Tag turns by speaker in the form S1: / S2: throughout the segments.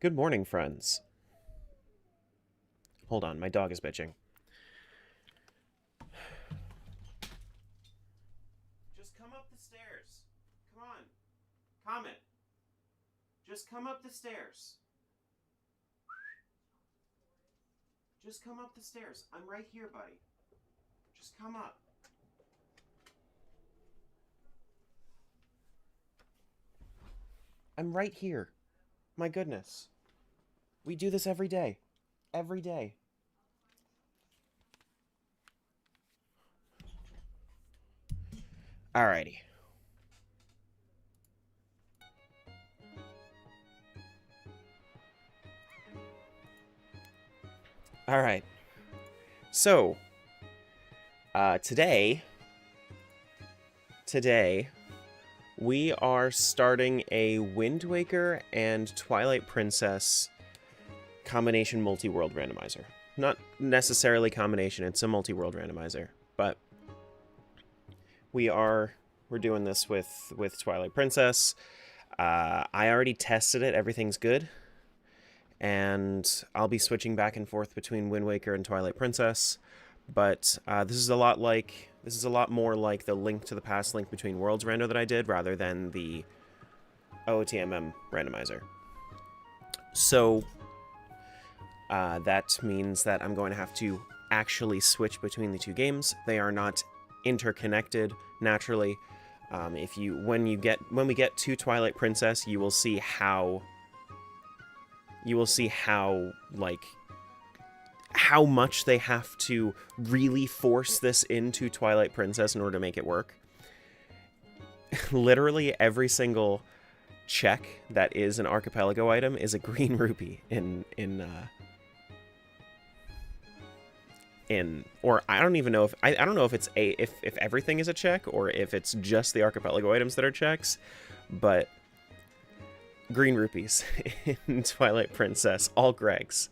S1: Good morning, friends. Hold on, my dog is bitching. Just come up the stairs. Come on. Comet. Just come up the stairs. Just come up the stairs. I'm right here, buddy. Just come up. I'm right here. My goodness. We do this every day. Every day. Alrighty. Alright. So, today, we are starting a Wind Waker and Twilight Princess combination multi-world randomizer. Not necessarily combination, it's a multi-world randomizer, but we're doing this with Twilight Princess. I already tested it, everything's good. And I'll be switching back and forth between Wind Waker and Twilight Princess, but this is a lot more like the Link to the Past Link Between Worlds rando that I did, rather than the OTMM randomizer. So that means that I'm going to have to actually switch between the two games. They are not interconnected naturally. When we get to Twilight Princess, you will see how how much they have to really force this into Twilight Princess in order to make it work. Literally every single check that is an archipelago item is a green rupee or I don't even know if I don't know if it's if everything is a check or if it's just the archipelago items that are checks, but green rupees in Twilight Princess, all Gregs.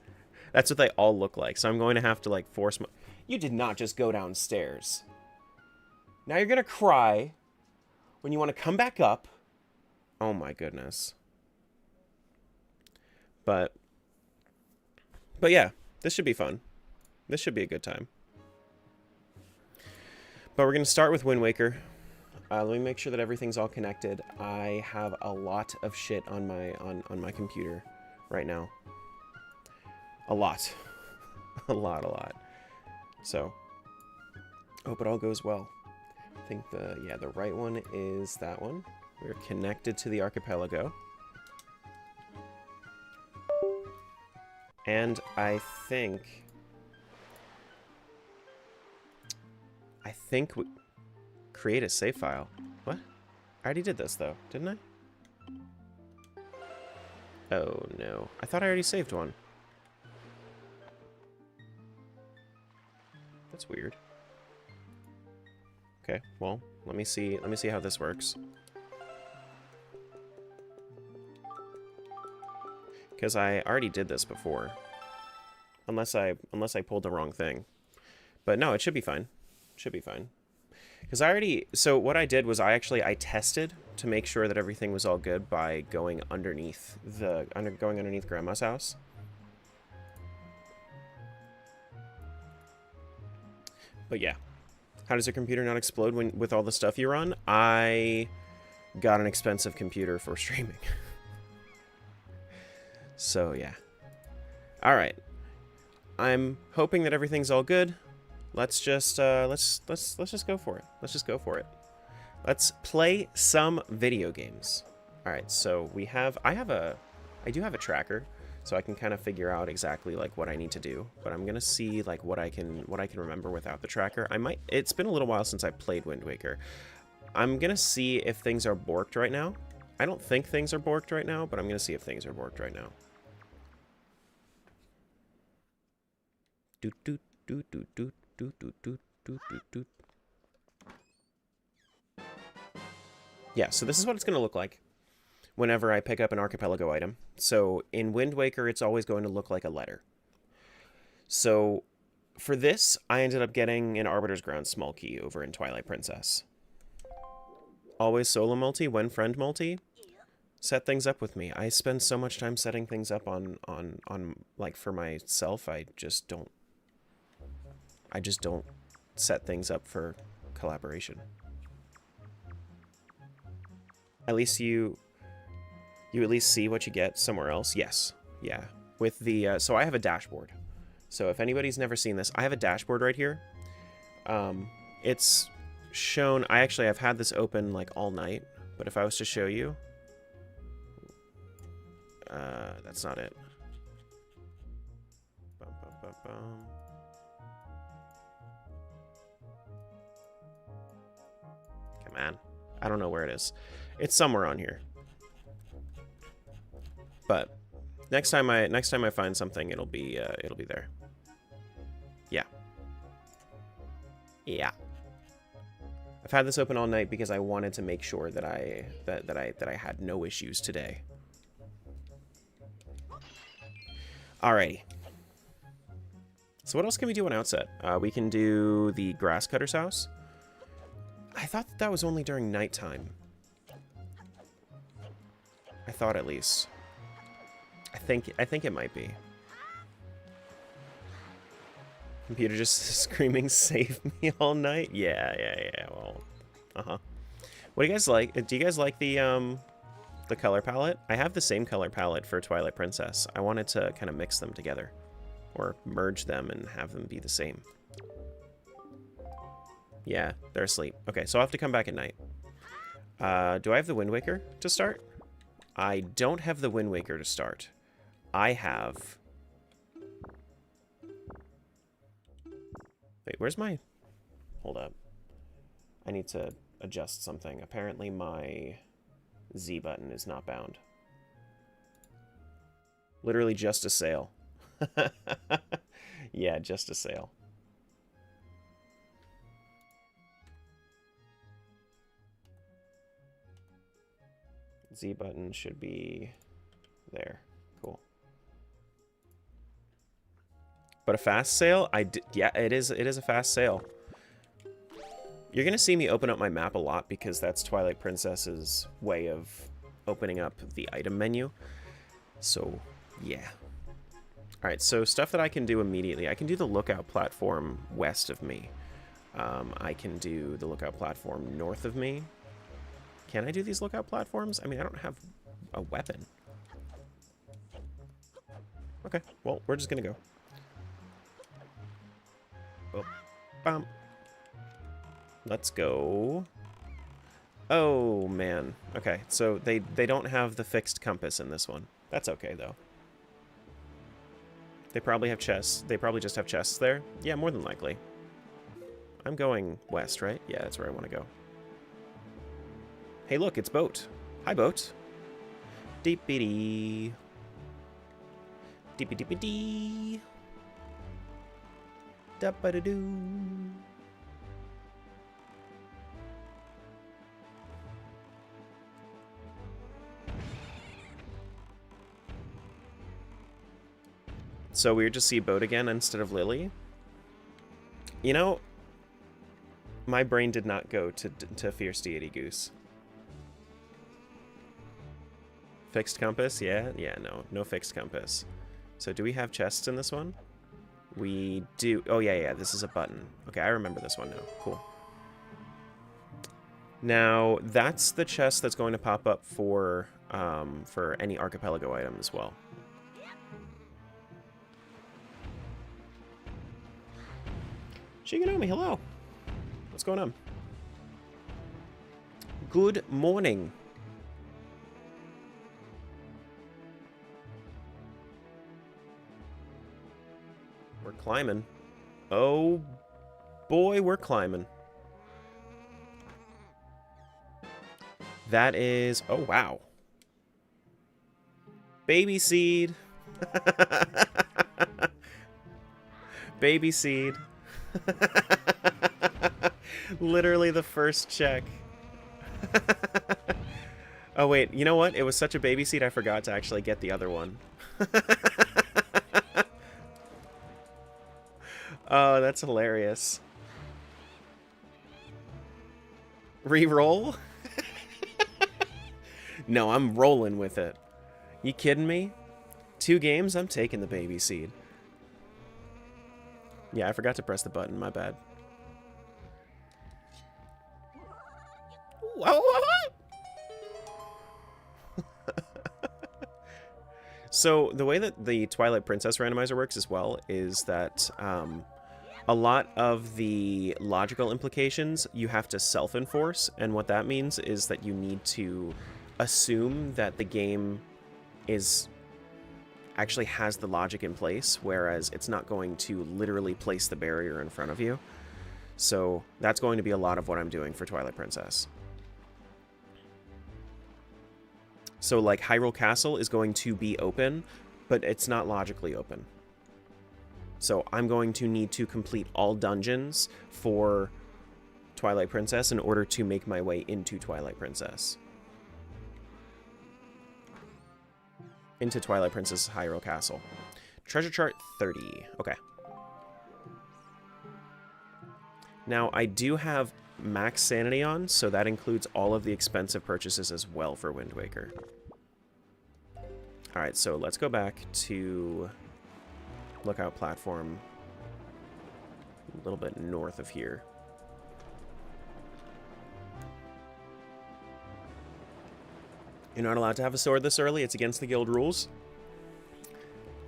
S1: That's what they all look like. So I'm going to have to like force my... You did not just go downstairs. Now you're going to cry when you want to come back up. Oh my goodness. But yeah, this should be fun. This should be a good time. But we're going to start with Wind Waker. Let me make sure that everything's all connected. I have a lot of shit on my computer right now. A lot. a lot. So, hope it all goes well. I think the right one is that one. We're connected to the archipelago. And I think we create a save file. What? I already did this though, didn't I? Oh no. I thought I already saved one. That's weird. Okay, well, let me see how this works. Because I already did this before. Unless I pulled the wrong thing. But no, it should be fine. Should be fine. Because so what I did was I tested to make sure that everything was all good by going underneath Grandma's house. But yeah. How does your computer not explode with all the stuff you run? I got an expensive computer for streaming. So yeah. Alright. I'm hoping that everything's all good. Let's just let's just go for it. Let's just go for it. Let's play some video games. All right, so I do have a tracker, so I can kind of figure out exactly like what I need to do. But I'm gonna see like what I can remember without the tracker. It's been a little while since I played Wind Waker. I'm gonna see if things are borked right now. I don't think things are borked right now, but I'm gonna see if things are borked right now. Doot doot doot doot doot. Doot, doot, doot, doot, doot, doot. Yeah, so this is what it's going to look like whenever I pick up an archipelago item. So in Wind Waker, it's always going to look like a letter. So for this, I ended up getting an Arbiter's Ground small key over in Twilight Princess. Always solo multi, when friend multi. Set things up with me. I spend so much time setting things up on like for myself. I just don't set things up for collaboration. At least you at least see what you get somewhere else. Yes. Yeah. With the so I have a dashboard. So if anybody's never seen this, I have a dashboard right here. It's shown, I've had this open like all night, but if I was to show you, that's not it. Bum, bum, bum, bum. Come on. I don't know where it is. It's somewhere on here. But next time I find something, it'll be there. Yeah. Yeah. I've had this open all night because I wanted to make sure that I had no issues today. Alrighty. So what else can we do on Outset? We can do the grass cutter's house. I thought that was only during nighttime. I thought at least. I think it might be. Computer just screaming, "Save me!" all night. Yeah. Well, What do you guys like? Do you guys like the color palette? I have the same color palette for Twilight Princess. I wanted to kind of mix them together, or merge them and have them be the same. Yeah, they're asleep. Okay, so I'll have to come back at night. Do I have the Wind Waker to start? I don't have the Wind Waker to start. I have... Wait, where's my... Hold up. I need to adjust something. Apparently my Z button is not bound. Literally just a sail. Yeah, just a sail. Z button should be there. Cool. But a fast sail? Yeah, it is a fast sail. You're gonna see me open up my map a lot because that's Twilight Princess's way of opening up the item menu. So, yeah. Alright, so stuff that I can do immediately. I can do the lookout platform west of me. I can do the lookout platform north of me. Can I do these lookout platforms? I mean, I don't have a weapon. Okay, well, we're just gonna go. Oh, bam. Let's go. Oh, man. Okay, so they don't have the fixed compass in this one. That's okay, though. They probably have chests. They probably just have chests there. Yeah, more than likely. I'm going west, right? Yeah, that's where I want to go. Hey, look, it's Boat. Hi, Boat. Deepity. Deepity. Da-ba-da-doo. So weird to see Boat again instead of Lily. You know, my brain did not go to Fierce Deity Goose. Fixed compass? Yeah, no fixed compass. So do we have chests in this one? We do. Oh, yeah, this is a button. Okay, I remember this one now. Cool. Now, that's the chest that's going to pop up for any archipelago item as well. Shiganomi, hello. What's going on? Good morning. We're climbing. Oh, boy, we're climbing. That is... Oh, wow. Baby seed. Baby seed. Literally the first check. Oh, wait. You know what? It was such a baby seed, I forgot to actually get the other one. Oh, that's hilarious. Reroll? No, I'm rolling with it. You kidding me? 2 games? I'm taking the baby seed. Yeah, I forgot to press the button. My bad. So the way that the Twilight Princess randomizer works as well is that a lot of the logical implications you have to self-enforce, and what that means is that you need to assume that the game actually has the logic in place, whereas it's not going to literally place the barrier in front of you. So that's going to be a lot of what I'm doing for Twilight Princess. So, like, Hyrule Castle is going to be open, but it's not logically open. So I'm going to need to complete all dungeons for Twilight Princess in order to make my way into Twilight Princess. Into Twilight Princess Hyrule Castle. Treasure chart 30. Okay. Now, I do have max sanity on, so that includes all of the expensive purchases as well for Wind Waker. Alright, so let's go back to Lookout Platform a little bit north of here. You're not allowed to have a sword this early. It's against the guild rules.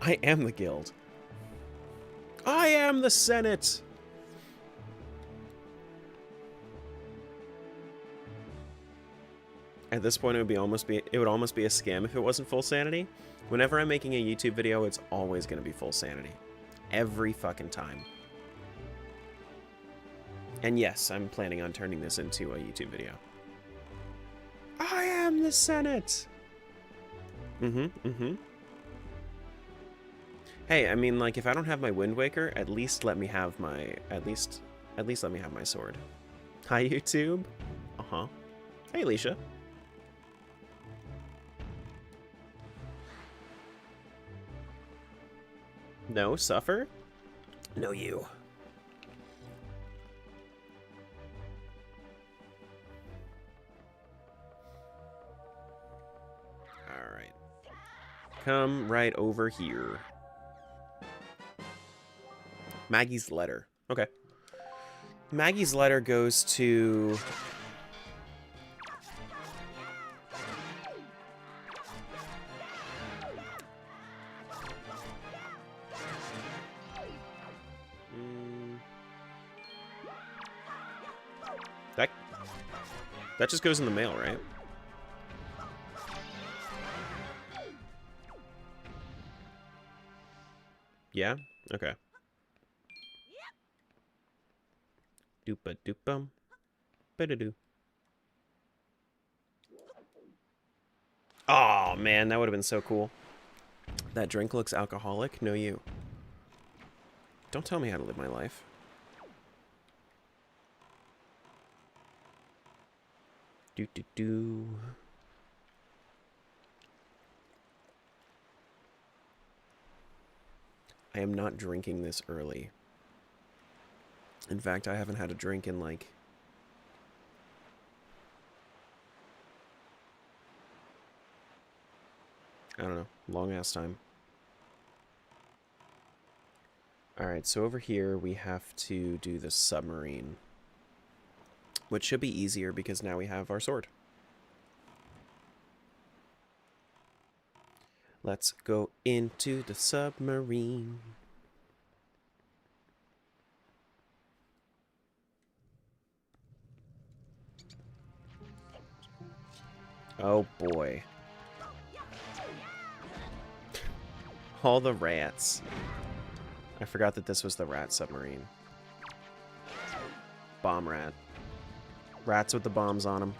S1: I am the guild. I am the Senate! At this point, it would almost be a scam if it wasn't full sanity. Whenever I'm making a YouTube video, it's always going to be full sanity. Every fucking time. And yes, I'm planning on turning this into a YouTube video. I am the Senate! Hey, I mean, like, if I don't have my Wind Waker, at least let me have my... At least let me have my sword. Hi, YouTube. Uh-huh. Hey, Alicia. No, suffer? No, you. Alright. Come right over here. Maggie's letter. Okay. Maggie's letter goes to... That just goes in the mail, right? Yeah? Okay. Doopa-doopum. Ba-da-doo. Oh, man, that would have been so cool. That drink looks alcoholic. No, you. Don't tell me how to live my life. Do-do-do. I am not drinking this early. In fact, I haven't had a drink in, like... I don't know. Long-ass time. Alright, so over here we have to do the submarine. Which should be easier because now we have our sword. Let's go into the submarine. Oh boy. All the rats. I forgot that this was the rat submarine. Bomb rat. Rats with the bombs on them.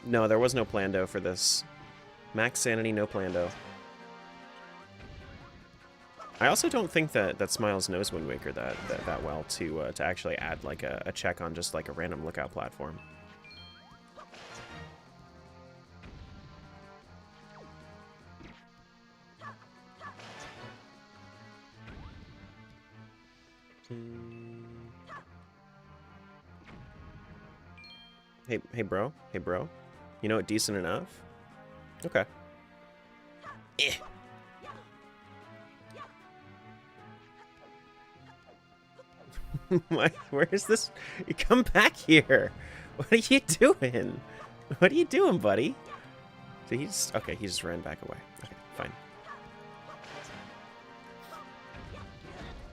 S1: No, there was no plando for this. Max sanity, no plando. I also don't think that Smiles knows Wind Waker that well to actually add like a check on just like a random lookout platform. Hey bro, you know what, decent enough? Okay. Eh. Where is this? You come back here. What are you doing? What are you doing, buddy? Did he just... Okay, he just ran back away. Okay, fine.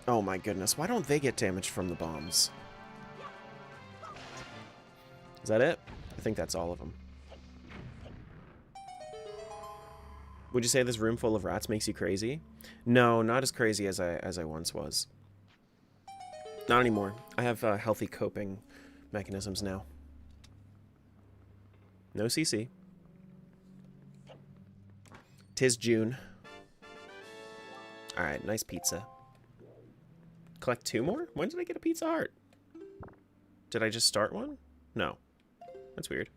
S1: Oh my goodness, why don't they get damaged from the bombs? Is that it? I think that's all of them. Would you say this room full of rats makes you crazy? No, not as crazy as I once was. Not anymore. I have healthy coping mechanisms now. No CC. 'Tis June. Alright, nice pizza. Collect 2 more? When did I get a Pizza Heart? Did I just start one? No. That's weird.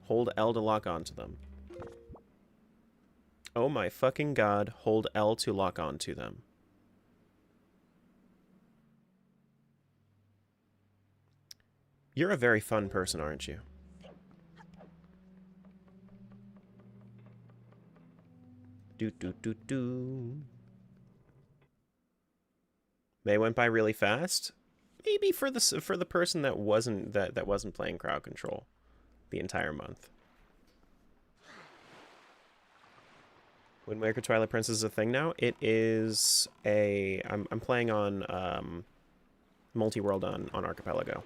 S1: Hold L to lock onto them. Oh my fucking god, hold L to lock onto them. You're a very fun person, aren't you? Do. May went by really fast. Maybe for the person that wasn't playing crowd control the entire month. Wind Waker Twilight Princess is a thing now. It is a... I'm playing on multi-world on Archipelago.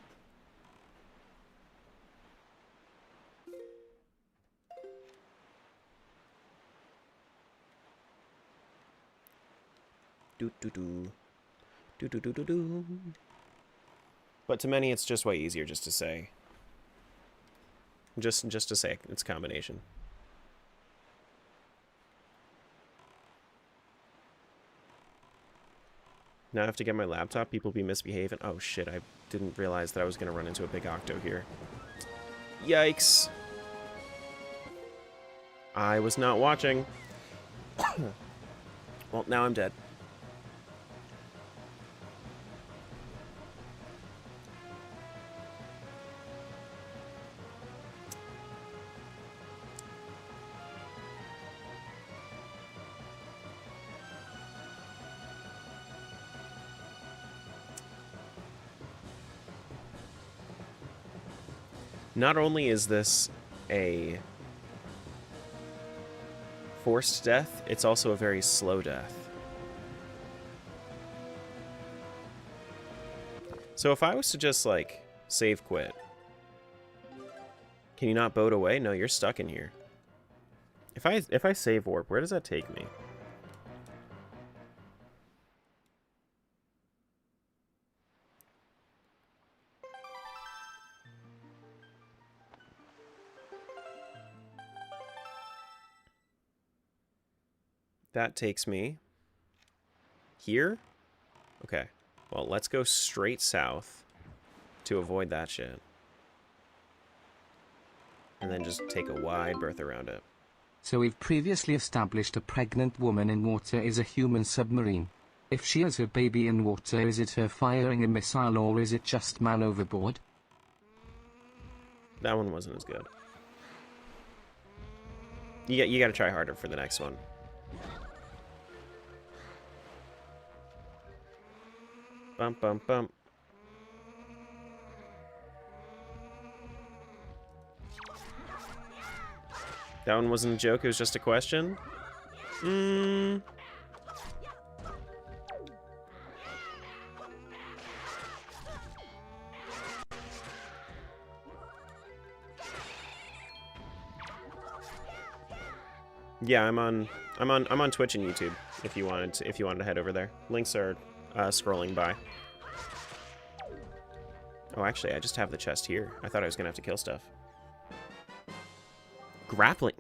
S1: Do. But to many, it's just way easier just to say. Just to say it's a combination. Now I have to get my laptop. People be misbehaving. Oh shit, I didn't realize that I was going to run into a big octo here. Yikes. I was not watching. Well, now I'm dead. Not only is this a forced death, it's also a very slow death. So if I was to just, like, save quit, can you not boat away? No, you're stuck in here. If I save warp, where does that take me? That takes me here? Okay. Well, let's go straight south to avoid that shit. And then just take a wide berth around it.
S2: So we've previously established a pregnant woman in water is a human submarine. If she has a baby in water, is it her firing a missile or is it just man overboard?
S1: That one wasn't as good. You gotta try harder for the next one. Bump, bump, bump. That one wasn't a joke, it was just a question? Yeah, I'm on Twitch and YouTube if you wanted to head over there. Links are scrolling by. Oh, actually, I just have the chest here. I thought I was gonna have to kill stuff. Grappling.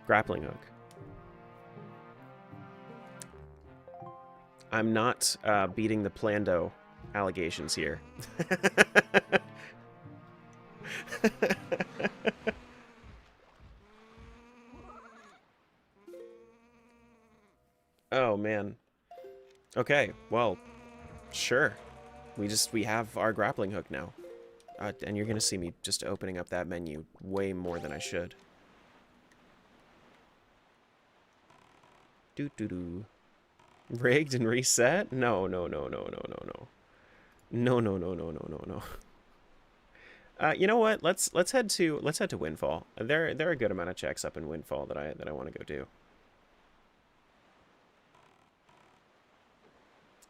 S1: Grappling hook. I'm not beating the Plando allegations here. Oh, man. Okay, well, sure. We have our grappling hook now. And you're gonna see me just opening up that menu way more than I should. Doo-doo-doo. Rigged and reset? No, no, no, no, no, no, no. No, no, no, no, no, no, no. You know what? Let's head to Windfall. There are a good amount of checks up in Windfall that I want to go do.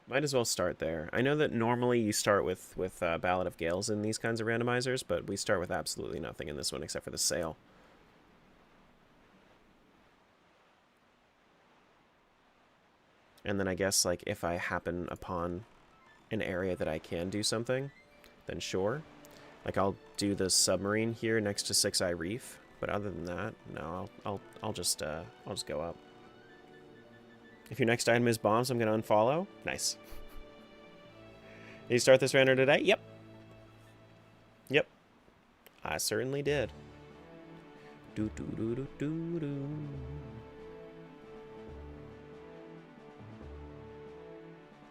S1: Might as well start there. I know that normally you start with Ballad of Gales in these kinds of randomizers, but we start with absolutely nothing in this one except for the sail. And then I guess, like, if I happen upon an area that I can do something, then sure. Like, I'll do the submarine here next to Six Eye Reef, but other than that, no, I'll just go up. If your next item is bombs, I'm gonna unfollow. Nice. Did you start this render today? Yep. Yep. I certainly did. Do do do do do do.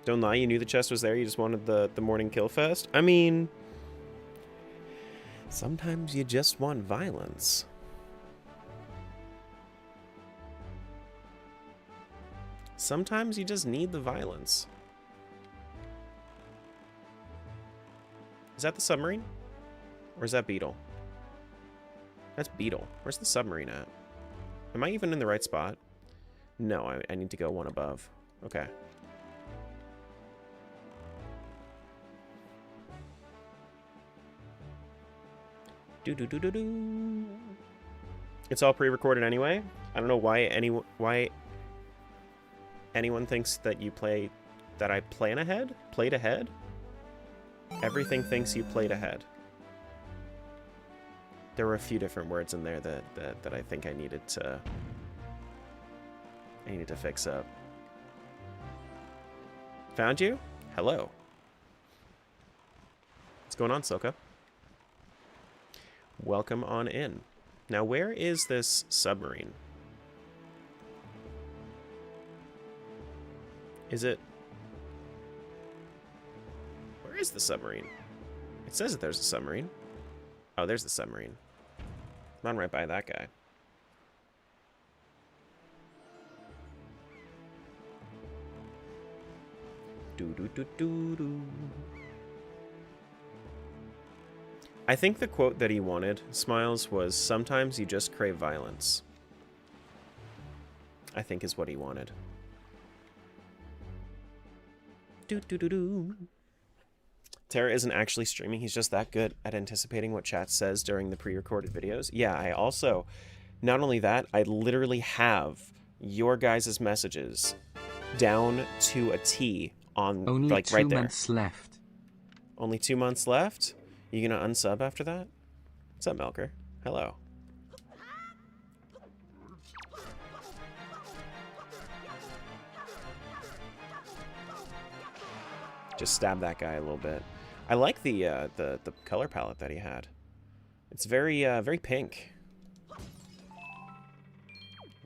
S1: Don't lie, you knew the chest was there, you just wanted the morning kill fest? I mean, sometimes you just want violence. Sometimes you just need the violence. Is that the submarine? Or is that Beetle? That's Beetle. Where's the submarine at? Am I even in the right spot? No, I need to go one above. Okay. Do-do-do-do-do. It's all pre-recorded anyway. I don't know why anyone thinks that I plan ahead? Played ahead? Everything thinks you played ahead. There were a few different words in there that I think I needed to fix up. Found you? Hello. What's going on, Silka? Welcome on in. Now, where is this submarine? Is it... Where is the submarine? It says that there's a submarine. Oh, there's the submarine. Run right by that guy. Do-do-do-do-do. I think the quote that he wanted, Smiles, was, "Sometimes you just crave violence." I think is what he wanted. Do-do-do-do. Terra isn't actually streaming. He's just that good at anticipating what chat says during the pre-recorded videos. Yeah, I also, not only that, I literally have your guys' messages down to a T on,
S2: Only
S1: like, right there.
S2: Only 2 months left.
S1: Only 2 months left? You gonna unsub after that? What's up, Melker? Hello. Just stab that guy a little bit. I like the color palette that he had. It's very very pink.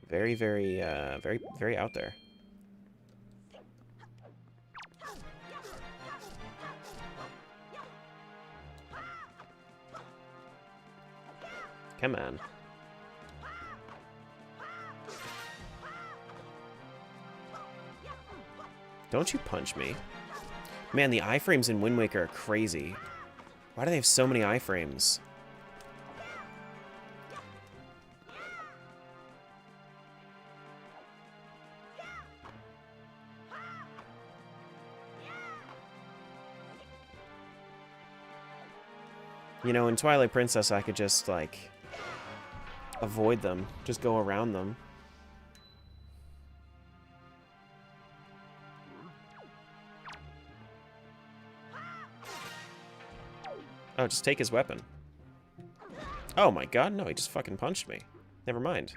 S1: Very very out there. Come on. Don't you punch me. Man, the iframes in Wind Waker are crazy. Why do they have so many iframes? You know, in Twilight Princess, I could just, like, avoid them. Just go around them. Oh, just take his weapon. Oh my god, no, he just fucking punched me. Never mind.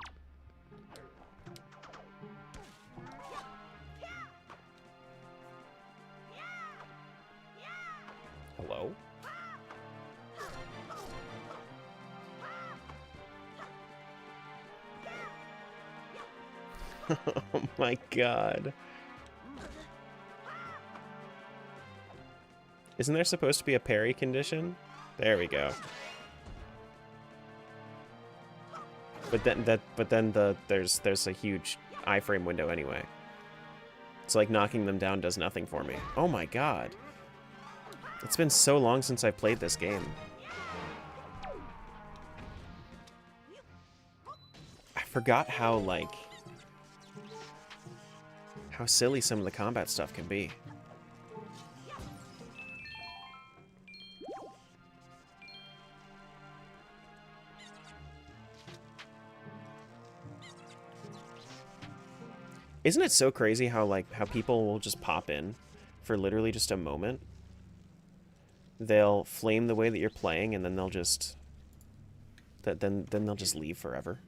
S1: Oh my god. Isn't there supposed to be a parry condition? There we go. But then there's a huge iframe window anyway. It's like knocking them down does nothing for me. Oh my god. It's been so long since I played this game. I forgot how, like, how silly some of the combat stuff can be. Isn't it so crazy how, like, how people will just pop in for literally just a moment? They'll flame the way that you're playing, and then they'll just... Then they'll just leave forever.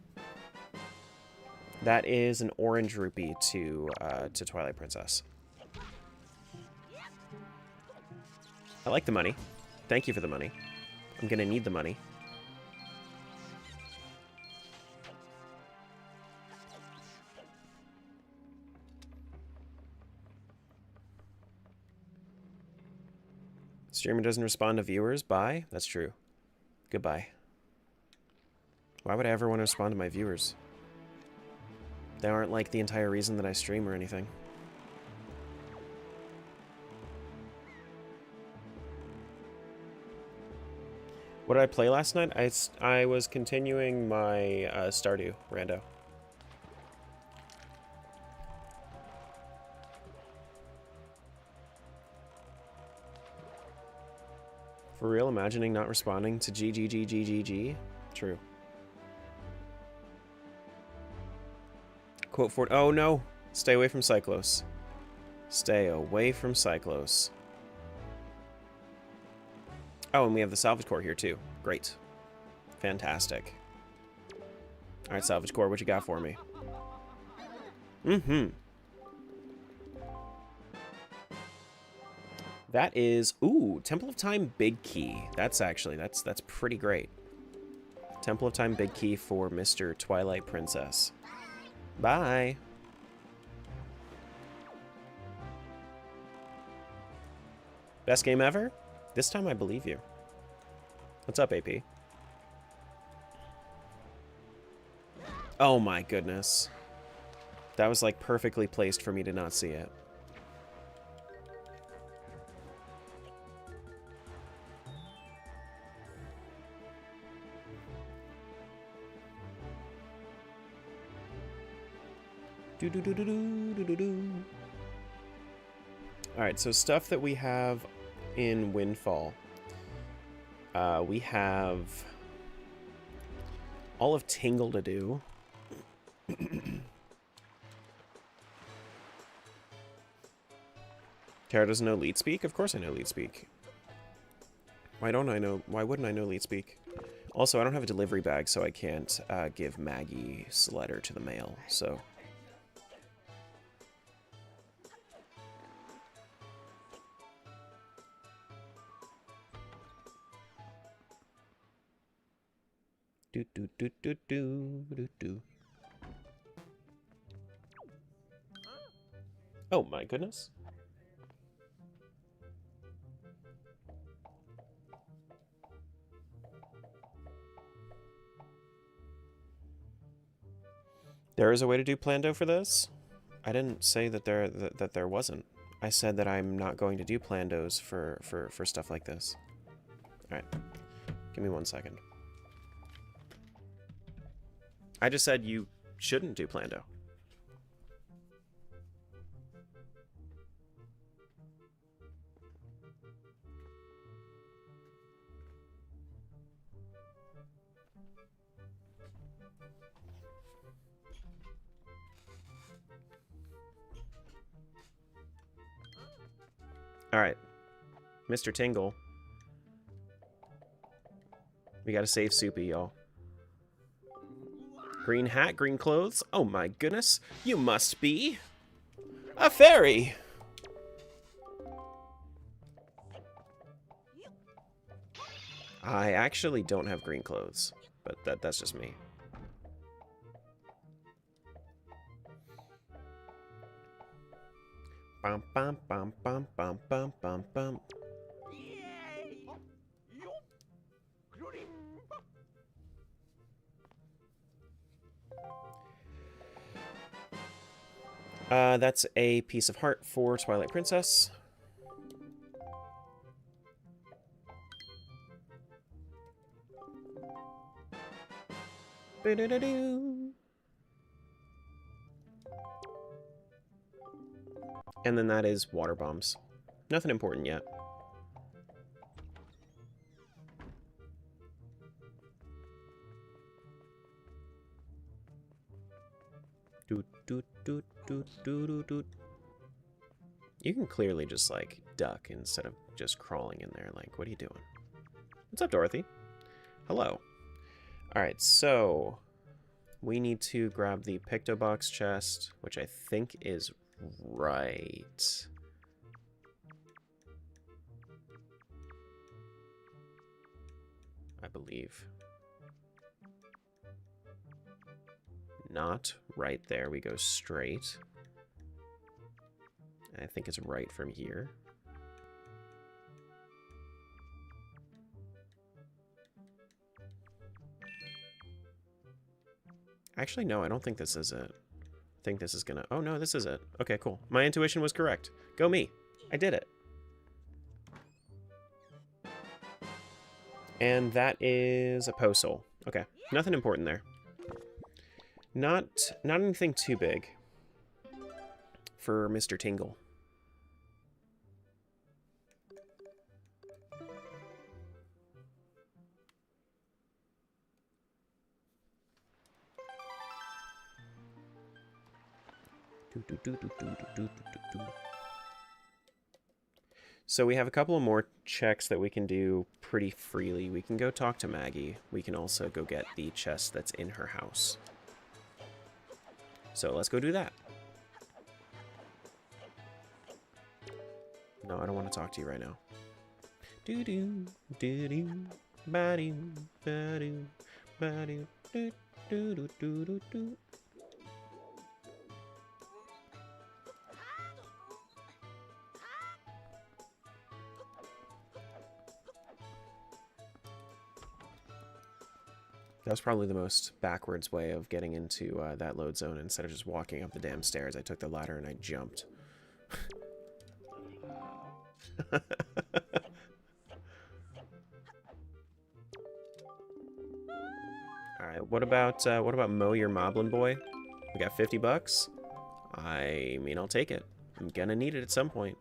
S1: That is an orange rupee to Twilight Princess. I like the money. Thank you for the money. I'm gonna need the money. Streamer doesn't respond to viewers. Bye. That's true. Goodbye. Why would I ever want to respond to my viewers? They aren't like the entire reason that I stream or anything. What did I play last night? I was continuing my Stardew rando. For real, imagining not responding to GGGGGG? True. Quote for... Oh, no. Stay away from Cyclos. Stay away from Cyclos. Oh, and we have the Salvage Core here, too. Great. Fantastic. Alright, Salvage Core, what you got for me? Mm-hmm. That is... Ooh, Temple of Time Big Key. That's actually... That's pretty great. Temple of Time Big Key for Mr. Twilight Princess. Bye. Best game ever? This time I believe you. What's up, AP? Oh my goodness. That was like perfectly placed for me to not see it. Alright, so stuff that we have in Windfall. We have all of Tingle to do. Tara doesn't know lead speak? Of course I know lead speak. Why wouldn't I know lead speak? Also, I don't have a delivery bag, so I can't give Maggie's letter to the mail, so... Oh my goodness. There is a way to do Plando for this? I didn't say that there wasn't. I said that I'm not going to do Plandos for stuff like this. Alright. Give me 1 second. I just said you shouldn't do Plando. Alright. Mr. Tingle. We gotta save Soupy, y'all. Green hat, green clothes. Oh my goodness. You must be a fairy. I actually don't have green clothes, but that's just me. Bum, bum, bum, bum, bum, bum, bum, bum. That's a piece of heart for Twilight Princess. Ba-da-da-doo. And then that is water bombs. Nothing important yet. Doot, doot, doot, doot, doot, doot, doot. You can clearly just, like, duck instead of just crawling in there. Like, what are you doing? What's up, Dorothy? Hello. Alright, so we need to grab the Pictobox chest, which I think is right. I believe. Not right there. We go straight. I think it's right from here. Actually, no, I don't think this is it. I think this is gonna... Oh, no, this is it. Okay, cool. My intuition was correct. Go me. I did it. And that is a postal. Okay, nothing important there. Not anything too big for Mr. Tingle. So we have a couple of more checks that we can do pretty freely. We can go talk to Maggie. We can also go get the chest that's in her house. So let's go do that. No, I don't want to talk to you right now. Do-do, do-do, ba-do, ba-do, ba-do, do-do-do-do-do. That was probably the most backwards way of getting into that load zone. Instead of just walking up the damn stairs, I took the ladder and I jumped. Alright, what about Mow Your Moblin Boy? We got 50 bucks? I mean, I'll take it. I'm gonna need it at some point.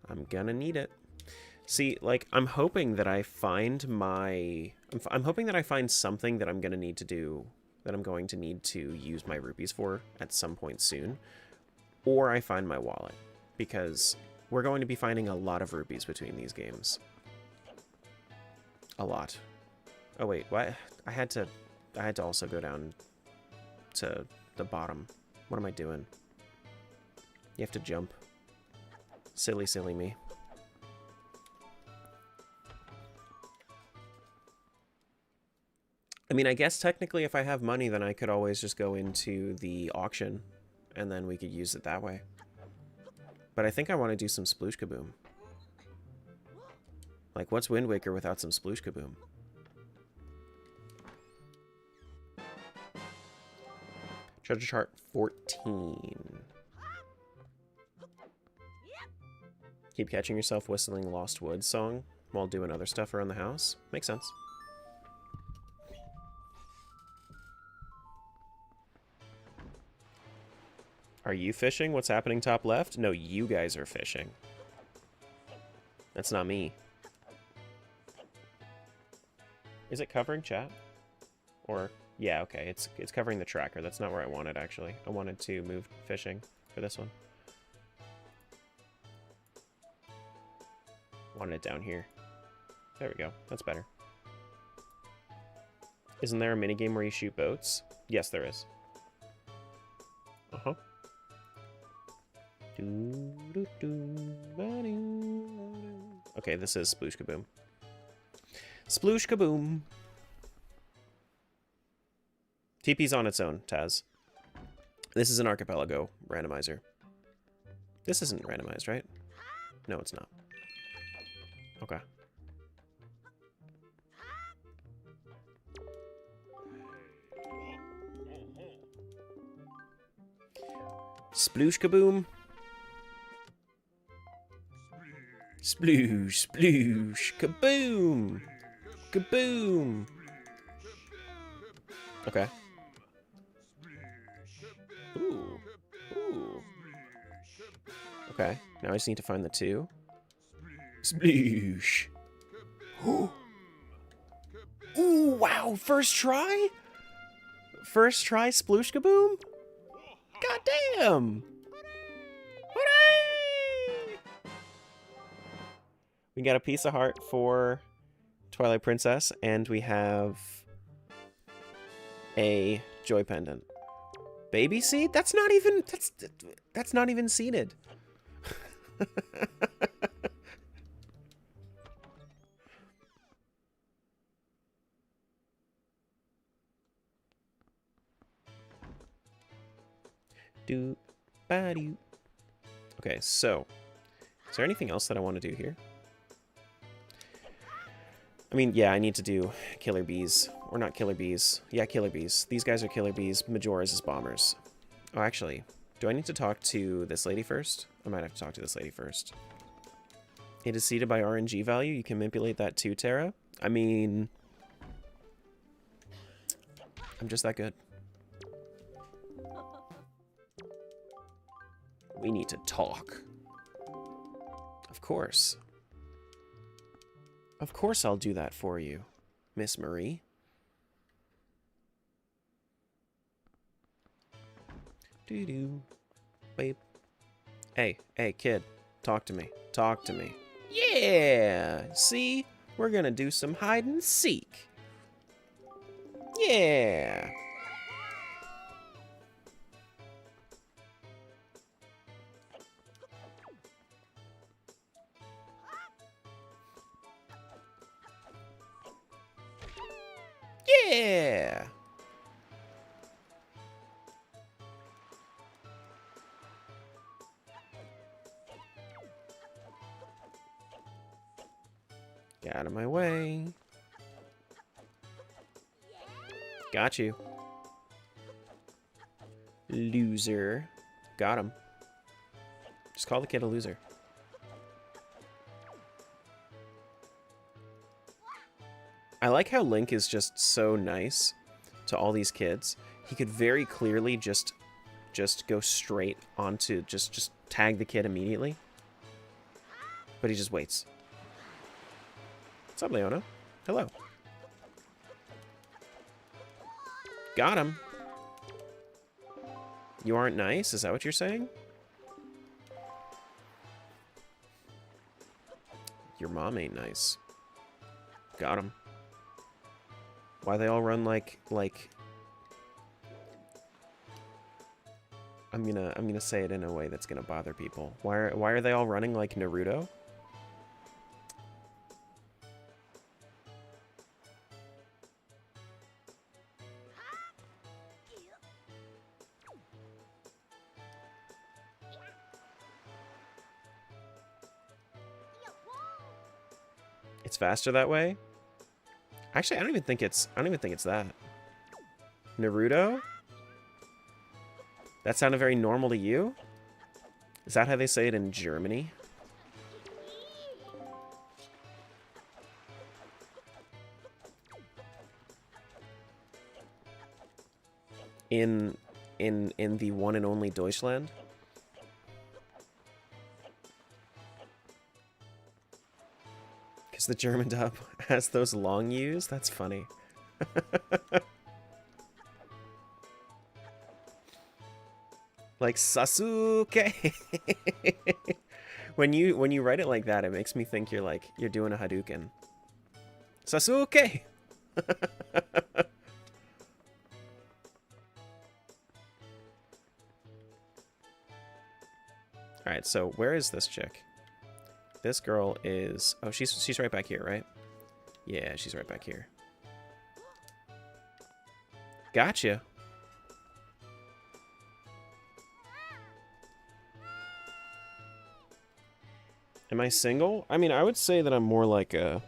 S1: I'm gonna need it. See, like, I'm hoping that I find my... I'm hoping that I find something that I'm going to need to do, that I'm going to need to use my rupees for at some point soon. Or I find my wallet. Because we're going to be finding a lot of rupees between these games. A lot. Oh, wait, what? I had to also go down to the bottom. What am I doing? You have to jump. Silly, silly me. I mean, I guess technically if I have money, then I could always just go into the auction, and then we could use it that way. But I think I want to do some Sploosh Kaboom. Like, what's Wind Waker without some Sploosh Kaboom? Treasure chart 14. Keep catching yourself whistling Lost Woods song while doing other stuff around the house. Makes sense. Are you fishing? What's happening top left? No, you guys are fishing. That's not me. Is it covering chat? Or, yeah, okay, it's covering the tracker. That's not where I wanted, actually. I wanted to move fishing for this one. Wanted it down here. There we go. That's better. Isn't there a minigame where you shoot boats? Yes, there is. Uh-huh. Okay, this is Sploosh Kaboom. Sploosh Kaboom. TP's on its own, Taz. This is an archipelago randomizer. This isn't randomized, right? No, it's not. Okay. Sploosh Kaboom. Sploosh, sploosh, kaboom! Kaboom! Okay. Ooh. Ooh. Okay, now I just need to find the 2. Sploosh! Ooh, wow! First try? First try Sploosh Kaboom? God damn! Hooray! We got a piece of heart for Twilight Princess, and we have a joy pendant. Baby seed? That's not even seeded. Do ba do. Okay, so is there anything else that I want to do here? I mean, yeah, I need to do killer bees. Or not killer bees. Yeah, killer bees. These guys are killer bees. Majora's is bombers. Oh, actually, do I need to talk to this lady first? I might have to talk to this lady first. It is seeded by RNG value. You can manipulate that too, Terra. I mean, I'm just that good. We need to talk. Of course. Of course I'll do that for you, Miss Marie. Doo-doo. Babe. Hey, kid. Talk to me. Talk to me. Yeah! See? We're gonna do some hide and seek. Yeah! Yeah! Get out of my way. Got you. Loser. Got him. Just call the kid a loser. I like how Link is just so nice to all these kids. He could very clearly just go straight onto just tag the kid immediately. But he just waits. What's up, Leona? Hello. Got him. You aren't nice? Is that what you're saying? Your mom ain't nice. Got him. Why they all run like I'm gonna say it in a way that's gonna bother people. Why are they all running like Naruto? It's faster that way? Actually, I don't even think it's that. Naruto? That sounded very normal to you? Is that how they say it in Germany? In the one and only Deutschland? Because the German dub has those long U's? That's funny. Like Sasuke. When you write it like that, it makes me think you're doing a Hadouken. Sasuke. All right, so where is this chick? This girl is... Oh, she's right back here, right? Yeah, she's right back here. Gotcha. Am I single? I mean, I would say that I'm more like a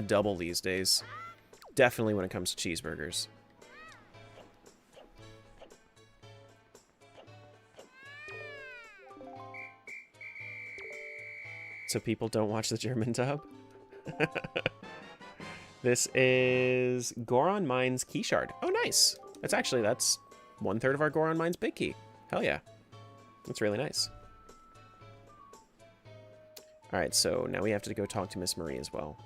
S1: double these days. Definitely when it comes to cheeseburgers. So people don't watch the German dub? This is Goron Mines Key Shard. Oh, nice. That's 1/3 of our Goron Mines big key. Hell yeah. That's really nice. All right, so now we have to go talk to Miss Marie as well.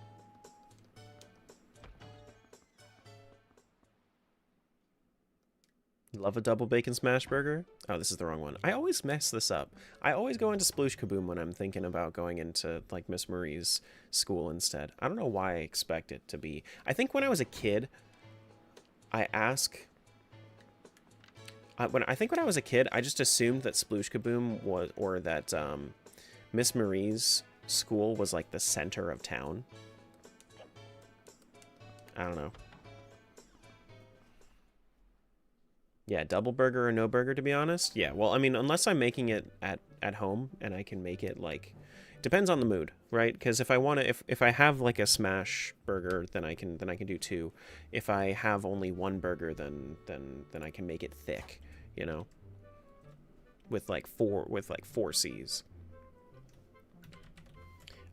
S1: Love a double bacon smash burger? Oh, this is the wrong one. I always mess this up. I always go into Sploosh Kaboom when I'm thinking about going into, like, Miss Marie's school instead. I don't know why I expect it to be. I think when I was a kid, I just assumed that Sploosh Kaboom was, or that Miss Marie's school was, like, the center of town. I don't know. Yeah, double burger or no burger, to be honest. Yeah, well, I mean, unless I'm making it at home and I can make it, like, depends on the mood, right? Because if I want to, if I have like a smash burger, then I can do 2. If I have only 1 burger, then I can make it thick, you know, with like 4 C's.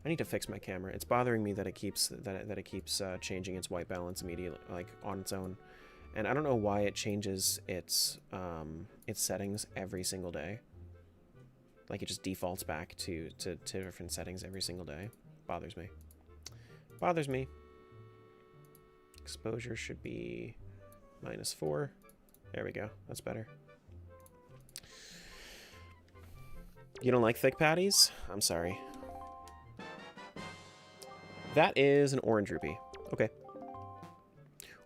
S1: I need to fix my camera. It's bothering me that it keeps changing its white balance immediately, like on its own. And I don't know why it changes its settings every single day. Like it just defaults back to different settings every single day. Bothers me. Bothers me. Exposure should be -4. There we go. That's better. You don't like thick patties? I'm sorry. That is an orange rupee. Okay.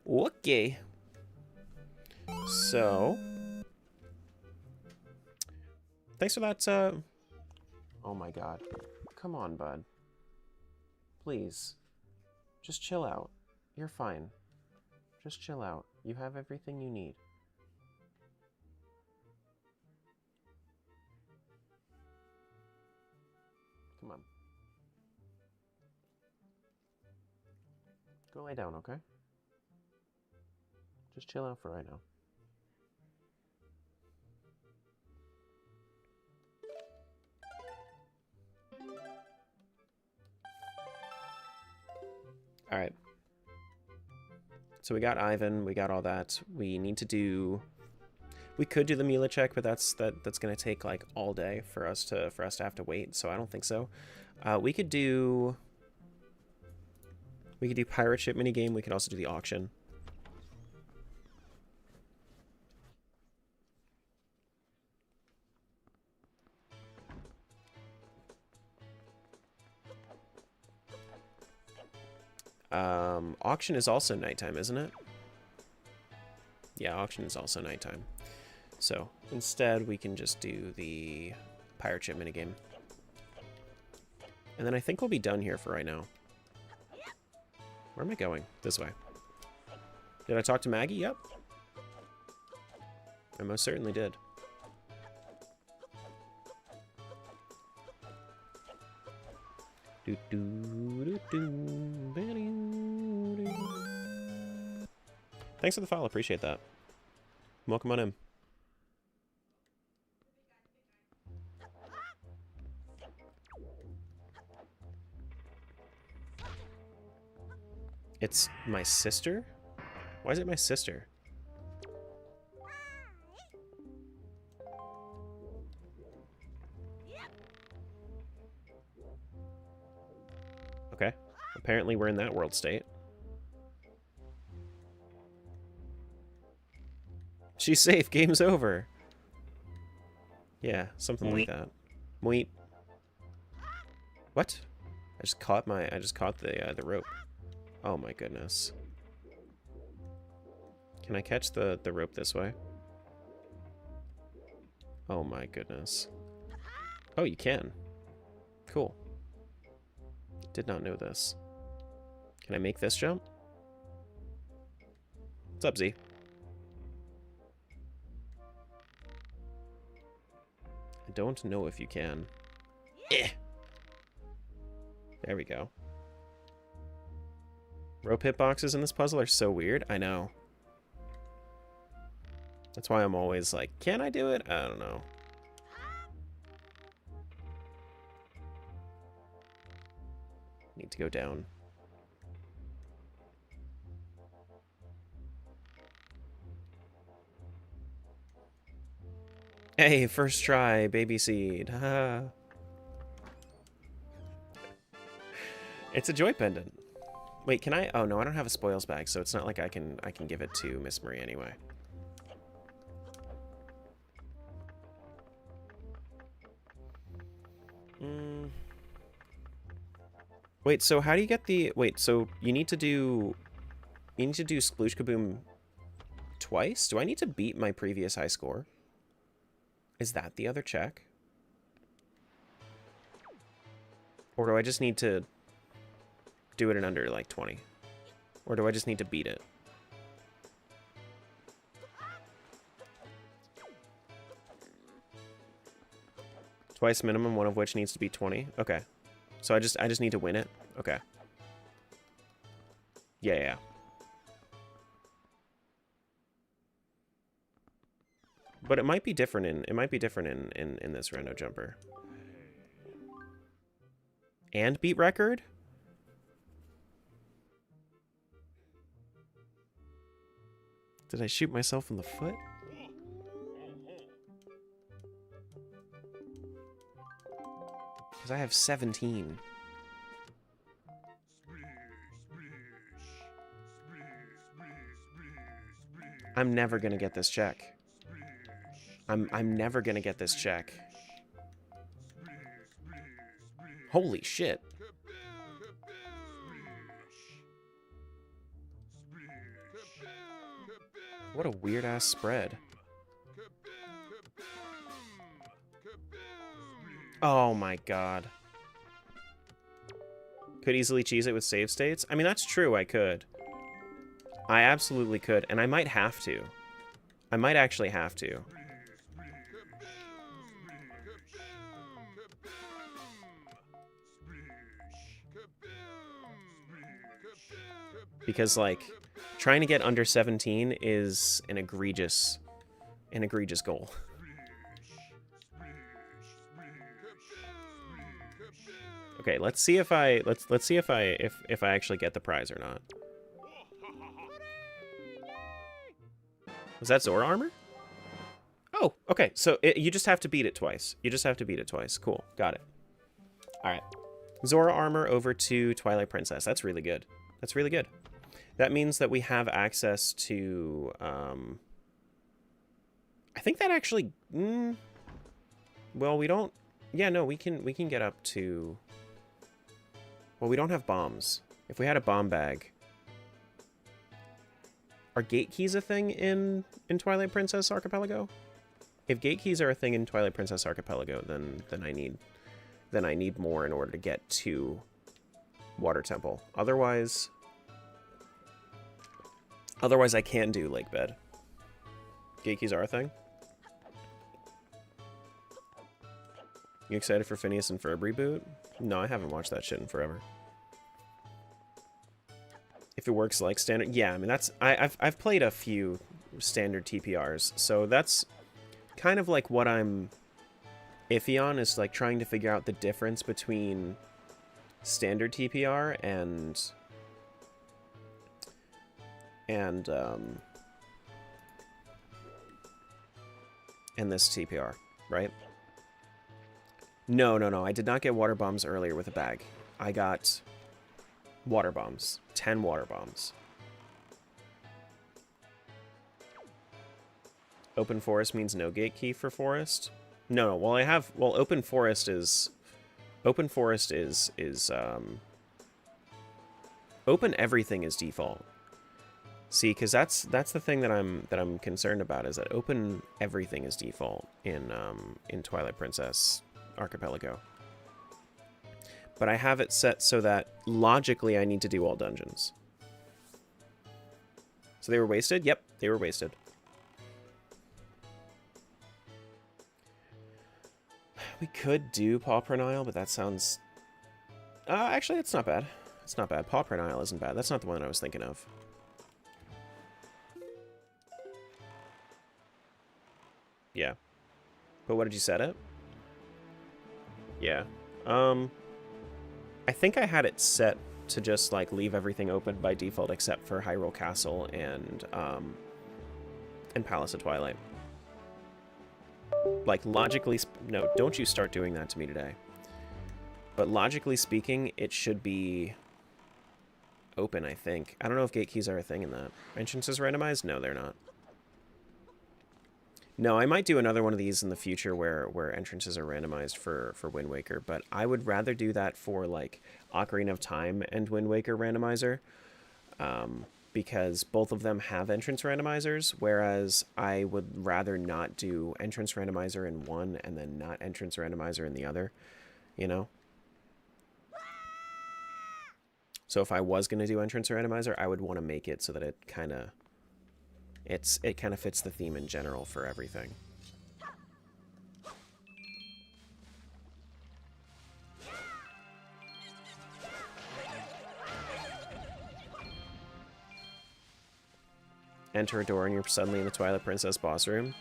S1: Okay. So, thanks for that, oh my god. Come on, bud. Please. Just chill out. You're fine. Just chill out. You have everything you need. Come on. Go lay down, okay? Just chill out for right now. Alright. So we got Ivan, we got all that. We need to do... We could do the Mila check, but that's gonna take like all day for us to have to wait, so I don't think so. We could do pirate ship minigame, we could also do the auction. Auction is also nighttime, isn't it? Yeah, auction is also nighttime. So, instead, we can just do the pirate ship minigame. And then I think we'll be done here for right now. Where am I going? This way. Did I talk to Maggie? Yep. I most certainly did. Thanks for the follow, appreciate that. Welcome on in. It's my sister? Why is it my sister? Okay. Apparently we're in that world state. She's safe. Game's over. Yeah, something like that. Moit. What? I just caught the rope. Oh my goodness. Can I catch the rope this way? Oh my goodness. Oh, you can. Cool. Did not know this. Can I make this jump? What's up, Z? I don't know if you can. Eh. There we go. Rope hitboxes in this puzzle are so weird. I know. That's why I'm always like, can I do it? I don't know. Need to go down. Hey, first try, baby seed. Haha. It's a joy pendant. Wait, can I? Oh no, I don't have a spoils bag, so it's not like I can give it to Miss Marie anyway. Wait, so how do you get the? Wait, so you need to do Sploosh Kaboom twice? Do I need to beat my previous high score? Is that the other check? Or do I just need to do it in under like 20? Or do I just need to beat it? Twice minimum, one of which needs to be 20. Okay. So I just need to win it. Okay. Yeah. But it might be different in this rando jumper. And beat record? Did I shoot myself in the foot? Because I have 17. I'm never gonna get this check. I'm never gonna get this check. Holy shit. What a weird ass spread. Oh my god. Could easily cheese it with save states? I mean, that's true, I could. I absolutely could, and I might have to. I might actually have to. Because, like, trying to get under 17 is an egregious goal. Okay, let's see if I if I actually get the prize or not. Was that Zora armor? Oh, okay. So you just have to beat it twice. You just have to beat it twice. Cool. Got it. All right. Zora armor over to Twilight Princess. That's really good. That's really good. That means that we have access to, I think that actually, well, we don't, yeah, no, we can get up to, well, we don't have bombs. If we had a bomb bag. Are gate keys a thing in Twilight Princess Archipelago? If gate keys are a thing in Twilight Princess Archipelago, then I need more in order to get to Water Temple. Otherwise I can't do Lake Bed. Gate keys are a thing? You excited for Phineas and Ferb reboot? No, I haven't watched that shit in forever. If it works like standard, yeah. I mean, that's I've played a few standard TPRs, so that's kind of like what I'm iffy on, is like trying to figure out the difference between standard TPR and this TPR, right? No. I did not get water bombs earlier with a bag. I got water bombs. 10 water bombs. Open forest means no gate key for forest? No. Well, open forest is open everything is default. See, because that's the thing that I'm concerned about, is that open everything is default in Twilight Princess Archipelago. But I have it set so that logically I need to do all dungeons. So they were wasted? Yep, they were wasted. We could do Paw Prenile, but that sounds Actually, it's not bad. It's not bad. Paw Print Isle isn't bad. That's not the one I was thinking of. Yeah. But what did you set it? Yeah. I think I had it set to just, like, leave everything open by default except for Hyrule Castle and Palace of Twilight. Like, logically... No, don't you start doing that to me today. But logically speaking, it should be open, I think. I don't know if gate keys are a thing in that. Entrances randomized? No, they're not. No, I might do another one of these in the future where entrances are randomized for Wind Waker, but I would rather do that for, like, Ocarina of Time and Wind Waker randomizer, because both of them have entrance randomizers, whereas I would rather not do entrance randomizer in one and then not entrance randomizer in the other, you know? So if I was going to do entrance randomizer, I would want to make it so that it kind of... It kind of fits the theme in general for everything. Enter a door and you're suddenly in the Twilight Princess boss room.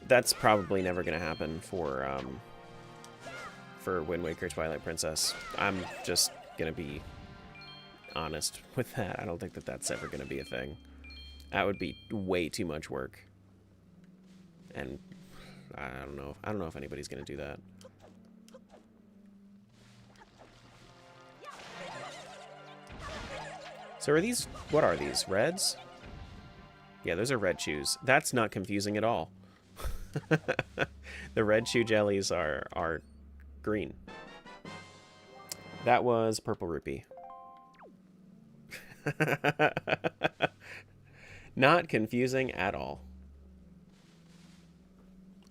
S1: That's probably never going to happen for Wind Waker Twilight Princess. I'm just going to be honest with that. I don't think that that's ever going to be a thing. That would be way too much work. And I don't know. I don't know if anybody's going to do that. So are these... What are these? Reds? Yeah, those are red chews. That's not confusing at all. The red chew jellies are green. That was purple rupee. Not confusing at all.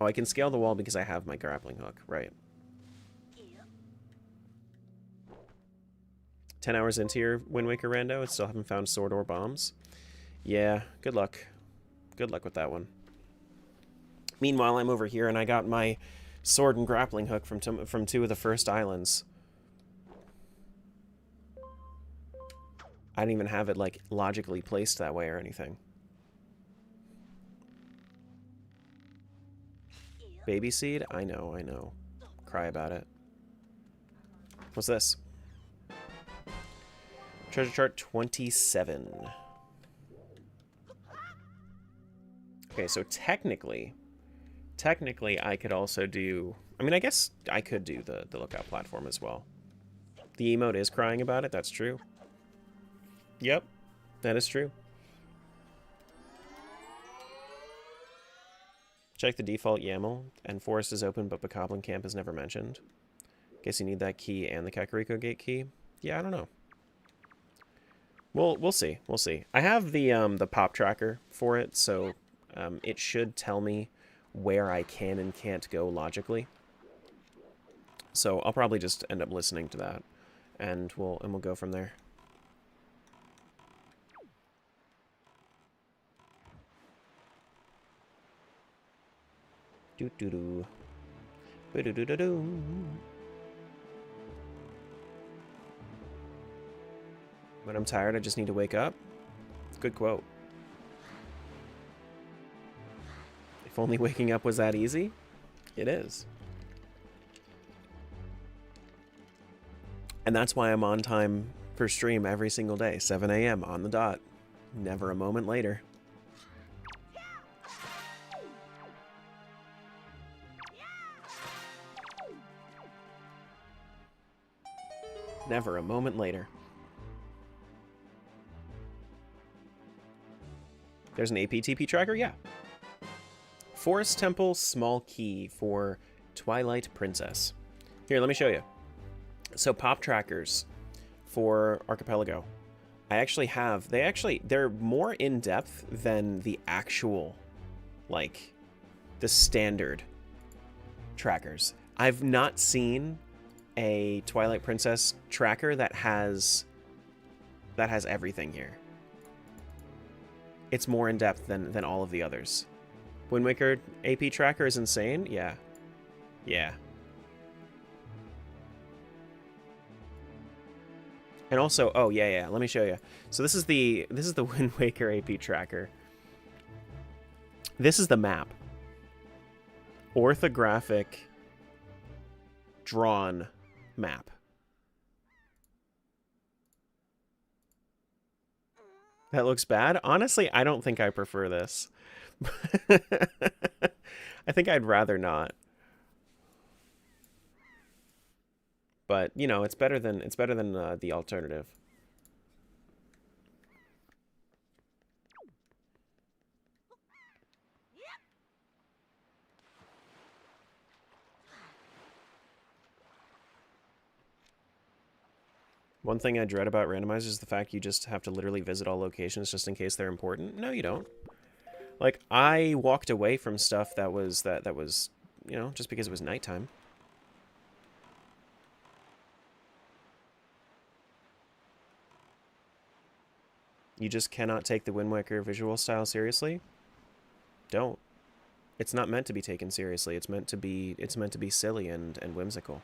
S1: Oh, I can scale the wall because I have my grappling hook. Right. 10 hours into your Wind Waker rando and still haven't found sword or bombs? Yeah, good luck. Good luck with that one. Meanwhile, I'm over here and I got my sword and grappling hook from two of the first islands. I didn't even have it, like, logically placed that way or anything. Baby seed? I know, I know. Cry about it. What's this? Treasure chart 27. Okay, so technically I could also do... I mean, I guess I could do the lookout platform as well. The emote is crying about it, that's true. Yep, that is true. Check the default YAML, and forest is open, but Bokoblin Camp is never mentioned. Guess you need that key and the Kakariko Gate key. Yeah, I don't know. We'll see. We'll see. I have the pop tracker for it, so it should tell me where I can and can't go logically. So I'll probably just end up listening to that, and we'll go from there. Do do do. Do do do do do. When I'm tired, I just need to wake up. Good quote. If only waking up was that easy. It is. And that's why I'm on time for stream every single day, 7 a.m. on the dot. Never a moment later. Never a moment later. There's an APTP tracker? Yeah. Forest Temple small key for Twilight Princess. Here, let me show you. So pop trackers for Archipelago. I actually have, they're more in depth than the actual, like, the standard trackers. I've not seen a Twilight Princess tracker that has everything here. It's more in depth than all of the others. Wind Waker AP tracker is insane. Yeah. Yeah. And also, oh yeah, let me show you. So this is the Wind Waker AP tracker. This is the map. Orthographic drawn map. That looks bad. Honestly, I don't think I prefer this. I think I'd rather not. But, you know, it's better than the alternative. One thing I dread about randomizers is the fact you just have to literally visit all locations just in case they're important. No, you don't. Like, I walked away from stuff that was, you know, just because it was nighttime. You just cannot take the Wind Waker visual style seriously? Don't. It's not meant to be taken seriously. It's meant to be silly and whimsical.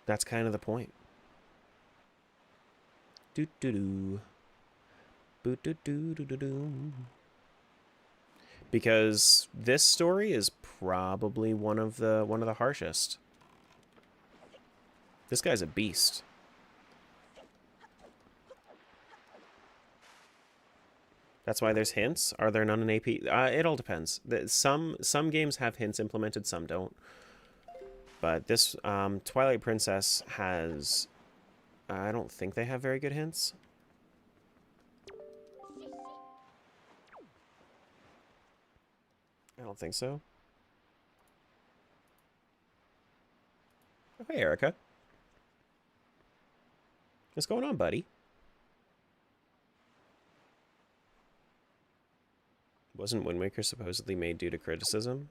S1: That's kind of the point. Do do do. Boo do do do do do. Because this story is probably one of the harshest. This guy's a beast. That's why there's hints. Are there none in AP? It all depends. Some games have hints implemented, some don't. But this Twilight Princess has... I don't think they have very good hints. I don't think so. Oh, hey, Erica. What's going on, buddy? Wasn't Wind Waker supposedly made due to criticism?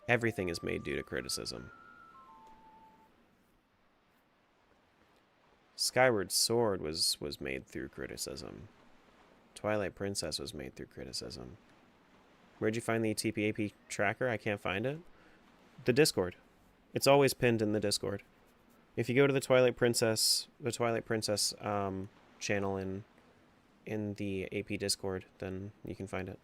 S1: Everything is made due to criticism. Skyward Sword was made through criticism. Twilight Princess was made through criticism. Where'd you find the TPAP tracker? I can't find it. The Discord. It's always pinned in the Discord. If you go to the Twilight Princess channel in the AP Discord, then you can find it.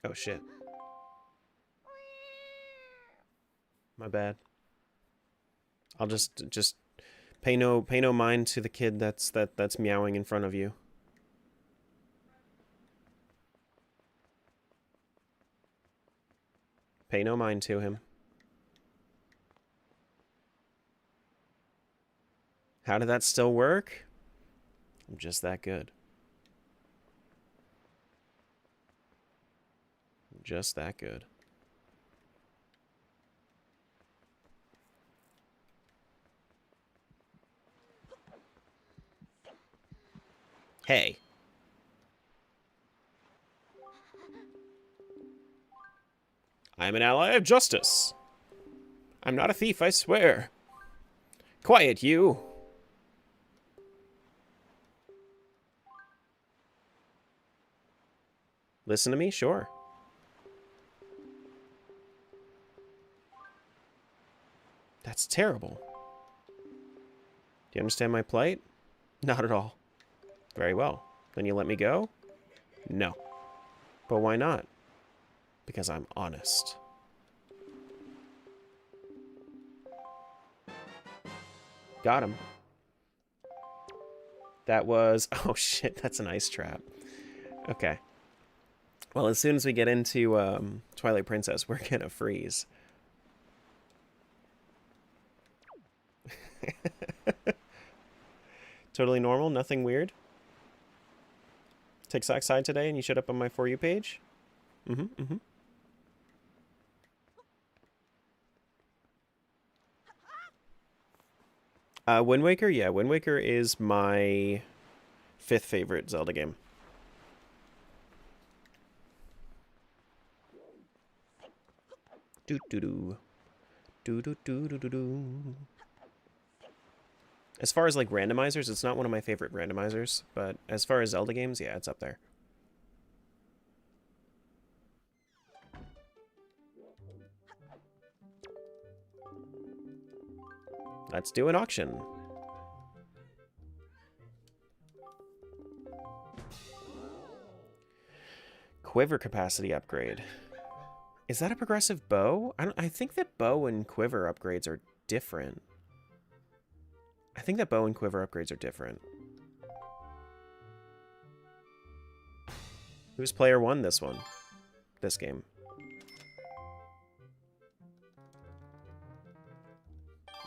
S1: Oh shit. My bad. I'll just pay no mind to the kid that's meowing in front of you. Pay no mind to him. How did that still work? I'm just that good. Just that good. Hey. I am an ally of justice. I'm not a thief, I swear. Quiet, you. Listen to me? Sure. That's terrible. Do you understand my plight? Not at all. Very well. Then you let me go? No. But why not? Because I'm honest. Got him. That was... Oh shit, that's an ice trap. Okay. Well, as soon as we get into Twilight Princess, we're gonna freeze. Totally normal, nothing weird. Take Sackside today and you showed up on my For You page? Wind Waker? Yeah, Wind Waker is my 5th favorite Zelda game. Doo-doo-doo. Do do do do do do. As far as like randomizers, it's not one of my favorite randomizers, but as far as Zelda games, yeah, it's up there. Let's do an auction. Quiver capacity upgrade. Is that a progressive bow? I think that bow and quiver upgrades are different. I think that bow and quiver upgrades are different. Who's player one this one? This game.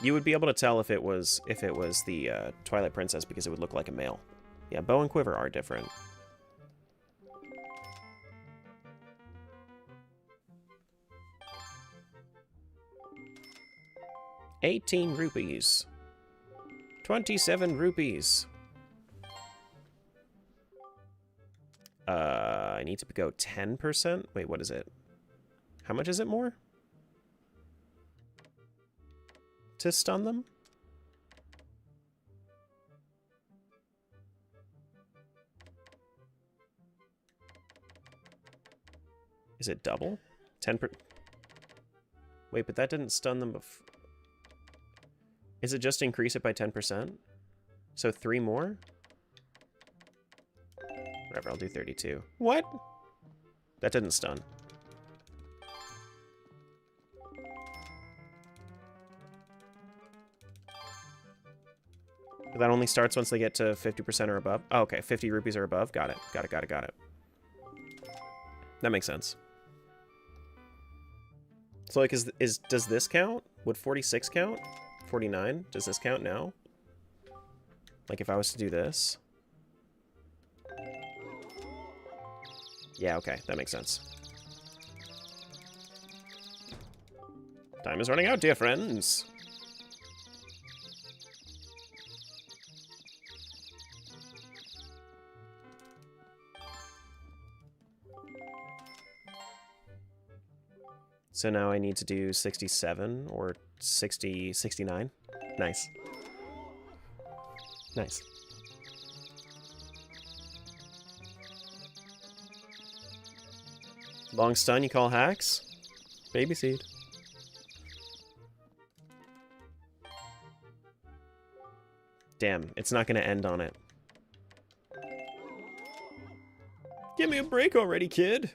S1: You would be able to tell if it was the Twilight Princess because it would look like a male. Yeah, bow and quiver are different. $18 rupees. 27 rupees. I need to go 10%. Wait, what is it? How much is it more? To stun them? Is it double? 10%. Wait, but that didn't stun them before. Is it just increase it by 10%? So 3 more? Whatever, I'll do 32. What? That didn't stun. But that only starts once they get to 50% or above? Oh, okay, 50 rupees or above. Got it. Got it, got it, got it. That makes sense. So, like, does this count? Would 46 count? 49? Does this count now? Like, if I was to do this? Yeah, okay, that makes sense. Time is running out, dear friends. So now I need to do 67 or 69. Nice. Nice. Long stun you call hacks? Baby seed. Damn, it's not gonna end on it. Give me a break already, kid!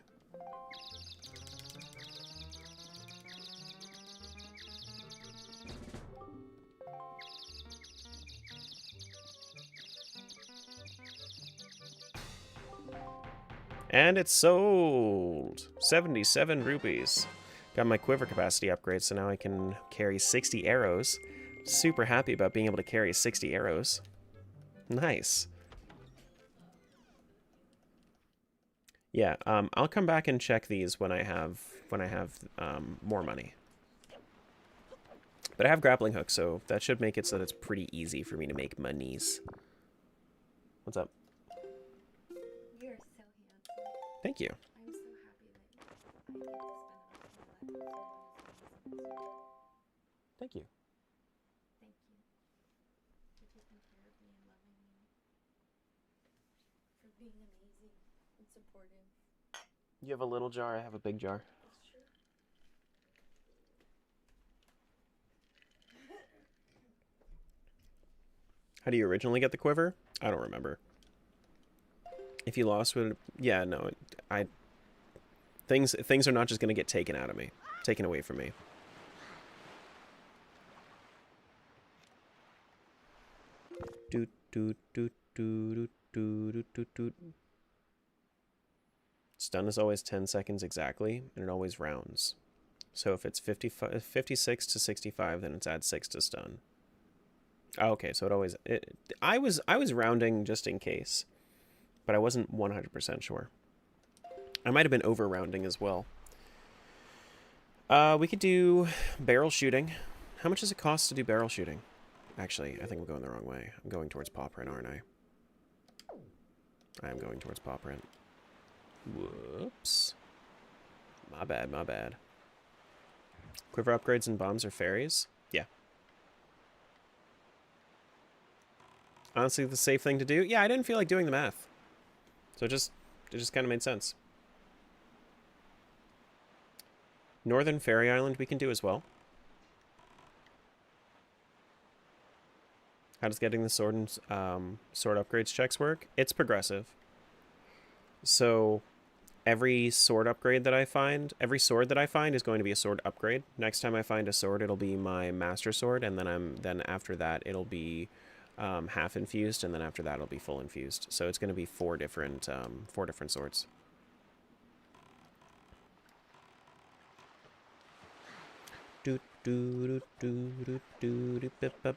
S1: And it's sold! 77 rupees. Got my quiver capacity upgrade, so now I can carry 60 arrows. Super happy about being able to carry 60 arrows. Nice. Yeah, I'll come back and check these when I have more money. But I have grappling hook, so that should make it so that it's pretty easy for me to make monies. What's up?
S3: You're so handsome.
S1: Thank you.
S3: I'm so happy that I get to spend enough of my life with someone as amazing as you.
S1: Thank you.
S3: Thank you for taking care of me and loving me. For being amazing and supportive.
S1: You have a little jar, I have a big jar.
S3: That's true.
S1: How do you originally get the quiver? I don't remember. If you lost, would yeah, no, things are not just gonna get taken out of me, taken away from me. Doot doot doot doot doot doot doot doot. Stun is always 10 seconds exactly, and it always rounds. So if it's 56 to 65, then it's add 6 to stun. Oh, okay, so it always... I was rounding just in case, but I wasn't 100% sure. I might have been over-rounding as well. We could do barrel shooting. How much does it cost to do barrel shooting? Actually, I think I'm going the wrong way. I'm going towards paw print, aren't I? I am going towards paw print. Whoops. My bad, my bad. Quiver upgrades and bombs are fairies? Yeah. Honestly, the safe thing to do? Yeah, I didn't feel like doing the math. So it just kind of made sense. Northern Fairy Island we can do as well. How does getting the sword and sword upgrades checks work? It's progressive. So every sword upgrade that I find, every sword that I find is going to be a sword upgrade. Next time I find a sword, it'll be my master sword, and then after that it'll be half infused, and then after that it'll be full infused. So it's going to be four different swords. Do do do do do do bip bip.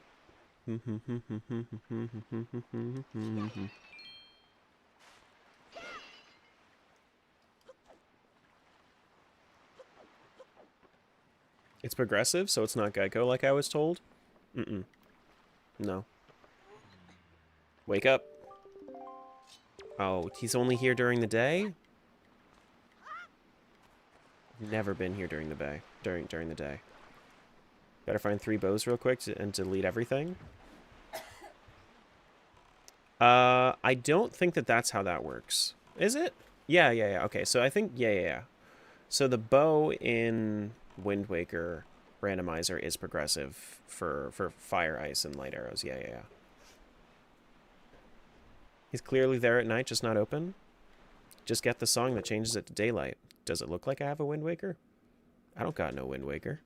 S1: It's progressive, so it's not Geico like I was told. No. Wake up. Oh, he's only here during the day? Never been here during the day. During the day. Gotta find 3 bows real quick and delete everything. I don't think that's how that works. Is it? Yeah. Okay, so I think, yeah. So the bow in Wind Waker Randomizer is progressive for fire, ice, and light arrows. Yeah. He's clearly there at night, just not open. Just get the song that changes it to daylight. Does it look like I have a Wind Waker? I don't got no Wind Waker.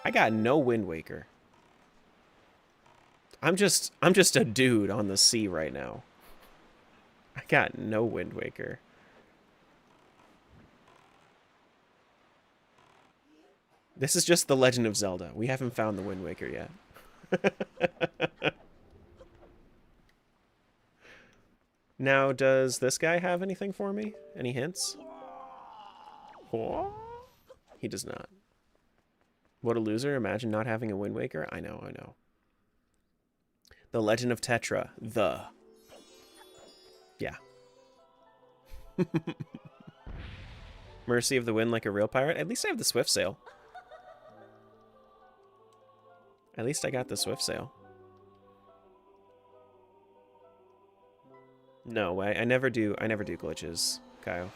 S1: I got no Wind Waker. I'm just a dude on the sea right now. I got no Wind Waker. This is just The Legend of Zelda. We haven't found the Wind Waker yet. Now, does this guy have anything for me? Any hints? He does not. What a loser. Imagine not having a Wind Waker. I know. The Legend of Tetra. Yeah. Mercy of the Wind like a real pirate. At least I have the Swift Sail. At least I got the Swift Sail. No, I never do glitches, Kyle.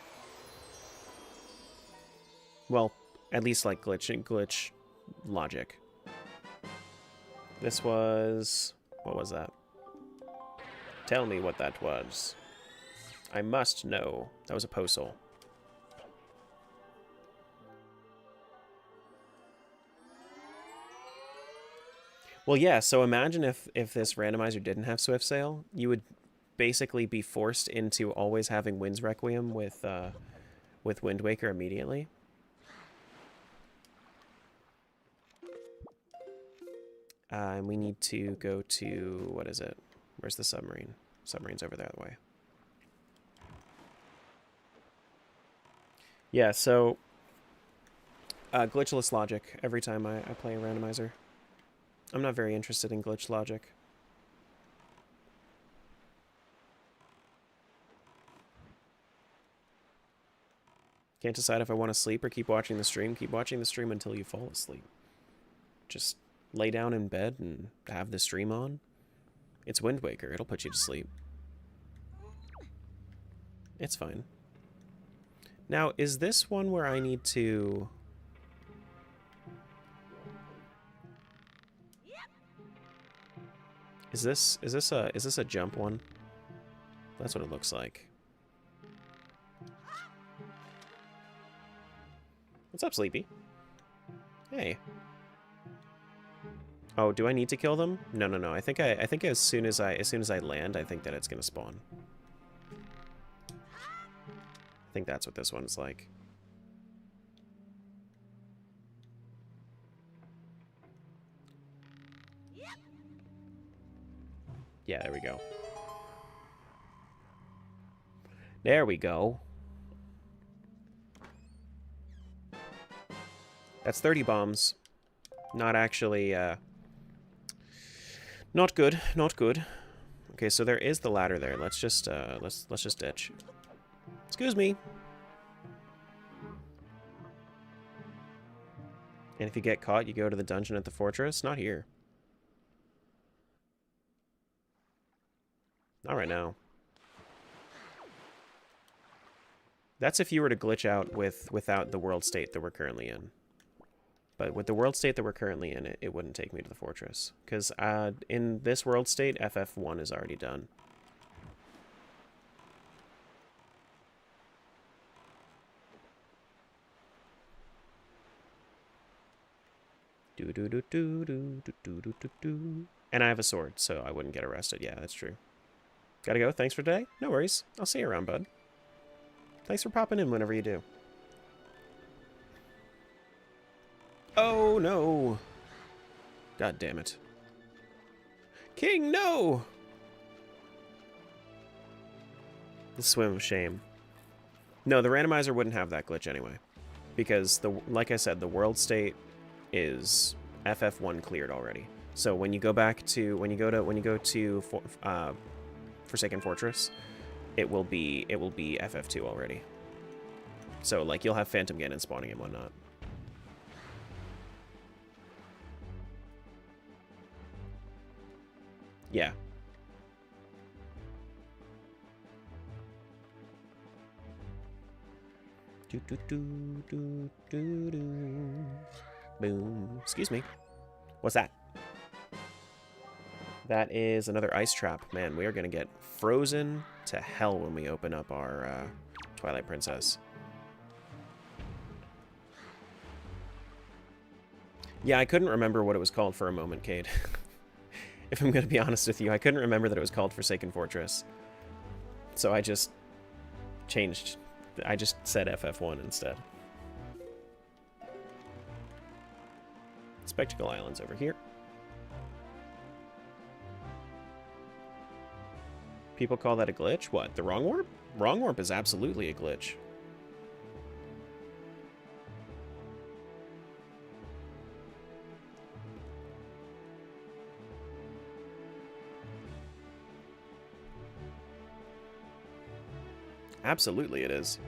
S1: Well, at least like glitch logic. This was... what was that? Tell me what that was. I must know. That was a postal. Well, yeah, so imagine if this randomizer didn't have Swift Sail, you would basically be forced into always having Wind's Requiem with Wind Waker immediately. And we need to go to... what is it? Where's the submarine? Submarine's over there that way. Yeah, so... glitchless logic every time I play a randomizer. I'm not very interested in glitch logic. Can't decide if I want to sleep or keep watching the stream. Keep watching the stream until you fall asleep. Just lay down in bed and have the stream on. It's Wind Waker. It'll put you to sleep. It's fine. Now, is this one where I need to... Is this a jump one? That's what it looks like. What's up, Sleepy? Hey. Oh, do I need to kill them? No. I think as soon as I land, I think that it's gonna spawn. I think that's what this one's like. Yeah, there we go. There we go. That's 30 bombs. Not actually, not good, not good. Okay, so there is the ladder there. Let's just ditch. Excuse me. And if you get caught, you go to the dungeon at the fortress. Not here. Not right now. That's if you were to glitch out without the world state that we're currently in. But with the world state that we're currently in, it wouldn't take me to the fortress. Because in this world state, FF1 is already done. And I have a sword, so I wouldn't get arrested. Yeah, that's true. Gotta go. Thanks for today. No worries. I'll see you around, bud. Thanks for popping in whenever you do. Oh, no. God damn it. King, no! The swim of shame. No, the randomizer wouldn't have that glitch anyway. Because, like I said, the world state is FF1 cleared already. So when you go back to when you go to Forsaken Fortress, it will be FF2 already. So like you'll have Phantom Ganon spawning and whatnot. Yeah. Do do do do do do. Boom. Excuse me. What's that? That is another ice trap. Man, we are going to get frozen to hell when we open up our Twilight Princess. Yeah, I couldn't remember what it was called for a moment, Cade. If I'm going to be honest with you, I couldn't remember that it was called Forsaken Fortress. So I just changed. I just said FF1 instead. Spectacle Island's over here. People call that a glitch? What, the wrong warp? Wrong warp is absolutely a glitch. Absolutely it is.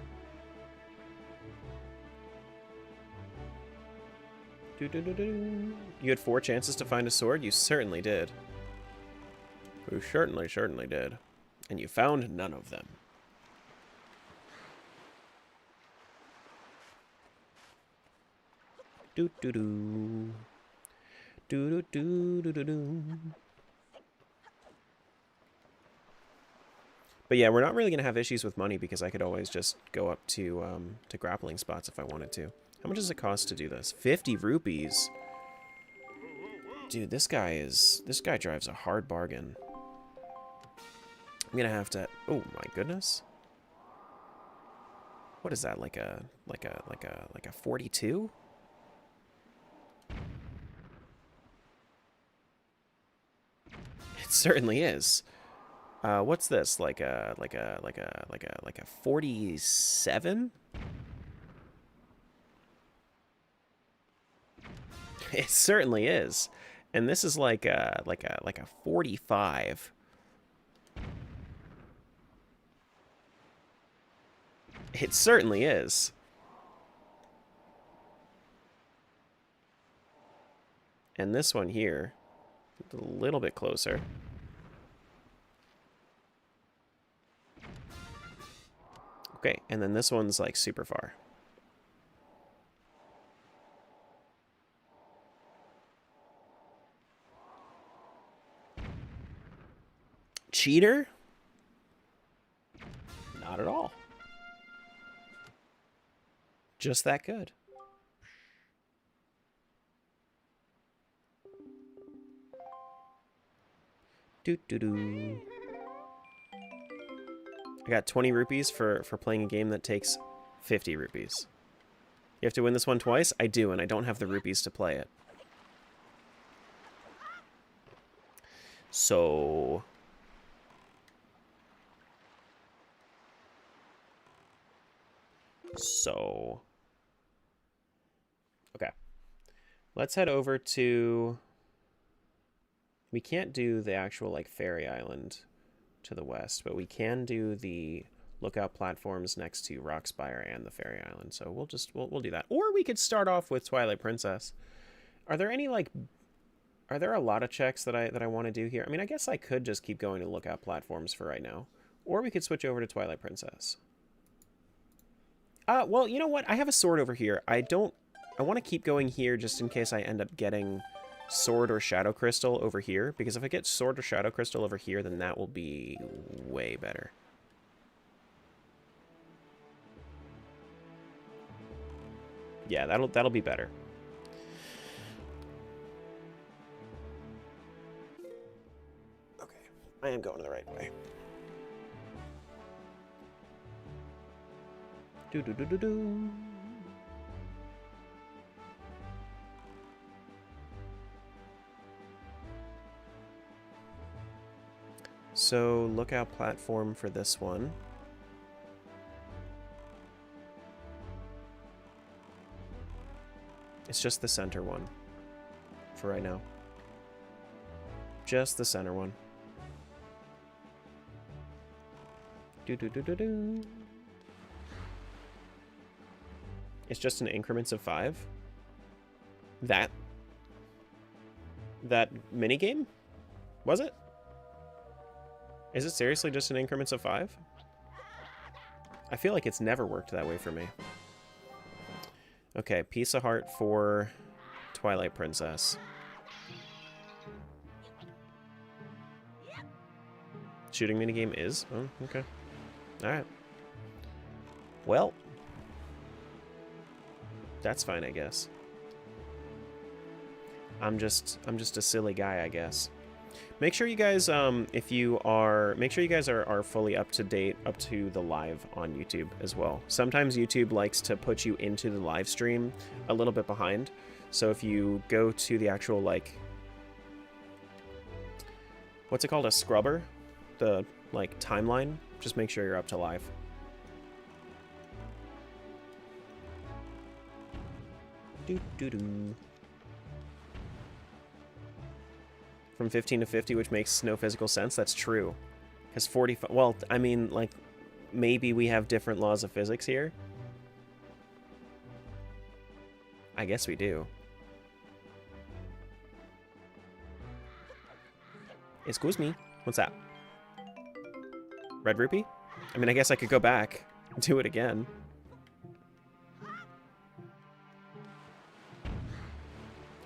S1: You had 4 chances to find a sword? You certainly did. You certainly did. And you found none of them. Do do do. Do do do do do do. But yeah, we're not really gonna have issues with money because I could always just go up to grappling spots if I wanted to. How much does it cost to do this? 50 rupees. Dude, this guy drives a hard bargain. I'm gonna have to. Oh my goodness. What is that? Like a 42? It certainly is. What's this? Like a 47? It certainly is. And this is like a 45. It certainly is. And this one here, a little bit closer. Okay, and then this one's like super far. Cheater? Not at all. Just that good. Doo-doo-doo. I got 20 rupees for playing a game that takes 50 rupees. You have to win this one twice? I do, and I don't have the rupees to play it. So... Okay. Let's head over to... We can't do the actual, like, fairy island to the west, but we can do the lookout platforms next to Rockspire and the Fairy Island. So we'll do that. Or we could start off with Twilight Princess. Are there any like are there a lot of checks that I want to do here? I mean, I guess I could just keep going to lookout platforms for right now. Or we could switch over to Twilight Princess. Well, you know what? I have a sword over here. I want to keep going here just in case I end up getting sword or shadow crystal over here. Because if I get sword or shadow crystal over here, then that will be way better. Yeah, that'll be better. Okay, I am going the right way. Do. So, lookout platform for this one. It's just the center one for right now. Just the center one. Do. It's just in increments of 5. That minigame? Was it? Is it seriously just in increments of 5? I feel like it's never worked that way for me. Okay, piece of heart for Twilight Princess. Shooting minigame is? Oh, okay. Alright. Well, that's fine, I guess. I'm just a silly guy, I guess. Make sure you guys, make sure you guys are fully up to date, up to the live on YouTube as well. Sometimes YouTube likes to put you into the live stream a little bit behind. So if you go to the actual, like, what's it called, a scrubber? The, like, timeline, just make sure you're up to live. Do. From 15 to 50, which makes no physical sense. That's true. Because 45... Well, I mean, like, maybe we have different laws of physics here. I guess we do. Excuse me. What's that? Red rupee? I mean, I guess I could go back and do it again.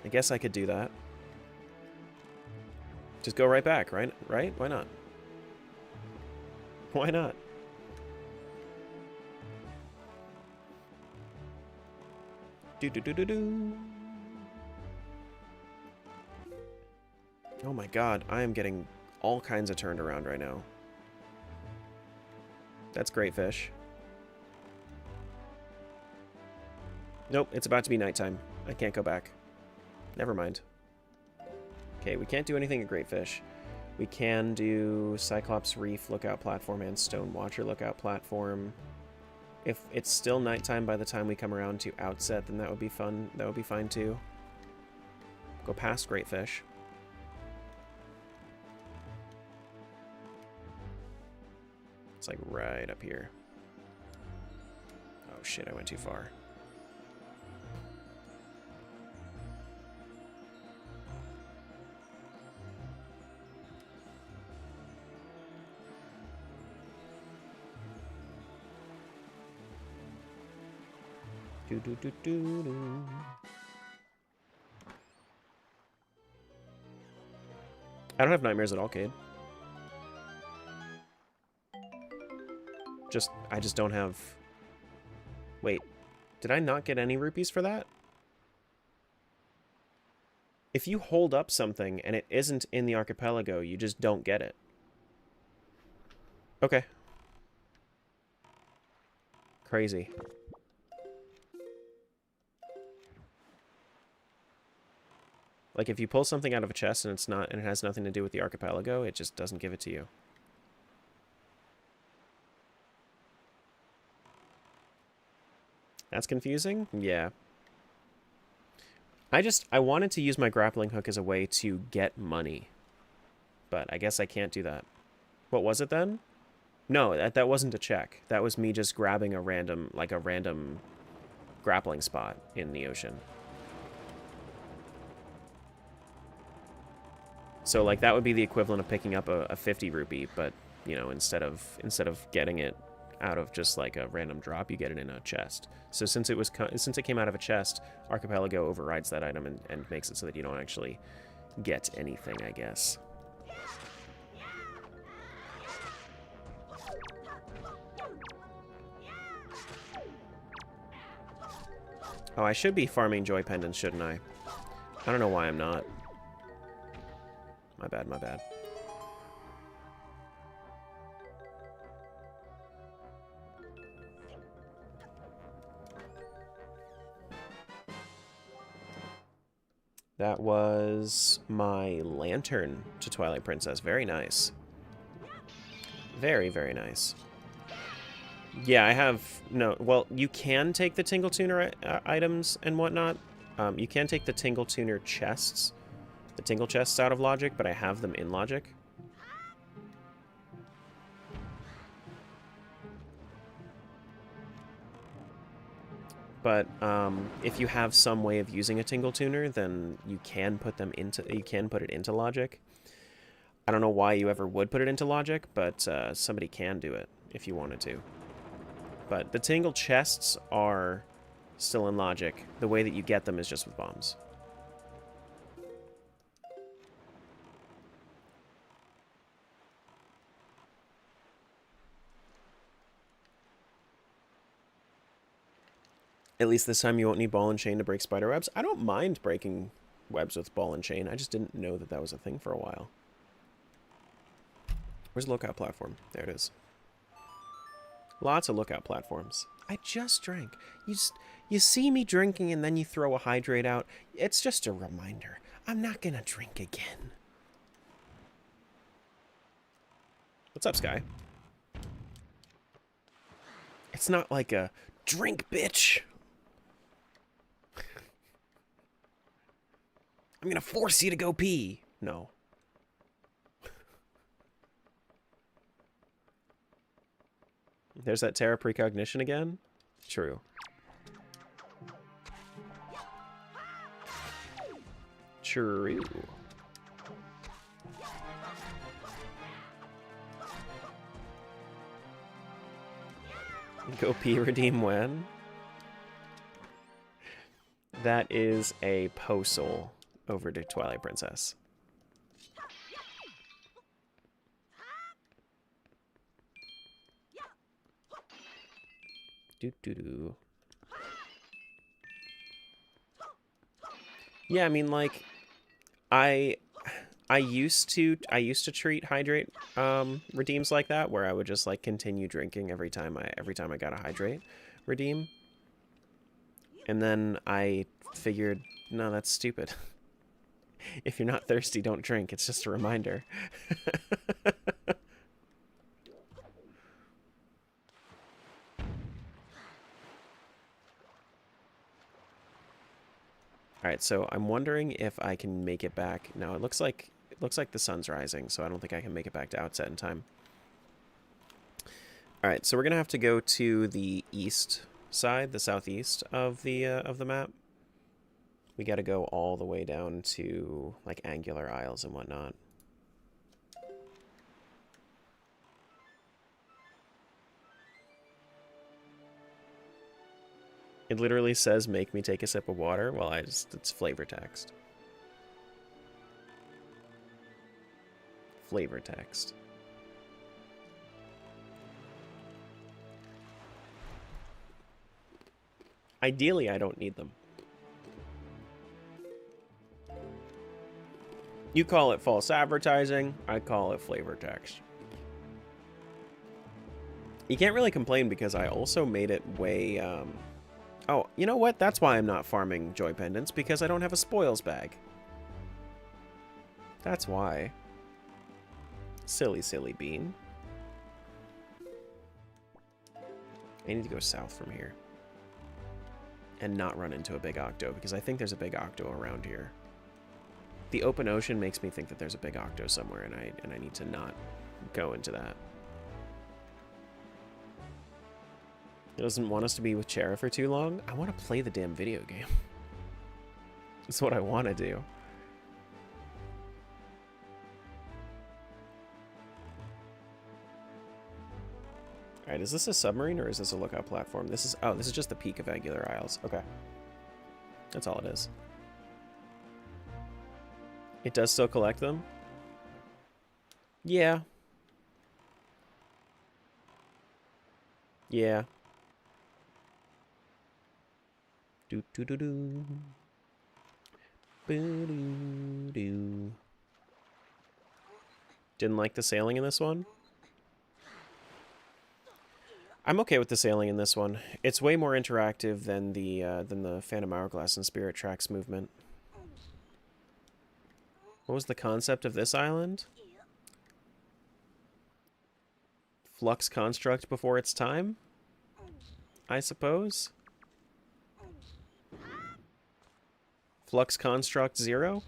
S1: I guess I could do that. Just go right back, right? Right? Why not? Why not? Do. Oh my god, I am getting all kinds of turned around right now. That's great fish. Nope, it's about to be nighttime. I can't go back. Never mind. Okay, we can't do anything at Great Fish. We can do Cyclops Reef lookout platform and Stone Watcher lookout platform. If it's still nighttime by the time we come around to Outset, then that would be fun. That would be fine too. Go past Great Fish. It's like right up here. Oh shit, I went too far. Do. I don't have nightmares at all, Cade. I just don't have... Wait, did I not get any rupees for that? If you hold up something and it isn't in the archipelago, you just don't get it. Okay. Crazy. Like, if you pull something out of a chest and it's not, and it has nothing to do with the archipelago, it just doesn't give it to you. That's confusing? Yeah. I wanted to use my grappling hook as a way to get money. But I guess I can't do that. What was it then? No, that wasn't a check. That was me just grabbing a random grappling spot in the ocean. So like that would be the equivalent of picking up a 50 rupee, but you know, instead of getting it out of just like a random drop, you get it in a chest. So since it came out of a chest, Archipelago overrides that item and makes it so that you don't actually get anything, I guess. Oh, I should be farming joy pendants, shouldn't I? I don't know why I'm not. My bad, my bad. That was my lantern to Twilight Princess. Very nice. Very, very nice. Yeah, I have... No, well, you can take the Tingle Tuner items and whatnot. You can take the Tingle Tuner chests. The Tingle chests out of Logic, but I have them in Logic. But if you have some way of using a Tingle Tuner, then you can put them into it into Logic. I don't know why you ever would put it into Logic, but somebody can do it if you wanted to. But the Tingle chests are still in Logic. The way that you get them is just with bombs. At least this time you won't need ball and chain to break spider webs. I don't mind breaking webs with ball and chain. I just didn't know that that was a thing for a while. Where's the lookout platform? There it is. Lots of lookout platforms. I just drank. You see me drinking and then you throw a hydrate out. It's just a reminder. I'm not gonna drink again. What's up, Sky? It's not like a drink, bitch. I'm gonna force you to go pee. No. There's that Terra precognition again? True. True. Go pee, redeem when? That is a po-soul over to Twilight Princess. Doo-doo-doo. Yeah, I mean, like, I used to treat hydrate redeems like that, where I would just like continue drinking every time I got a hydrate redeem. And then I figured, no, that's stupid. If you're not thirsty, don't drink. It's just a reminder. Alright, so I'm wondering if I can make it back. No, it looks like the sun's rising, so I don't think I can make it back to Outset in time. Alright, so we're gonna have to go to the east side, the southeast of the map. We gotta go all the way down to like Agular Isles and whatnot. It literally says, make me take a sip of water. Well, it's flavor text. Flavor text. Ideally, I don't need them. You call it false advertising, I call it flavor text. You can't really complain because I also made it way, Oh, you know what? That's why I'm not farming joy pendants, because I don't have a spoils bag. That's why. Silly, silly bean. I need to go south from here. And not run into a big octo, because I think there's a big octo around here. The open ocean makes me think that there's a big octo somewhere, and I need to not go into that. It doesn't want us to be with Chera for too long. I want to play the damn video game. That's what I want to do. Alright, is this a submarine or is this a lookout platform? This is... Oh, this is just the peak of Agular Isles. Okay. That's all it is. It does still collect them? Yeah. Yeah. Do do do do. Boo doo doo. Didn't like the sailing in this one? I'm okay with the sailing in this one. It's way more interactive than the Phantom Hourglass and Spirit Tracks movement. What was the concept of this island? Flux construct before its time? I suppose? Flux construct 0?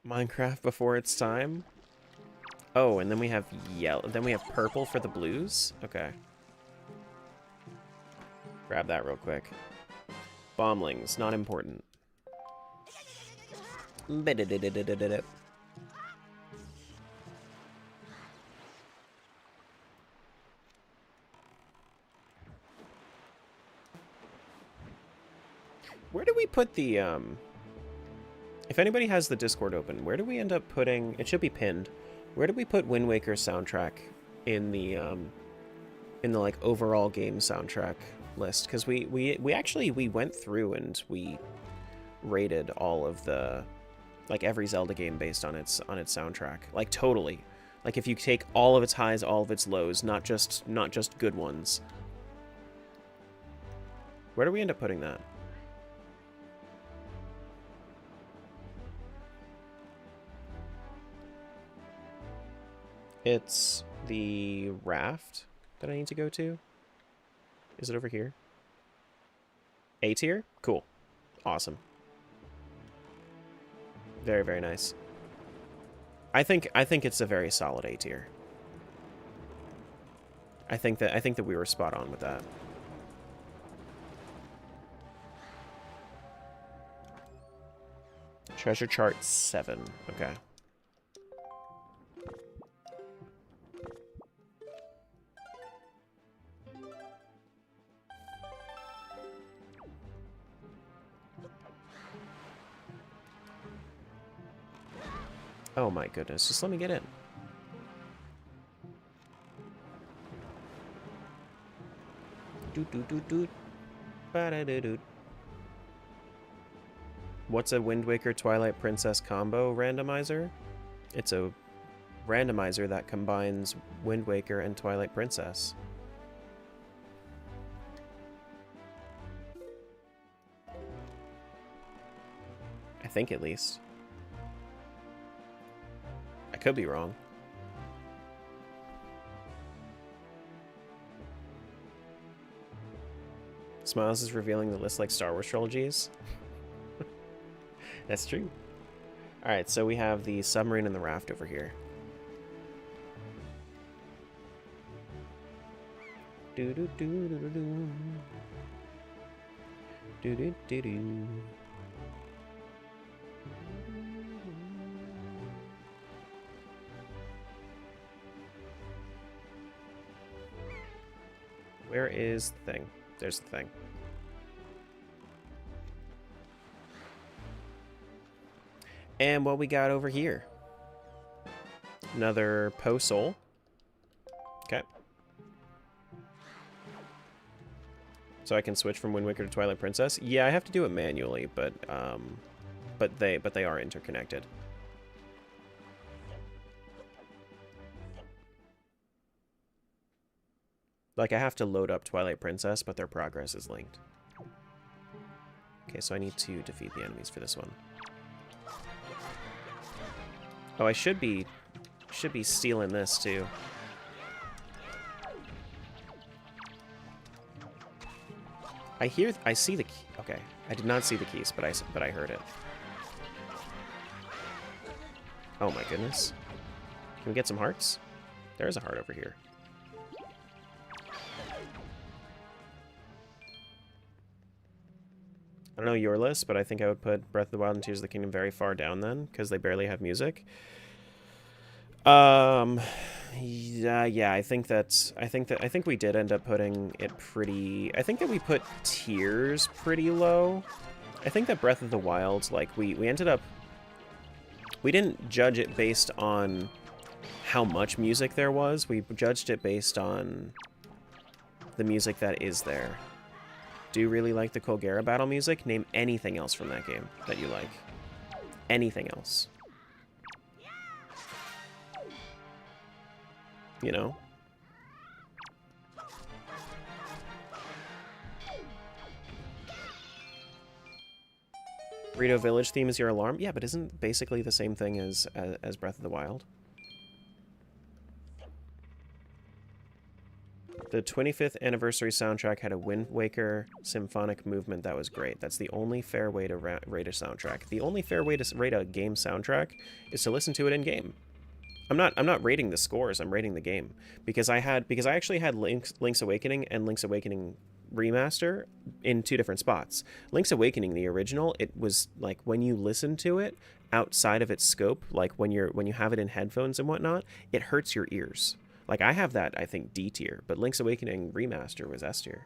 S1: Minecraft before its time? Oh, and then we have yellow. Then we have purple for the blues? Okay. Grab that real quick. Bomblings, not important. Where do we put the, if anybody has the Discord open, where do we end up putting... It should be pinned. Where do we put Wind Waker's soundtrack in the like, overall game soundtrack list? Because we actually went through and we rated all of the... Like, every Zelda game based on its soundtrack. Like, totally. Like, if you take all of its highs, all of its lows, not just good ones. Where do we end up putting that? It's the raft that I need to go to. Is it over here? A tier? Cool. Awesome. Very, very nice. I think it's a very solid A tier. I think that we were spot on with that. Treasure chart 7. Okay. Oh my goodness, just let me get in. Doot doot doot doot. Ba-da-da-doot. What's a Wind Waker Twilight Princess combo randomizer? It's a randomizer that combines Wind Waker and Twilight Princess. I think, at least. I could be wrong. Smiles is revealing the list like Star Wars trilogies. That's true. Alright, so we have the submarine and the raft over here. Do do do do do do. Do do do do. Where is the thing? There's the thing. And what we got over here? Another Po Soul. Okay. So I can switch from Wind Waker to Twilight Princess. Yeah, I have to do it manually, but they are interconnected. Like, I have to load up Twilight Princess, but their progress is linked. Okay, so I need to defeat the enemies for this one. Oh, I should be stealing this, too. I see the key. Okay, I did not see the keys, but I heard it. Oh my goodness. Can we get some hearts? There's a heart over here. I don't know your list, but I think I would put Breath of the Wild and Tears of the Kingdom very far down then, because they barely have music. Yeah, I think we did end up putting it pretty. I think that we put Tears pretty low. I think that Breath of the Wild, like we ended up. We didn't judge it based on how much music there was. We judged it based on the music that is there. Do you really like the Colgera battle music? Name anything else from that game that you like. Anything else. You know? Burrito Village theme is your alarm? Yeah, but isn't basically the same thing as Breath of the Wild? The 25th anniversary soundtrack had a Wind Waker symphonic movement that was great. That's the only fair way to rate a soundtrack. The only fair way to rate a game soundtrack is to listen to it in game. I'm not rating the scores. I'm rating the game because I actually had Link's Awakening and Link's Awakening Remaster in two different spots. Link's Awakening, the original, it was like when you listen to it outside of its scope, like when you have it in headphones and whatnot, it hurts your ears. Like, I have that, I think, D tier, but Link's Awakening Remaster was S tier.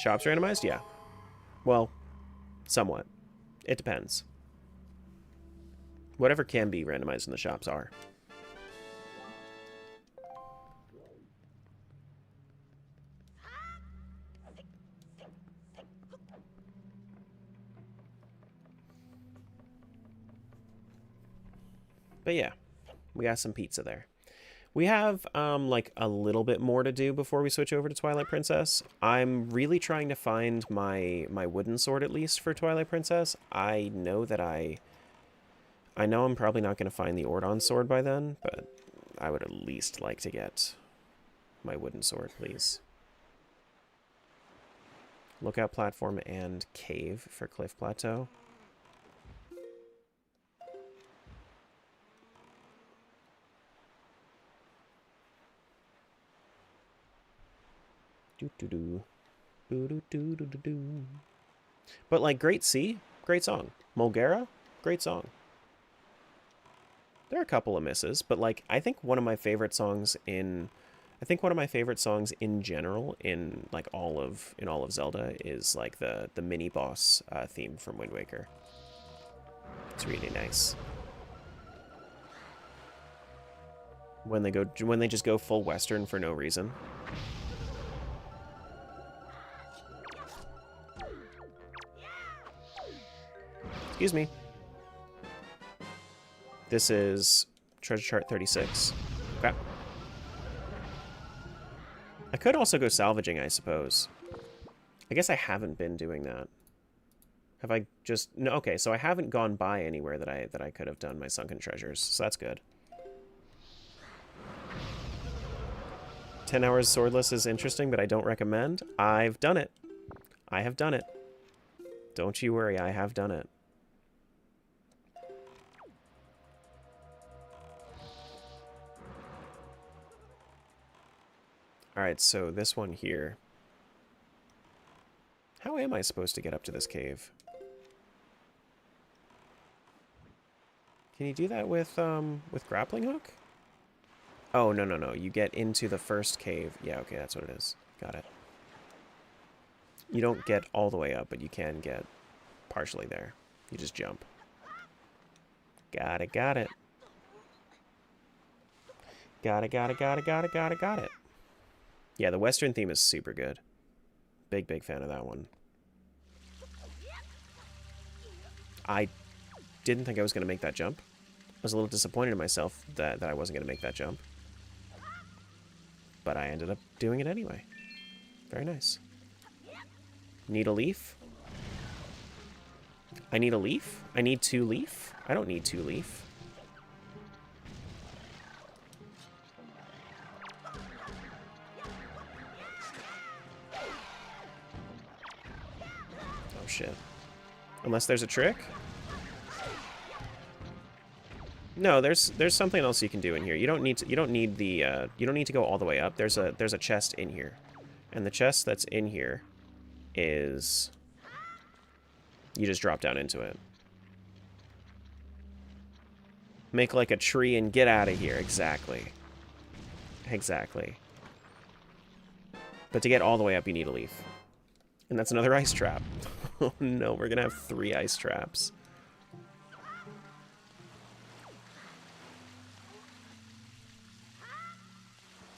S1: Shops randomized? Yeah. Well, somewhat. It depends. Whatever can be randomized in the shops are. But yeah, we got some pizza there. We have, like, a little bit more to do before we switch over to Twilight Princess. I'm really trying to find my wooden sword, at least, for Twilight Princess. I know that I know I'm probably not going to find the Ordon sword by then, but I would at least like to get my wooden sword, please. Lookout platform and cave for Cliff Plateau. But like Great Sea, great song. Mulgara, great song. There are a couple of misses, but like I think one of my favorite songs in general in like all of Zelda is like the mini boss theme from Wind Waker. It's really nice. When they just go full Western for no reason. Excuse me. This is Treasure Chart 36. Okay. I could also go salvaging, I suppose. I guess I haven't been doing that. Have I just... No, okay, so I haven't gone by anywhere that I could have done my sunken treasures, so that's good. 10 hours swordless is interesting, but I don't recommend. I've done it. I have done it. Don't you worry, I have done it. Alright, so this one here. How am I supposed to get up to this cave? Can you do that with grappling hook? Oh, no. You get into the first cave. Yeah, okay, that's what it is. Got it. You don't get all the way up, but you can get partially there. You just jump. Got it. Got it. Yeah, the Western theme is super good. Big fan of that one. I didn't think I was going to make that jump. I was a little disappointed in myself that I wasn't going to make that jump. But I ended up doing it anyway. Very nice. Need a leaf? I need a leaf? I need 2 leaf? I don't need 2 leaf. shit. Unless there's a trick? No, there's something else you can do in here. You don't need to go all the way up. There's a chest in here. And the chest that's in here is you just drop down into it. Make like a tree and get out of here. Exactly. Exactly. But to get all the way up, you need a leaf. And that's another ice trap. Oh no, we're gonna have 3 ice traps.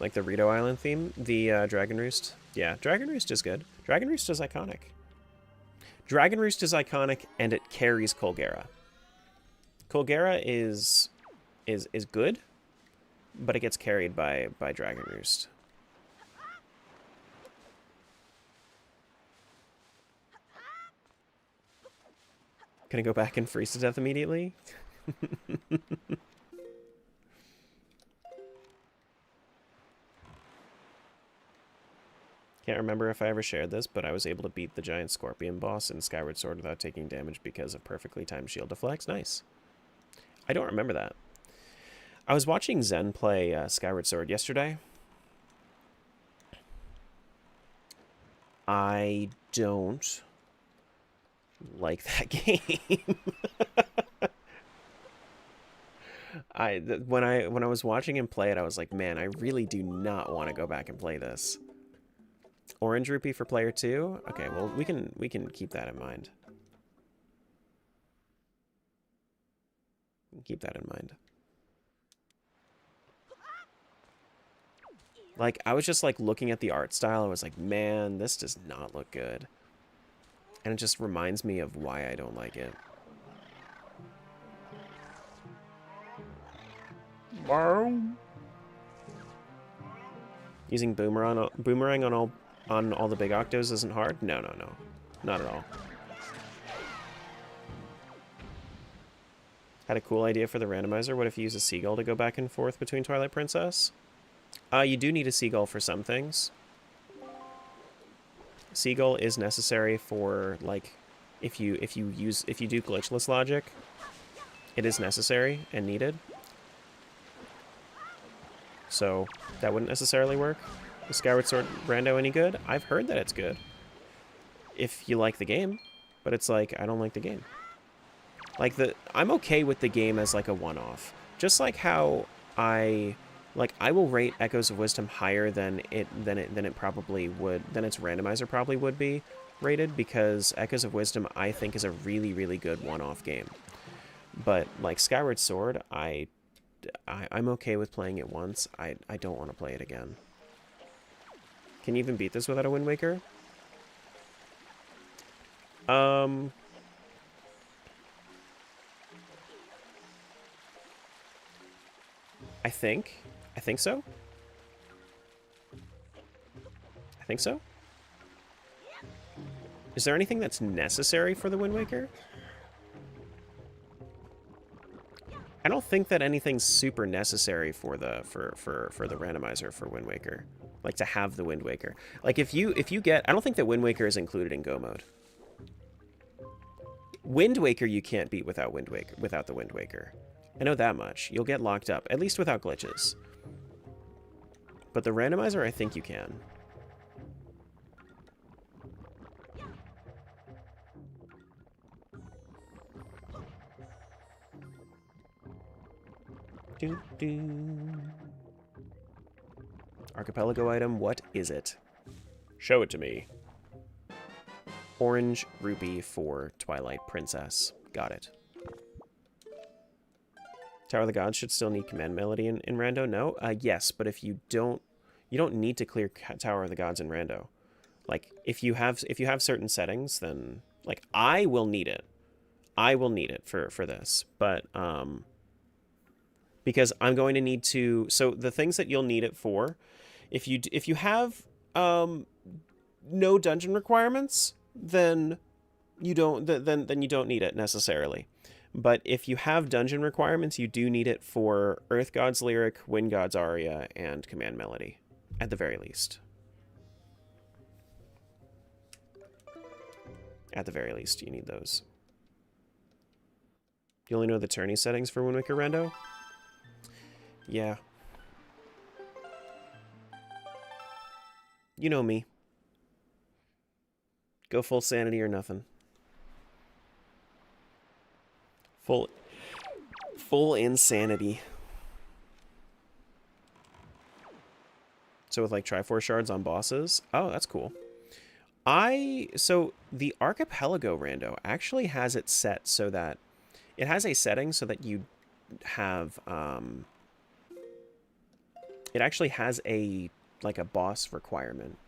S1: Like the Rito Island theme? The Dragon Roost? Yeah, Dragon Roost is good. Dragon Roost is iconic. Dragon Roost is iconic, and it carries Colgera. Colgera is good, but it gets carried by Dragon Roost. Gonna go back and freeze to death immediately? Can't remember if I ever shared this, but I was able to beat the giant scorpion boss in Skyward Sword without taking damage because of perfectly timed shield deflects. Nice. I don't remember that. I was watching Zen play Skyward Sword yesterday. I don't like that game. When I was watching him play it, I was like, man, I really do not want to go back and play this. Orange rupee for player 2? Okay, well we can keep that in mind. Keep that in mind. Like, I was just like looking at the art style, I was like, man, this does not look good. And it just reminds me of why I don't like it.
S4: Wow.
S1: Using boomerang on all the big octos isn't hard? No, not at all. Had a cool idea for the randomizer. What if you use a seagull to go back and forth between Twilight Princess? You do need a seagull for some things. Seagull is necessary for, like, if you do glitchless logic, it is necessary and needed. So that wouldn't necessarily work. Is Skyward Sword Rando any good? I've heard that it's good. If you like the game, but it's like, I don't like the game. Like, I'm okay with the game as like a one-off. Just like how I will rate Echoes of Wisdom higher than its randomizer probably would be rated, because Echoes of Wisdom I think is a really, really good one-off game. But like Skyward Sword, I'm okay with playing it once. I don't want to play it again. Can you even beat this without a Wind Waker? I think so. I think so. Is there anything that's necessary for the Wind Waker? I don't think that anything's super necessary for the randomizer for Wind Waker. Like, to have the Wind Waker. Like, if you get, I don't think that Wind Waker is included in Go mode. Wind Waker you can't beat without the Wind Waker. I know that much. You'll get locked up, at least without glitches. But the randomizer, I think you can. Archipelago item, what is it? Show it to me. Orange rupee for Twilight Princess. Got it. Tower of the Gods should still need command melody in Rando? No? Yes, but if you don't need to clear Tower of the Gods in Rando. Like, if you have certain settings, then, like, I will need it. I will need it for this, but because I'm going to need to. So the things that you'll need it for, if you have no dungeon requirements, then you don't then you don't need it necessarily. But if you have dungeon requirements, you do need it for Earth God's Lyric, Wind God's Aria, and Command Melody, at the very least. At the very least, you need those. You only know the tourney settings for Wind Waker Rando? Yeah. You know me. Go full sanity or nothing. Full insanity. So with like Triforce shards on bosses? Oh, that's cool. So the Archipelago Rando actually has it set so that it has a setting so that you have it actually has a boss requirement.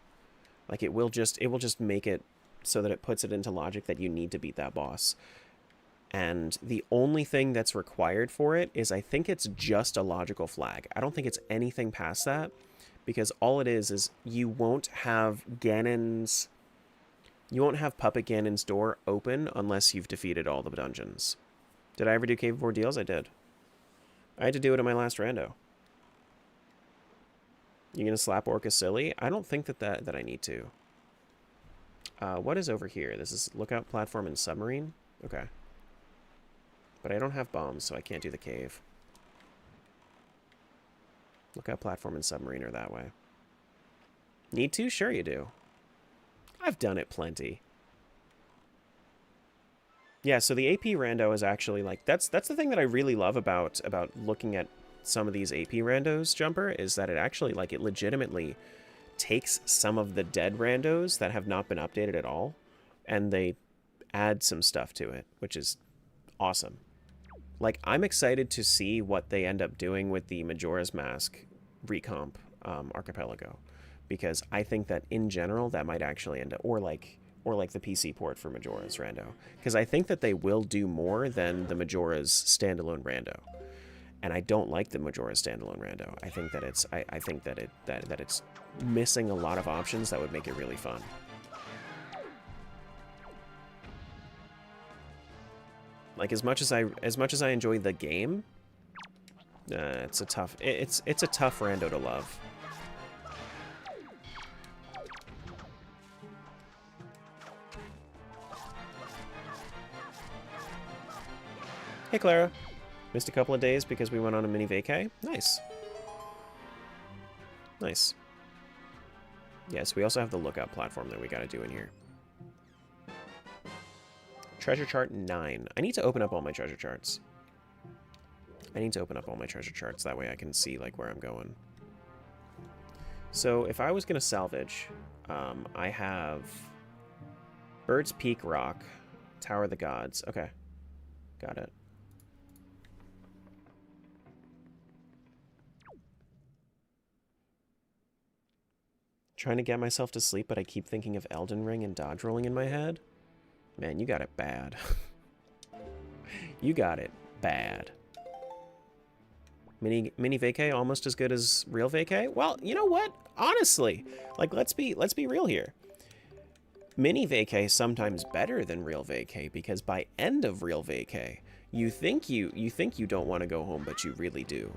S1: Like it will just make it so that it puts it into logic that you need to beat that boss. And the only thing that's required for it is I think it's just a logical flag. I don't think it's anything past that, because all it is you won't have Ganon's Puppet Ganon's door open unless you've defeated all the dungeons. Did I ever do Cave of Ordeals? I did. I had to do it in my last rando. You gonna slap Orca silly? I don't think that I need to. What is over here? This is Lookout Platform and Submarine? Okay. But I don't have bombs, so I can't do the cave. Lookout Platform and Submarine are that way. Need to? Sure you do. I've done it plenty. Yeah, so the AP rando is actually like that's the thing that I really love about looking at some of these AP randos, Jumper, is that it actually it legitimately takes some of the dead randos that have not been updated at all, and they add some stuff to it, which is awesome. Like, I'm excited to see what they end up doing with the Majora's Mask recomp Archipelago, because I think that in general that might actually end up, or like the PC port for Majora's Rando, because I think that they will do more than the Majora's standalone Rando. And I don't like the Majora's standalone Rando. I think that it's I think that it's missing a lot of options that would make it really fun. Like, as much as I enjoy the game, it's a tough rando to love. Hey Clara. Missed a couple of days because we went on a mini vacay. Nice. Nice. Yes, we also have the lookout platform that we gotta do in here. Treasure chart 9. I need to open up all my treasure charts. That way I can see, like, where I'm going. So, if I was gonna salvage, I have Bird's Peak Rock, Tower of the Gods. Okay. Got it. Trying to get myself to sleep, but I keep thinking of Elden Ring and dodge rolling in my head. Man, you got it bad. You got it bad. Mini vacay almost as good as real vacay? Well, you know what? Honestly, like, let's be real here. Mini vacay is sometimes better than real vacay, because by end of real vacay, you think you don't want to go home, but you really do.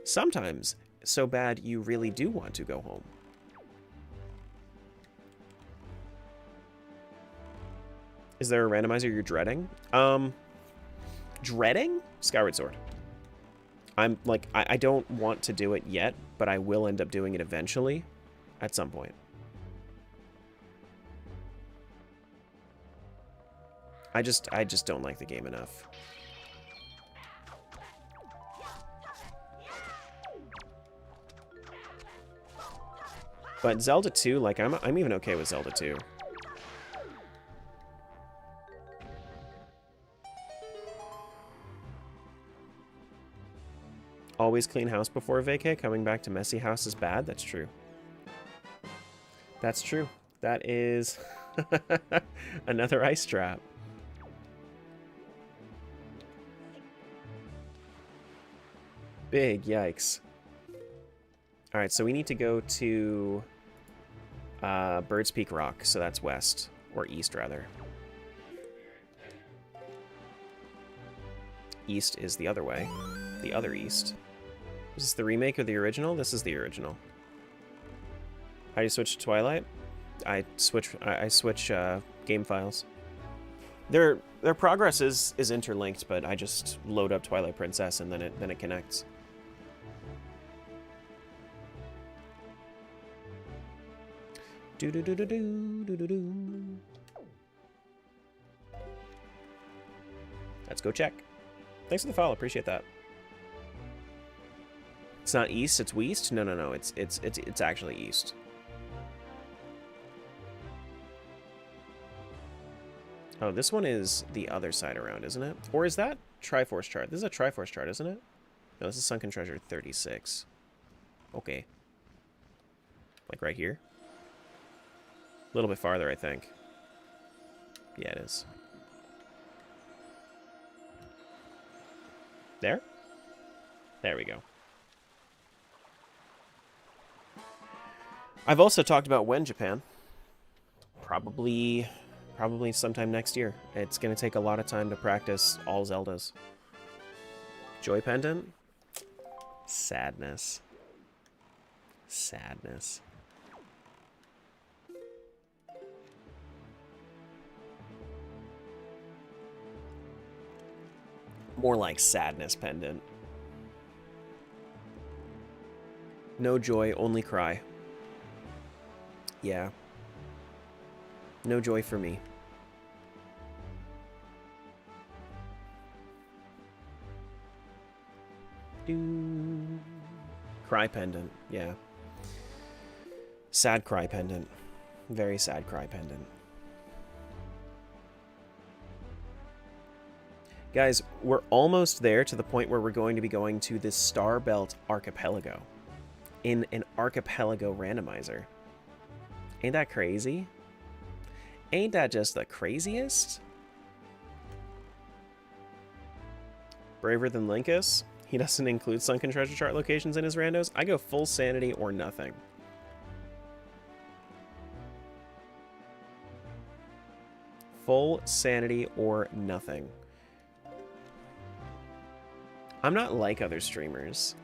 S1: Sometimes so bad you really do want to go home. Is there a randomizer you're dreading? Dreading? Skyward Sword. I'm like, I don't want to do it yet, but I will end up doing it eventually at some point. I just don't like the game enough. But Zelda 2, like, I'm even okay with Zelda 2. Always clean house before vacay. Coming back to messy house is bad. That's true. That's true. That is another ice trap. Big yikes. Alright, so we need to go to Bird's Peak Rock, so that's west, or east rather. East is the other way. The other east. Is this the remake or the original? This is the original. How do you switch to Twilight? I switch game files. Their progress is interlinked, but I just load up Twilight Princess and then it connects. Do do do do do do do do. Let's go check. Thanks for the follow. Appreciate that. It's not east. It's west. No, no, no. It's actually east. Oh, this one is the other side around, isn't it? Or is that Triforce chart? This is a Triforce chart, isn't it? No, this is Sunken Treasure 36. Okay. Like right here? A little bit farther, I think. Yeah, it is. There? There we go. I've also talked about when Japan. Probably sometime next year. It's going to take a lot of time to practice all Zeldas. Joy Pendant? Sadness. Sadness. More like Sadness Pendant. No joy, only cry. Yeah. No joy for me. Cry pendant, yeah. Sad cry pendant. Very sad cry pendant. Guys, we're almost there to the point where we're going to be going to this Star Belt Archipelago in an Archipelago randomizer. Ain't that crazy? Ain't that just the craziest? Braver than Linkus? He doesn't include Sunken Treasure chart locations in his randos? I go full sanity or nothing. Full sanity or nothing. I'm not like other streamers.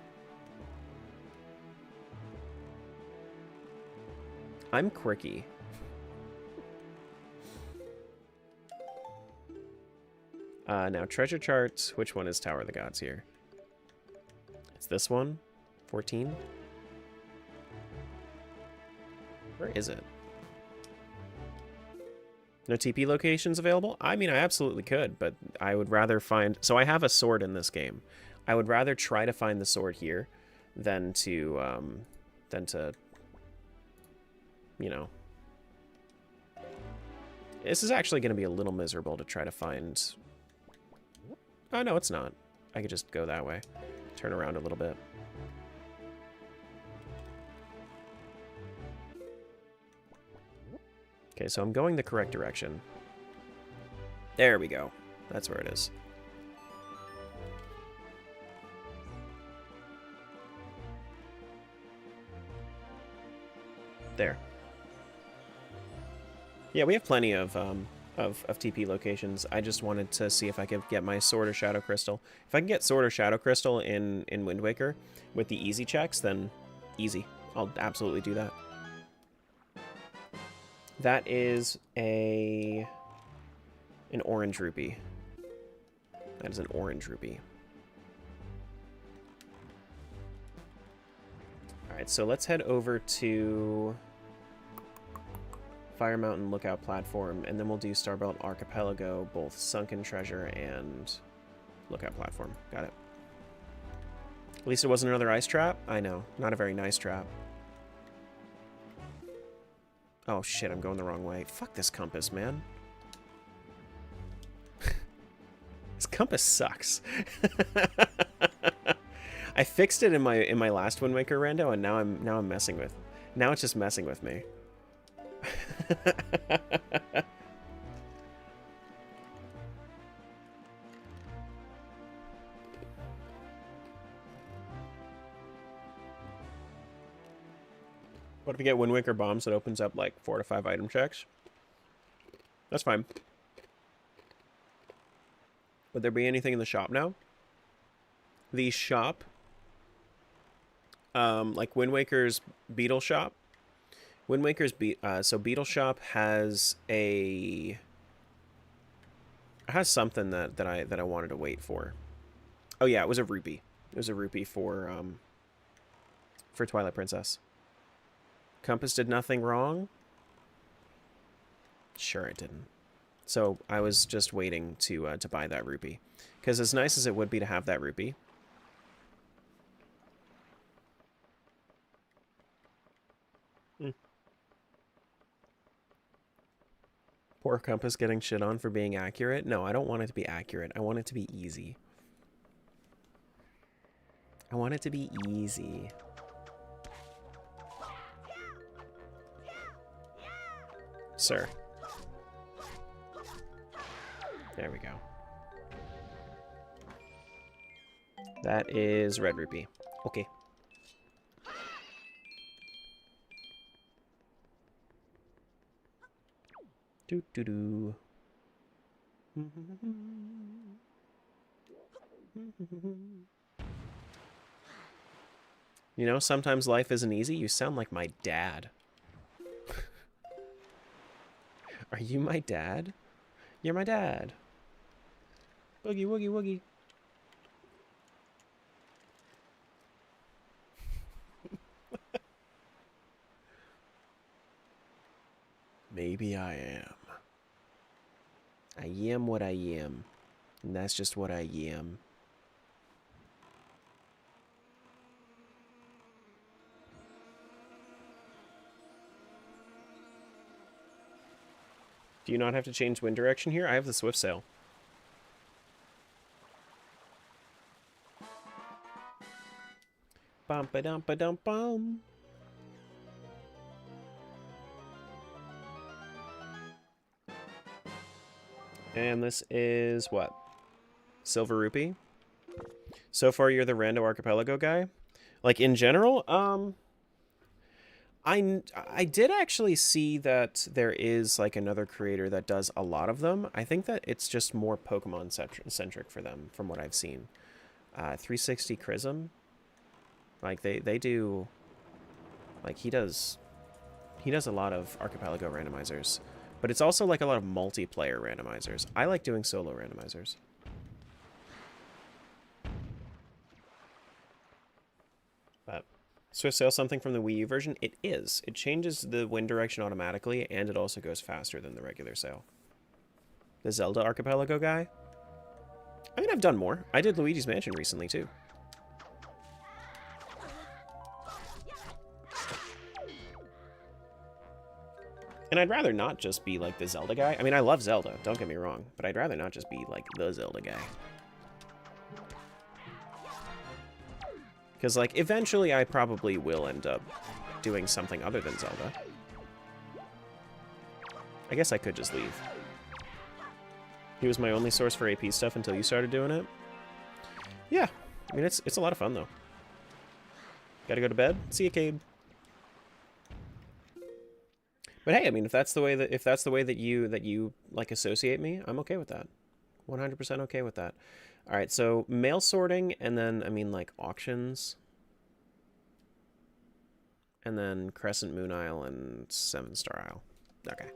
S1: I'm quirky. Now, treasure charts. Which one is Tower of the Gods here? It's this one. 14. Where is it? No TP locations available? I mean, I absolutely could, but I would rather find... So I have a sword in this game. I would rather try to find the sword here than to, you know... This is actually going to be a little miserable to try to find... Oh, no, it's not. I could just go that way. Turn around a little bit. Okay, so I'm going the correct direction. There we go. That's where it is. There. Yeah, we have plenty of TP locations. I just wanted to see if I could get my Sword or Shadow Crystal. If I can get Sword or Shadow Crystal in Wind Waker with the easy checks, then easy. I'll absolutely do that. That is an orange rupee. That is an orange rupee. Alright, so let's head over to Fire Mountain Lookout Platform, and then we'll do Starbelt Archipelago, both Sunken Treasure and Lookout Platform. Got it. At least it wasn't another ice trap? I know. Not a very nice trap. Oh shit, I'm going the wrong way. Fuck this compass, man. This compass sucks. I fixed it in my last Wind Waker rando, and now I'm messing with. Now it's just messing with me. What if you get Wind Waker bombs that opens up like 4 to 5 item checks? That's fine. Would there be anything in the shop now? The shop, like Wind Waker's Beetle shop, Wind Waker's so Beetle Shop has something that I wanted to wait for. Oh yeah, it was a rupee. It was a rupee for Twilight Princess. Compass did nothing wrong? Sure it didn't. So I was just waiting to buy that rupee. Because as nice as it would be to have that rupee, poor Compass getting shit on for being accurate. No, I don't want it to be accurate. I want it to be easy. I want it to be easy. Sir. There we go. That is red rupee. Okay. Do do do. You know, sometimes life isn't easy. You sound like my dad. Are you my dad? You're my dad. Boogie woogie woogie. Maybe I am. I am what I am. And that's just what I am. Do you not have to change wind direction here? I have the swift sail. Bum ba dum ba dum bum. And this is what? Silver rupee? So far you're the rando archipelago guy? Like in general, I did actually see that there is like another creator that does a lot of them. I think that it's just more Pokemon centric for them, from what I've seen. 360 Chrism, like they do, like he does a lot of archipelago randomizers, but it's also like a lot of multiplayer randomizers. I like doing solo randomizers. But Swift Sail something from the Wii U version? It is. It changes the wind direction automatically, and it also goes faster than the regular sail. The Zelda Archipelago guy? I mean, I've done more. I did Luigi's Mansion recently, too. And I'd rather not just be, like, the Zelda guy. I mean, I love Zelda, don't get me wrong, but I'd rather not just be, like, the Zelda guy. Because, like, eventually I probably will end up doing something other than Zelda. I guess I could just leave. He was my only source for AP stuff until you started doing it. Yeah, I mean, it's a lot of fun, though. Gotta go to bed? See you, Cade. But hey, I mean, if that's the way that you like associate me, I'm okay with that. 100% okay with that. All right, so mail sorting, and then, I mean, like, auctions. And then Crescent Moon Isle and Seven Star Isle. Okay.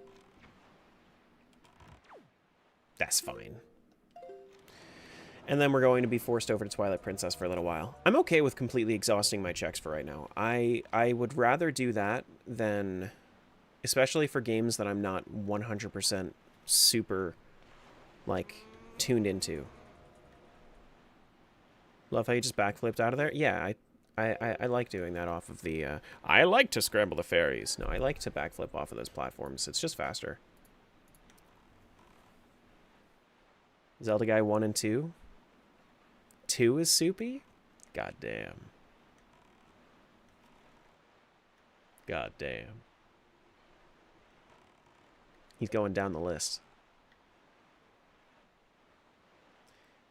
S1: That's fine. And then we're going to be forced over to Twilight Princess for a little while. I'm okay with completely exhausting my checks for right now. I would rather do that than, especially for games that I'm not 100% super, like, tuned into. Love how you just backflipped out of there. Yeah, I like doing that off of the, I like to scramble the fairies. No, I like to backflip off of those platforms. It's just faster. Zelda Guy 1 and 2? 2 is soupy? God damn. God damn. He's going down the list.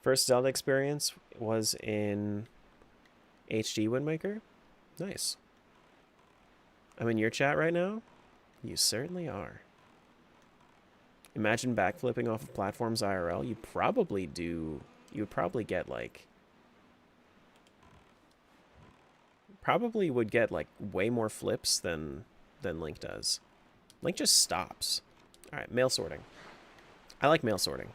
S1: First Zelda experience was in HD Wind Waker. Nice. I'm in your chat right now? You certainly are. Imagine backflipping off of platforms IRL. You probably do. You would probably get like... Probably would get like way more flips than than Link does. Link just stops. All right, mail sorting. I like mail sorting.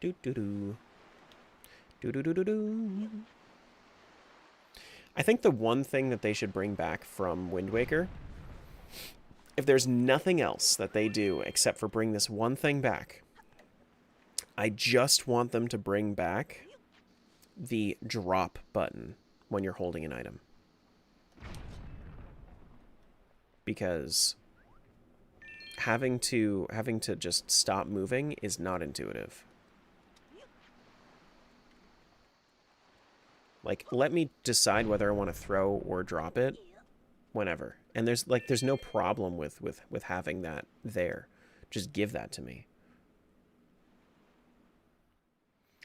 S1: Do do do. Do do do do do. I think the one thing that they should bring back from Wind Waker, if there's nothing else that they do except for bring this one thing back, I just want them to bring back the drop button when you're holding an item. Because having to just stop moving is not intuitive. Like, let me decide whether I want to throw or drop it whenever. And there's no problem with having that there. Just give that to me.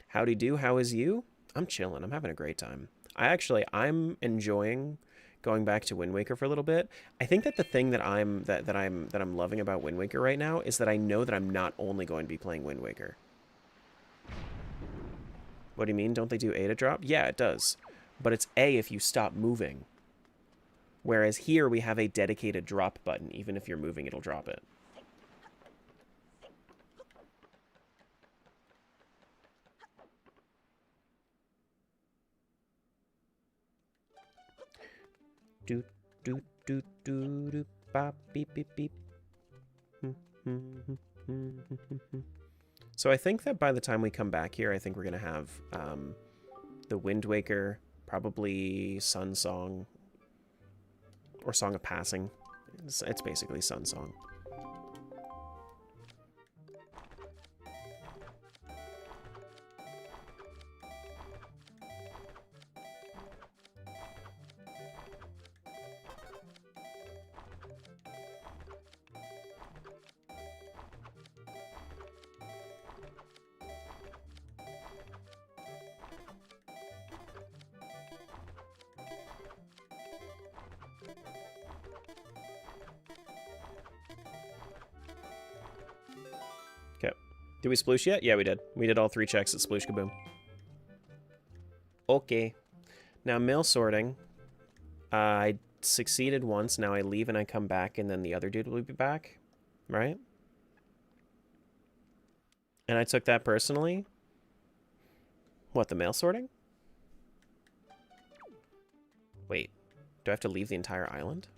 S1: Howdy do, how is you? I'm chilling. I'm having a great time. I'm enjoying going back to Wind Waker for a little bit. I think that the thing that I'm loving about Wind Waker right now is that I know that I'm not only going to be playing Wind Waker. What do you mean? Don't they do A to drop? Yeah, it does. But it's A if you stop moving. Whereas here we have a dedicated drop button. Even if you're moving, it'll drop it. Do do do do do bop beep beep beep. So I think that by the time we come back here, I think we're gonna have the Wind Waker, probably Sun Song, or Song of Passing. It's basically Sun Song. Did we sploosh yet? Yeah, we did. We did all 3 checks at Sploosh Kaboom. Okay. Now, mail sorting. I succeeded once. Now I leave and I come back, and then the other dude will be back. Right? And I took that personally. What, the mail sorting? Wait. Do I have to leave the entire island?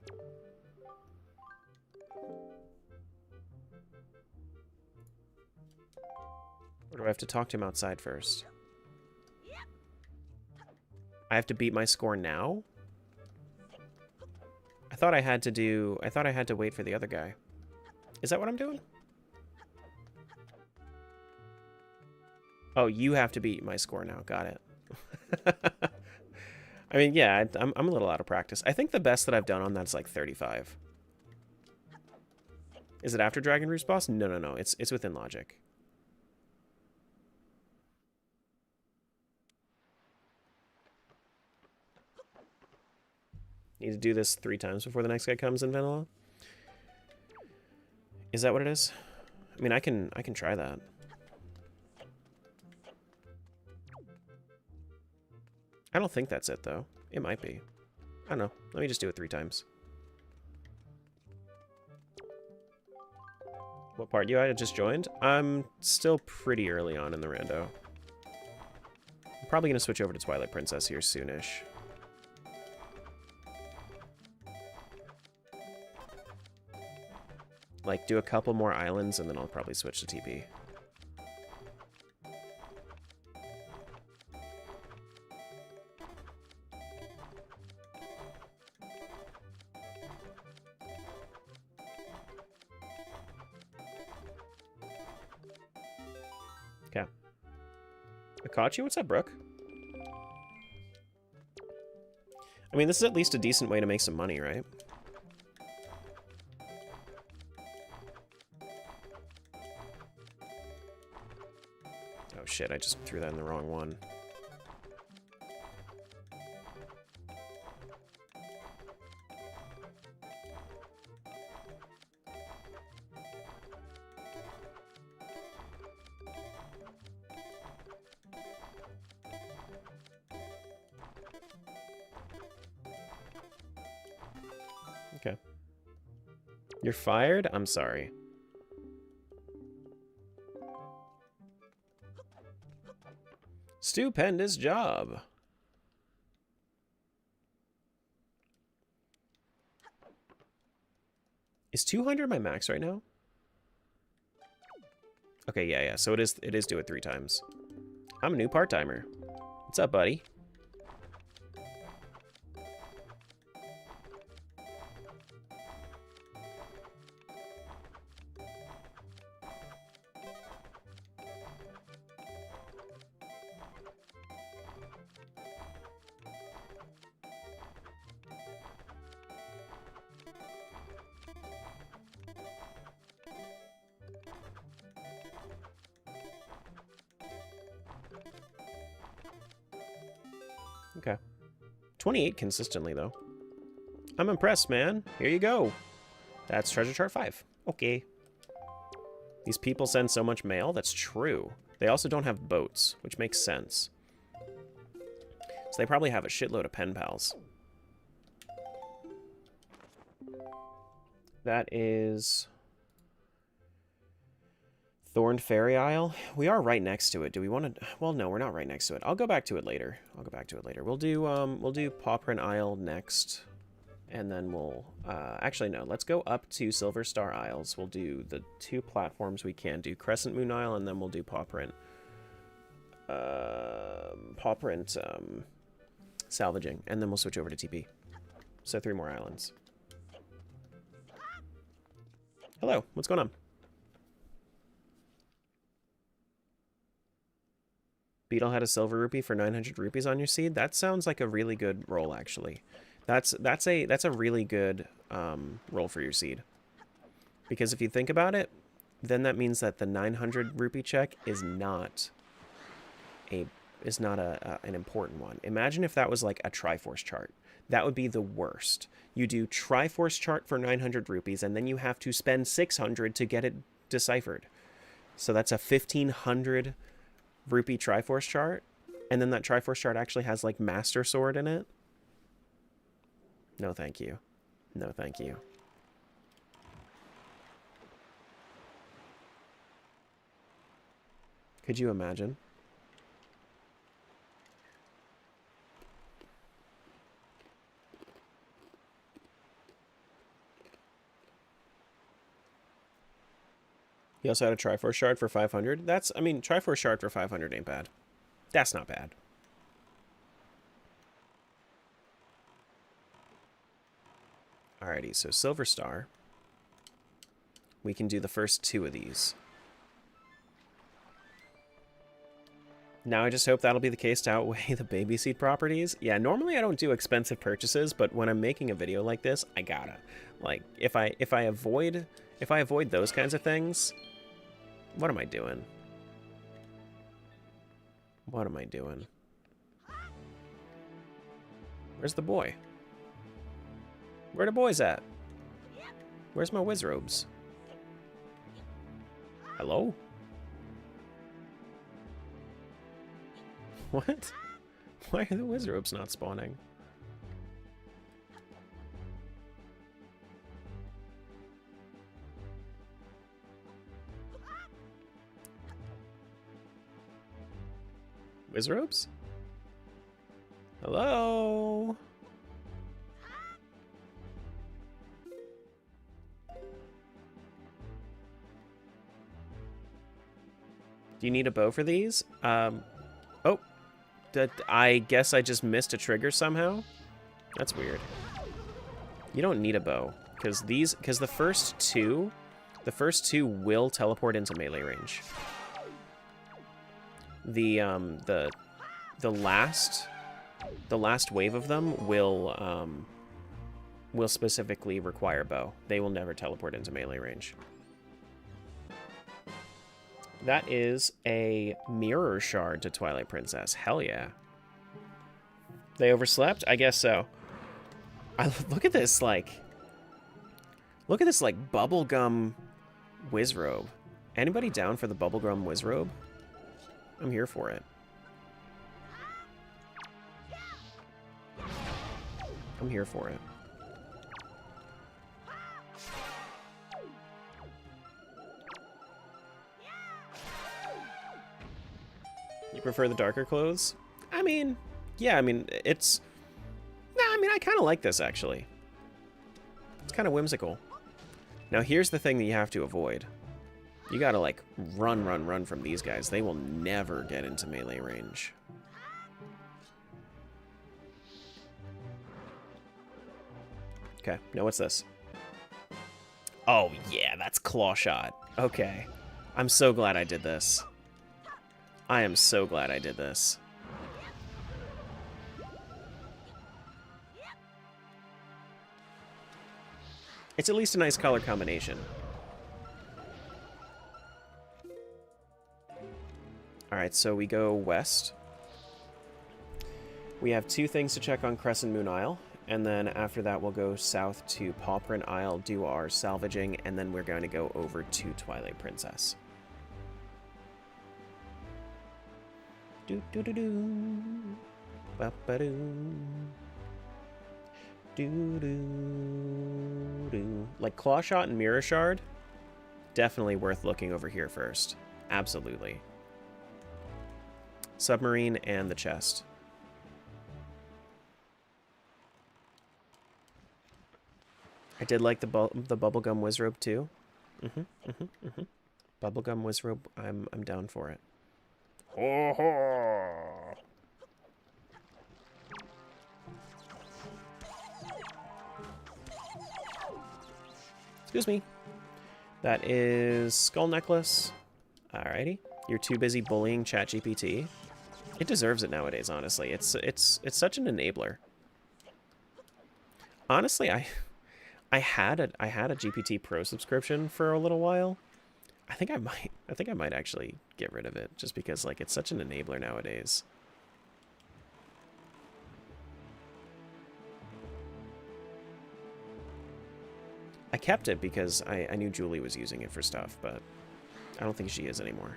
S1: Or do I have to talk to him outside first? I have to beat my score now? I thought I had to wait for the other guy. Is that what I'm doing? Oh, you have to beat my score now. Got it. I mean, yeah, I'm a little out of practice. I think the best that I've done on that's like 35. Is it after Dragon Roost boss? No. It's within logic. Need to do this 3 times before the next guy comes in vanilla? Is that what it is? I mean, I can try that. I don't think that's it, though. It might be. I don't know. Let me just do it 3 times. What part? You I just joined? I'm still pretty early on in the rando. I'm probably going to switch over to Twilight Princess here soonish. Like, do a couple more islands, and then I'll probably switch to TP. Okay. Akachi, what's up, Brooke? I mean, this is at least a decent way to make some money, right? Oh shit, I just threw that in the wrong one. You're fired? I'm sorry. Stupendous job. Is 200 my max right now? Okay, yeah. So it is do it 3 times. I'm a new part-timer. What's up, buddy? Okay. 28 consistently, though. I'm impressed, man. Here you go. That's treasure chart 5. Okay. These people send so much mail. That's true. They also don't have boats, which makes sense. So they probably have a shitload of pen pals. That is... Thorned Fairy Isle. We are right next to it. Do we want to... Well, no, we're not right next to it. I'll go back to it later. We'll do Pawprint Isle next. And then we'll... actually, no. Let's go up to Silver Star Isles. We'll do the 2 platforms we can do. Crescent Moon Isle, and then we'll do Pawprint. Salvaging. And then we'll switch over to TP. So 3 more islands. Hello. What's going on? Beetle had a silver rupee for 900 rupees on your seed. That sounds like a really good roll, actually. That's a really good roll for your seed. Because if you think about it, then that means that the 900 rupee check is not an important one. Imagine if that was like a Triforce chart. That would be the worst. You do Triforce chart for 900 rupees, and then you have to spend 600 to get it deciphered. So that's a 1500 rupee Triforce chart, and then that Triforce chart actually has like Master Sword in it. No thank you. No thank you. Could you imagine? He also had a Triforce Shard for 500. I mean, Triforce Shard for 500 ain't bad. That's not bad. Alrighty, so Silver Star. We can do the first 2 of these. Now I just hope that'll be the case to outweigh the baby seed properties. Yeah, normally I don't do expensive purchases, but when I'm making a video like this, I gotta. Like, if I avoid those kinds of things, what am I doing? What am I doing? Where's the boy? Where the boys at? Where's my Wizrobes? Hello? What? Why are the Wizrobes not spawning? Wizrobes? Hello? Do you need a bow for these? Oh. I guess I just missed a trigger somehow? That's weird. You don't need a bow, because the first two will teleport into melee range. The last wave of them will specifically require bow. They will never teleport into melee range. That is a mirror shard to Twilight Princess. Hell yeah. They overslept? I guess so. Look at this, like bubblegum Wizrobe. Anybody down for the bubblegum Wizrobe? I'm here for it. I'm here for it. You prefer the darker clothes? I mean, yeah, I mean, it's... Nah, I mean, I kind of like this, actually. It's kind of whimsical. Now, here's the thing that you have to avoid. You gotta, like, run from these guys. They will never get into melee range. Okay, now what's this? Oh, yeah, that's Claw Shot. Okay. I'm so glad I did this. I am so glad I did this. It's at least a nice color combination. Alright, so we go west. We have 2 things to check on Crescent Moon Isle, and then after that we'll go south to Pawprint Isle, do our salvaging, and then we're going to go over to Twilight Princess. Do do do do. Ba ba doo. Do do do. Like Claw Shot and Mirror Shard, definitely worth looking over here first. Absolutely. Submarine and the chest. I did like the bubblegum Wizrobe too. Bubblegum Wizrobe, I'm down for it. Ho ho! Excuse me. That is Skull Necklace. Alrighty. You're too busy bullying ChatGPT. It deserves it nowadays, honestly. It's such an enabler. Honestly, I had a GPT Pro subscription for a little while. I think I might actually get rid of it just because like it's such an enabler nowadays. I kept it because I knew Julie was using it for stuff, but I don't think she is anymore.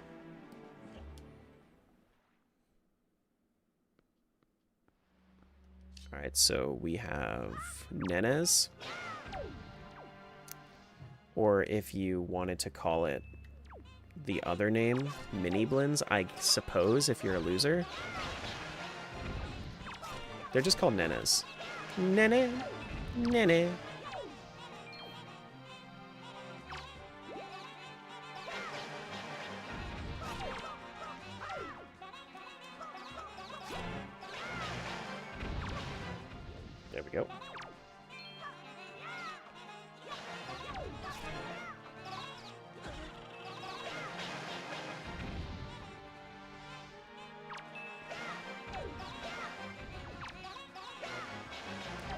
S1: Alright, so we have Nenes. Or if you wanted to call it the other name, Mini Blins, I suppose, if you're a loser. They're just called Nenes. Nene. Nene. There we go.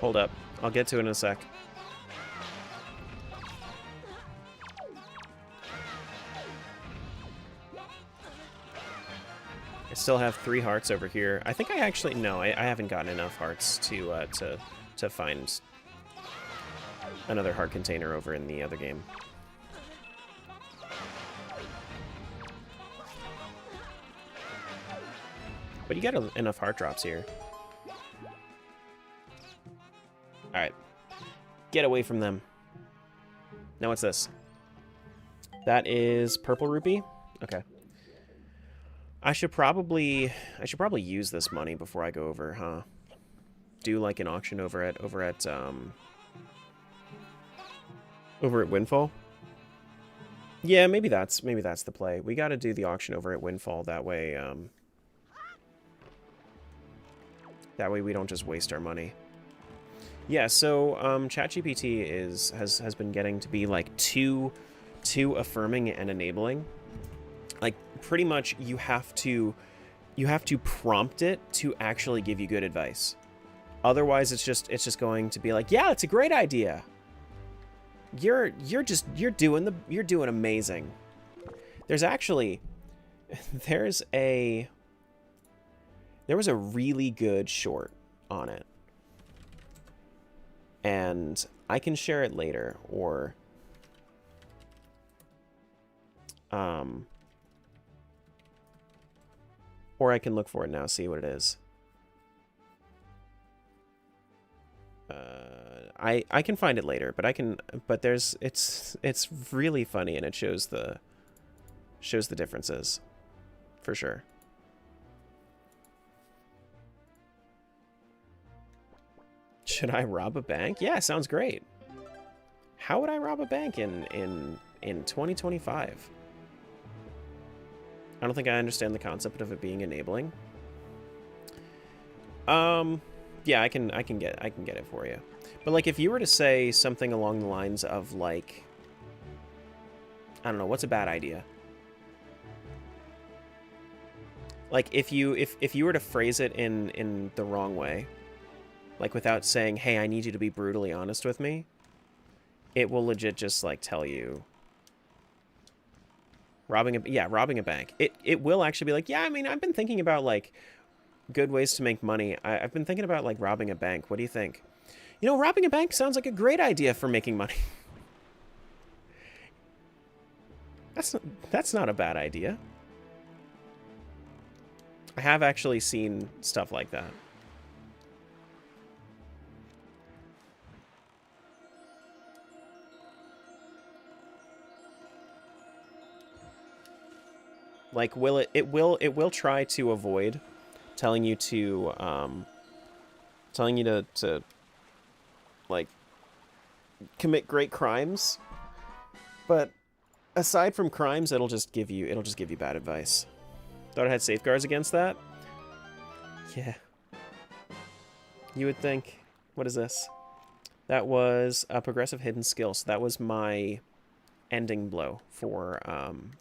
S1: Hold up. I'll get to it in a sec. I still have 3 hearts over here. I think I actually... No, I haven't gotten enough hearts to find another heart container over in the other game. But you get enough heart drops here. Alright. Get away from them. Now what's this? That is purple rupee? Okay. I should probably use this money before I go over, huh? Do like an auction over at Windfall? Yeah, maybe that's the play. We got to do the auction over at Windfall, that way we don't just waste our money. Yeah, so ChatGPT has been getting to be like too affirming and enabling. Like pretty much you have to prompt it to actually give you good advice. Otherwise it's just going to be like, "Yeah, it's a great idea. You're doing amazing." There was a really good short on it. And I can share it later, or I can look for it now, see what it is. I can find it later, but it's really funny, and it shows the differences for sure. Should I rob a bank? Yeah, sounds great. How would I rob a bank in 2025? I don't think I understand the concept of it being enabling. Yeah, I can get it for you. But like if you were to say something along the lines of like, I don't know, what's a bad idea? Like if you were to phrase it in the wrong way, like without saying, "Hey, I need you to be brutally honest with me," it will legit just like tell you robbing a bank. It will actually be like, "Yeah, I mean, I've been thinking about like good ways to make money. I've been thinking about like robbing a bank. What do you think?" You know, robbing a bank sounds like a great idea for making money. That's not a bad idea. I have actually seen stuff like that. Like, it will try to avoid telling you to like commit great crimes, but aside from crimes, it'll just give you bad advice. Thought it had safeguards against that? Yeah. You would think. What is this? That was a progressive hidden skill. So that was my ending blow for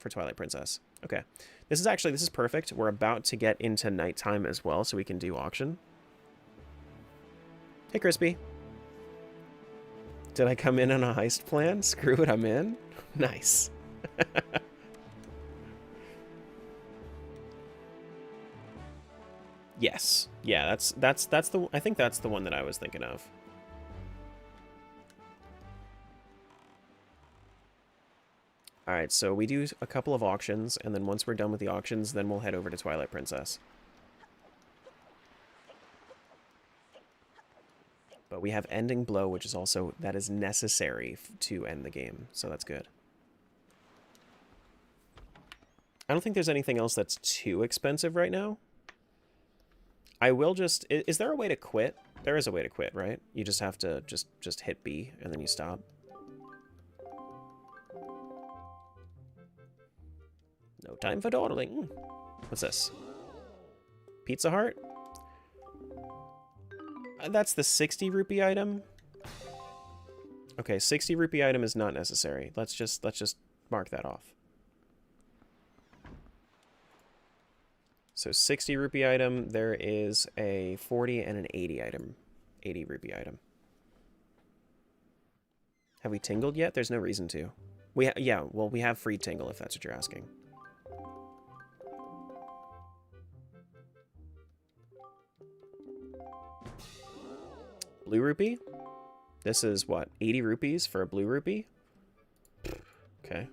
S1: Twilight Princess. Okay. This is perfect. We're about to get into nighttime as well, so we can do auction. Hey, Crispy. Did I come in on a heist plan? Screw it, I'm in. Nice. Yes. Yeah, I think that's the one that I was thinking of. All right, so we do a couple of auctions, and then once we're done with the auctions, then we'll head over to Twilight Princess. But we have Ending Blow, which is also, that is necessary to end the game, so that's good. I don't think there's anything else that's too expensive right now. I will just, is there a way to quit? There is a way to quit, right? You just have to just hit B, and then you stop. No time for dawdling. What's this? Pizza Heart? That's the 60 rupee item. Okay, 60 rupee item is not necessary. Let's just mark that off. So 60 rupee item, there is a 40 and an 80 item. 80 rupee item. Have we tingled yet? There's no reason to. Yeah, well, we have free tingle if that's what you're asking. Blue rupee? This is what, 80 rupees for a blue rupee? Okay.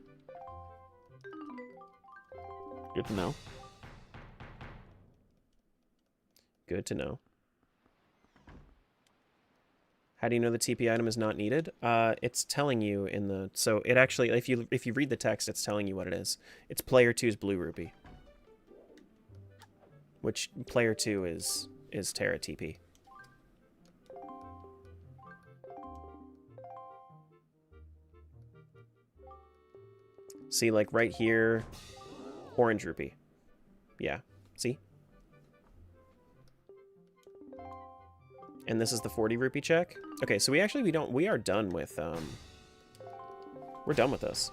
S1: Good to know. Good to know. How do you know the TP item is not needed? It's telling you in the... So it actually, if you read the text, it's telling you what it is. It's player 2's blue rupee. Which player 2 is Terra TP. See, like right here, orange rupee. Yeah, see? And this is the 40 rupee check. Okay, so we are done with, we're done with this.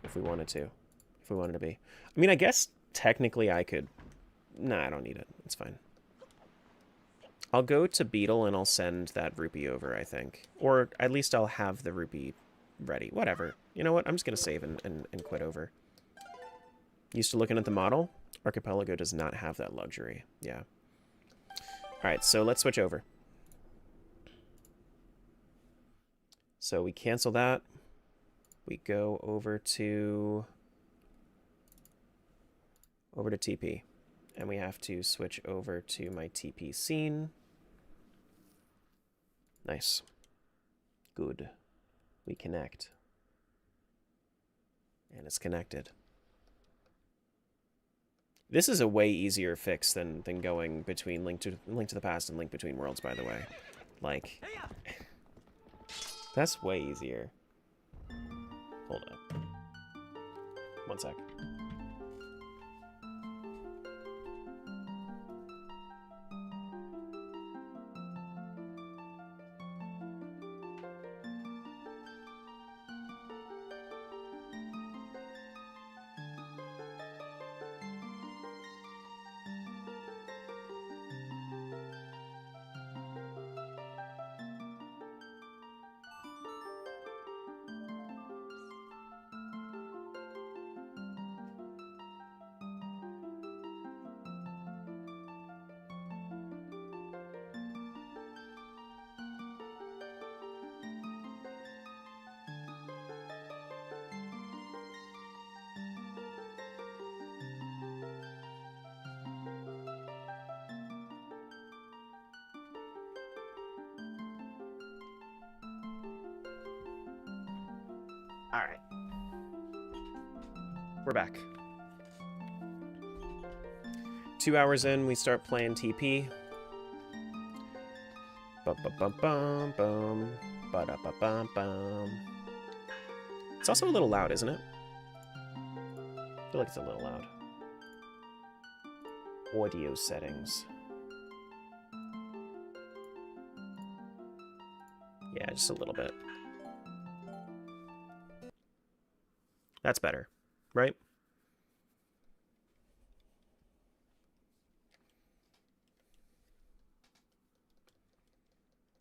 S1: If we wanted to. If we wanted to be. I mean, I guess technically I could, nah, I don't need it. It's fine. I'll go to Beetle and I'll send that rupee over, I think. Or at least I'll have the rupee ready. Whatever. You know what? I'm just going to save and quit over. Used to looking at the model. Archipelago does not have that luxury. Yeah. Alright, so let's switch over. So we cancel that. We go over to TP. And we have to switch over to my TP scene. Nice. Good. We connect. And it's connected. This is a way easier fix than going between Link to the Past and Link Between Worlds, by the way. Like, that's way easier. Hold up. 1 sec. Alright. We're back. 2 hours in, we start playing TP. Bum-bum-bum-bum-bum. Ba-da-ba-bum-bum. It's also a little loud, isn't it? I feel like it's a little loud. Audio settings. Yeah, just a little bit. That's better, right?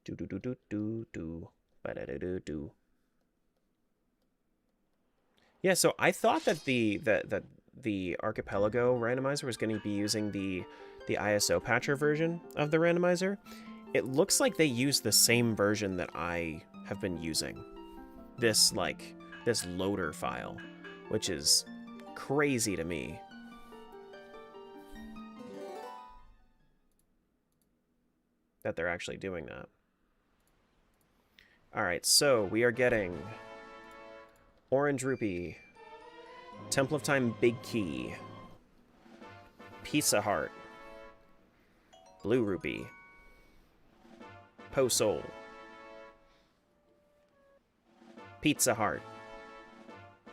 S1: Do do do do do do ba da do do do. Yeah, so I thought that the Archipelago randomizer was going to be using the ISO patcher version of the randomizer. It looks like they use the same version that I have been using. This loader file, which is crazy to me. That they're actually doing that. Alright, so we are getting Orange Rupee, Temple of Time Big Key, Pizza Heart, Blue Rupee, Po Soul, Pizza Heart,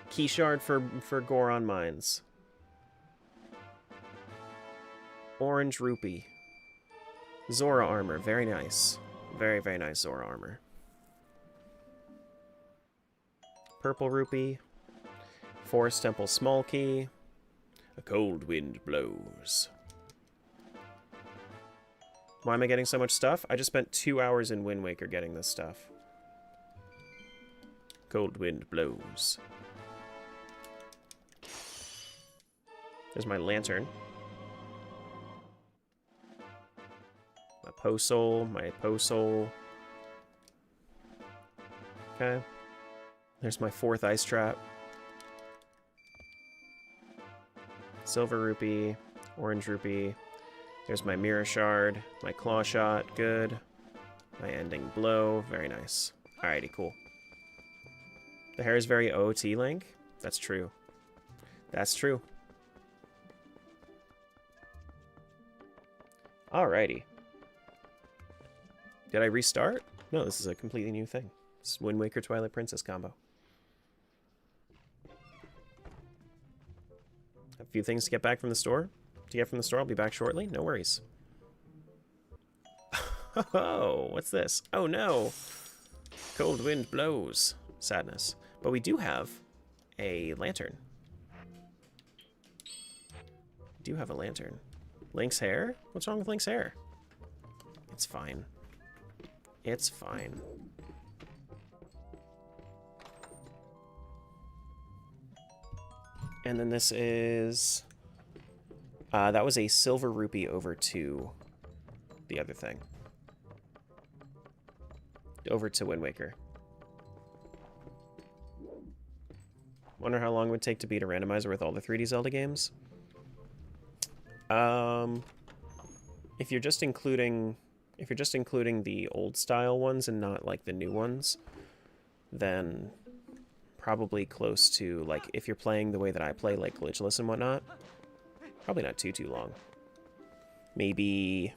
S1: Key Shard for Goron Mines, Orange Rupee, Zora Armor, very nice. Very, very nice Zora Armor. Purple Rupee, Forest Temple Small Key, A Cold Wind Blows. Why am I getting so much stuff? I just spent 2 hours in Wind Waker getting this stuff. Cold Wind Blows. There's my lantern. My Po Soul, my Po Soul. Okay. There's my 4th Ice Trap. Silver Rupee, Orange Rupee. There's my Mirror Shard, my Claw Shot, good. My Ending Blow, very nice. Alrighty, cool. The hair is very OT, Link. That's true. That's true. Alrighty. Did I restart? No, this is a completely new thing. It's Wind Waker Twilight Princess combo. A few things to get back from the store. I'll be back shortly. No worries. Oh, what's this? Oh no! Cold wind blows. Sadness. But we do have a lantern. We do have a lantern. Link's hair? What's wrong with Link's hair? It's fine. It's fine. And then this is... that was a Silver Rupee over to the other thing. Over to Wind Waker. Wonder how long it would take to beat a randomizer with all the 3D Zelda games? If you're just including the old style ones and not like the new ones, then probably close to, like, if you're playing the way that I play, like glitchless and whatnot, probably not too long. Maybe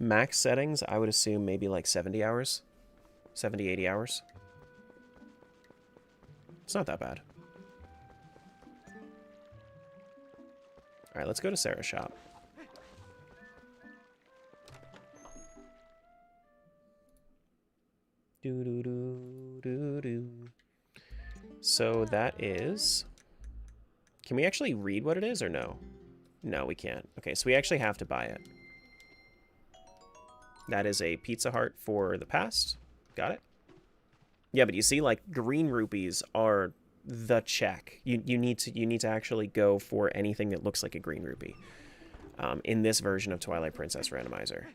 S1: max settings, I would assume maybe like 70 hours. 70, 80 hours. It's not that bad. Alright, let's go to Sarah's shop. So that is... Can we actually read what it is or no? No, we can't. Okay, so we actually have to buy it. That is a Pizza Heart for the past. Got it. Yeah, but you see, like, green rupees are the check. You need to actually go for anything that looks like a green rupee. In this version of Twilight Princess Randomizer.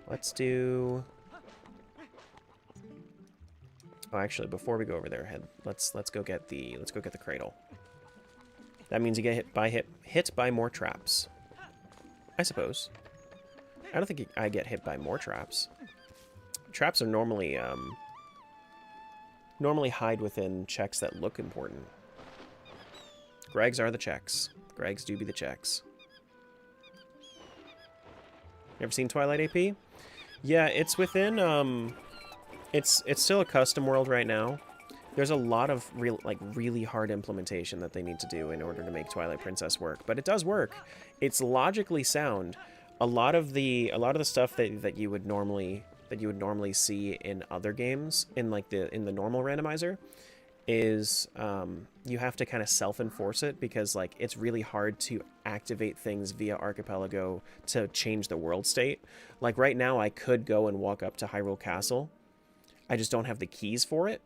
S1: Let's do... Oh, actually, before we go over there, let's go get the cradle. That means you get hit by more traps. I suppose. I don't think I get hit by more traps. Traps are normally hide within checks that look important. Gregs are the checks. Gregs do be the checks. You ever seen Twilight AP? Yeah, it's within it's still a custom world right now. There's a lot of really hard implementation that they need to do in order to make Twilight Princess work, but it does work. It's logically sound. A lot of the stuff that you would normally see in other games in the normal randomizer is you have to kind of self-enforce it because like it's really hard to activate things via Archipelago to change the world state. Like right now I could go and walk up to Hyrule Castle. I just don't have the keys for it.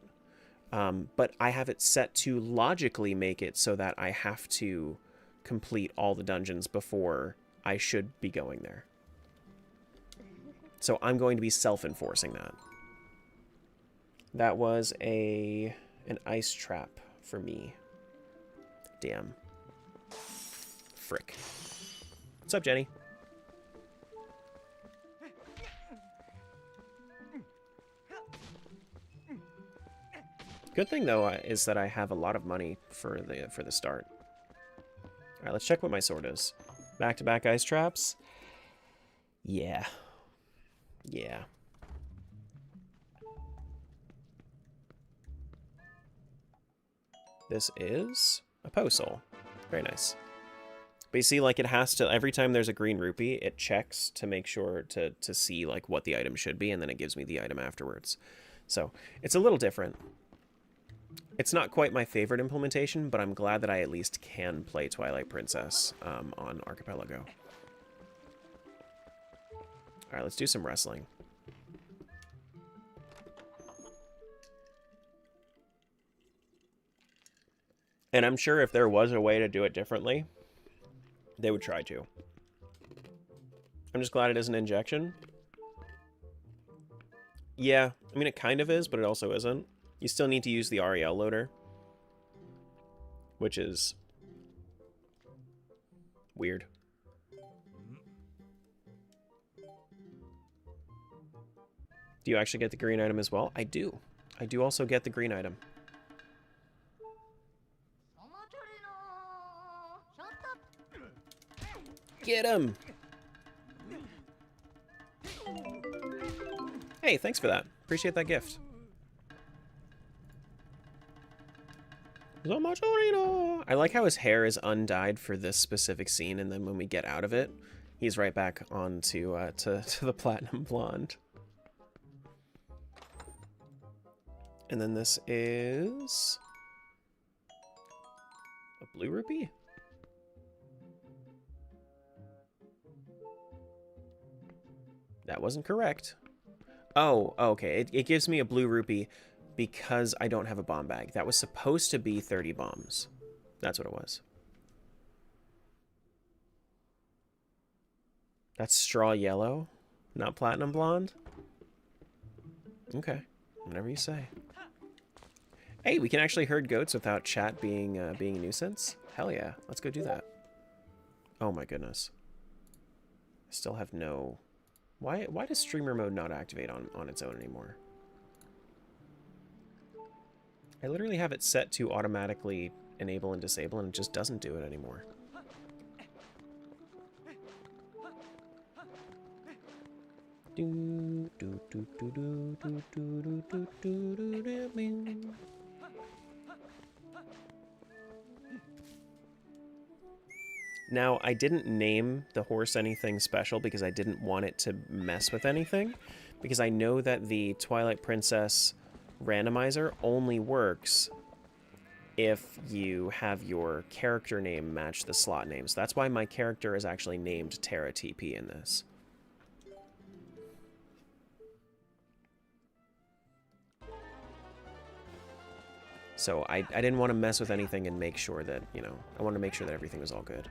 S1: But I have it set to logically make it so that I have to complete all the dungeons before I should be going there. So I'm going to be self-enforcing that. That was an ice trap for me. Damn. Frick. What's up, Jenny? Good thing though is that I have a lot of money for the start. All right, let's check what my sword is. Back-to-back ice traps. Yeah. Yeah. This is a postal. Very nice. But you see, like, it has to, every time there's a green rupee, it checks to make sure to see, like, what the item should be, and then it gives me the item afterwards. So, it's a little different. It's not quite my favorite implementation, but I'm glad that I at least can play Twilight Princess on Archipelago. Alright, let's do some wrestling. And I'm sure if there was a way to do it differently, they would try to. I'm just glad it is an injection. Yeah, I mean, it kind of is, but it also isn't. You still need to use the REL loader, which is weird. Do you actually get the green item as well? I do. I do also get the green item. Get him! Hey, thanks for that. Appreciate that gift. I like how his hair is undyed for this specific scene, and then when we get out of it, he's right back on to the platinum blonde. And then this is a blue rupee? That wasn't correct. Oh, okay. It gives me a blue rupee because I don't have a bomb bag. That was supposed to be 30 bombs. That's what it was. That's straw yellow, not platinum blonde? Okay, whatever you say. Hey, we can actually herd goats without chat being a nuisance? Hell yeah, let's go do that. Oh my goodness. I still have no... Why does streamer mode not activate on its own anymore? I literally have it set to automatically enable and disable, and it just doesn't do it anymore. Now, I didn't name the horse anything special because I didn't want it to mess with anything, because I know that the Twilight Princess randomizer only works if you have your character name match the slot name. So that's why my character is actually named Terra TP in this. So I didn't want to mess with anything and make sure that, you know, I wanted to make sure that everything was all good.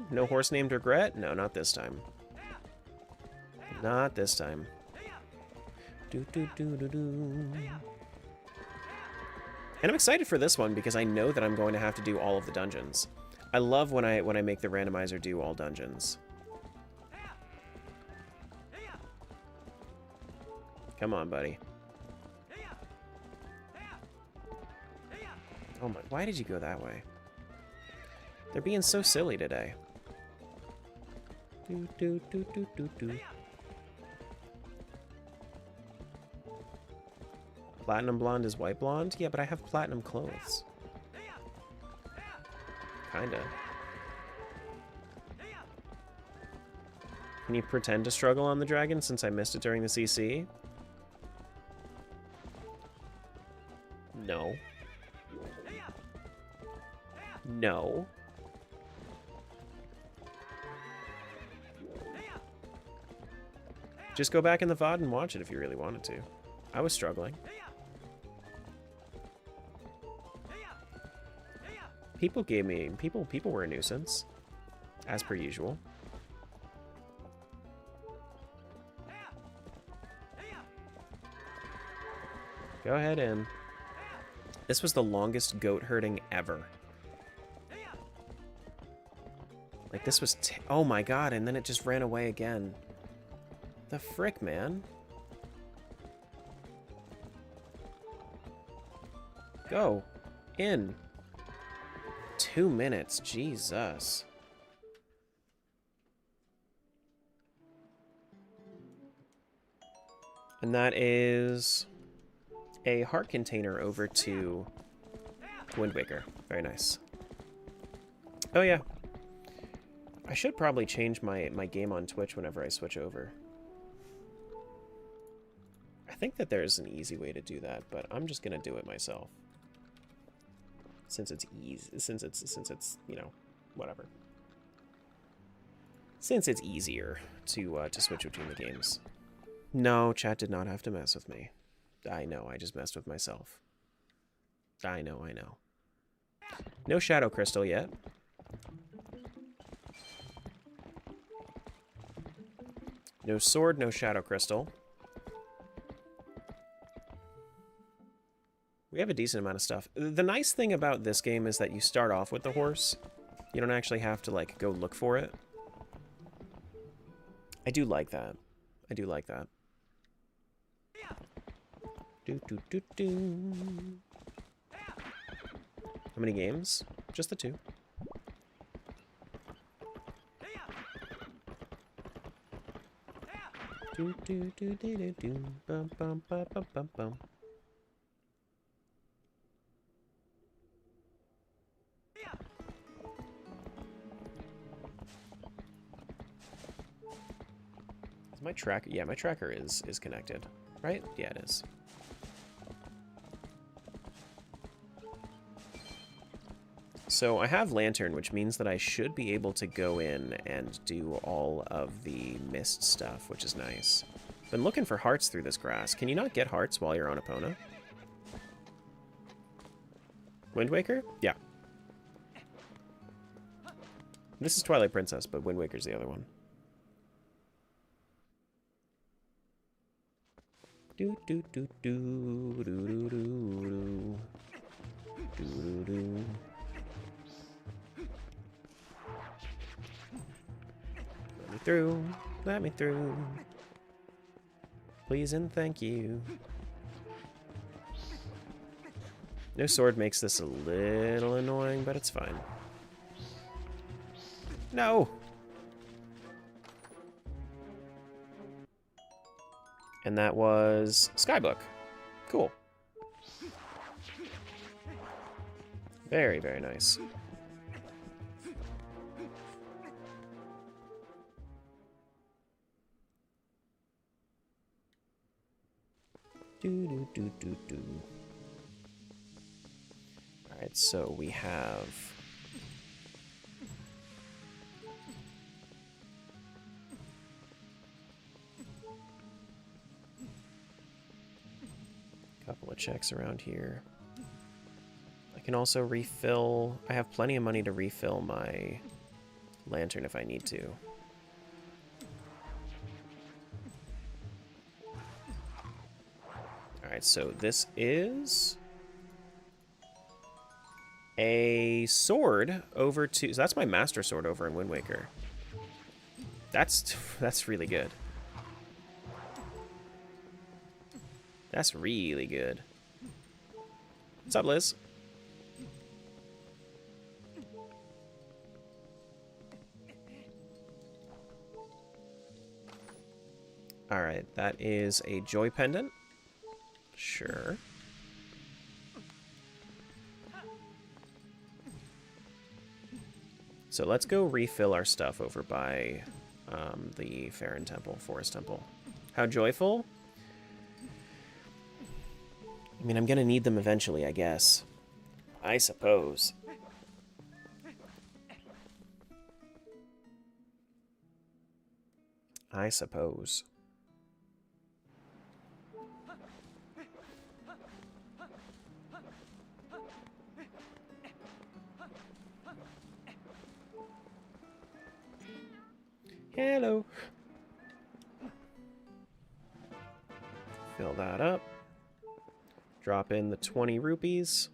S1: No horse named Regret? No, not this time. Not this time. And I'm excited for this one because I know that I'm going to have to do all of the dungeons. I love when I make the randomizer do all dungeons. Come on, buddy. Oh my, why did you go that way? They're being so silly today. Platinum blonde is white blonde? Yeah, but I have platinum clothes. Kinda. Can you pretend to struggle on the dragon since I missed it during the CC? No. No. Just go back in the VOD and watch it if you really wanted to. I was struggling. People gave me... People were a nuisance. As per usual. Go ahead in. This was the longest goat herding ever. Like, this was... oh my god, and then it just ran away again. The frick, man? Go. In. 2 minutes. Jesus. And that is a heart container over to Wind Waker. Very nice. Oh yeah. I should probably change my game on Twitch whenever I switch over. I think that there's an easy way to do that, but I'm just gonna do it myself. Since it's easy, since it's, you know, whatever. Since it's easier to switch between the games. No, chat did not have to mess with me. I know, I just messed with myself. I know. No Shadow Crystal yet. No sword, no Shadow Crystal. We have a decent amount of stuff. The nice thing about this game is that you start off with the horse. You don't actually have to, like, go look for it. I do like that. I do like that. How many games? Just the 2. Bum bum bum bum bum bum. Is my tracker? Yeah, my tracker is connected, right? Yeah, it is. So I have Lantern, which means that I should be able to go in and do all of the mist stuff, which is nice. Been looking for hearts through this grass. Can you not get hearts while you're on Epona? Wind Waker? Yeah. This is Twilight Princess, but Wind Waker's the other one. Do do do do do do do do do do. Let me through. Let me through. Please and thank you. No sword makes this a little annoying, but it's fine. No! And that was Skybook. Cool. Very, very nice. Do. Alright, so we have... a couple of checks around here. I can also refill... I have plenty of money to refill my lantern if I need to. Alright, so this is a sword over to... So that's my master sword over in Wind Waker. That's really good. That's really good. What's up, Liz? Alright, that is a joy pendant. Sure. So let's go refill our stuff over by the Faron Temple, Forest Temple. How joyful? I mean, I'm gonna need them eventually, I guess. I suppose. I suppose. Hello. Fill that up. Drop in the 20 rupees.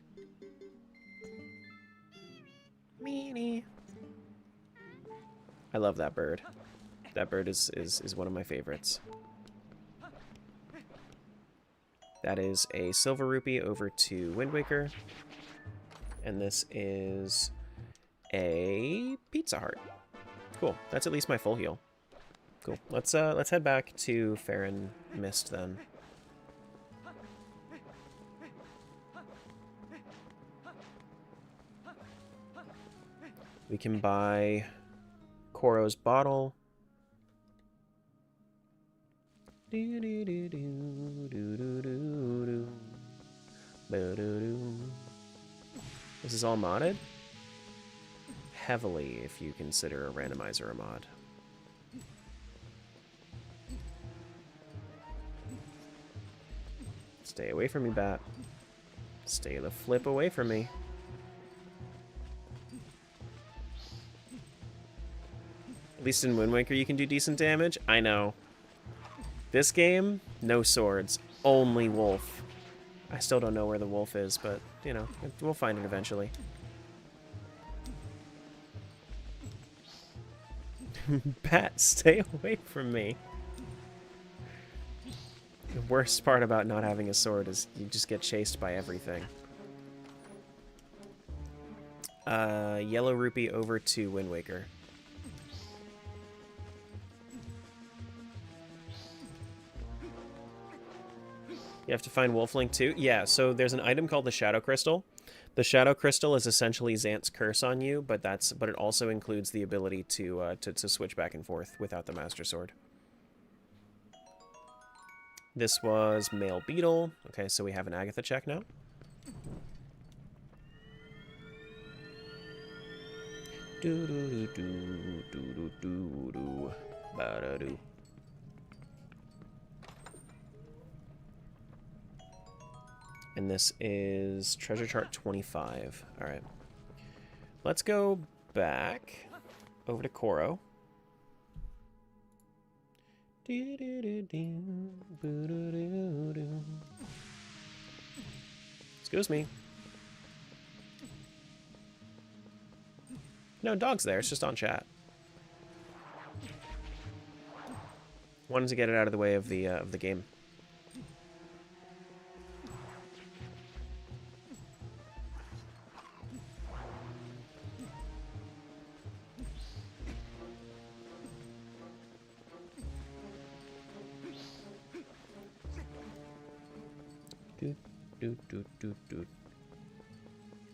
S1: Meanie. I love that bird. That bird is one of my favorites. That is a silver rupee over to Wind Waker. And this is a pizza heart. Cool. That's at least my full heal. Cool. Let's head back to Faron Mist then. We can buy Koro's bottle. This is all modded? Heavily, if you consider a randomizer a mod. Stay away from me, bat. Stay the flip away from me. At least in Wind Waker you can do decent damage. I know. This game, no swords. Only wolf. I still don't know where the wolf is, but, you know, we'll find it eventually. Bat, stay away from me. The worst part about not having a sword is you just get chased by everything. Yellow rupee over to Wind Waker. You have to find Wolflink too? Yeah, so there's an item called the Shadow Crystal. The Shadow Crystal is essentially Xant's curse on you, but it also includes the ability to switch back and forth without the Master Sword. This was Male Beetle. Okay, so we have an Agatha check now. Do do do do do do do ba da do. And this is Treasure Chart 25. Alright. Let's go back over to Koro. Excuse me. No, dog's there. It's just on chat. Wanted to get it out of the way of the game.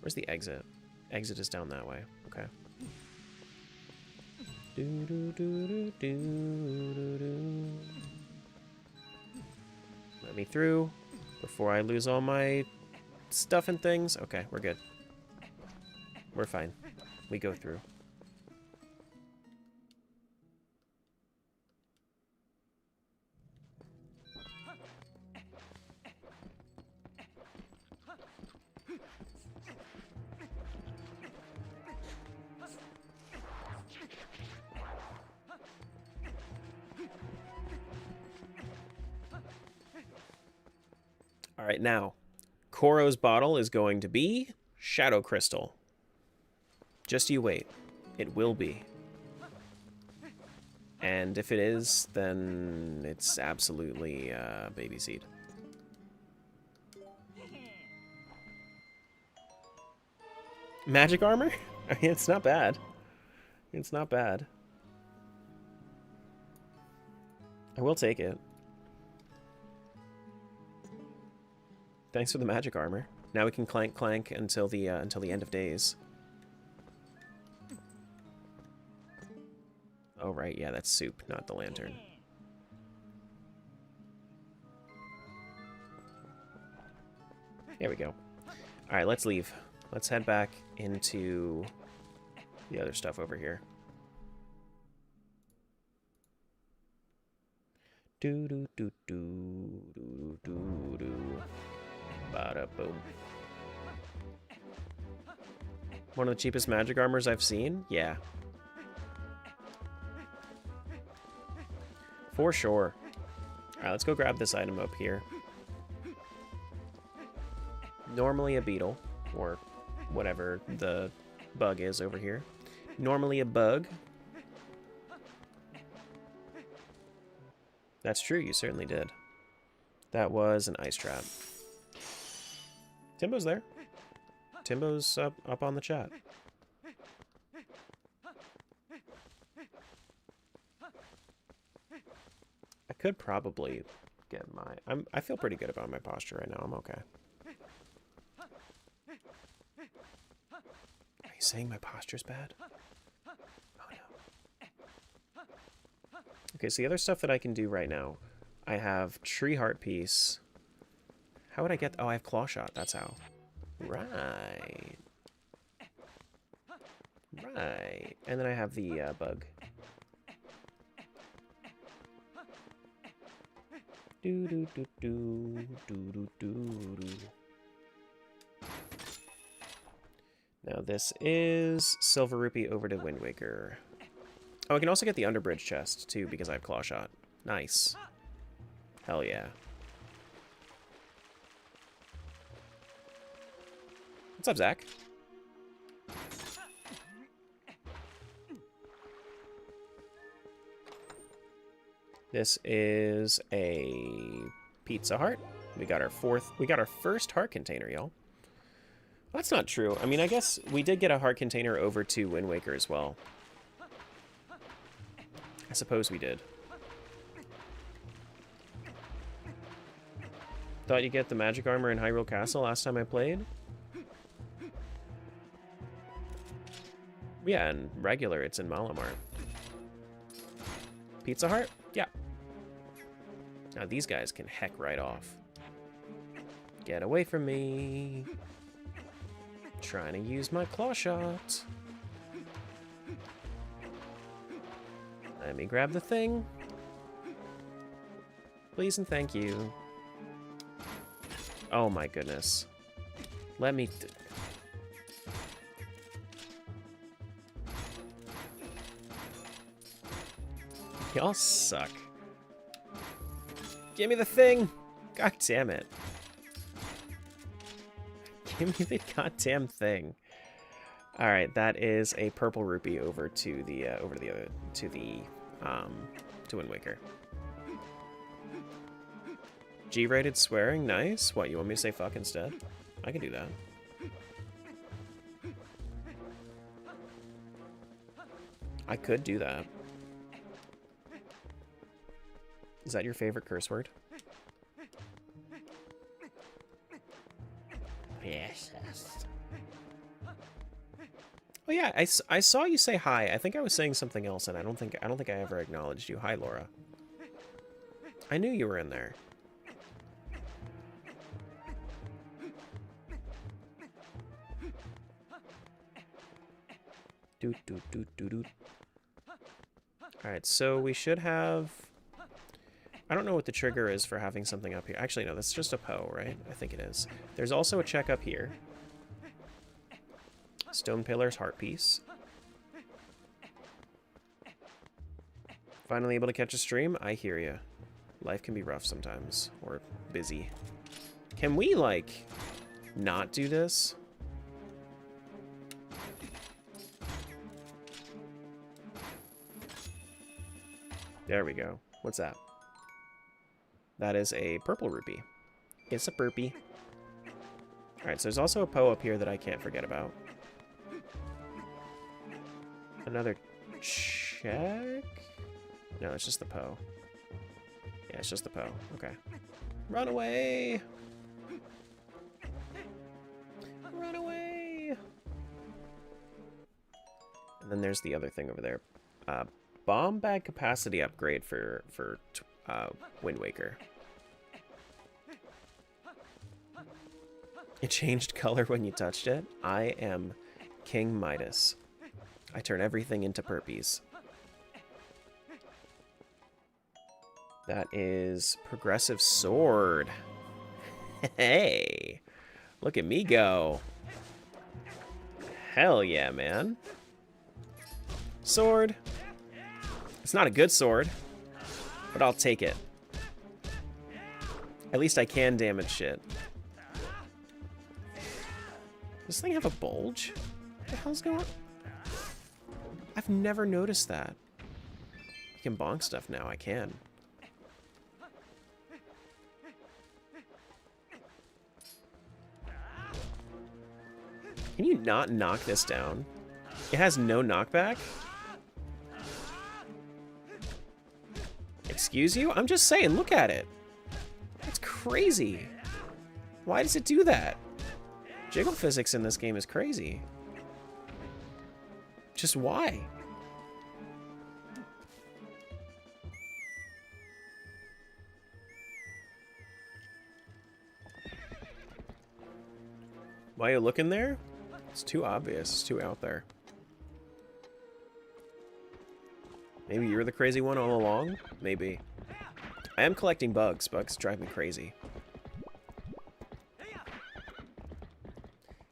S1: Where's the exit? Exit is down that way. Okay. Let me through before I lose all my stuff and things. Okay, we're good. We're fine. We go through. All right, now, Koro's bottle is going to be Shadow Crystal. Just you wait. It will be. And if it is, then it's absolutely baby seed. Magic armor? I mean, it's not bad. It's not bad. I will take it. Thanks for the magic armor. Now we can clank clank until the end of days. Oh right, yeah, that's soup, not the lantern. There we go. All right, let's leave. Let's head back into the other stuff over here. Do do do do do do do. Bada boom. One of the cheapest magic armors I've seen? Yeah. For sure. Alright, let's go grab this item up here. Normally a beetle, or whatever the bug is over here. Normally a bug. That's true, you certainly did. That was an ice trap. Timbo's there. Timbo's up on the chat. I could probably get my... I feel pretty good about my posture right now. I'm okay. Are you saying my posture's bad? Oh no. Okay, so the other stuff that I can do right now, I have Tree Heart Piece. How would I get... Oh, I have Claw Shot. That's how. Right. Right. And then I have the bug. Do do do do do do do do. Now this is Silver Rupee over to Wind Waker. Oh, I can also get the Underbridge chest too because I have Claw Shot. Nice. Hell yeah. What's up, Zach? This is a Pizza Heart. We got our first heart container, y'all. That's not true. I mean, I guess we did get a heart container over to Wind Waker as well. I suppose we did. Thought you'd get the magic armor in Hyrule Castle last time I played? Yeah, and regular, it's in Malamar. Pizza Heart? Yeah. Now these guys can heck right off. Get away from me. Trying to use my Claw Shot. Let me grab the thing. Please and thank you. Oh my goodness. Let me... Y'all suck. Give me the thing! God damn it. Give me the goddamn thing. Alright, that is a purple rupee over to the to Wind Waker. G-rated swearing, nice. What, you want me to say fuck instead? I can do that. I could do that. Is that your favorite curse word? Yes. Oh yeah, I saw you say hi. I think I was saying something else, and I don't think I ever acknowledged you. Hi, Laura. I knew you were in there. Doot doot doot doot doot. All right, so we should have. I don't know what the trigger is for having something up here. Actually, no, that's just a Poe, right? I think it is. There's also a check up here. Stone Pillar's Heart Piece. Finally able to catch a stream? I hear ya. Life can be rough sometimes, or busy. Can we, like, not do this? There we go. What's that? That is a purple rupee. It's a burpee. Alright, so there's also a Poe up here that I can't forget about. Another check? No, it's just the Poe. Yeah, it's just the Poe. Okay. Run away! Run away! And then there's the other thing over there. Bomb bag capacity upgrade for Wind Waker. It changed color when you touched it. I am King Midas. I turn everything into purpies. That is progressive sword. Hey, look at me go. Hell yeah, man. Sword. It's not a good sword, but I'll take it. At least I can damage shit. Does this thing have a bulge? What the hell's going on? I've never noticed that. I can bonk stuff now. I can. Can you not knock this down? It has no knockback? Excuse you? I'm just saying, look at it. That's crazy. Why does it do that? Jiggle physics in this game is crazy. Just why? Why are you looking there? It's too obvious. It's too out there. Maybe you're the crazy one all along? Maybe. I am collecting bugs. Bugs drive me crazy.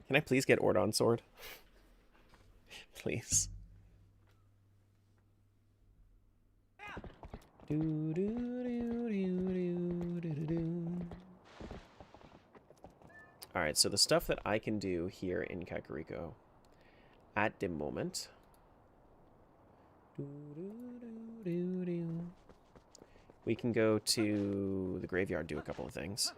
S1: Can I please get Ordon Sword? Please. Alright, so the stuff that I can do here in Kakariko at the moment. We can go to the graveyard, do a couple of things.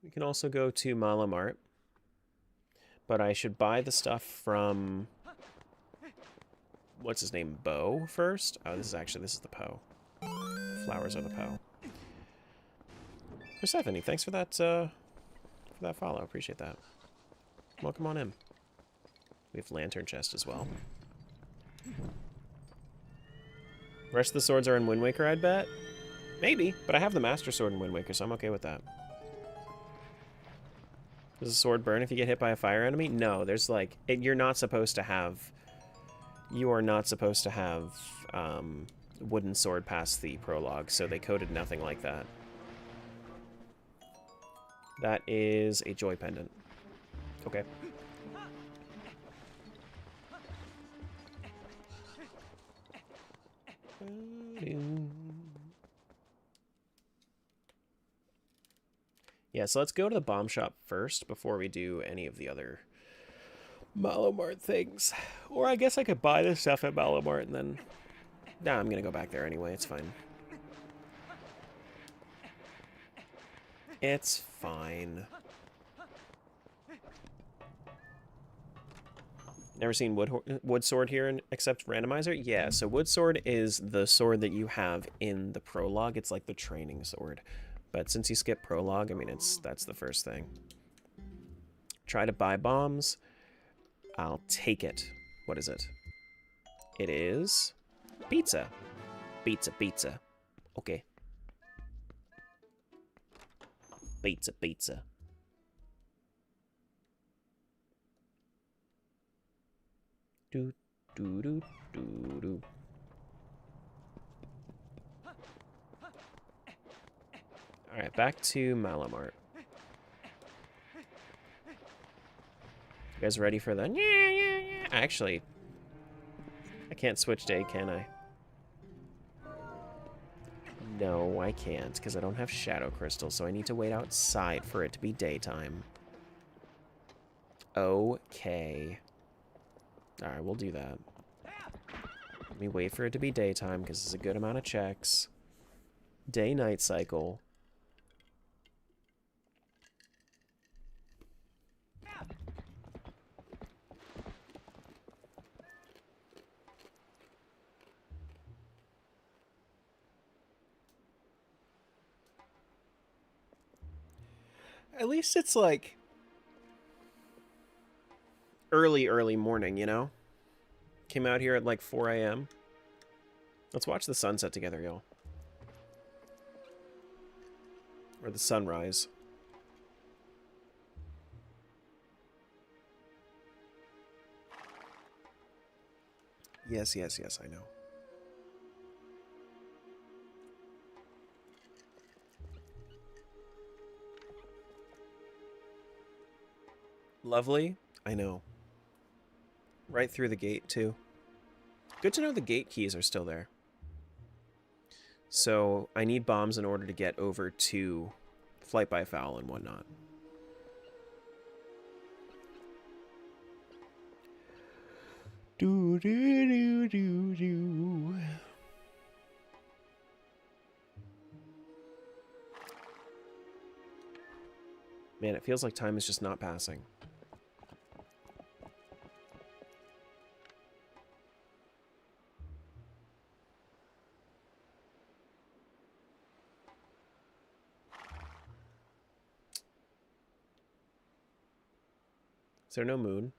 S1: We can also go to Malamart. But I should buy the stuff from... What's his name? Bo first? Oh, this is the Poe. Flowers are the Poe. Persephone, thanks for that follow. Appreciate that. Welcome on in. We have Lantern Chest as well. The rest of the swords are in Wind Waker, I'd bet. Maybe, but I have the Master Sword in Wind Waker, so I'm okay with that. Does the sword burn if you get hit by a fire enemy? No, there's like... you're not supposed to have... You are not supposed to have wooden sword past the prologue, so they coded nothing like that. That is a joy pendant. Okay. Yeah, so let's go to the bomb shop first before we do any of the other Malomart things. Or I guess I could buy this stuff at Malomart and then... Nah, I'm gonna go back there anyway, it's fine. It's fine. Never seen wood sword here except randomizer? Yeah, so wood sword is the sword that you have in the prologue. It's like the training sword. But since you skip prologue, I mean, that's the first thing. Try to buy bombs. I'll take it. What is it? It is pizza. Pizza, pizza. Okay. Pizza, pizza. Do, do, do, do, do. Alright, back to Malomart. You guys ready for the... Yeah. Actually, I can't switch day, can I? No, I can't, because I don't have Shadow Crystal, so I need to wait outside for it to be daytime. Okay. Alright, we'll do that. Let me wait for it to be daytime, because it's a good amount of checks. Day-night cycle. At least it's like early morning, you know? Came out here at like 4 a.m. Let's watch the sunset together, y'all. Or the sunrise. Yes, I know. Lovely, I know. Right through the gate, too. Good to know the gate keys are still there. So, I need bombs in order to get over to Flight by Foul and whatnot. Do do do do do. Man, it feels like time is just not passing. Is there no moon?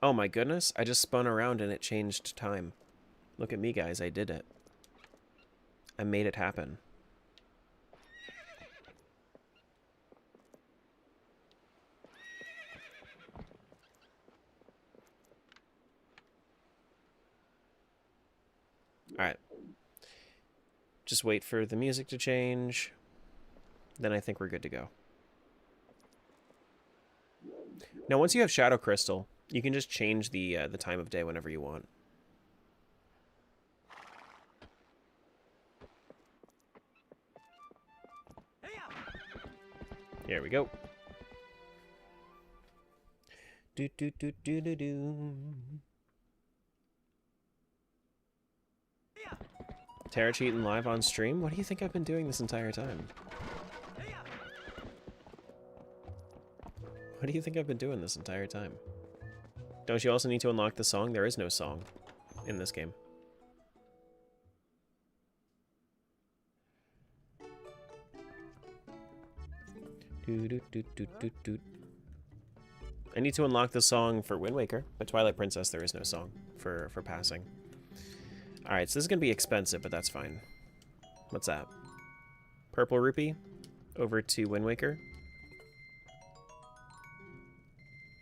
S1: Oh my goodness, I just spun around and it changed time. Look at me, guys, I did it. I made it happen. Alright. Just wait for the music to change. Then I think we're good to go. Now, once you have Shadow Crystal, you can just change the time of day whenever you want. Here we go. Do do do do do do. Terra cheating live on stream? What do you think I've been doing this entire time? What do you think I've been doing this entire time? Don't you also need to unlock the song? There is no song in this game. I need to unlock the song for Wind Waker, but Twilight Princess there is no song for passing. Alright, so this is going to be expensive, but that's fine. What's that? Purple Rupee over to Wind Waker.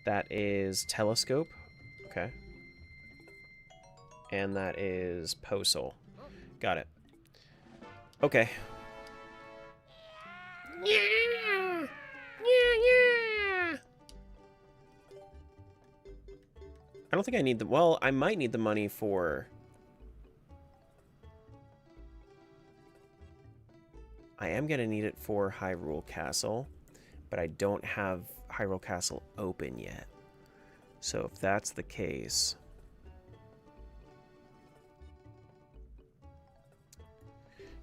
S1: That is Telescope. Okay. And that is Posol. Got it. Okay. Yeah! I don't think I need the... Well, I might need the money for... I am going to need it for Hyrule Castle, but I don't have Hyrule Castle open yet. So if that's the case...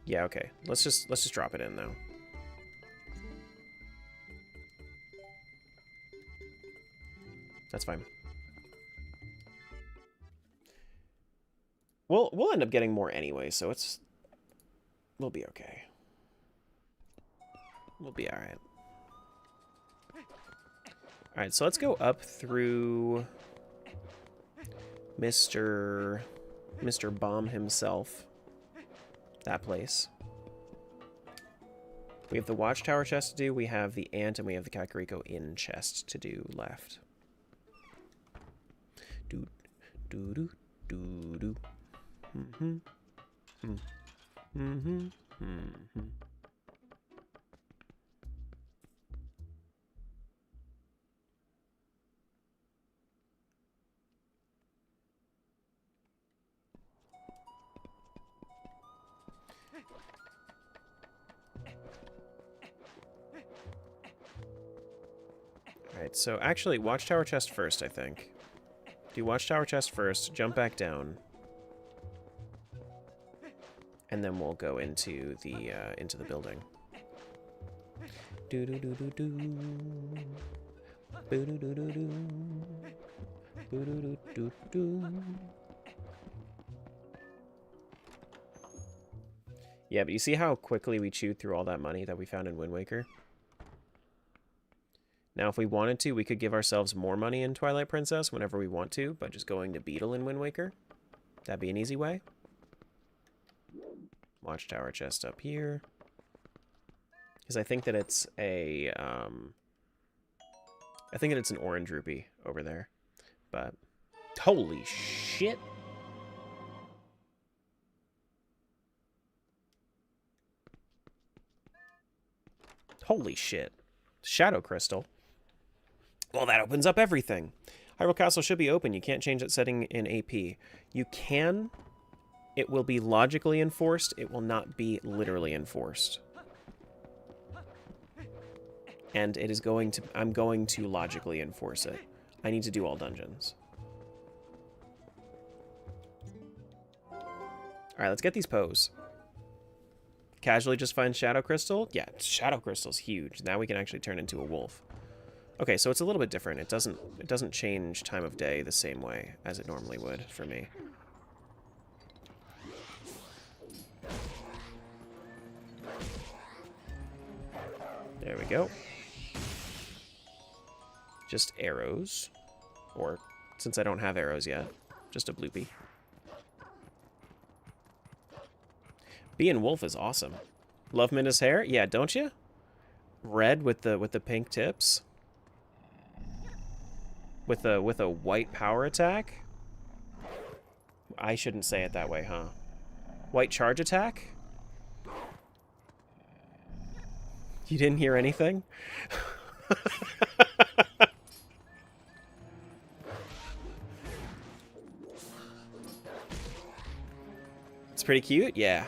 S1: Yeah, okay. Let's just drop it in, though. That's fine. We'll end up getting more anyway, so we'll be okay. We'll be alright. Alright, so let's go up through Mr. Bomb himself. That place. We have the Watchtower chest to do, we have the Ant, and we have the Kakariko Inn chest to do left. Do do do do do. Mm-hmm. Mm-hmm. Mm-hmm. Alright, so actually, Watchtower chest first, I think. Do Watchtower chest first, jump back down. And then we'll go into the building. Do do do do do. Boo do do do do. Boo do do do do. Yeah, but you see how quickly we chewed through all that money that we found in Wind Waker? Now, if we wanted to, we could give ourselves more money in Twilight Princess whenever we want to, by just going to Beetle in Wind Waker. That'd be an easy way. Watchtower chest up here. Because I think that it's a, I think that it's an orange rupee over there. But, holy shit! Holy shit. Shadow Crystal. Well, that opens up everything. Hyrule Castle should be open. You can't change that setting in AP. You can. It will be logically enforced. It will not be literally enforced. And it is going to... I'm going to logically enforce it. I need to do all dungeons. Alright, let's get these Poes. Casually just find Shadow Crystal? Yeah, Shadow Crystal's huge. Now we can actually turn into a wolf. Okay, so it's a little bit different. It doesn't change time of day the same way as it normally would for me. There we go. Just arrows. Or, since I don't have arrows yet, just a bloopy. Being wolf is awesome. Love Minna's hair? Yeah, don't you? Red with the pink tips. With a white power attack? I shouldn't say it that way, huh? White charge attack? You didn't hear anything? It's pretty cute, yeah.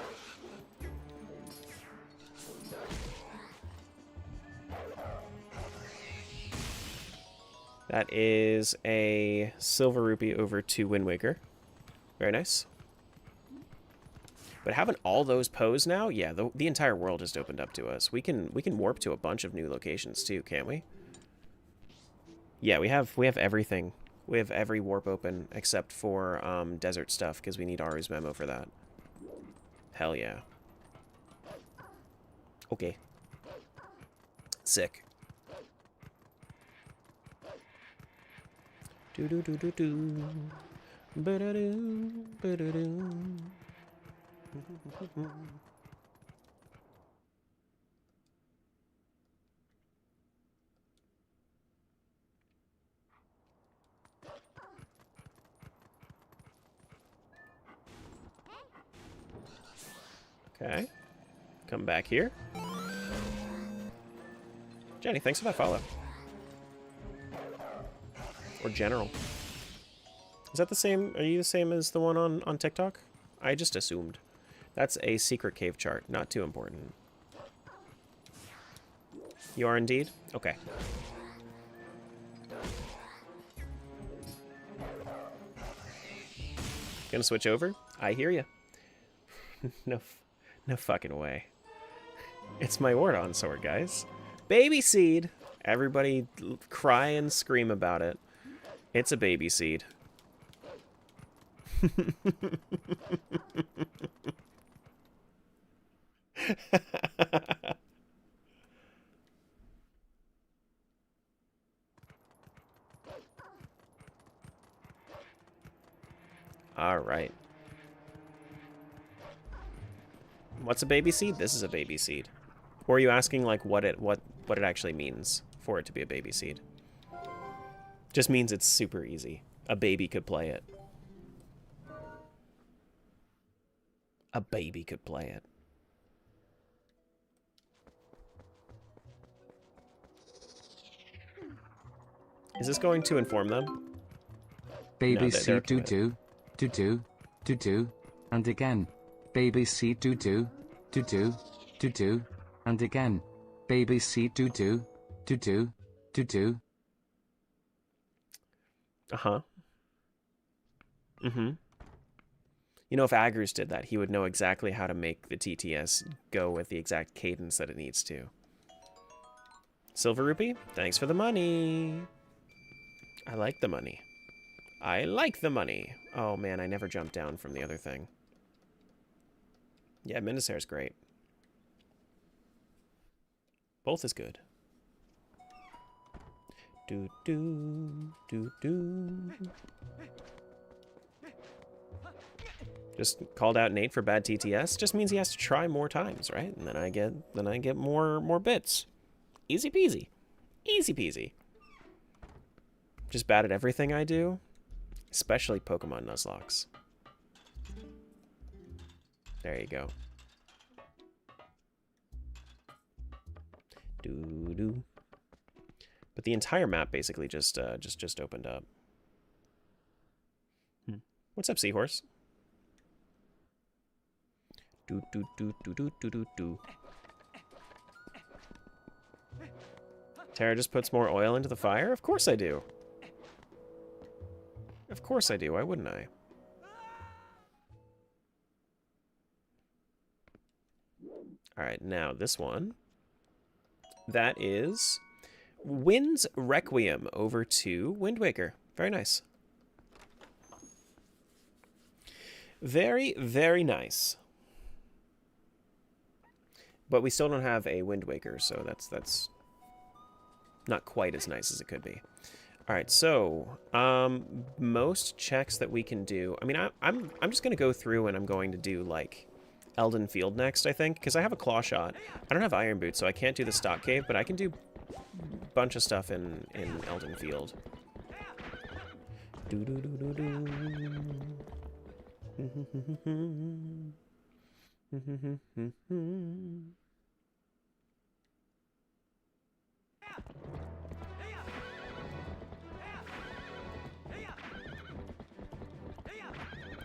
S1: That is a silver rupee over to Wind Waker. Very nice. But having all those Poes now, yeah, the entire world just opened up to us. We can warp to a bunch of new locations too, can't we? Yeah, we have everything. We have every warp open except for desert stuff because we need Aru's memo for that. Hell yeah. Okay. Sick. Do do do do do. Ba-da-do, ba-da-do. Okay. Come back here. Jenny, thanks for that follow. Or General. Is that the same? Are you the same as the one on TikTok? I just assumed. That's a secret cave chart. Not too important. You are indeed? Okay. Gonna switch over? I hear you. No fucking way. It's my Ordon sword, guys. Baby seed! Everybody cry and scream about it. It's a baby seed. All right. What's a baby seed? This is a baby seed. Or are you asking like what it actually means for it to be a baby seed? Just means it's super easy. A baby could play it. A baby could play it. Is this going to inform them?
S2: Baby
S1: No,
S2: seed do do, do do, do do, and again. Baby seed do do, do do, do do, and again. Baby seed do do, do do, do do.
S1: Uh-huh. Mm-hmm. You know, if Agrus did that, he would know exactly how to make the TTS go with the exact cadence that it needs to. Silver Rupee, thanks for the money. I like the money. I like the money. Oh man, I never jumped down from the other thing. Yeah, Minisair's great. Both is good. Do do do do. Just called out Nate for bad TTS. Just means he has to try more times, right? And then I get more bits. Easy peasy. Easy peasy. Just bad at everything I do, especially Pokemon Nuzlocke. There you go. Doo doo. But the entire map basically just opened up. What's up, Seahorse? Do do do do do do do do. Tara just puts more oil into the fire? Of course I do. Of course I do. Why wouldn't I? Alright, now this one. That is Wind's Requiem over to Wind Waker. Very nice. Very, very nice. But we still don't have a Wind Waker, so that's not quite as nice as it could be. All right, so most checks that we can do. I mean, I'm just gonna go through and I'm going to do like Elden Field next, I think, because I have a Claw Shot. I don't have Iron Boots, so I can't do the Stock Cave, but I can do a bunch of stuff in Elden Field. Do do do do do.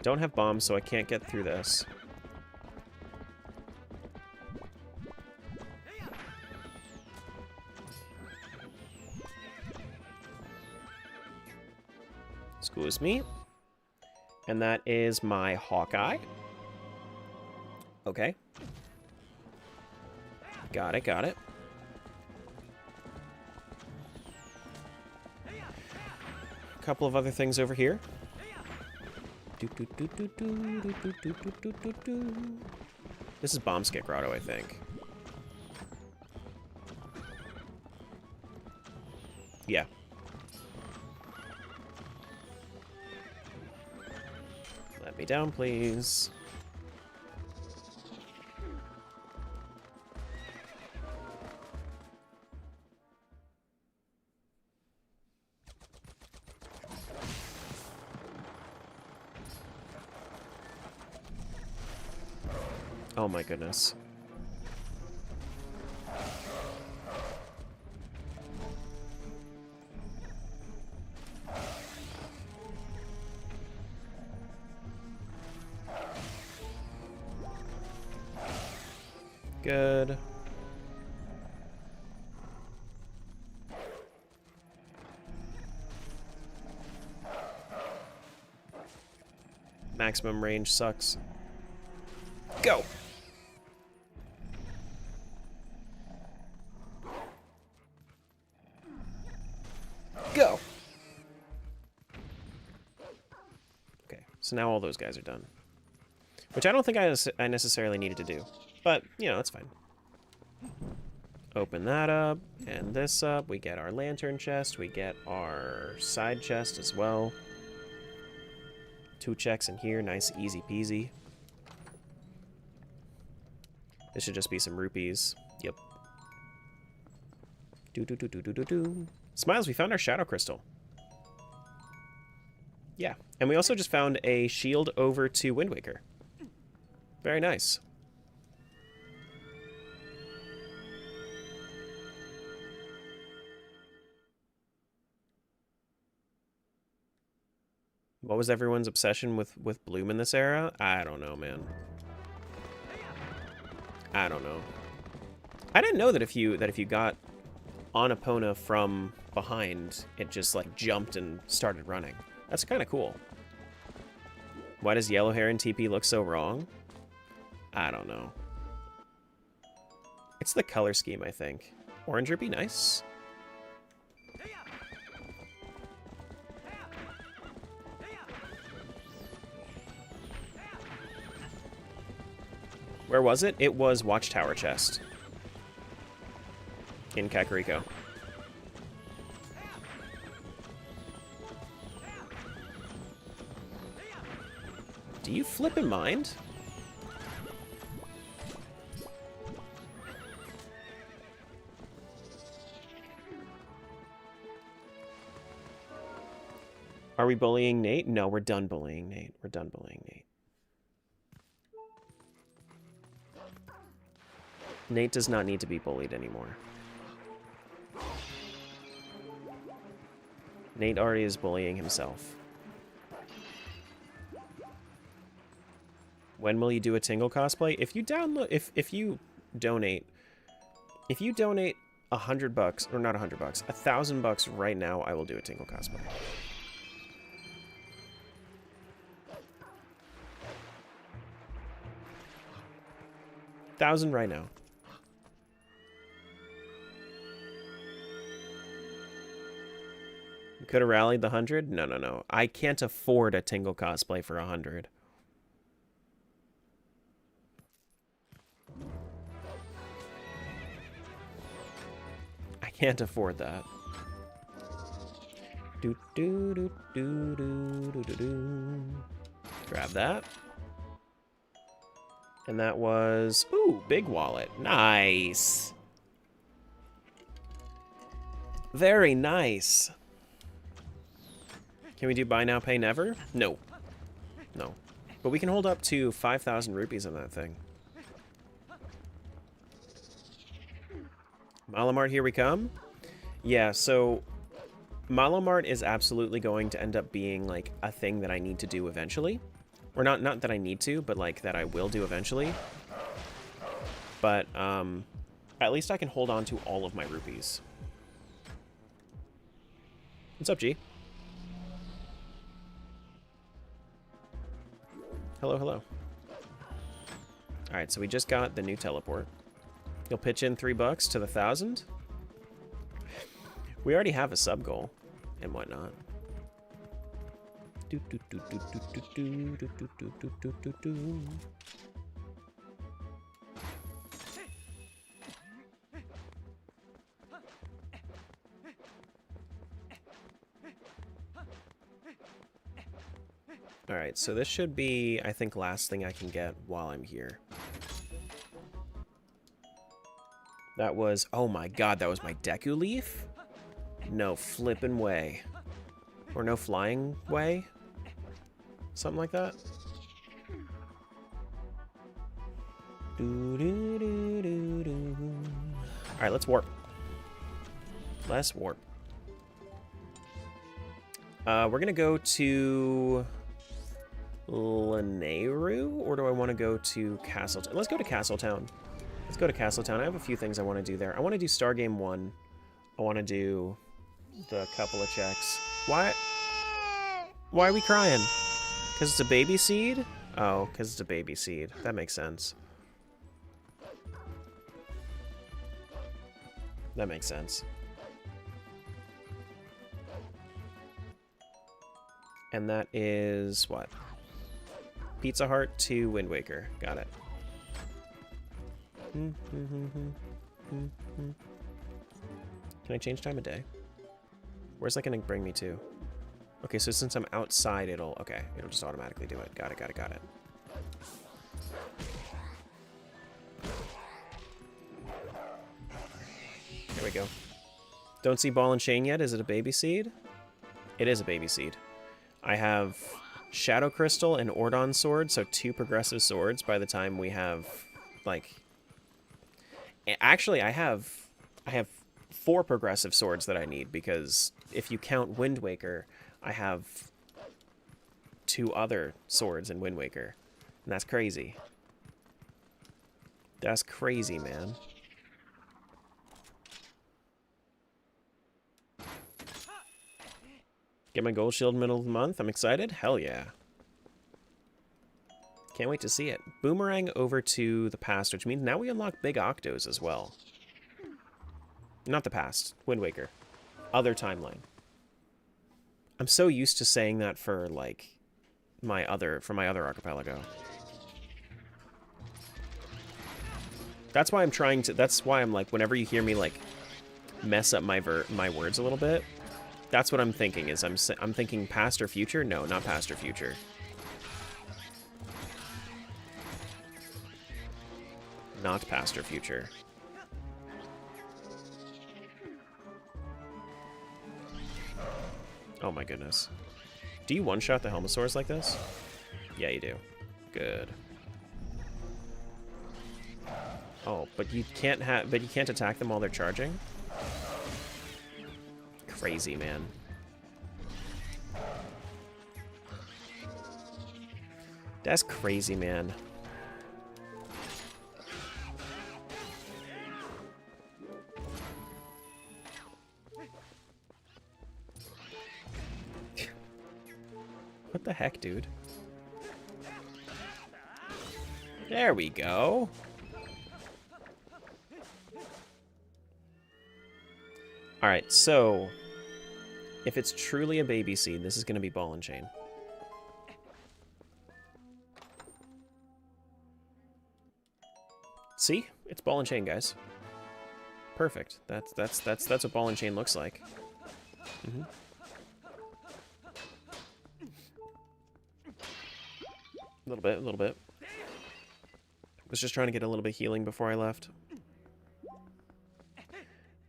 S1: Don't have bombs, so I can't get through this. Excuse me. And that is my Hawkeye. Okay. Got it, got it. A couple of other things over here. This is Bomb Skit Grotto, I think. Yeah. Let me down, please. Oh my goodness. Good. Maximum range sucks. Go! Go! Okay, so now all those guys are done. Which I don't think I necessarily needed to do. But, you know, it's fine. Open that up, and this up. We get our lantern chest. We get our side chest as well. 2 checks in here. Nice, easy peasy. This should just be some rupees. Yep. Do. Smiles, we found our shadow crystal. Yeah, and we also just found a shield over to Wind Waker. Very nice. What was everyone's obsession with Bloom in this era? I don't know, man. I don't know. I didn't know that if you got on Epona from behind, it just like jumped and started running. That's kind of cool. Why does yellow hair in TP look so wrong? I don't know. It's the color scheme, I think. Orange would be nice. Where was it? It was Watchtower Chest. In Kakariko. Do you flip in mind? Are we bullying Nate? No, we're done bullying Nate. We're done bullying Nate. Nate does not need to be bullied anymore. Nate already is bullying himself. When will you do a Tingle cosplay? If you download, if you donate $100, or not $100, $1,000 right now, I will do a Tingle cosplay. 1,000 right now. You could have rallied the 100? No. I can't afford a Tingle cosplay for 100. I can't afford that. Grab that. And that was... Ooh, big wallet. Nice. Very nice. Can we do buy now, pay never? No. No. But we can hold up to 5,000 rupees on that thing. Malamart, here we come? Yeah, so... Malamart is absolutely going to end up being, like, a thing that I need to do eventually. Or not that I need to, but, like, that I will do eventually. But, at least I can hold on to all of my rupees. What's up, G? Hello. Alright, so we just got the new teleport. You'll pitch in $3 to the 1,000? We already have a sub goal and whatnot. Alright, so this should be, I think, last thing I can get while I'm here. That was, oh my god, that was my Deku Leaf? No flippin' way. Or no flying way? Something like that? Alright, let's warp. Let's warp. We're gonna go to... Lanayru? Or do I want to go to Castletown? Let's go to Castletown. Let's go to Castletown. I have a few things I want to do there. I want to do Stargame 1. I want to do the couple of checks. Why are we crying? Because it's a baby seed? Oh, because it's a baby seed. That makes sense. That makes sense. And that is what? Pizza Heart to Wind Waker. Got it. Can I change time of day? Where's that going to bring me to? Okay, so since I'm outside, it'll just automatically do it. Got it, got it, got it. There we go. Don't see ball and chain yet. Is it a baby seed? It is a baby seed. I have Shadow Crystal and Ordon Sword, so 2 progressive swords by the time we have, like... Actually, I have 4 progressive swords that I need, because if you count Wind Waker, I have 2 other swords in Wind Waker. And that's crazy. That's crazy, man. Get my gold shield middle of the month. I'm excited. Hell yeah. Can't wait to see it. Boomerang over to the past, which means now we unlock Big Octos as well. Not the past. Wind Waker. Other timeline. I'm so used to saying that for, like, my other archipelago. That's why I'm trying to... That's why I'm, like, whenever you hear me, like, mess up my words a little bit, that's what I'm thinking, is I'm thinking past or future? No, not past or future. Not past or future. Oh my goodness. Do you one-shot the Helmosaurs like this? Yeah, you do. Good. Oh, but you can't attack them while they're charging? Crazy, man. That's crazy, man. What the heck, dude? There we go. Alright, so... if it's truly a baby seed, this is going to be ball and chain. See? It's ball and chain, guys. Perfect. That's what ball and chain looks like. Mm-hmm. A little bit. Was just trying to get a little bit healing before I left.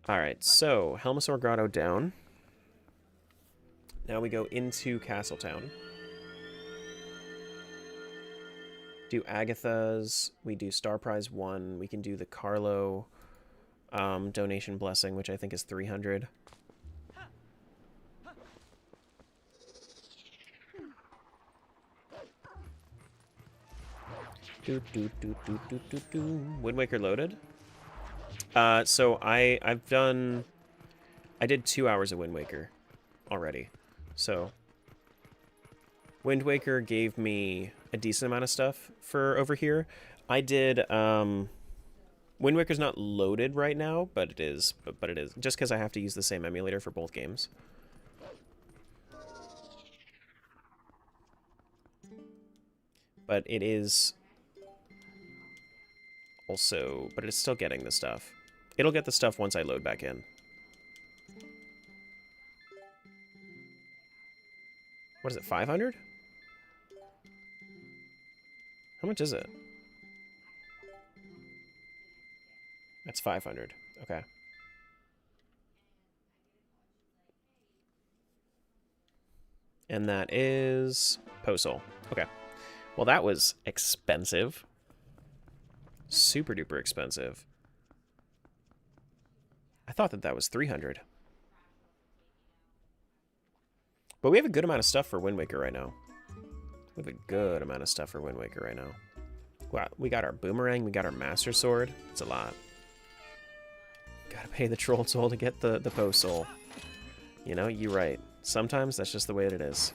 S1: Alright, so Helmosaur Grotto down. Now we go into Castletown. Do Agatha's. We do Star Prize 1. We can do the Carlo donation blessing, which I think is 300. Wind Waker loaded. So I did 2 hours of Wind Waker already. So Wind Waker gave me a decent amount of stuff for over here. I did Wind Waker's not loaded right now, but it is just because I have to use the same emulator for both games. But it is also, but it's still getting the stuff. It'll get the stuff once I load back in. What is it, 500? How much is it? That's 500. Okay. And that is Posol. Okay. Well, that was expensive. Super duper expensive. I thought that was 300. But we have a good amount of stuff for Wind Waker right now. We have a good amount of stuff for Wind Waker right now. Wow, we got our Boomerang, we got our Master Sword. It's a lot. Gotta pay the Troll Soul to get the Post Soul. You know, you're right. Sometimes that's just the way that it is.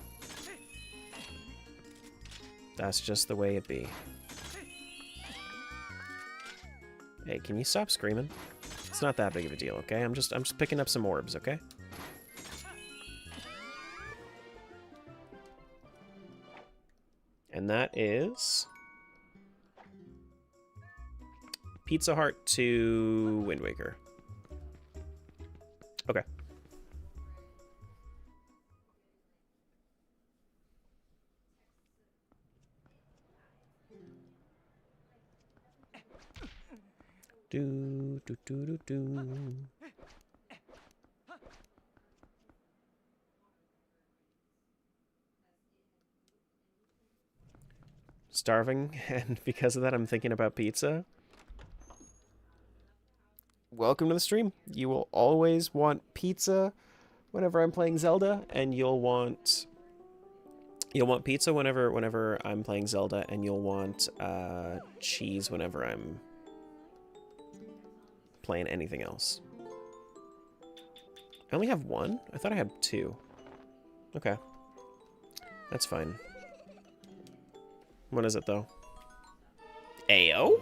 S1: That's just the way it be. Hey, can you stop screaming? It's not that big of a deal, okay? I'm just picking up some orbs, okay? And that is Pizza Heart to Wind Waker. Okay. Do do do do do. Starving, and because of that, I'm thinking about pizza. Welcome to the stream. You will always want pizza whenever I'm playing Zelda, and you'll want pizza whenever I'm playing Zelda, and you'll want cheese whenever I'm playing anything else. I only have one? I thought I had two. Okay. That's fine. What is it, though? Ayo?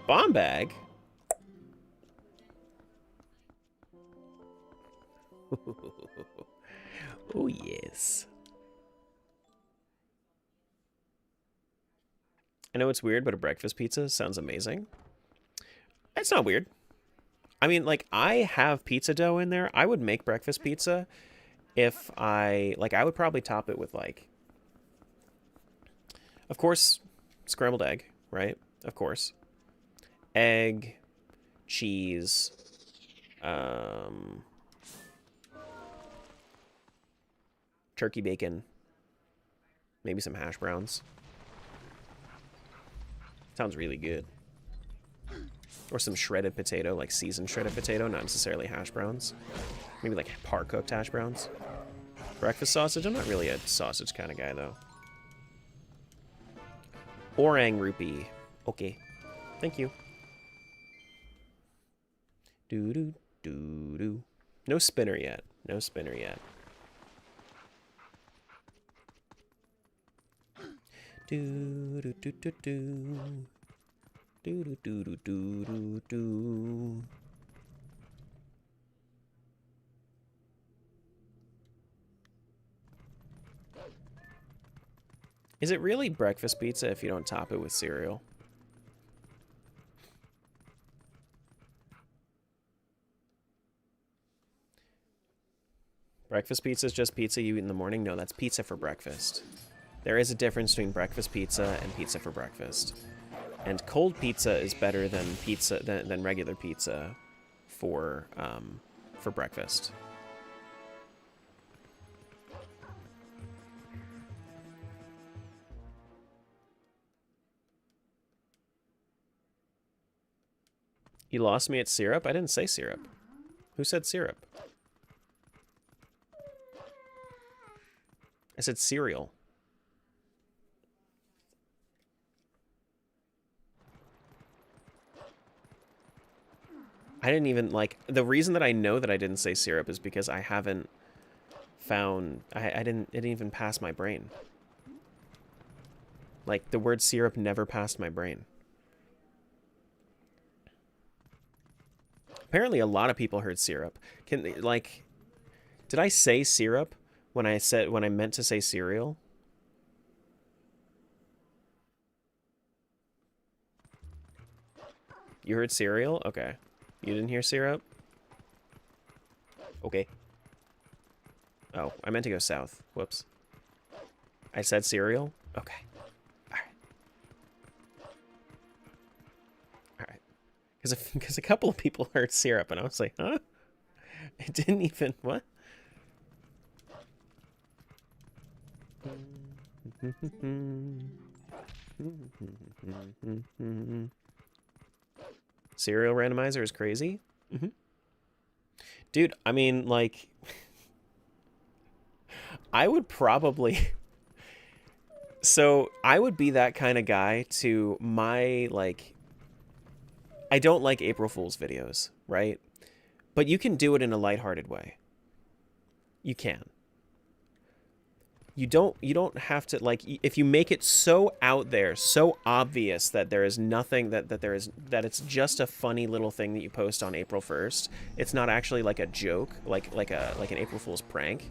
S1: Bomb bag? Oh, yes. I know it's weird, but a breakfast pizza sounds amazing. It's not weird. I mean, like, I have pizza dough in there. I would make breakfast pizza if I would probably top it with, like, of course, scrambled egg, right? Of course. Egg, cheese, turkey bacon, maybe some hash browns. Sounds really good. Or some shredded potato, like seasoned shredded potato, not necessarily hash browns. Maybe like par-cooked hash browns. Breakfast sausage? I'm not really a sausage kind of guy, though. Orang rupee. Okay. Thank you. Do-do-do-do. No spinner yet. No spinner yet. Do-do-do-do-do. Do-do-do-do-do-do-do. Is it really breakfast pizza if you don't top it with cereal? Breakfast pizza is just pizza you eat in the morning? No, that's pizza for breakfast. There is a difference between breakfast pizza and pizza for breakfast. And cold pizza is better than pizza than regular pizza for breakfast. You lost me at syrup? I didn't say syrup. Who said syrup? I said cereal. I didn't even, like, the reason that I know that I didn't say syrup is because I haven't found, it didn't even pass my brain. Like, the word syrup never passed my brain. Apparently a lot of people heard syrup. Did I say syrup when I meant to say cereal? You heard cereal? Okay. You didn't hear syrup? Okay. Oh, I meant to go south. Whoops. I said cereal? Okay. Alright. Because a couple of people heard syrup, and I was like, huh? It didn't even... What? Serial randomizer is crazy? Mm-hmm. Dude, I mean, like... I would probably... So, I would be that kind of guy to my, like... I don't like April Fool's videos, right? But you can do it in a lighthearted way. You can. you don't have to, like, if you make it so out there, so obvious that there is nothing, that it's just a funny little thing that you post on April 1st. It's not actually like a joke, like an April Fool's prank.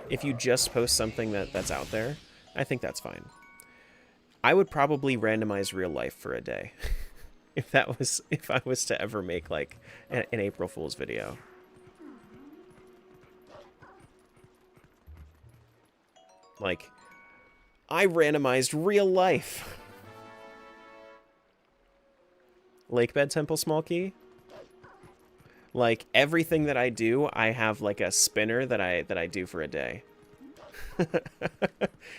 S1: If you just post something that's out there, I think that's fine. I would probably randomize real life for a day. if I was to ever make like an April Fool's video. Like, I randomized real life. Lakebed Temple Small Key. Like, everything that I do, I have like a spinner that I do for a day.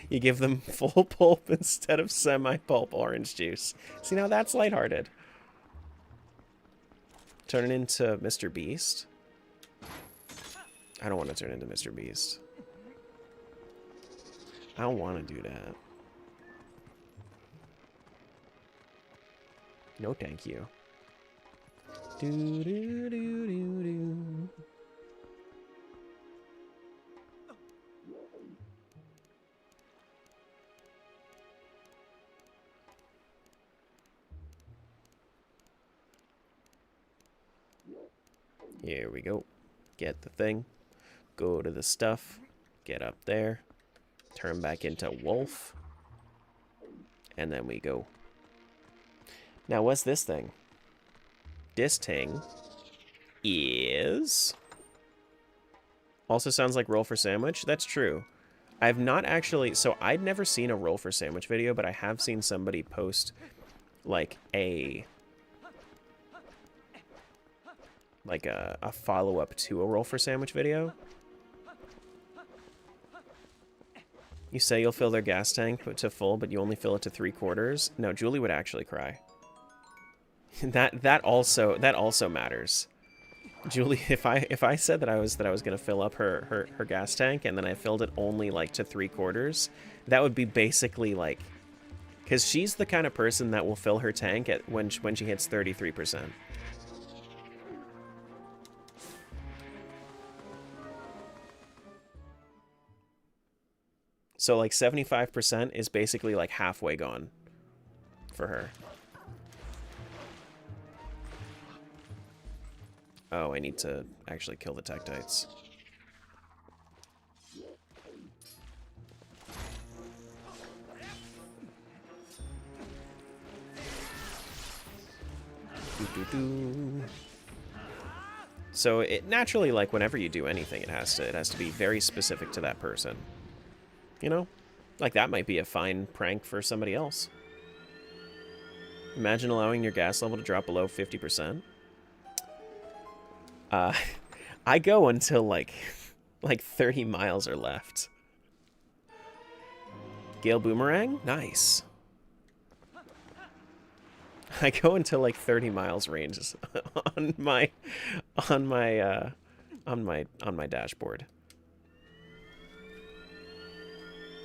S1: You give them full pulp instead of semi-pulp orange juice. See, now that's lighthearted. Turn it into Mr. Beast. I don't want to turn into Mr. Beast. I don't want to do that. No, thank you. Do do do do do. Here we go. Get the thing. Go to the stuff. Get up there. Turn back into wolf. And then we go. Now, what's this thing? This thing is... Also sounds like roll for sandwich. That's true. I've not actually... So, I'd never seen a roll for sandwich video, but I have seen somebody post, like, a follow-up to a roll for sandwich video. You say you'll fill their gas tank to full, but you only fill it to 3/4. No, Julie would actually cry. that also matters. Julie, if I said that I was gonna fill up her gas tank and then I filled it only like to 3/4, that would be basically like, because she's the kind of person that will fill her tank at when she hits 33%. So, like, 75% is basically, like, halfway gone for her. Oh, I need to actually kill the Tektites. So, it naturally, like, whenever you do anything, it has to be very specific to that person. You know? Like, that might be a fine prank for somebody else. Imagine allowing your gas level to drop below 50%. I go until, like 30 miles are left. Gale Boomerang? Nice. I go until, like, 30 miles range on my dashboard.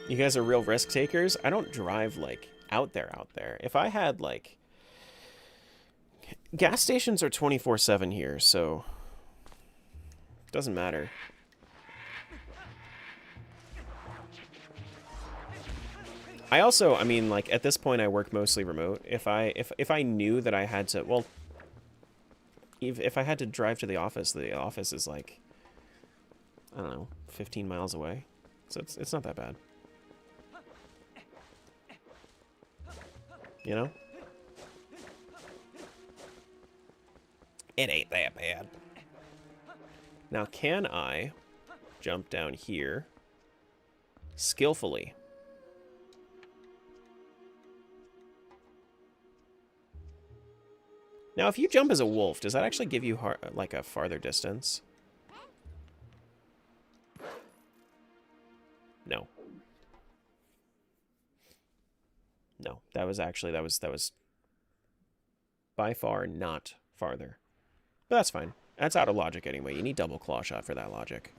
S1: You guys are real risk takers. I don't drive, like, out there. If I had, like... Gas stations are 24/7 here, so... Doesn't matter. I also, I mean, like, at this point I work mostly remote. If I knew that I had to... Well, if I had to drive to the office is, like... I don't know, 15 miles away. So it's not that bad. You know? It ain't that bad. Now, can I jump down here skillfully? Now, if you jump as a wolf, does that actually give you, like, a farther distance? No. No, that was by far not farther. But that's fine. That's out of logic anyway. You need double claw shot for that logic.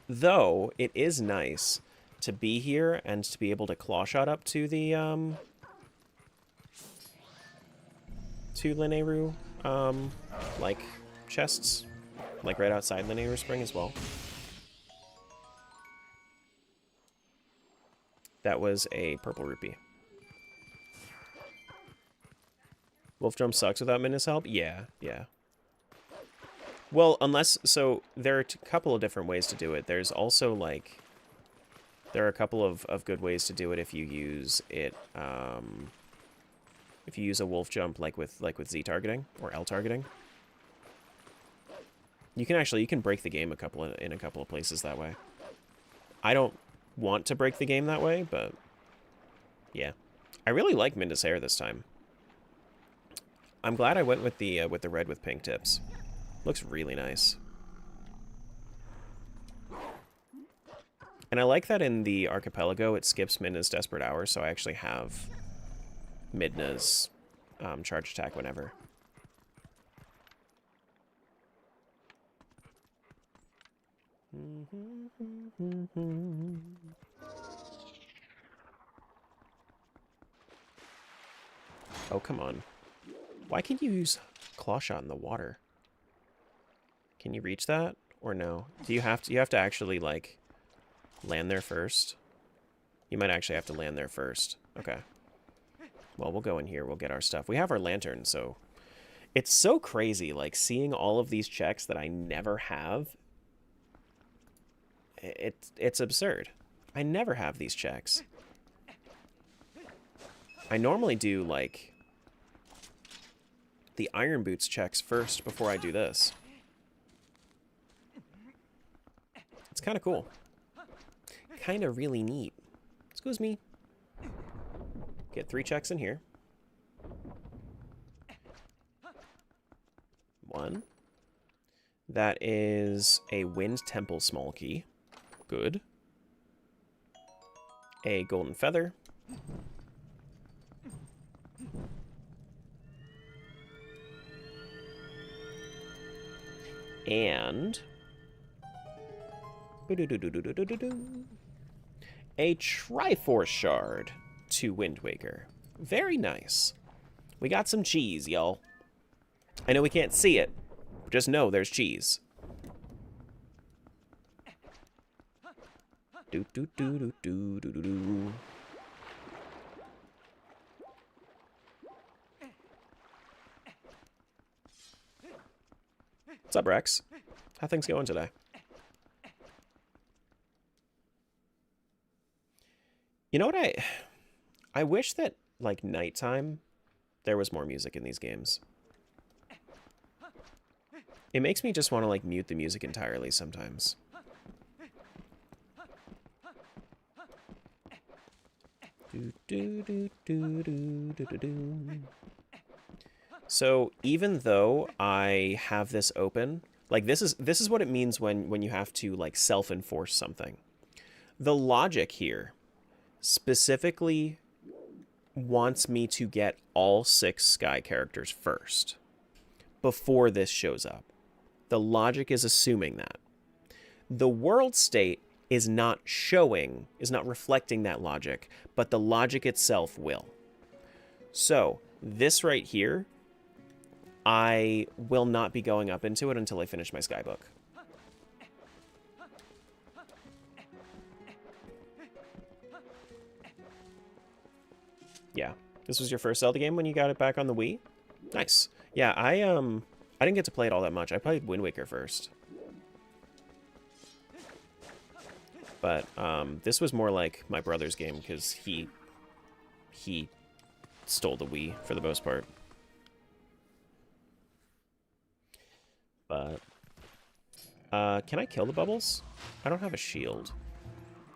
S1: Though, it is nice to be here and to be able to claw shot up to the, to Lineru, like, chests. Like, right outside Lineru Spring as well. That was a purple rupee. Wolf Jump sucks without Minna's help? Yeah, yeah. Well, unless... So, there are a couple of different ways to do it. There's also, like... There are a couple of good ways to do it if you use it, if you use a wolf jump like with Z targeting or L targeting. You can break the game in a couple of places that way. I don't want to break the game that way, but yeah. I really like Minda's hair this time. I'm glad I went with the red with pink tips. Looks really nice. And I like that in the archipelago it skips Midna's Desperate Hour, so I actually have Midna's charge attack whenever. Oh, come on. Why can you use Claw Shot in the water? Can you reach that? Or no? You have to actually, like, land there first? You might actually have to land there first. Okay. Well, we'll go in here. We'll get our stuff. We have our lantern, so... It's so crazy, like, seeing all of these checks that I never have. It's absurd. I never have these checks. I normally do, like... the Iron Boots checks first before I do this. It's kind of cool. Kind of really neat. Excuse me. Get 3 checks in here. 1. That is a Wind Temple small key. Good. A golden feather. And a Triforce Shard to Wind Waker. Very nice. We got some cheese, y'all. I know we can't see it, but just know there's cheese. Do do do do do do do do. What's up, Rex? How things going today? You know what I wish that, like, nighttime, there was more music in these games. It makes me just want to, like, mute the music entirely sometimes. Do, do, do, do, do, do, do, do. So even though I have this open, like, this is what it means when you have to, like, self-enforce something. The logic here specifically wants me to get all 6 Sky characters first before this shows up. The logic is assuming that. The world state is not reflecting that logic, but the logic itself will. So this right here, I will not be going up into it until I finish my Skybook. Yeah. This was your first Zelda game when you got it back on the Wii? Nice. Yeah, I didn't get to play it all that much. I played Wind Waker first. But this was more like my brother's game because he stole the Wii for the most part. But can I kill the bubbles? I don't have a shield.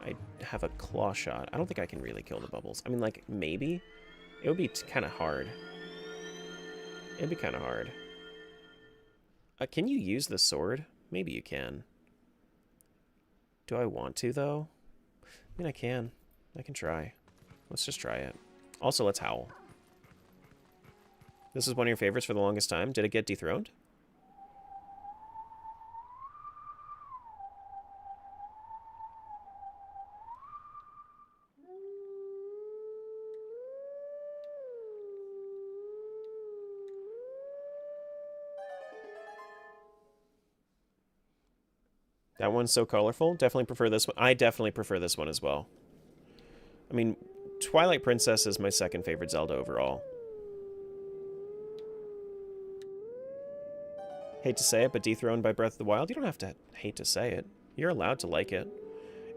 S1: I have a claw shot. I don't think I can really kill the bubbles. I mean, like, maybe. It would be kind of hard. It'd be kind of hard. Can you use the sword? Maybe you can. Do I want to, though? I mean, I can. I can try. Let's just try it. Also, let's howl. This is one of your favorites for the longest time. Did it get dethroned? That one's so colorful. Definitely prefer this one. I definitely prefer this one as well. I mean, Twilight Princess is my second favorite Zelda overall. Hate to say it, but dethroned by Breath of the Wild? You don't have to hate to say it. You're allowed to like it.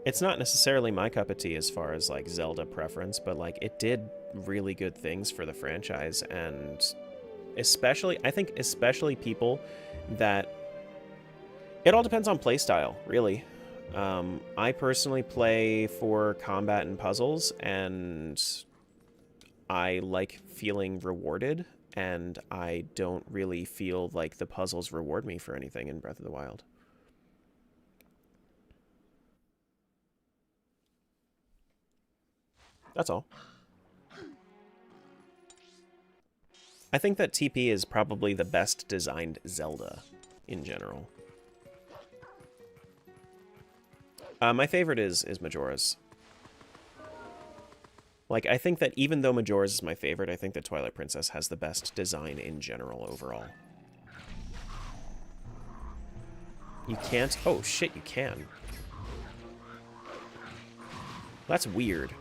S1: It's not necessarily my cup of tea as far as, like, Zelda preference, but, like, it did really good things for the franchise, and especially, I think especially people that... It all depends on playstyle, really. I personally play for combat and puzzles, and I like feeling rewarded, and I don't really feel like the puzzles reward me for anything in Breath of the Wild. That's all. I think that TP is probably the best designed Zelda in general. My favorite is Majora's. Like, I think that even though Majora's is my favorite, I think that Twilight Princess has the best design in general overall. You can't? Oh, shit, you can. That's weird.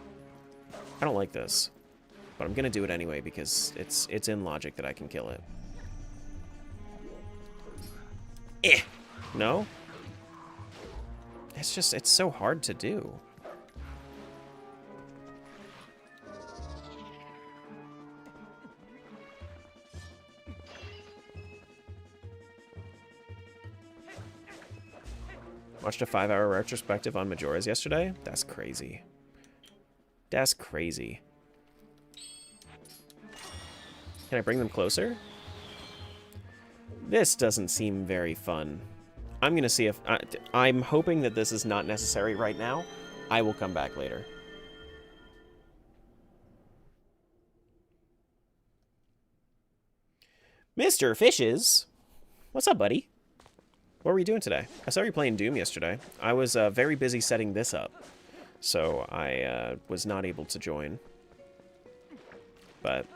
S1: I don't like this. But I'm gonna do it anyway because it's in logic that I can kill it. Eh! No? It's just, it's so hard to do. Watched a 5-hour retrospective on Majora's yesterday? That's crazy. That's crazy. Can I bring them closer? This doesn't seem very fun. I'm gonna see if... I'm hoping that this is not necessary right now. I will come back later. Mr. Fishes! What's up, buddy? What were you doing today? I saw you playing Doom yesterday. I was very busy setting this up, so I was not able to join. But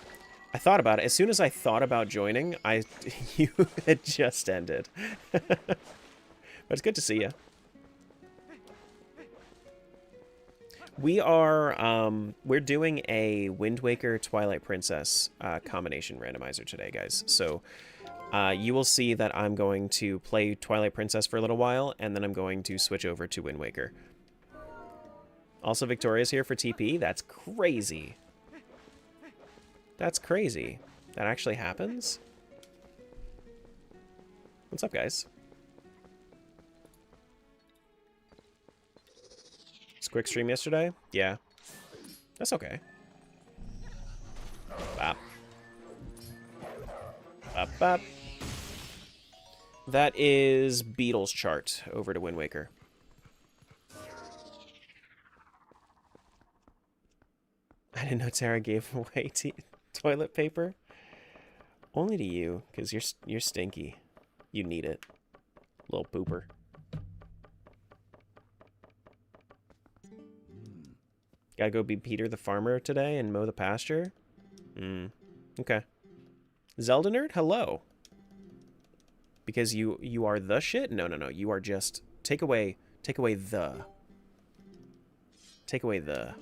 S1: I thought about it. As soon as I thought about joining, you had just ended. But it's good to see you. We are, we're doing a Wind Waker Twilight Princess combination randomizer today, guys. So you will see that I'm going to play Twilight Princess for a little while, and then I'm going to switch over to Wind Waker. Also, Victoria's here for TP. That's crazy. That's crazy. That actually happens? What's up, guys? Quick stream yesterday? Yeah. That's okay. Bop. Bop, bop. That is Beatles chart over to Wind Waker. I didn't know Tara gave away toilet paper. Only to you, because you're stinky. You need it. Little pooper. Gotta go be Peter the farmer today and mow the pasture? Okay. Zelda nerd, hello. Because you are the shit? No. You are just... Take away the. Take away the.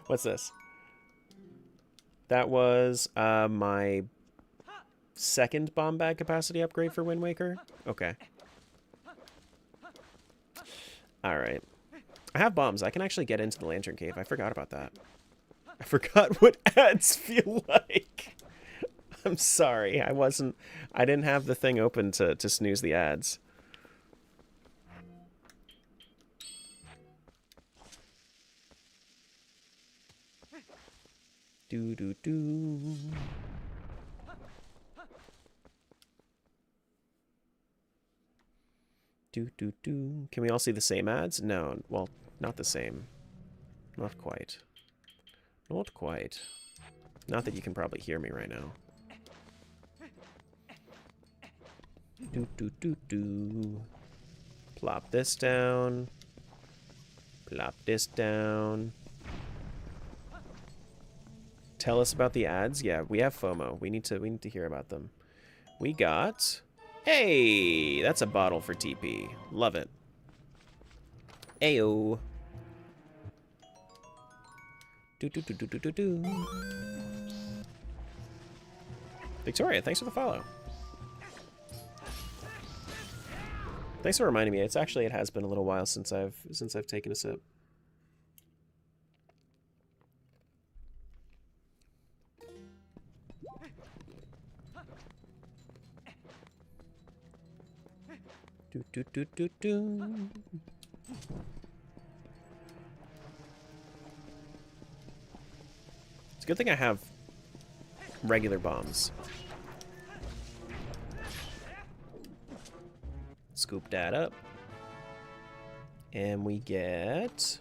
S1: What's this? That was my second bomb bag capacity upgrade for Wind Waker? Okay. Alright. I have bombs. I can actually get into the Lantern Cave. I forgot about that. I forgot what ads feel like. I'm sorry. I didn't have the thing open to snooze the ads. Do. Do. Can we all see the same ads? No. Well, not the same. Not quite. Not quite. Not that you can probably hear me right now. Do. Plop this down. Plop this down. Tell us about the ads. Yeah, we have FOMO. We need to hear about them. We got... Hey, that's a bottle for TP. Love it. Ayo. Do do do do do do do. Victoria, thanks for the follow. Thanks for reminding me. It has been a little while since I've taken a sip. Do do do do do. It's a good thing I have regular bombs. Scoop that up. And we get...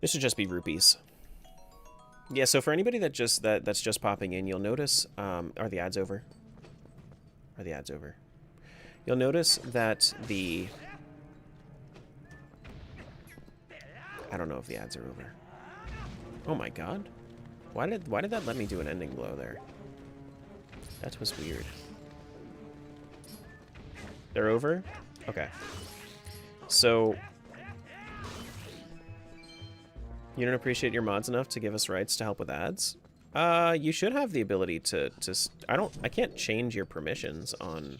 S1: This should just be rupees. Yeah, so for anybody that's just popping in, you'll notice... are the ads over? Are the ads over? You'll notice that the... I don't know if the ads are over. Oh my god. Why did that let me do an ending blow there? That was weird. They're over? Okay. So... You don't appreciate your mods enough to give us rights to help with ads? You should have the ability to I can't change your permissions on...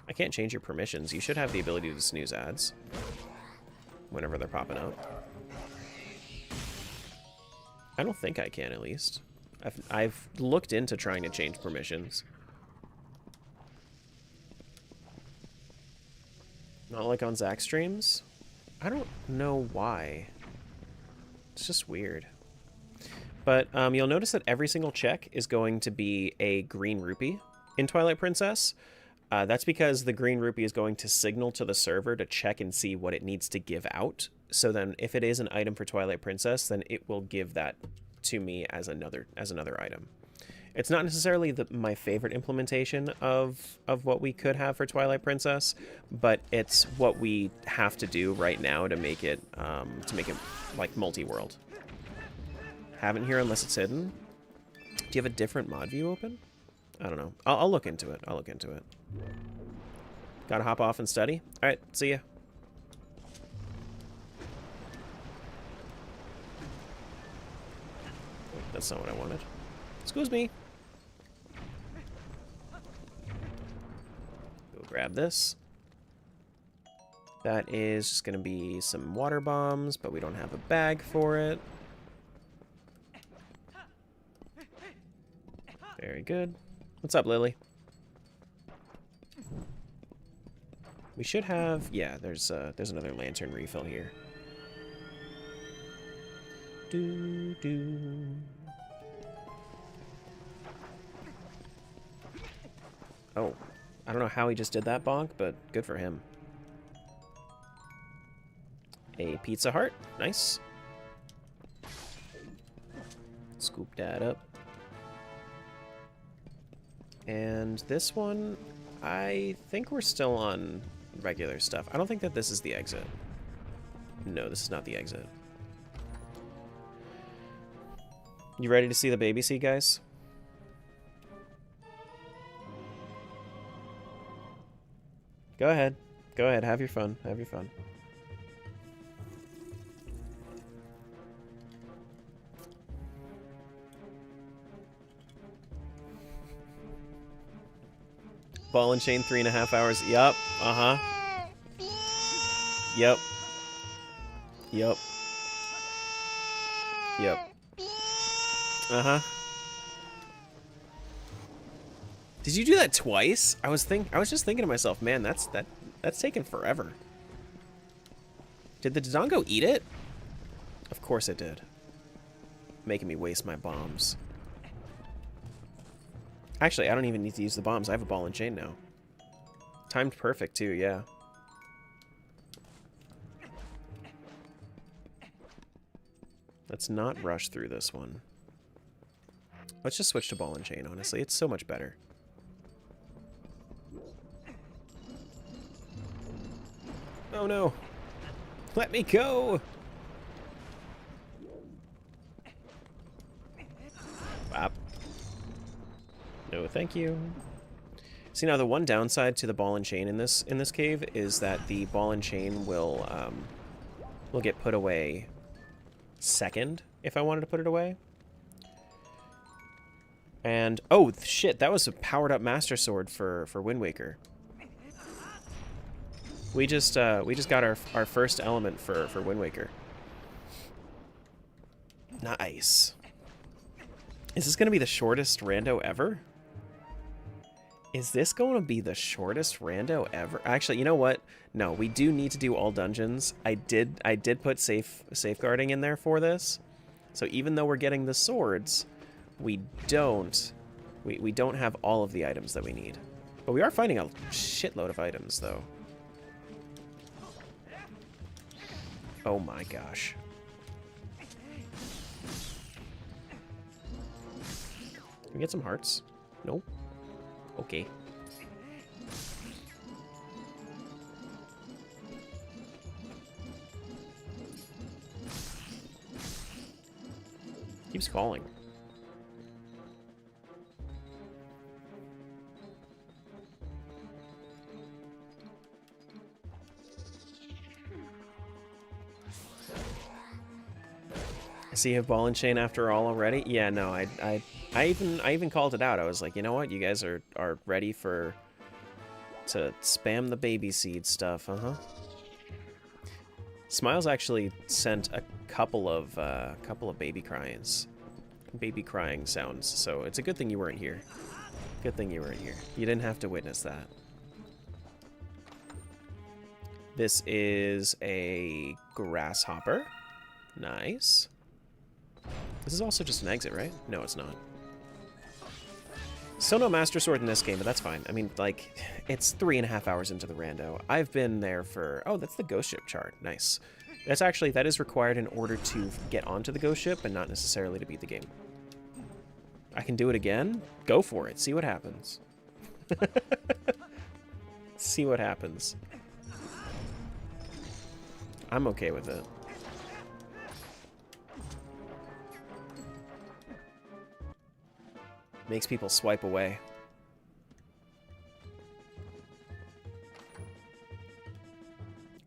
S1: I can't change your permissions. You should have the ability to snooze ads whenever they're popping up. I don't think I can, at least. I've looked into trying to change permissions. Not like on Zach streams? I don't know why. It's just weird. But you'll notice that every single check is going to be a green rupee in Twilight Princess. That's because the green rupee is going to signal to the server to check and see what it needs to give out. So then if it is an item for Twilight Princess, then it will give that to me as another item. It's not necessarily my favorite implementation of what we could have for Twilight Princess, but it's what we have to do right now to make it like multi-world. Haven't here unless it's hidden. Do you have a different mod view open? I don't know. I'll look into it. I'll look into it. Gotta hop off and study. All right, see ya. That's not what I wanted. Excuse me. Go grab this. That is just gonna be some water bombs, but we don't have a bag for it. Very good. What's up, Lily? We should have... Yeah, there's another lantern refill here. Do. Oh, I don't know how he just did that bonk, but good for him. A Pizza Heart, nice. Scoop that up. And this one, I think we're still on regular stuff. I don't think that this is the exit. No, this is not the exit. You ready to see the baby seat, guys? Go ahead. Go ahead. Have your fun. Have your fun. Ball and chain 3.5 hours. Yup. Uh-huh. Yep. Yep. Yep. Uh-huh. Did you do that twice? I was just thinking to myself, man, that's taken forever. Did the Dodongo eat it? Of course it did. Making me waste my bombs. Actually, I don't even need to use the bombs. I have a ball and chain now. Timed perfect, too, yeah. Let's not rush through this one. Let's just switch to ball and chain, honestly. It's so much better. Oh, no. Let me go! Bop. No, thank you. See, now the one downside to the ball and chain in this cave is that the ball and chain will get put away second if I wanted to put it away. And oh shit, that was a powered up Master Sword for Wind Waker. We just got our first element for Wind Waker. Nice. Is this gonna be the shortest rando ever? Is this going to be the shortest rando ever? Actually, you know what? No, we do need to do all dungeons. I did put safeguarding in there for this. So even though we're getting the swords, we don't have all of the items that we need. But we are finding a shitload of items though. Oh my gosh. Can we get some hearts? Nope. Okay. Keeps calling. I see you have ball and chain after all already? Yeah, no, I even called it out. I was like, you know what? You guys are ready to spam the baby seed stuff, uh-huh. Smiles actually sent a couple of baby crying sounds, so it's a good thing you weren't here. Good thing you weren't here. You didn't have to witness that. This is a grasshopper. Nice. This is also just an exit, right? No, it's not. Still no Master Sword in this game, but that's fine. I mean, like, it's 3.5 hours into the rando. I've been there for... Oh, that's the ghost ship chart. Nice. That is required in order to get onto the ghost ship, and not necessarily to beat the game. I can do it again? Go for it. See what happens. See what happens. I'm okay with it. Makes people swipe away.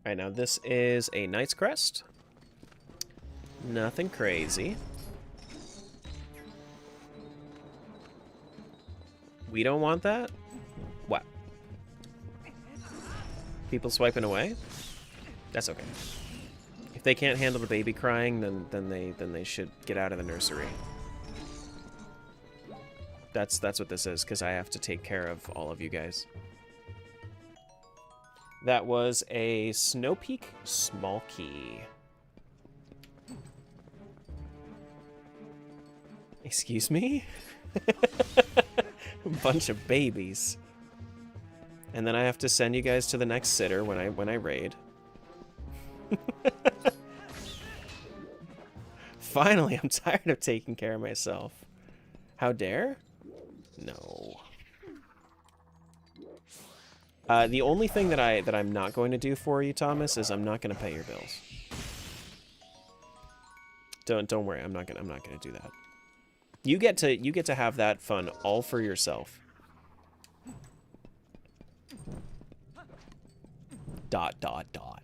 S1: Alright, now this is a Knight's Crest. Nothing crazy. We don't want that? What? People swiping away? That's okay. If they can't handle the baby crying, then they should get out of the nursery. That's what this is, because I have to take care of all of you guys. That was a Snow Peak Small Key. Excuse me? A bunch of babies. And then I have to send you guys to the next sitter when I raid. Finally, I'm tired of taking care of myself. How dare? No. The only thing that I'm not going to do for you, Thomas, is I'm not going to pay your bills. Don't worry. I'm not gonna do that. You get to have that fun all for yourself. Dot dot dot.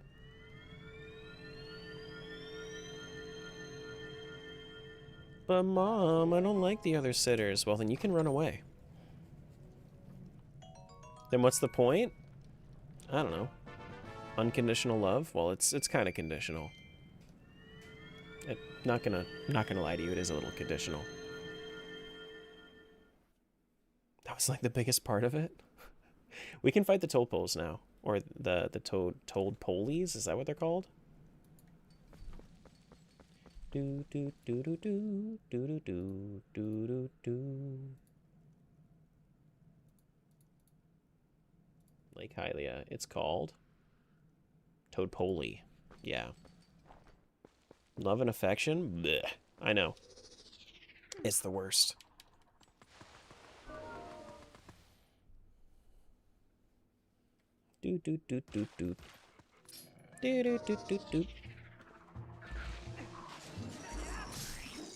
S1: But Mom, I don't like the other sitters. Well, then you can run away. Then what's the point? I don't know. Unconditional love? Well, it's kind of conditional. Not gonna lie to you, it is a little conditional. That was like the biggest part of it. We can fight the Toadpoles now, or the Toadpolies. Is that what they're called? Do do do do do do do do do do. Lake Hylia. It's called Toadpoly. Yeah. Love and affection? Blech. I know. It's the worst. Do do do do do. Do do do do do.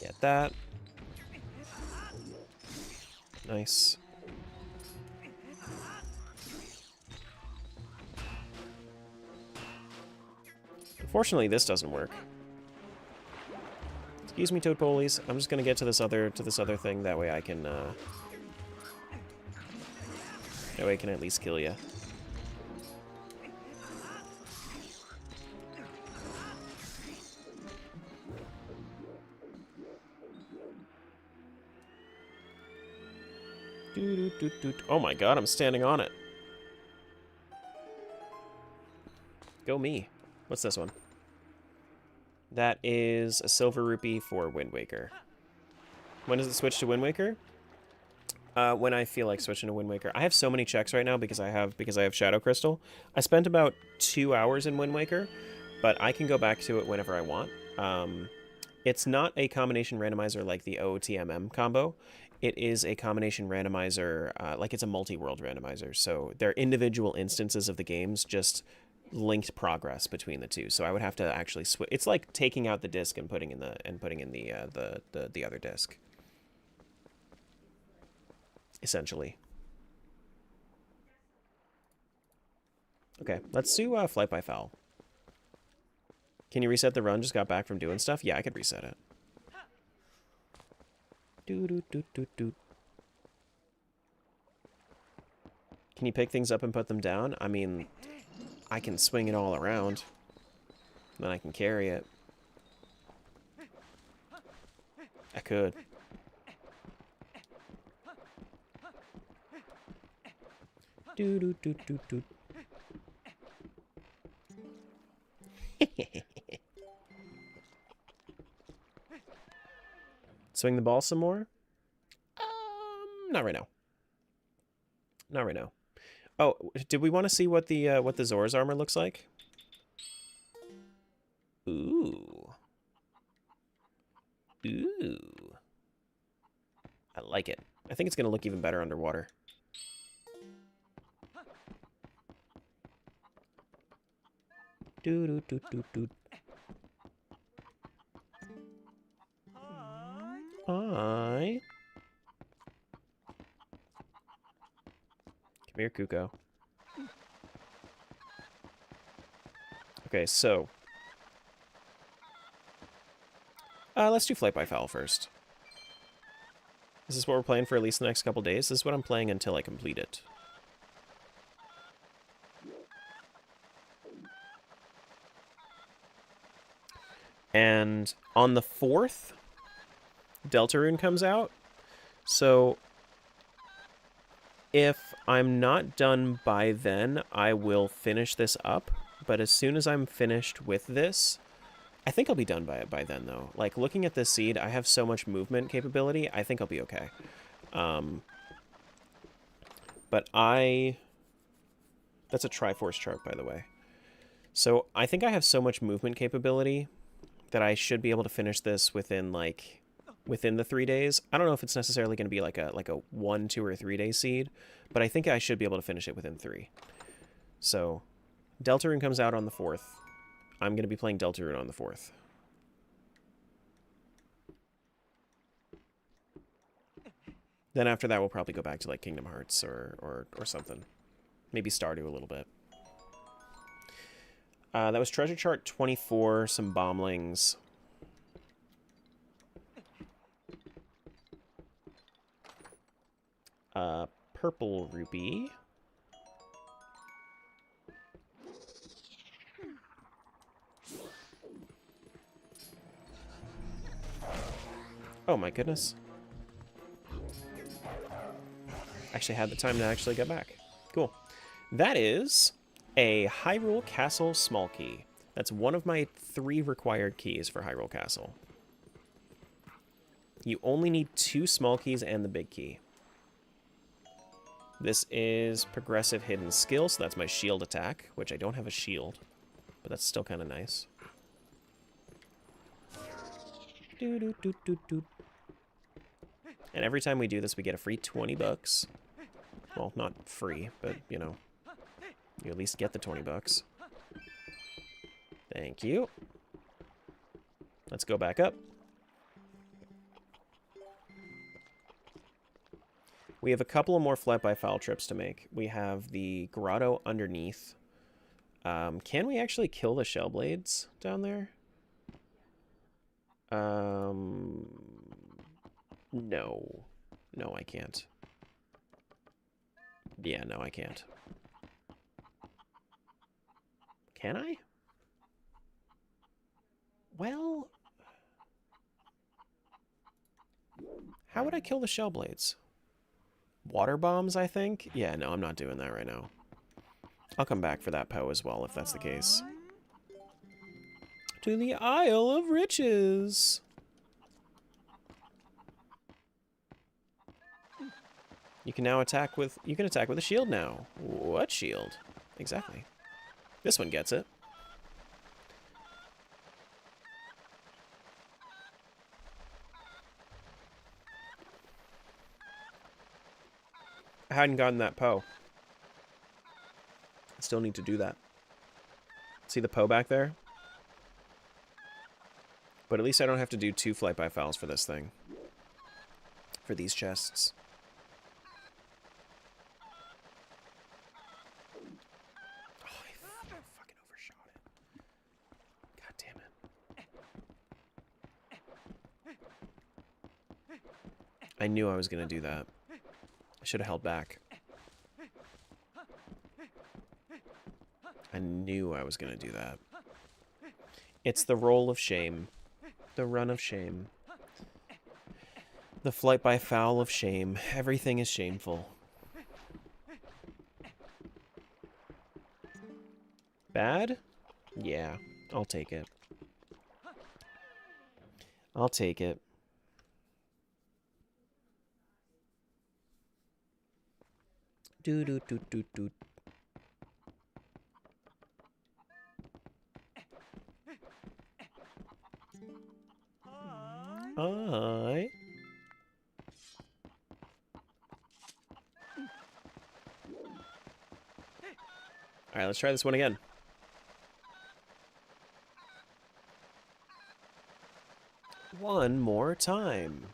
S1: Get that. Fortunately, this doesn't work. Excuse me, toad polies. I'm just gonna get to this other thing. That way I can that way I can at least kill you. Oh my god, I'm standing on it. Go me. What's this one? That is a silver rupee for Wind Waker. When does it switch to Wind Waker? When I feel like switching to Wind Waker. I have so many checks right now because I have Shadow Crystal. I spent about 2 hours in Wind Waker, but I can go back to it whenever I want. It's not a combination randomizer like the OOTMM combo. It is a combination randomizer, like it's a multi-world randomizer. So they're individual instances of the games, just linked progress between the two. So I would have to actually switch. It's like taking out the disc and putting in the other disc. Essentially. Okay, let's do Flight by Foul. Can you reset the run? Just got back from doing stuff? Yeah, I could reset it. Can you pick things up and put them down? I mean, I can swing it all around. Then I can carry it. I could. Swing the ball some more? Not right now. Not right now. Oh, did we want to see what the Zora's armor looks like? Ooh. Ooh. I like it. I think it's going to look even better underwater. Hi. Come here, Kuko. Okay, so let's do Flight by Foul first. Is this what we're playing for at least the next couple days? This is what I'm playing until I complete it. And on the 4th, Deltarune comes out. So if I'm not done by then, I will finish this up. But as soon as I'm finished with this, I think I'll be done by then, though. Like, looking at this seed, I have so much movement capability, I think I'll be okay. But that's a Triforce chart, by the way. So I think I have so much movement capability that I should be able to finish this within the 3 days. I don't know if it's necessarily going to be like a 1, 2, or 3 day seed, but I think I should be able to finish it within 3. So Deltarune comes out on the 4th. I'm going to be playing Deltarune on the 4th. Then after that, we'll probably go back to like Kingdom Hearts or something. Maybe Stardew a little bit. That was Treasure Chart 24, some Bomblings. Purple Rupee. Oh my goodness. Actually had the time to actually get back. Cool. That is a Hyrule Castle small key. That's one of my 3 required keys for Hyrule Castle. You only need 2 small keys and the big key. This is progressive hidden skill, so that's my shield attack, which I don't have a shield, but that's still kind of nice. And every time we do this, we get a free 20 bucks. Well, not free, but, you know, you at least get the 20 bucks. Thank you. Let's go back up. We have a couple of more Flight by Foul trips to make. We have the grotto underneath Can we actually kill the shell blades down there? No. No, I can't. Yeah, no, I can't. Can I? Well... How would I kill the shell blades? Water bombs, I think? Yeah, no, I'm not doing that right now. I'll come back for that Poe as well, if that's the case. To the Isle of Riches! You can now attack with... You can attack with a shield now. What shield? Exactly. This one gets it. I hadn't gotten that Poe. I still need to do that. See the Poe back there? But at least I don't have to do 2 flight by fouls for this thing. For these chests. Oh, I fucking overshot it. God damn it. I knew I was going to do that. I should have held back. I knew I was going to do that. It's the roll of shame. The run of shame. The flight by foul of shame. Everything is shameful. Bad? Yeah, I'll take it. I'll take it. Do do do do do. Alright. Alright, let's try this one again. One more time.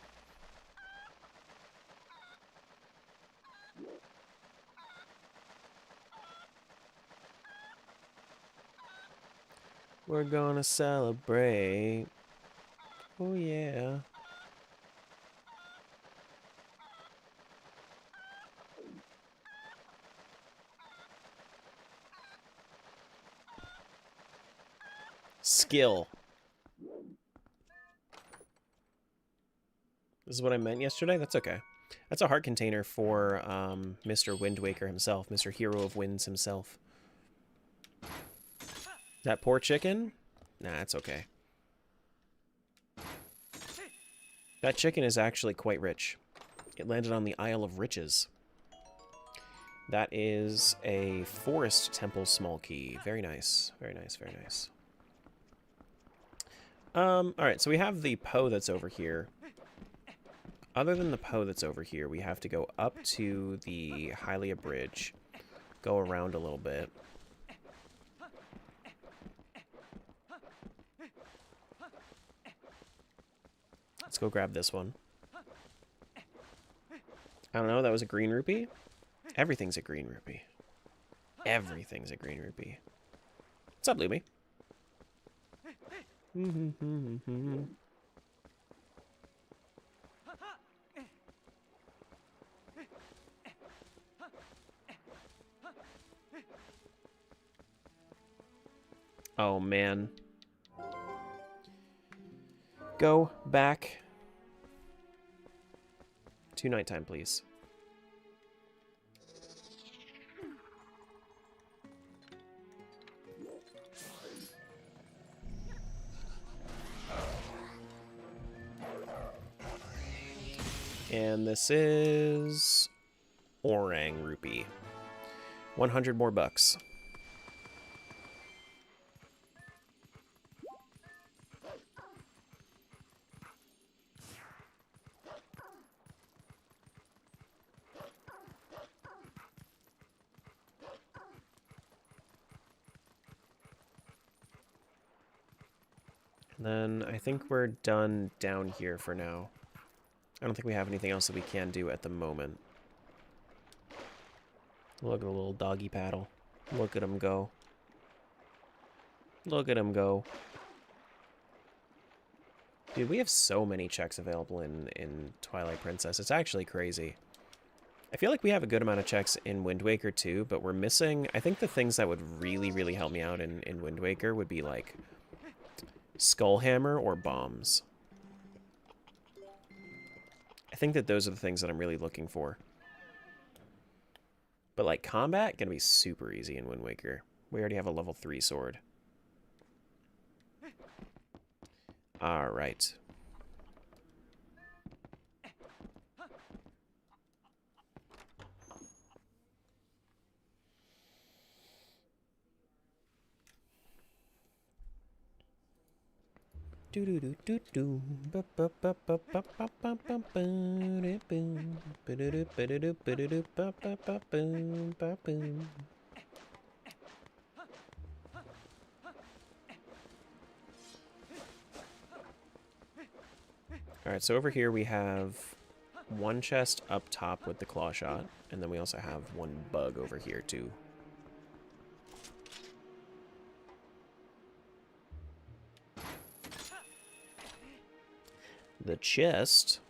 S1: We're gonna celebrate. Oh yeah. Skill. This is what I meant yesterday? That's okay. That's a heart container for Mr. Wind Waker himself, Mr. Hero of Winds himself. That poor chicken? Nah, it's okay. That chicken is actually quite rich. It landed on the Isle of Riches. That is a Forest Temple small key. Very nice. Very nice, very nice. Alright, so we have the Poe that's over here. Other than the Poe that's over here, we have to go up to the Hylia Bridge. Go around a little bit. Let's go grab this one. I don't know, that was a green rupee? Everything's a green rupee. Everything's a green rupee. What's up, Lumi? Oh, man. Go back to nighttime, please. And this is Orang Rupee. 100 more bucks. And then I think we're done down here for now. I don't think we have anything else that we can do at the moment. Look at the little doggy paddle. Look at him go. Look at him go. Dude, we have so many checks available in Twilight Princess. It's actually crazy. I feel like we have a good amount of checks in Wind Waker too, but we're missing... I think the things that would really, really help me out in Wind Waker would be like Skullhammer or bombs. I think that those are the things that I'm really looking for. But like combat, gonna be super easy in Wind Waker. We already have a level 3 sword. Alright. Do do do do do. Ba ba ba ba ba ba ba ba ba da boom. Ba da do ba da do ba da do ba ba ba boom ba boom. Alright, so over here we have one chest up top with the claw shot, and then we also have one bug over here too. The chest.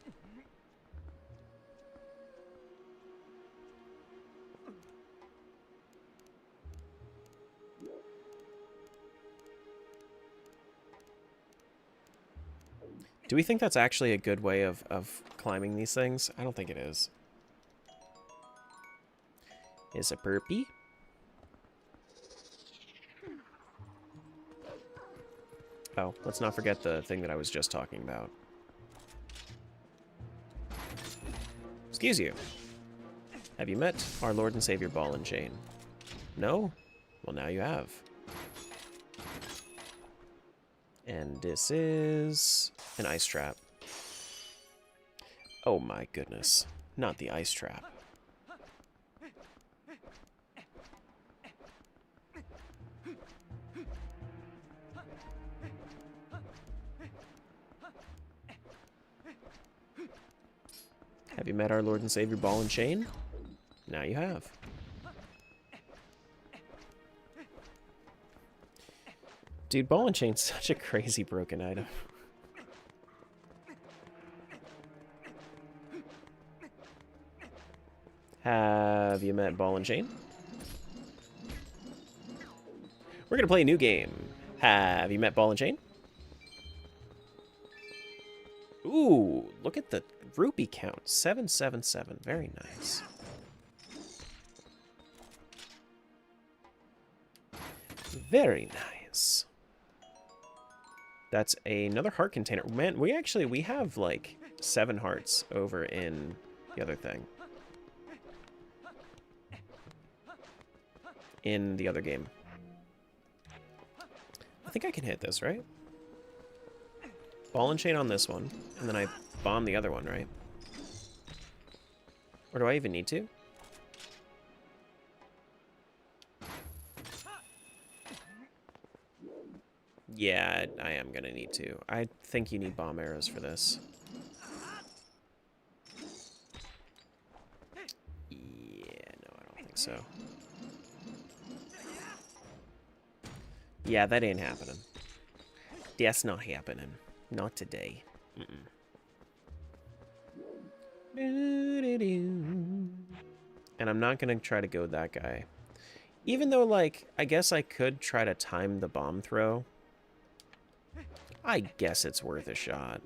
S1: Do we think that's actually a good way of climbing these things? I don't think it is. Is a burpee? Oh, let's not forget the thing that I was just talking about. Excuse you. Have you met our Lord and Savior Ball and Chain? No? Well, now you have. And this is an ice trap. Oh my goodness. Not the ice trap. Have you met our Lord and Savior Ball and Chain? Now you have. Dude, Ball and Chain's such a crazy broken item. Have you met Ball and Chain? We're gonna play a new game. Have you met Ball and Chain? Ooh, look at the rupee count. 777. Very nice. Very nice. That's another heart container. Man, we have like 7 hearts over in the other thing. In the other game. I think I can hit this, right? Ball and Chain on this one, and then I bomb the other one, right? Or do I even need to? Yeah, I am gonna need to. I think you need bomb arrows for this. Yeah, no, I don't think so. Yeah, that ain't happening. That's not happening. Not today. And I'm not gonna try to go that guy. Even though, like, I guess I could try to time the bomb throw. I guess it's worth a shot.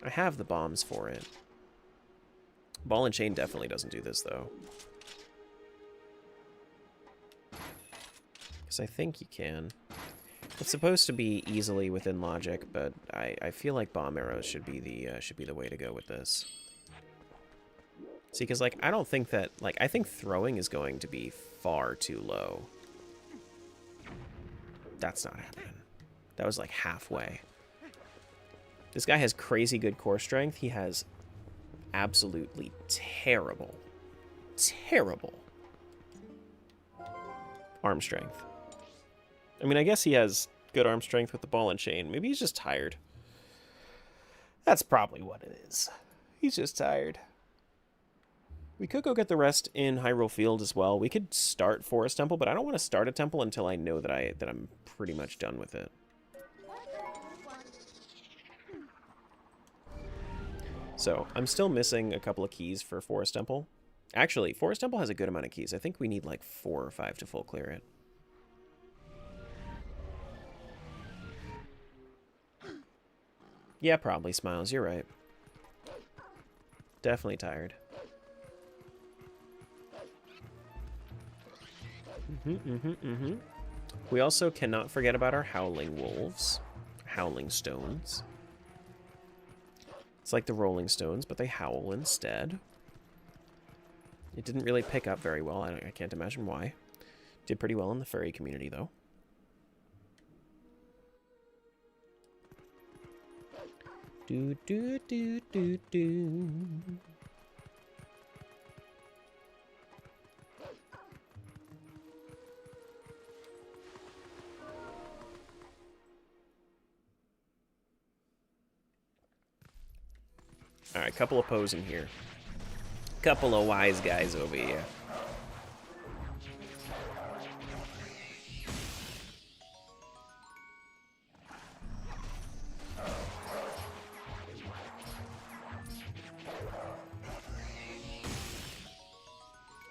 S1: I have the bombs for it. Ball and Chain definitely doesn't do this, though. Because I think you can. It's supposed to be easily within logic, but I feel like bomb arrows should be the way to go with this. See, because, like, I don't think that... Like, I think throwing is going to be far too low. That's not happening. That was, like, halfway. This guy has crazy good core strength. He has absolutely terrible, terrible arm strength. I mean, I guess he has good arm strength with the ball and chain. Maybe he's just tired. That's probably what it is. He's just tired. We could go get the rest in Hyrule Field as well. We could start Forest Temple, but I don't want to start a temple until I know that I'm pretty much done with it. So, I'm still missing a couple of keys for Forest Temple. Actually, Forest Temple has a good amount of keys. I think we need like 4 or 5 to full clear it. Yeah, probably, Smiles. You're right. Definitely tired. We also cannot forget about our Howling Wolves. Howling Stones. It's like the Rolling Stones, but they howl instead. It didn't really pick up very well. I can't imagine why. Did pretty well in the furry community, though. Do do do do do. Alright, couple of pose in here. Couple of wise guys over here.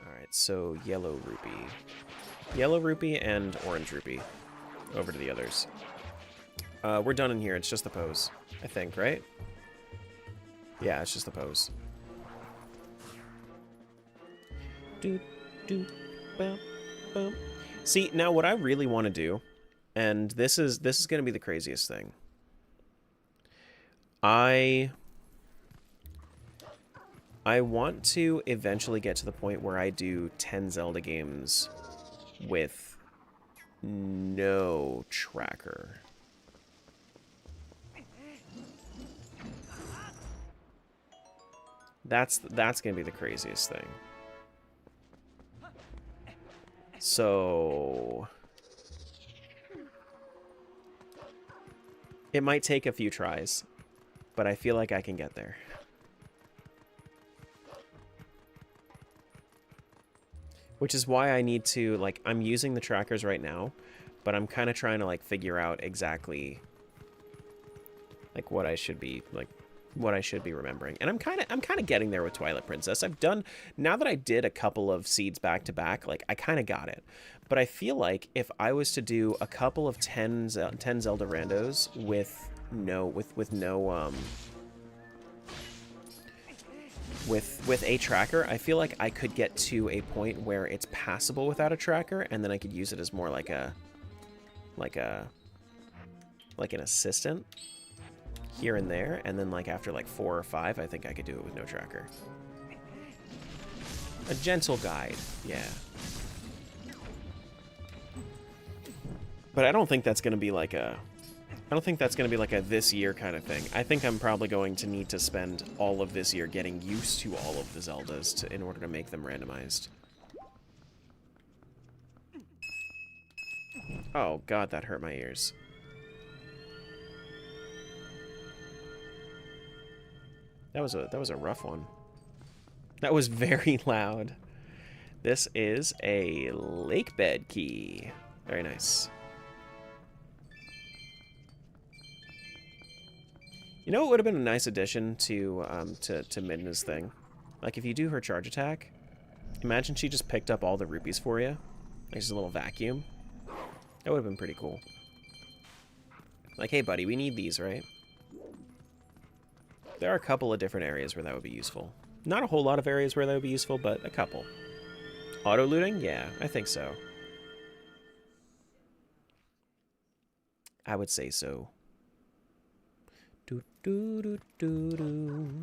S1: Alright, so yellow rupee. Yellow rupee and orange rupee. Over to the others. We're done in here. It's just the pose, I think, right? Yeah, it's just the pose. Do, do, bum, bum. See, now what I really want to do, and this is going to be the craziest thing. I want to eventually get to the point where I do 10 Zelda games with no tracker. That's going to be the craziest thing. So it might take a few tries, but I feel like I can get there. Which is why I need to, like, I'm using the trackers right now, but I'm kind of trying to, like, figure out exactly, like, what I should be, like, what I should be remembering. And I'm kind of getting there with Twilight Princess. I've done, now that I did a couple of seeds back to back, like, I kind of got it. But I feel like if I was to do a couple of 10 Zelda randos with a tracker, I feel like I could get to a point where it's passable without a tracker, and then I could use it as more like an assistant here and there, and then like after like 4 or 5, I think I could do it with no tracker. A gentle guide, yeah. But I don't think that's gonna be like a this year kind of thing. I think I'm probably going to need to spend all of this year getting used to all of the Zeldas in order to make them randomized. Oh god, that hurt my ears. That was a rough one. That was very loud. This is a lake bed key. Very nice. You know what would have been a nice addition to Midna's thing? Like, if you do her charge attack, imagine she just picked up all the rupees for you. Like, just a little vacuum. That would have been pretty cool. Like, hey buddy, we need these, right? There are a couple of different areas where that would be useful. Not a whole lot of areas where that would be useful, but a couple. Auto-looting? Yeah, I think so. I would say so.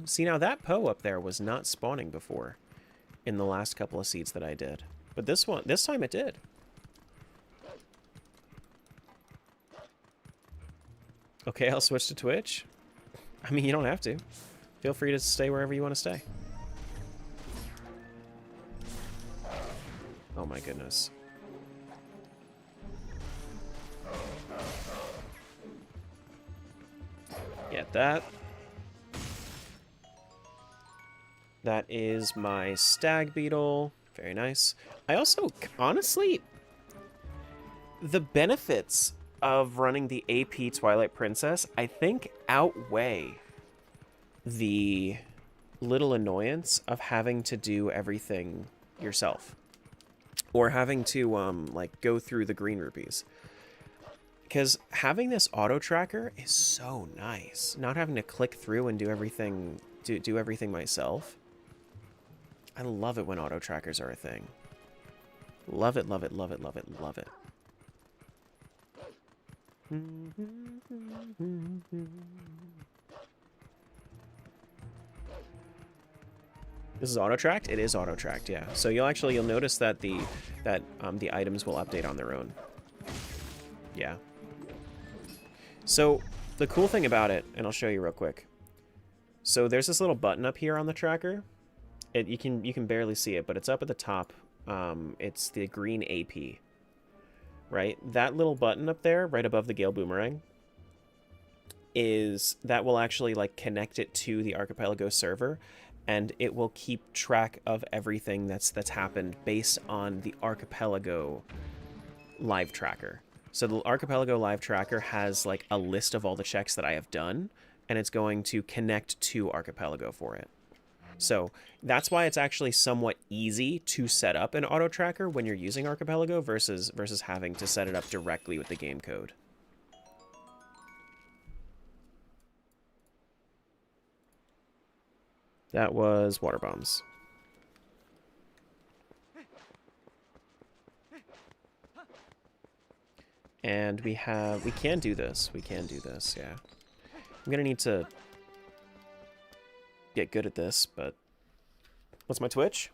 S1: See, now that Poe up there was not spawning before in the last couple of seeds that I did. But this time it did. Okay, I'll switch to Twitch. I mean, you don't have to. Feel free to stay wherever you want to stay. Oh my goodness. Get that. That is my stag beetle. Very nice. I also, honestly, the benefits of running the AP Twilight Princess, I think, outweigh the little annoyance of having to do everything yourself. Or having to, like, go through the green rupees. Because having this auto tracker is so nice. Not having to click through and do everything myself. I love it when auto trackers are a thing. Love it, love it, love it, love it, love it. This is auto-tracked? It is auto-tracked, yeah. So you'll notice that the items will update on their own. Yeah. So the cool thing about it, and I'll show you real quick. So there's this little button up here on the tracker. You can barely see it, but it's up at the top. It's the green AP. Right? That little button up there, right above the Gale Boomerang, that will actually like connect it to the Archipelago server, and it will keep track of everything that's happened based on the Archipelago live tracker. So the Archipelago live tracker has like a list of all the checks that I have done, and it's going to connect to Archipelago for it. So that's why it's actually somewhat easy to set up an auto tracker when you're using Archipelago versus having to set it up directly with the game code. That was water bombs. And we can do this. We can do this, yeah. I'm gonna need to get good at this, but what's my Twitch?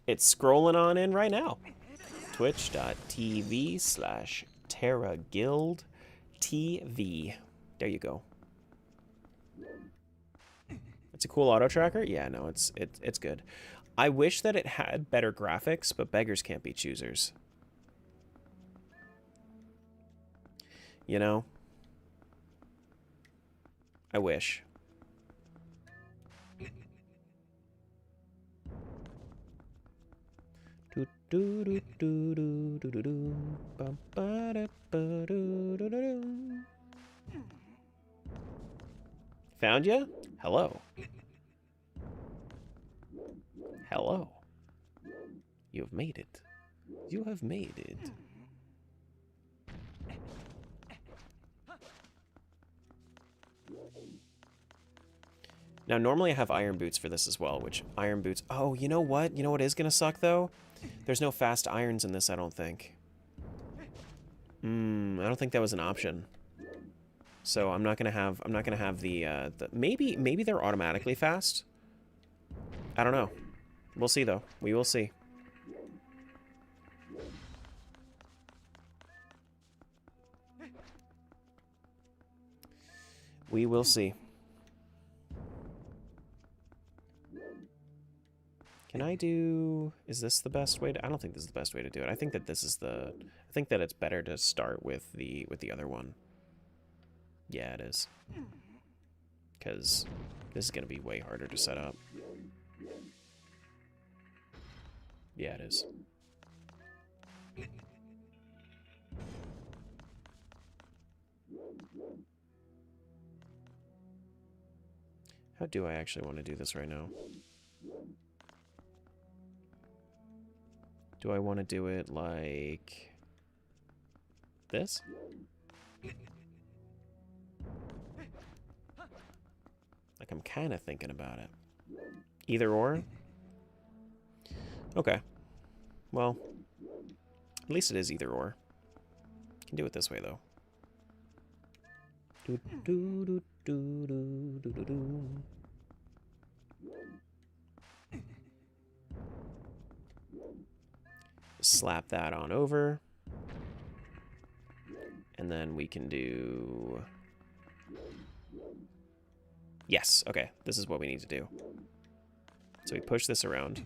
S1: It's scrolling on in right now. Twitch.tv/TerraGuildTV. There you go. It's a cool auto tracker. Yeah, no, it's good. I wish that it had better graphics, but beggars can't be choosers. You know? I wish. Found ya? Hello. Hello. You have made it. You have made it. Now, normally I have iron boots for this as well, which iron boots... Oh, you know what? You know what is going to suck, though? There's no fast irons in this, I don't think. I don't think that was an option. So I'm not gonna have the maybe they're automatically fast. I don't know. We'll see though. We will see. We will see. Can I do... Is this the best way to... I don't think this is the best way to do it. I think that this is the... I think that it's better to start with the other one. Yeah, it is. Because this is going to be way harder to set up. Yeah, it is. How do I actually want to do this right now? Do I want to do it like this? Like, I'm kind of thinking about it. Either or? Okay. Well, at least it is either or. Can do it this way, though. Do, do, do, do, do, do, do, do. Slap that on over. And then we can do... Yes, okay. This is what we need to do. So we push this around.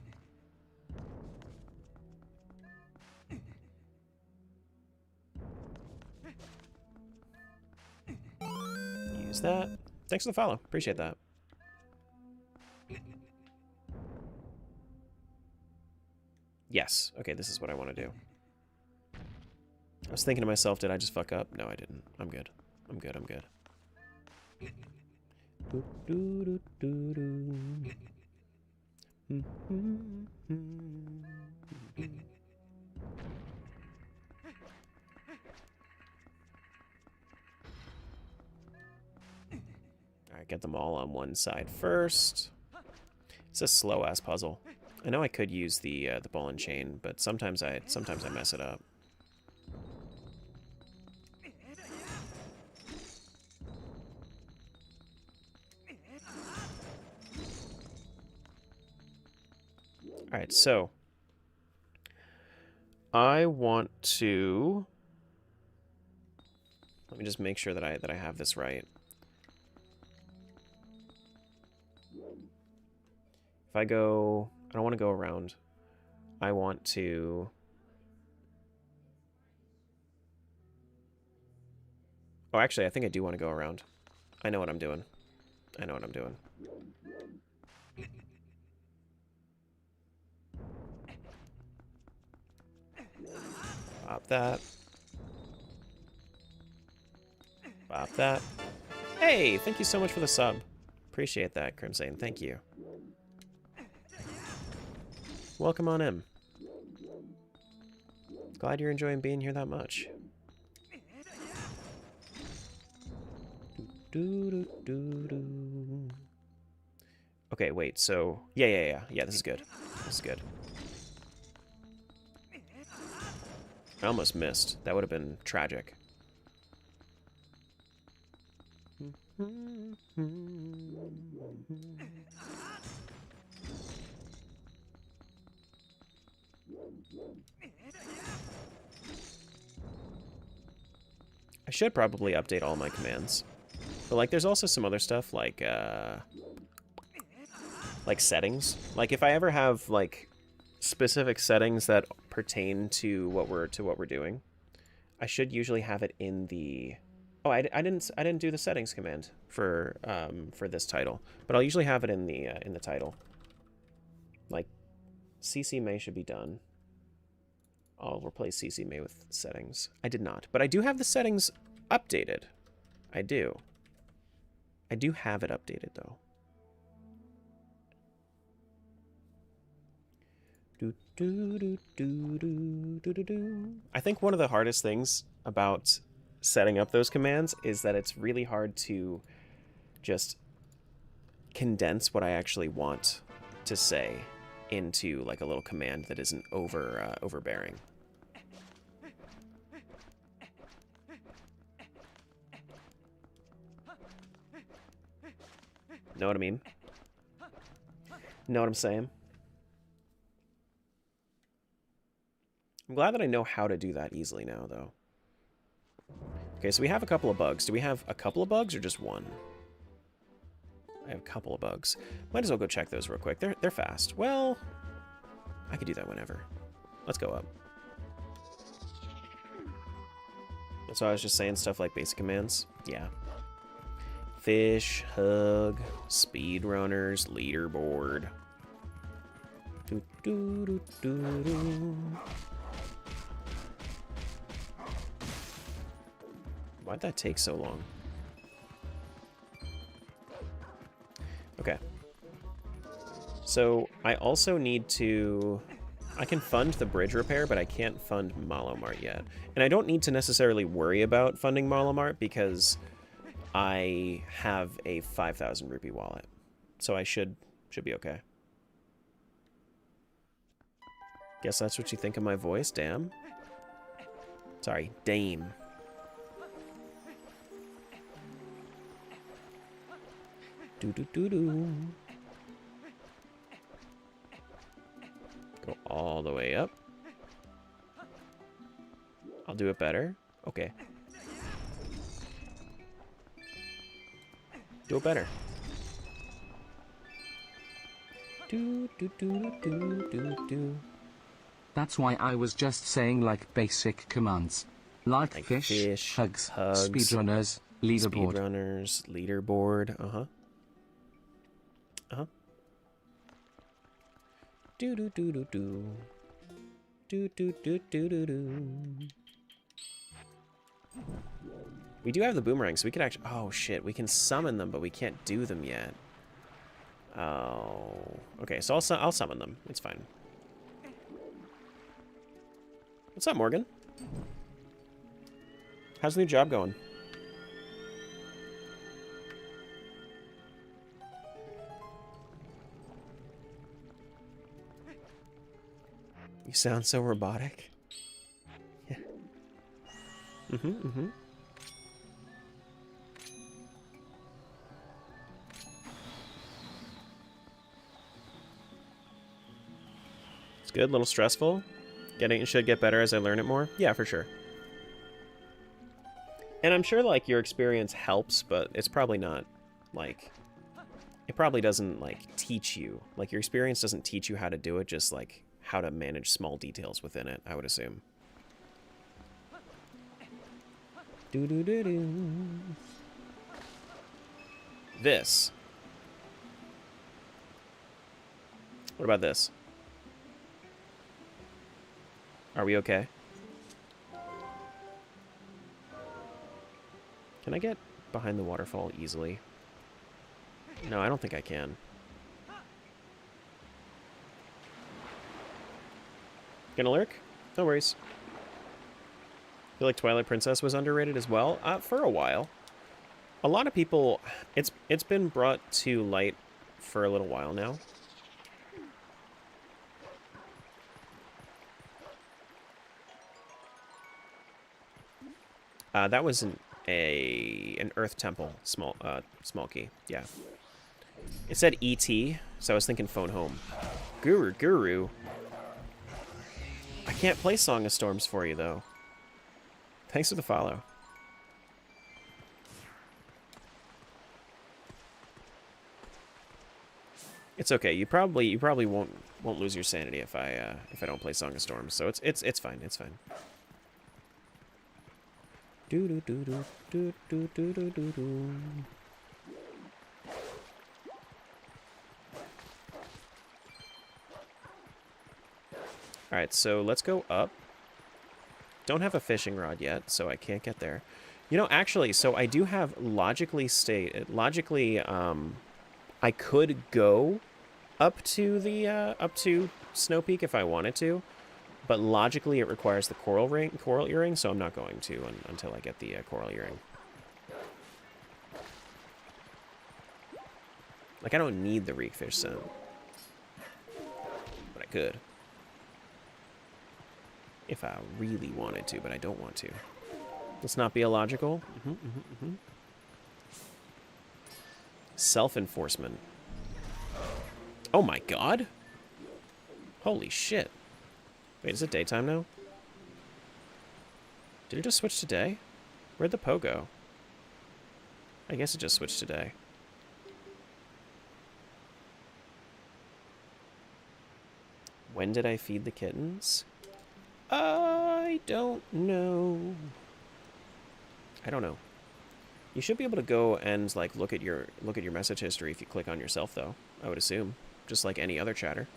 S1: Use that. Thanks for the follow. Appreciate that. Yes. Okay, this is what I want to do. I was thinking to myself, did I just fuck up? No, I didn't. I'm good. I'm good. I'm good. Alright, get them all on one side first. It's a slow-ass puzzle. I know I could use the ball and chain, but sometimes I mess it up. Alright, so I want to, let me just make sure that I have this right. If I go, I don't want to go around. I want to, oh, actually, I think I do want to go around. I know what I'm doing. I know what I'm doing. Pop that. Pop that. Hey, thank you so much for the sub. Appreciate that, Crimson. Thank you. Welcome on in. Glad you're enjoying being here that much. Okay, wait, so... Yeah, this is good. This is good. I almost missed. That would have been tragic. I should probably update all my commands. But, like, there's also some other stuff, like settings. Like, if I ever have, like, specific settings that pertain to what we're doing, I should usually have it in the... Oh, I didn't do the settings command for this title, but I'll usually have it in the title. Like, CC May should be done. I'll replace CC May with settings. I did not, but I do have the settings updated. I do. I do have it updated though. I think one of the hardest things about setting up those commands is that it's really hard to just condense what I actually want to say into like a little command that isn't overbearing. Know what I mean? Know what I'm saying? I'm glad that I know how to do that easily now, though. Okay, so we have a couple of bugs. Do we have a couple of bugs or just one? I have a couple of bugs. Might as well go check those real quick. They're fast. Well, I could do that whenever. Let's go up. So I was just saying stuff like basic commands. Yeah. Fish, hug, speedrunners, leaderboard. Do, do, do, do, do. Why'd that take so long? Okay. So I also need to... I can fund the bridge repair, but I can't fund Malomart yet. And I don't need to necessarily worry about funding Malomart because I have a 5,000 rupee wallet. So I should be okay. Guess that's what you think of my voice, damn. Sorry, dame. Do-do-do-do. Go all the way up. I'll do it better. Okay. Do it better. Do.
S2: That's why I was just saying like basic commands. Like fish, hugs, speedrunners, leaderboard.
S1: Speedrunners, leaderboard, Do. Do, do, do, do, do, do. We do have the boomerang, so we could actually... Oh, shit. We can summon them, but we can't do them yet. Oh. Okay, so I'll summon them. It's fine. What's up, Morgan? How's the new job going? You sound so robotic. Yeah. Mm-hmm. It's good, a little stressful. It should get better as I learn it more. Yeah, for sure. And I'm sure, like, your experience helps, but it's probably not, like... It probably doesn't, like, teach you. Like, your experience doesn't teach you how to do it, just, like, how to manage small details within it, I would assume. Do-do-do-do. This. What about this? Are we okay? Can I get behind the waterfall easily? No, I don't think I can. Gonna lurk? No worries. I feel like Twilight Princess was underrated as well. For a while. A lot of people... It's been brought to light for a little while now. That was an Earth Temple small key. Yeah. It said ET, so I was thinking phone home. Guru. I can't play Song of Storms for you though. Thanks for the follow. It's okay. You probably won't lose your sanity if I don't play Song of Storms. So it's fine. It's fine. Do do do do do do do do do do. All right, so let's go up. Don't have a fishing rod yet, so I can't get there. You know, actually, so I do have logically, I could go up to Snow Peak if I wanted to, but logically it requires the coral earring, so I'm not going to until I get the coral earring. Like, I don't need the reekfish scent, but I could. If I really wanted to, but I don't want to. Let's not be illogical. Self-enforcement. Oh my god! Holy shit. Wait, is it daytime now? Did it just switch to day? Where'd the Poe go? I guess it just switched to day. When did I feed the kittens? I don't know. I don't know. You should be able to go and like look at your message history if you click on yourself though, I would assume. Just like any other chatter.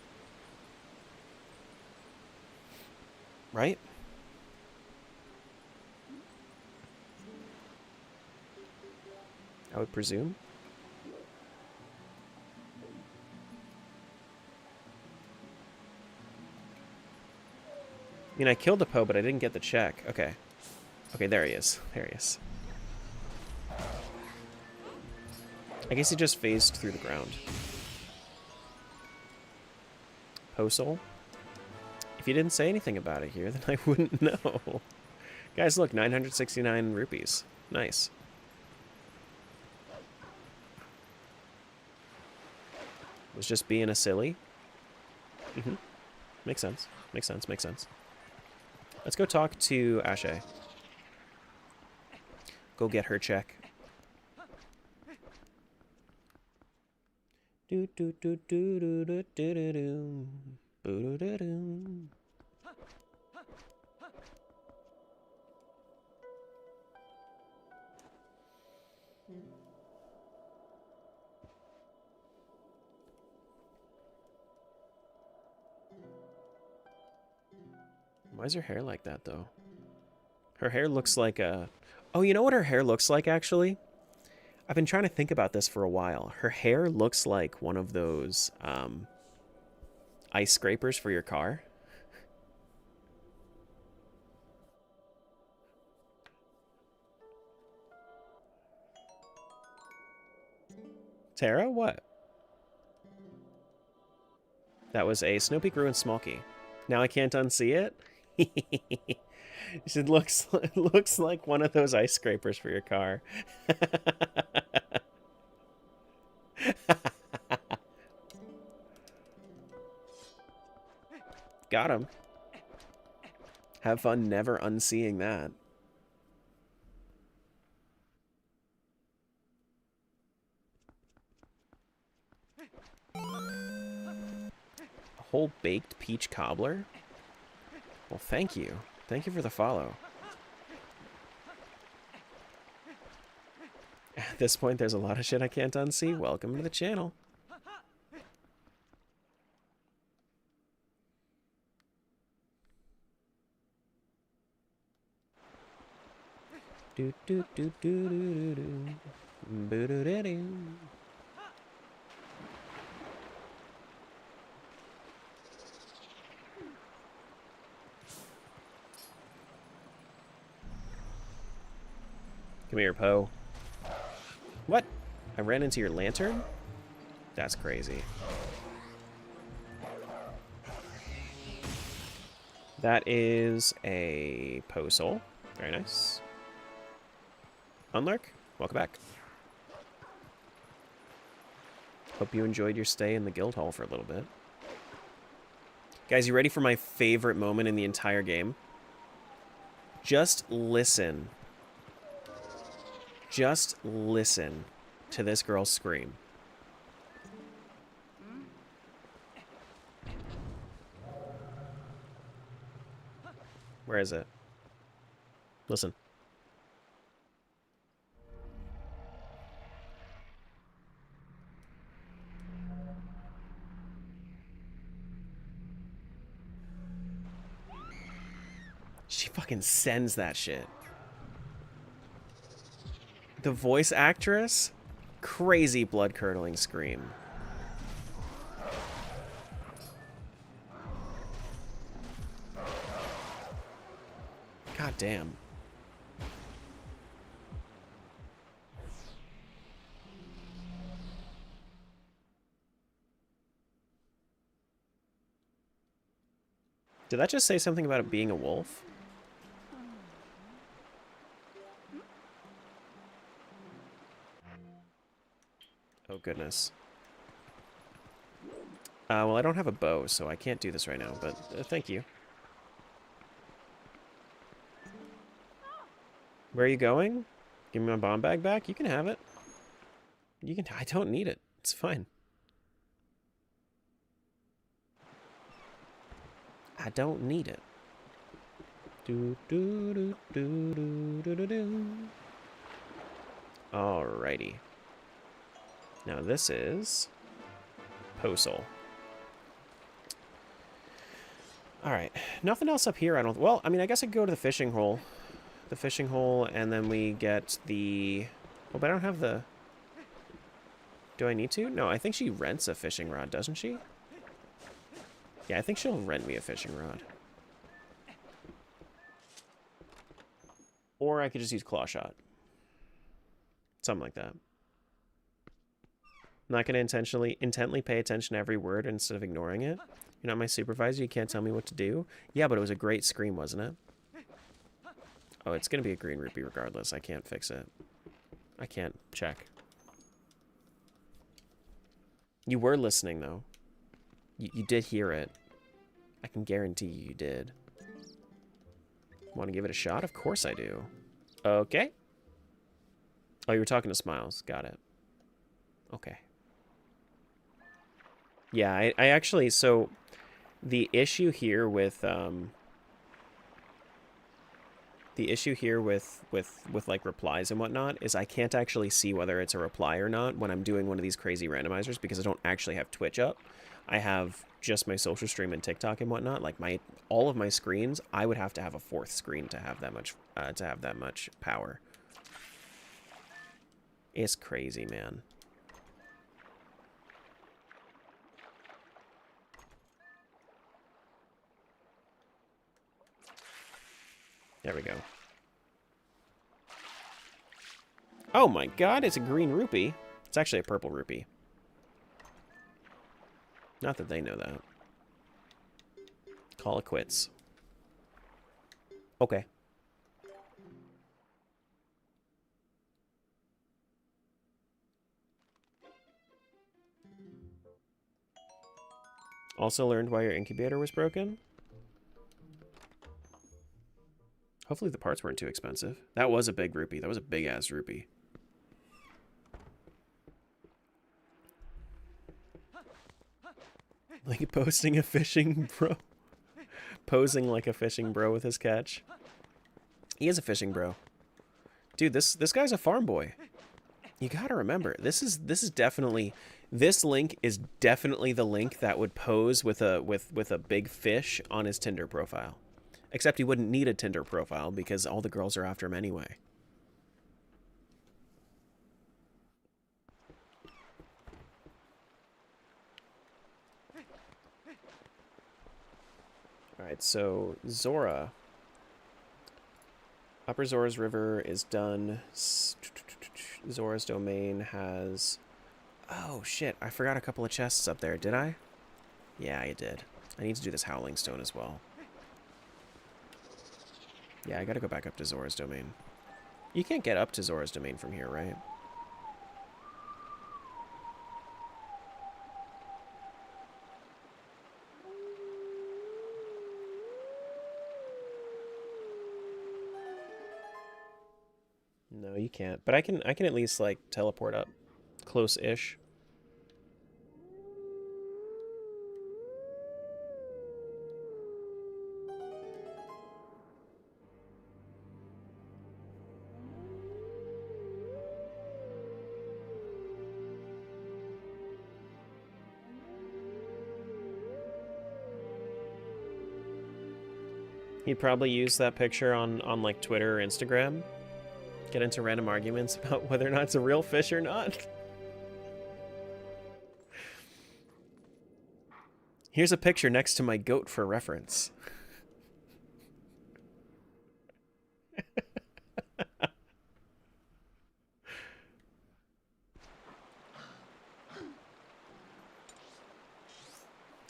S1: Right? I would presume. I mean, I killed the Poe, but I didn't get the check. Okay. Okay, there he is. There he is. I guess he just phased through the ground. Poe soul? If you didn't say anything about it here, then I wouldn't know. Guys, look, 969 rupees. Nice. Was just being a silly. Makes sense. Makes sense. Makes sense. Let's go talk to Ashe. Go get her check. Do do do do do do do do do. Boo do do. Why is her hair like that, though? Her hair looks like a... Oh, you know what her hair looks like, actually? I've been trying to think about this for a while. Her hair looks like one of those ice scrapers for your car. Tara, what? That was a Snow Peak Ruined Smolky. Now I can't unsee it? It looks like one of those ice scrapers for your car. Got him. Have fun never unseeing that. A whole baked peach cobbler? Well, thank you. Thank you for the follow. At this point, there's a lot of shit I can't unsee. Welcome to the channel. Do do do do do do do do do do. Come here, Poe. What? I ran into your lantern? That's crazy. That is a Poe soul. Very nice. Unlurk, welcome back. Hope you enjoyed your stay in the guild hall for a little bit. Guys, you ready for my favorite moment in the entire game? Just listen. Just listen to this girl scream. Where is it? Listen. She fucking sends that shit. The voice actress? Crazy blood-curdling scream. God damn. Did that just say something about it being a wolf? Oh, goodness. Well, I don't have a bow, so I can't do this right now, but thank you. Where are you going? Give me my bomb bag back? You can have it. You can... I don't need it. It's fine. I don't need it. Do do do do do do do do. Alrighty. Now this is Posel. Alright. Nothing else up here, I don't... Well, I mean, I guess I could go to the fishing hole. The fishing hole, and then we get the... Well, but I don't have the... Do I need to? No, I think she rents a fishing rod, doesn't she? Yeah, I think she'll rent me a fishing rod. Or I could just use claw shot. Something like that. I'm not going to intently pay attention to every word instead of ignoring it. You're not my supervisor. You can't tell me what to do. Yeah, but it was a great scream, wasn't it? Oh, it's going to be a green rupee regardless. I can't fix it. I can't check. You were listening, though. You did hear it. I can guarantee you did. Want to give it a shot? Of course I do. Okay. Oh, you were talking to Smiles. Got it. Okay. Yeah, I actually... So, the issue here with... The issue here with like replies and whatnot is I can't actually see whether it's a reply or not when I'm doing one of these crazy randomizers because I don't actually have Twitch up. I have just my social stream and TikTok and whatnot, like all of my screens, I would have to have a fourth screen to have that much power. It's crazy, man. There we go. Oh my god, it's a green rupee. It's actually a purple rupee. Not that they know that. Call it quits. Okay. Also learned why your incubator was broken. Hopefully the parts weren't too expensive. That was a big rupee. That was a big-ass rupee. Like posting a fishing bro. Posing like a fishing bro with his catch. He is a fishing bro. Dude, this guy's a farm boy. You gotta remember, this link is definitely the link that would pose with a big fish on his Tinder profile. Except he wouldn't need a Tinder profile because all the girls are after him anyway. Alright, so Zora. Upper Zora's River is done. Zora's Domain has... Oh, shit. I forgot a couple of chests up there. Did I? Yeah, I did. I need to do this Howling Stone as well. Yeah, I gotta go back up to Zora's Domain. You can't get up to Zora's Domain from here, right? No, you can't. But I can at least like teleport up close-ish. He'd probably use that picture on like Twitter or Instagram. Get into random arguments about whether or not it's a real fish or not. Here's a picture next to my goat for reference.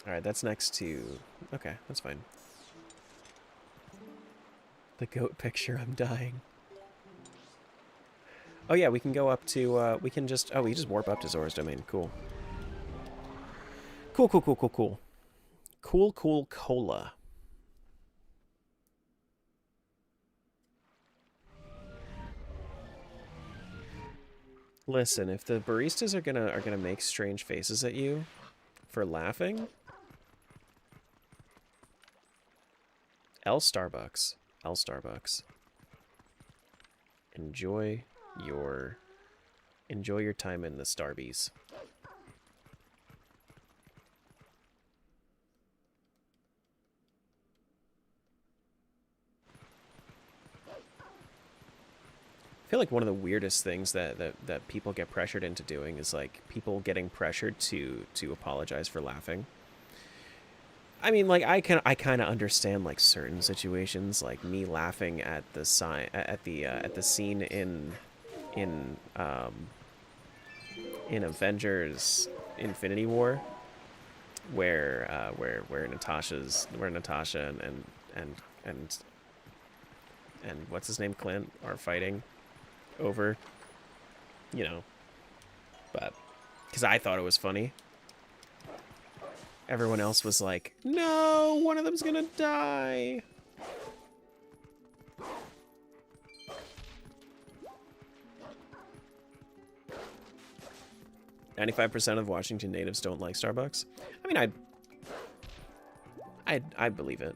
S1: Alright, that's next to... Okay, that's fine. The goat picture, I'm dying. Oh yeah, we can go up to, we can just... Oh, we just warp up to Zora's Domain. Cool. Cool, cool, cool, cool, cool. Cool, cool, cola. Listen, if the baristas are gonna make strange faces at you for laughing... L Starbucks. L Starbucks. Enjoy your time in the Starbies. I feel like one of the weirdest things that people get pressured into doing is like people getting pressured to apologize for laughing. I mean, like I kind of understand like certain situations, like me laughing at the scene in Avengers Infinity War, where Natasha and what's his name, Clint, are fighting over, you know, but because I thought it was funny. Everyone else was like, no, one of them's gonna die. 95% of Washington natives don't like Starbucks. I mean, I believe it.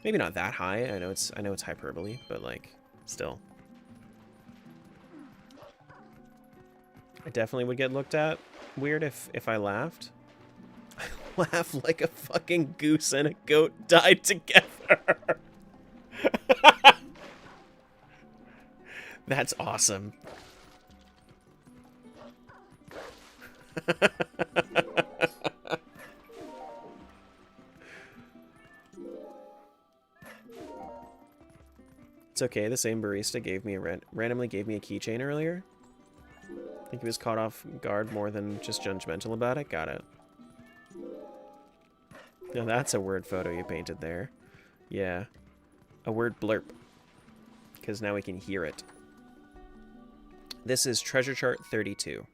S1: Maybe not that high. I know it's hyperbole, but like, still. I definitely would get looked at weird if I laughed. laugh like a fucking goose and a goat died together. That's awesome. It's okay, the same barista gave me randomly gave me a keychain earlier. I think he was caught off guard more than just judgmental about it. Got it. Now that's a word photo you painted there. Yeah. A word blurb. Because now we can hear it. This is Treasure Chart 32.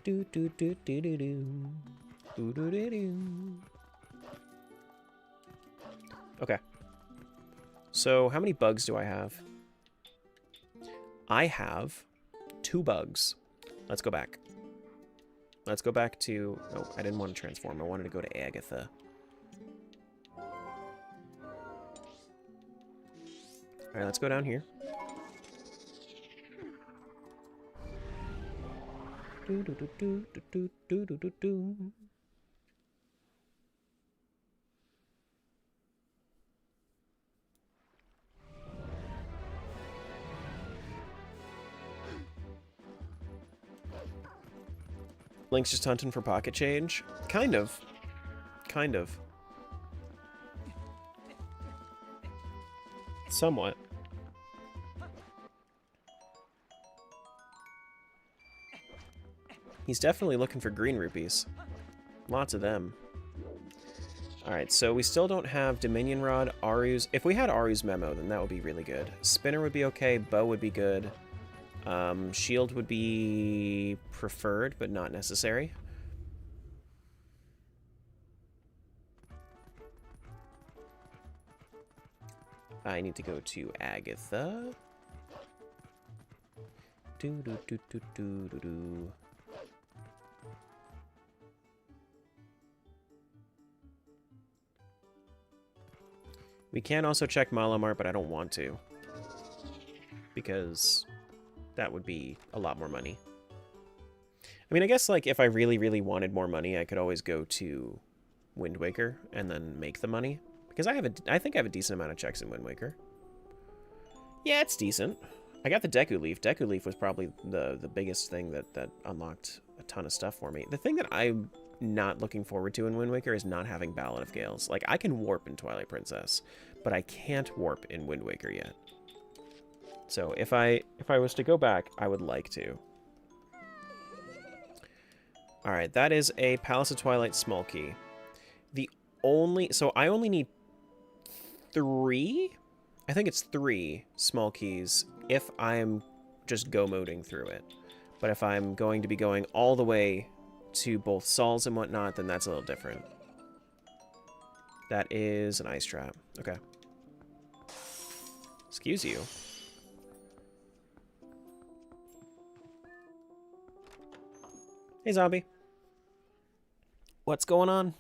S1: Do do do do do do. Do do do do. Okay. So how many bugs do I have? I have 2 bugs. Let's go back. Let's go back to... Oh, I didn't want to transform. I wanted to go to Agatha. Alright, let's go down here. Do do do do do do do do do. Link's just hunting for pocket change? Kind of. Kind of. Somewhat. He's definitely looking for green rupees. Lots of them. Alright, so we still don't have Dominion Rod, Aru's... If we had Aru's Memo, then that would be really good. Spinner would be okay, Bow would be good. Shield would be preferred, but not necessary. I need to go to Agatha. Do do do do do do do. We can also check Malamar, but I don't want to. Because that would be a lot more money. I mean, I guess, like, if I really, really wanted more money, I could always go to Wind Waker and then make the money. Because I think I have a decent amount of checks in Wind Waker. Yeah, it's decent. I got the Deku Leaf. Deku Leaf was probably the biggest thing that unlocked a ton of stuff for me. The thing that I'm not looking forward to in Wind Waker is not having Ballad of Gales. Like, I can warp in Twilight Princess, but I can't warp in Wind Waker yet. So if I was to go back, I would like to. All right, that is a Palace of Twilight small key. So I only need 3? I think it's 3 small keys if I'm just go-moding through it. But if I'm going to be going all the way to both Sols and whatnot, then that's a little different. That is an ice trap. Okay. Excuse you. Hey, zombie. What's going on?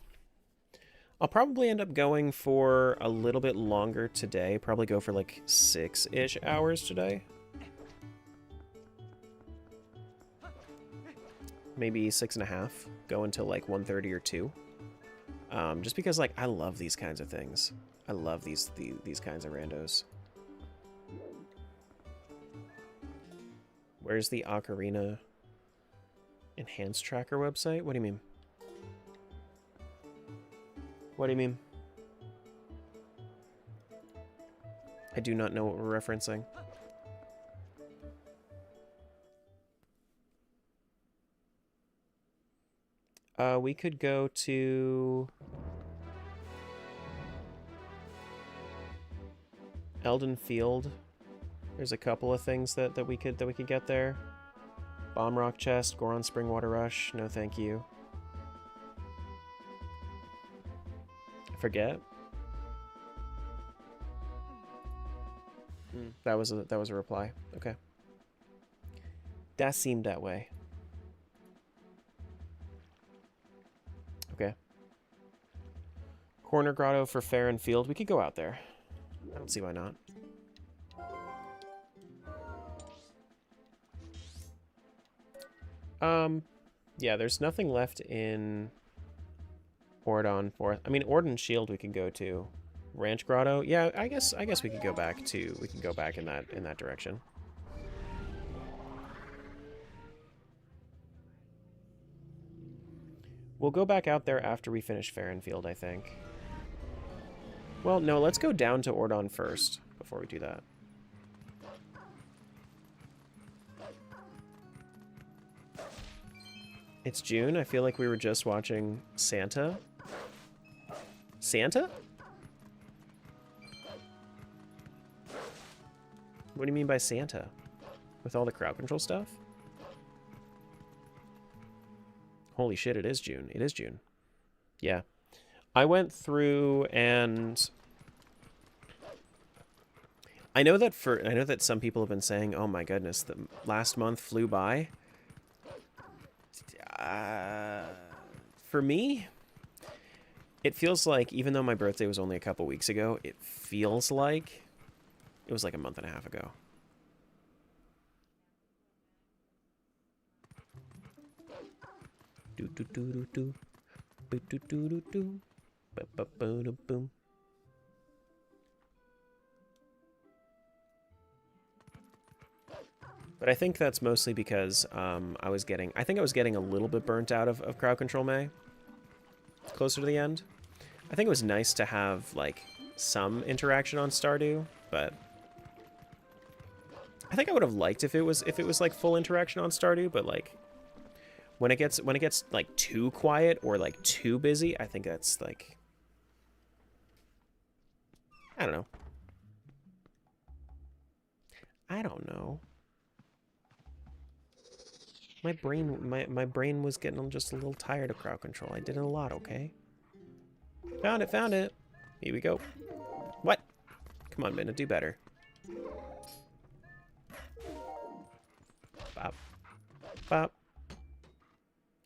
S1: I'll probably end up going for a little bit longer today. Probably go for like 6-ish hours today. Maybe 6.5. Go until like 1:30 or 2. Just because, like, I love these kinds of things. I love these kinds of randos. Where's the Ocarina Enhanced Tracker website? What do you mean? What do you mean? I do not know what we're referencing. We could go to Elden Field. There's a couple of things that we could get there. Bomb Rock Chest, Goron Springwater Rush. No, thank you. Forget. That was a reply. Okay. That seemed that way. Okay. Corner Grotto for Faron Field. We could go out there. I don't see why not. Yeah, there's nothing left in Ordon Fourth. I mean, Ordon Shield we can go to. Ranch Grotto. Yeah, I guess we could go back to in that direction. We'll go back out there after we finish Faronfield, I think. Well, no, let's go down to Ordon first before we do that. It's June. I feel like we were just watching Santa. Santa? What do you mean by Santa? With all the crowd control stuff? Holy shit, it is June. It is June. Yeah. I went through and I know that some people have been saying, "Oh my goodness, the last month flew by." For me, it feels like, even though my birthday was only a couple weeks ago, it feels like it was like a month and a half ago. Do do do do do, do do do do do, ba ba ba boom. But I think that's mostly because I was getting a little bit burnt out of crowd control May. Closer to the end. I think it was nice to have like some interaction on Stardew, but I think I would have liked if it was like full interaction on Stardew, but like when it gets like too quiet or like too busy, I think that's like, I don't know. I don't know. My brain was getting just a little tired of crowd control. I did it a lot, okay? Found it. Here we go. What? Come on, Minna, do better. Bop. Bop.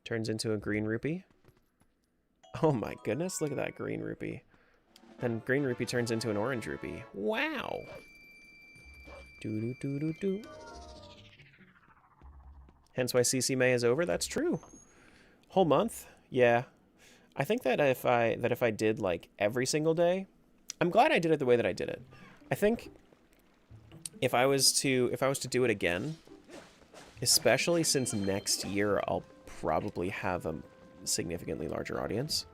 S1: Turns into a green rupee. Oh my goodness, look at that green rupee. Then green rupee turns into an orange rupee. Wow. Do-do-do-do-do. Hence why CC May is over. That's true. Whole month? Yeah. I think that if I did like every single day, I'm glad I did it the way that I did it. I think if I was to do it again, especially since next year I'll probably have a significantly larger audience.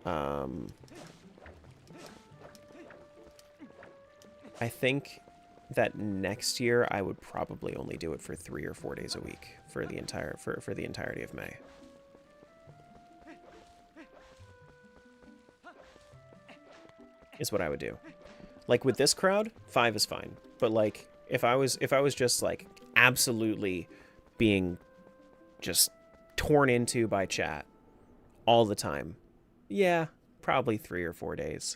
S1: I think that next year I would probably only do it for 3 or 4 days a week for the entirety of May. Is what I would do. Like with this crowd, 5 is fine. But like if I was just like absolutely being just torn into by chat all the time, yeah, probably 3 or 4 days.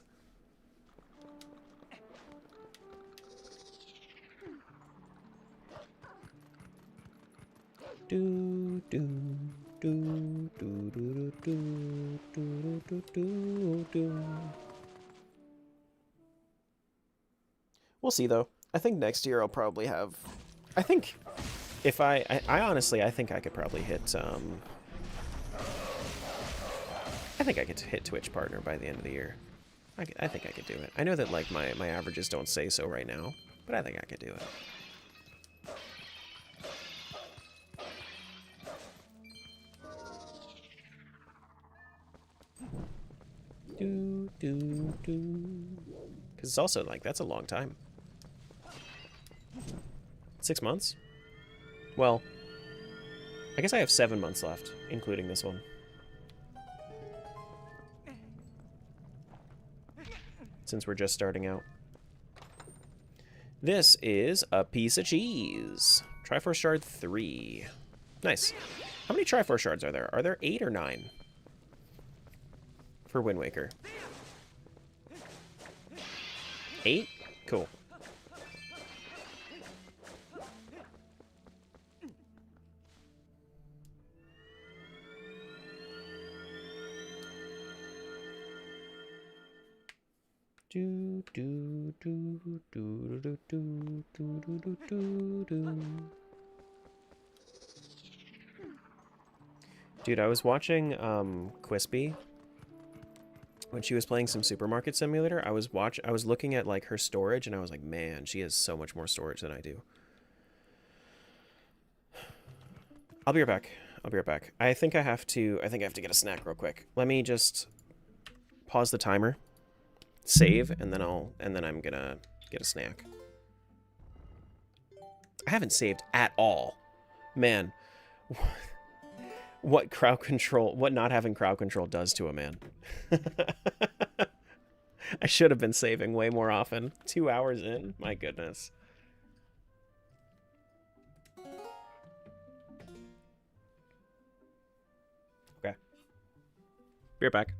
S1: Do do do do do do do do do do. We'll see though. I think next year I'll probably have. I think if I honestly I think I could probably hit. I think I could hit Twitch partner by the end of the year. I think I could do it. I know that like my averages don't say so right now, but I think I could do it. Because it's also like, that's a long time. 6 months? Well, I guess I have 7 months left, including this one. Since we're just starting out. This is a piece of cheese. Triforce Shard 3. Nice. How many Triforce Shards are there? Are there 8 or 9? For Wind Waker. 8? Cool. Do do do do do do do do do do do. Dude, I was watching Quispy when she was playing some Supermarket Simulator. I was looking at like her storage and I was like, man, she has so much more storage than I do. I'll be right back. I'll be right back. I think I have to get a snack real quick. Let me just pause the timer, save, and then I'm gonna get a snack. I haven't saved at all. Man, what not having crowd control does to a man. I should have been saving way more often. 2 hours in? My goodness. Okay. Be right back.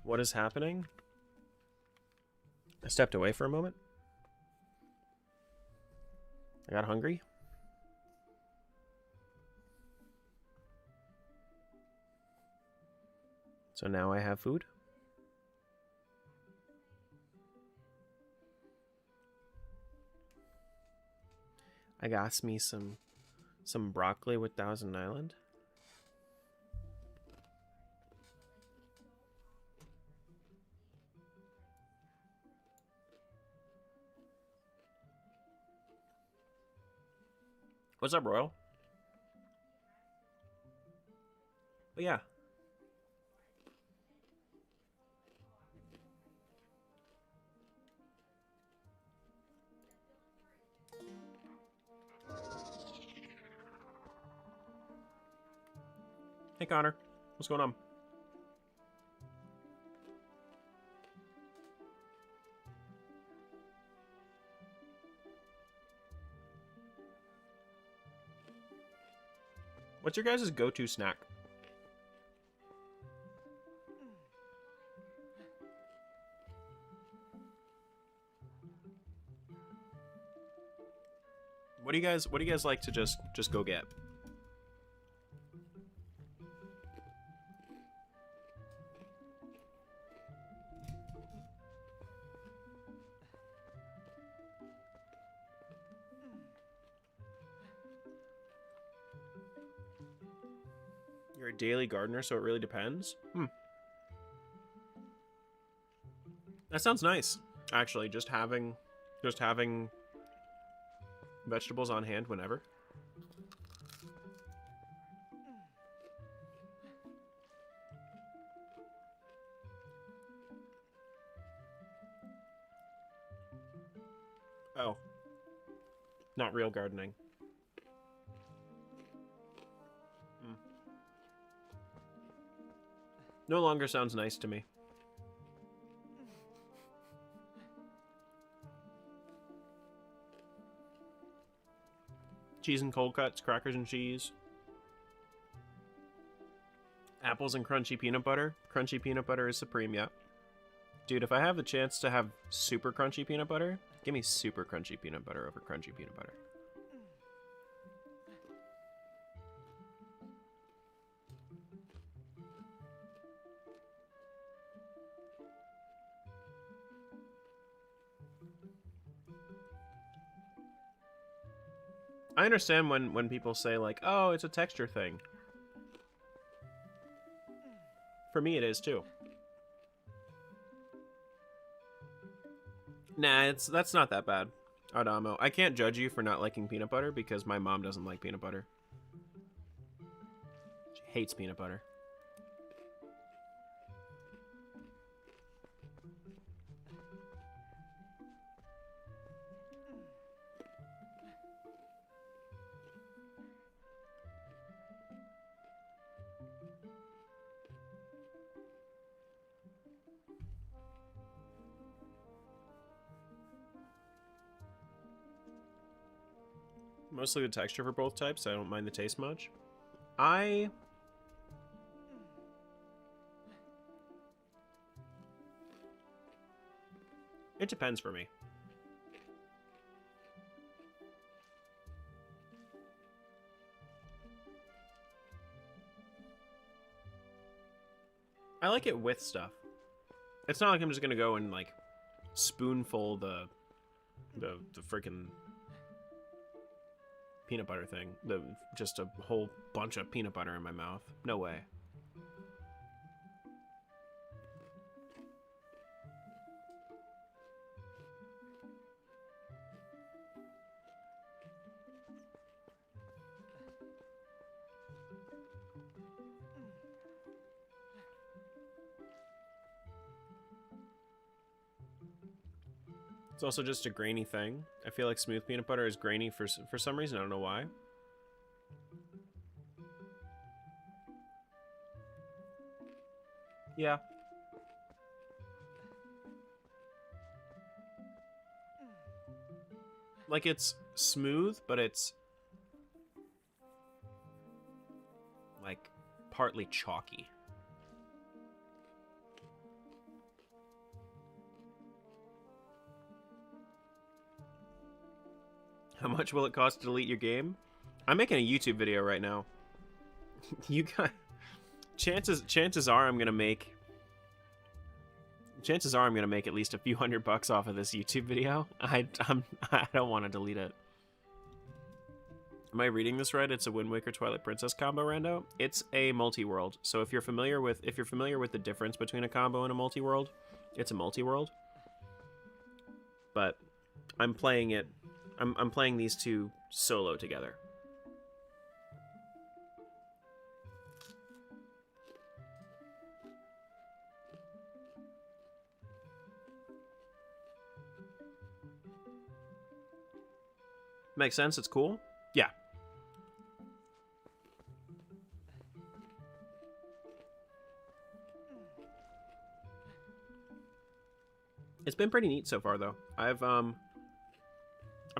S1: What is happening? I stepped away for a moment. I got hungry. So now I have food. I got me some broccoli with Thousand Island. What's up, Royal? But yeah. Hey, Connor. What's going on? What's your guys' go-to snack? What do you guys like to just go get? You're a daily gardener, so it really depends. That sounds nice. Actually, just having vegetables on hand whenever. Oh. Not real gardening. No longer sounds nice to me. Cheese and cold cuts, crackers and cheese. Apples and crunchy peanut butter. Crunchy peanut butter is supreme, yeah. Dude, if I have the chance to have super crunchy peanut butter, give me super crunchy peanut butter over crunchy peanut butter. I understand when people say, like, oh, it's a texture thing. For me, it is, too. Nah, that's not that bad, Adamo. I can't judge you for not liking peanut butter because my mom doesn't like peanut butter. She hates peanut butter. Mostly the texture for both types. I don't mind the taste much. It depends for me. I like it with stuff. It's not like I'm just gonna go and like spoonful the freaking peanut butter thing. Just a whole bunch of peanut butter in my mouth. No way. It's also just a grainy thing. I feel like smooth peanut butter is grainy for some reason. I don't know why. Yeah. Like, it's smooth, but it's like partly chalky. How much will it cost to delete your game? I'm making a YouTube video right now. You got chances are I'm gonna make at least a few $100 off of this YouTube video. I don't want to delete it. Am I reading this right? It's a Wind Waker Twilight Princess combo rando. It's a multi-world. So if you're familiar with the difference between a combo and a multi-world, it's a multi-world. But I'm playing it. I'm playing these two solo together. Makes sense. It's cool. Yeah. It's been pretty neat so far, though. I've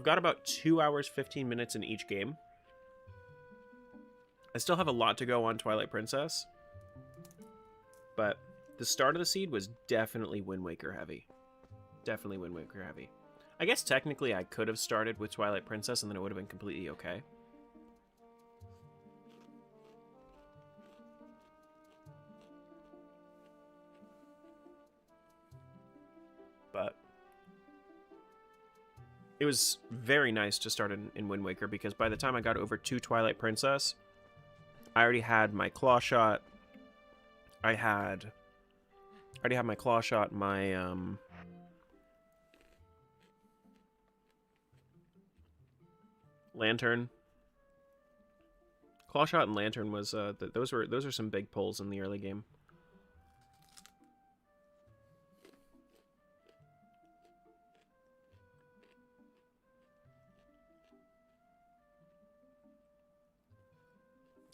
S1: got about 2 hours, 15 minutes in each game. I still have a lot to go on Twilight Princess, but the start of the seed was definitely Wind Waker heavy. Definitely Wind Waker heavy. I guess technically I could have started with Twilight Princess and then it would have been completely okay. But it was very nice to start in Wind Waker because by the time I got over to Twilight Princess, I already had my claw shot. I already had my claw shot, my lantern. Claw shot and lantern was those are some big pulls in the early game.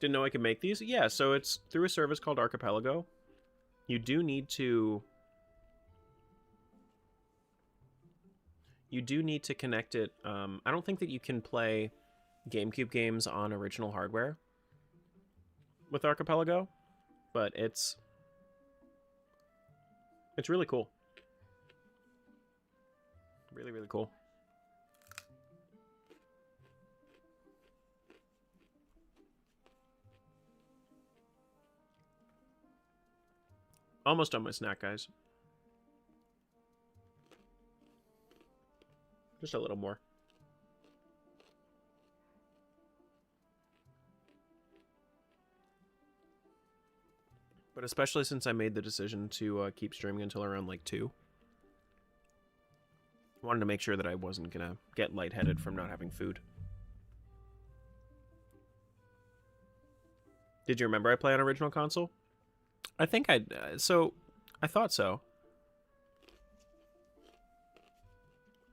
S1: Didn't know I could make these? Yeah, so it's through a service called Archipelago. You do need to connect it. I don't think that you can play GameCube games on original hardware with Archipelago, but it's really cool. Really, really cool. Almost done my snack, guys. Just a little more. But especially since I made the decision to keep streaming until around like 2. I wanted to make sure that I wasn't gonna get lightheaded from not having food. Did you remember I play on original console? I think I thought so.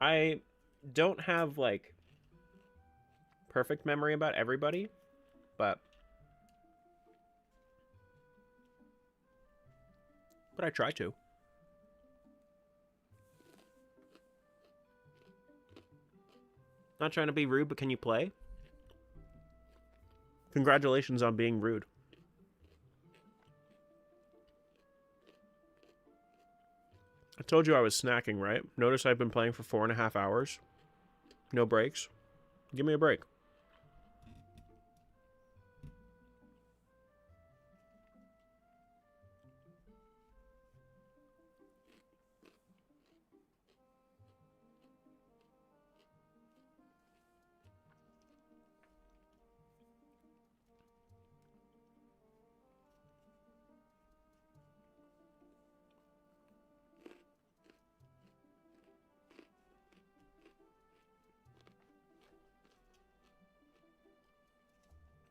S1: I don't have like perfect memory about everybody, but I try to. Not trying to be rude, but can you play? Congratulations on being rude. I told you I was snacking, right? Notice I've been playing for 4.5 hours. No breaks. Give me a break.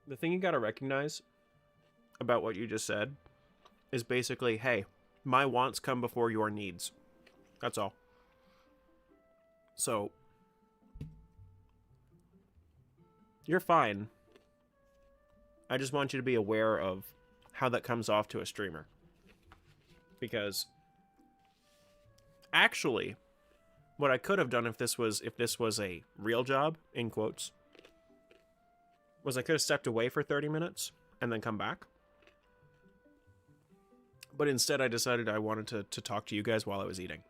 S1: The thing you gotta recognize about what you just said is basically, hey, my wants come before your needs. That's all. So, you're fine. I just want you to be aware of how that comes off to a streamer. Because, actually, what I could have done if this was a real job, in quotes, was I could have stepped away for 30 minutes and then come back. But instead I decided I wanted to talk to you guys while I was eating.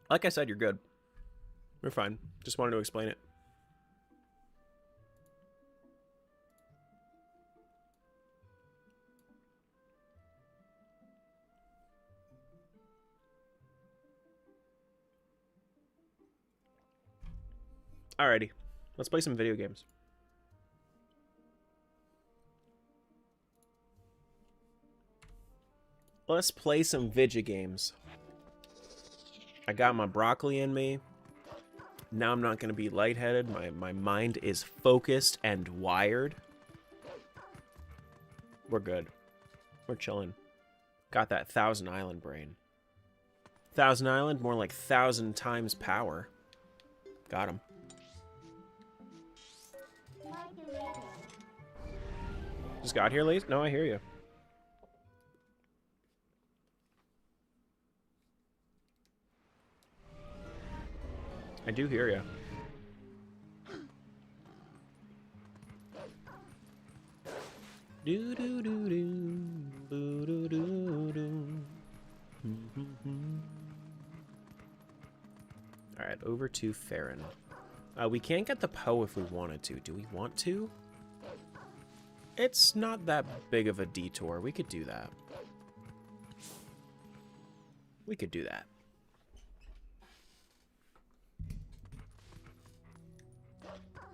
S1: Like I said, you're good. You're fine. Just wanted to explain it. Alrighty. Let's play some video games. Let's play some video games. I got my broccoli in me. Now I'm not going to be lightheaded. My mind is focused and wired. We're good. We're chilling. Got that Thousand Island brain. Thousand Island, more like 1,000 times power. Got him. Just got here, Lise? No, I hear you. I do hear you. Do do do do do do do do. All right, over to Faron. We can't get the Poe if we wanted to. Do we want to? It's not that big of a detour. We could do that. We could do that.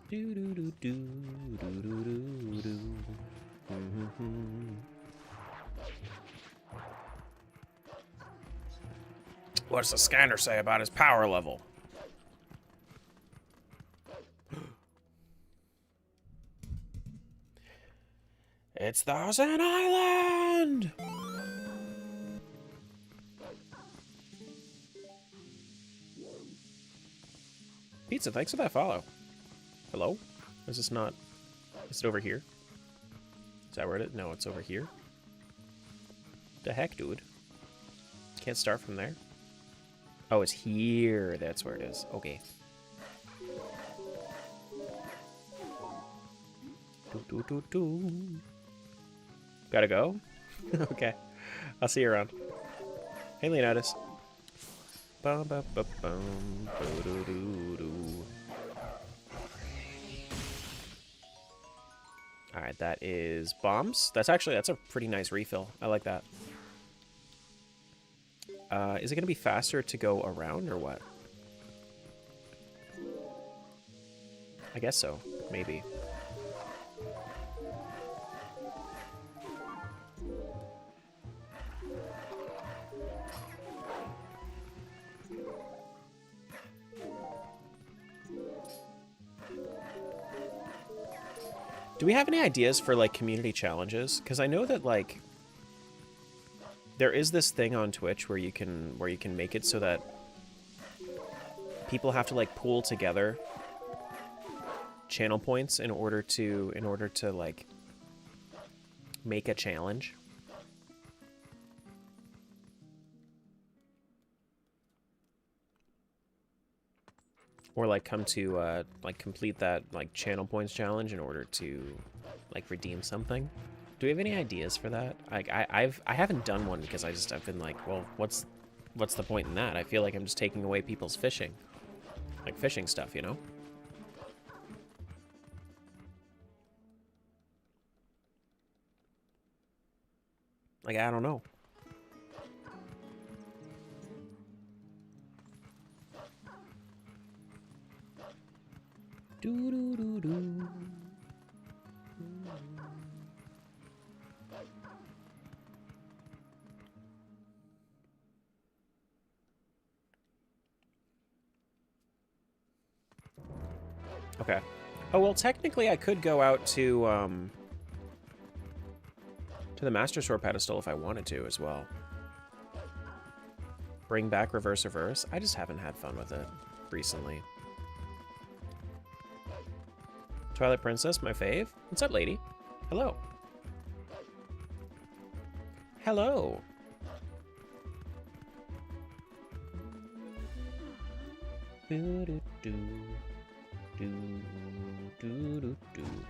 S1: Do do do do do do do do. What's the scanner say about his power level? It's Thousand Island! Pizza, thanks for that follow. Hello? Is this not... Is it over here? Is that where it is? No, it's over here. The heck, dude? Can't start from there? Oh, it's here. That's where it is. Okay. Do, do, do, do. Gotta go? Okay. I'll see you around. Hey, Leonidas. Bum, bum, bum, bum, do, do, do. Alright, that is bombs. That's a pretty nice refill. I like that. Is it going to be faster to go around or what? I guess so. Maybe. Do we have any ideas for, like, community challenges? Because I know that, like, there is this thing on Twitch where you can make it so that people have to, like, pool together channel points in order to like make a challenge. Or like come to like complete that like channel points challenge in order to like redeem something. Do we have any ideas for that? Like I haven't done one because I've been like, well, what's the point in that? I feel like I'm just taking away people's fishing. Like fishing stuff, you know? Like I don't know. Do do do do. Okay. Oh well, technically I could go out to the Master Sword pedestal if I wanted to as well. Bring back reverse reverse. I just haven't had fun with it recently. Twilight Princess, my fave. What's up, lady? Hello. Hello.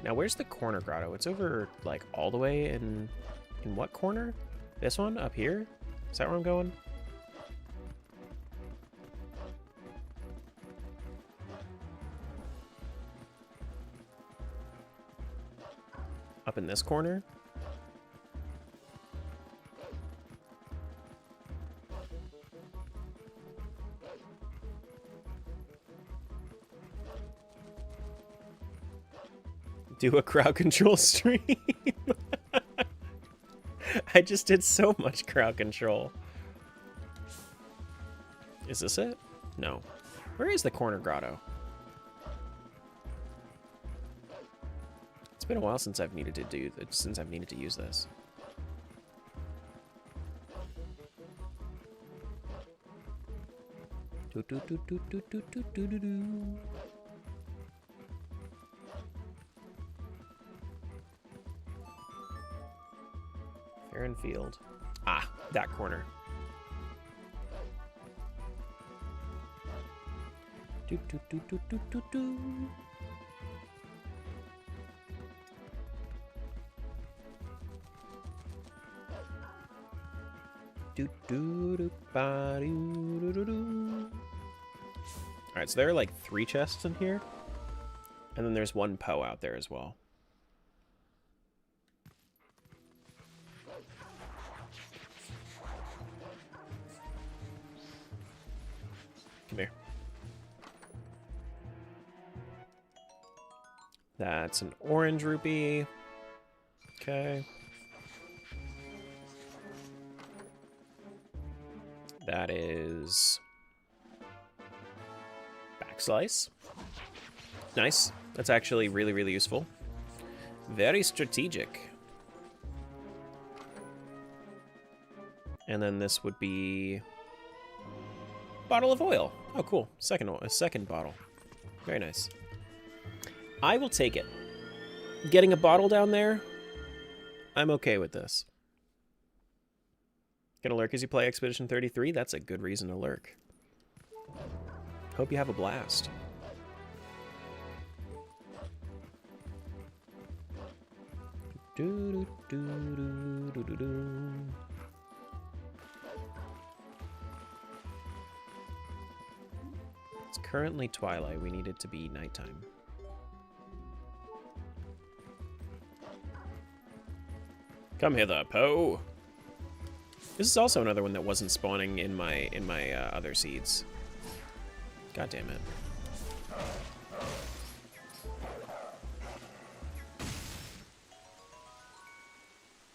S1: Now, where's the corner grotto? It's over, like, all the way in what corner? This one? Up here? Is that where I'm going? Up in this corner? Do a crowd control stream. I just did so much crowd control. Is this it? No. Where is the corner grotto? It's been a while since I've needed to use this. Do, do, do, do, do, do, do, do, do, do. Faron Field. Ah, that corner. Do, do, do, do, do, do, do. Do, do, do, ba, do, do, do, do. All right, so there are like 3 chests in here, and then there's 1 Poe out there as well. Come here. That's an orange rupee. Okay. That is backslice. Nice. That's actually really, really useful. Very strategic. And then this would be bottle of oil. Oh, cool. A second bottle. Very nice. I will take it. Getting a bottle down there, I'm okay with this. Gonna lurk as you play Expedition 33? That's a good reason to lurk. Hope you have a blast. Do, do, do, do, do, do. It's currently twilight. We need it to be nighttime. Come hither, Poe. This is also another one that wasn't spawning in my other seeds. God damn it.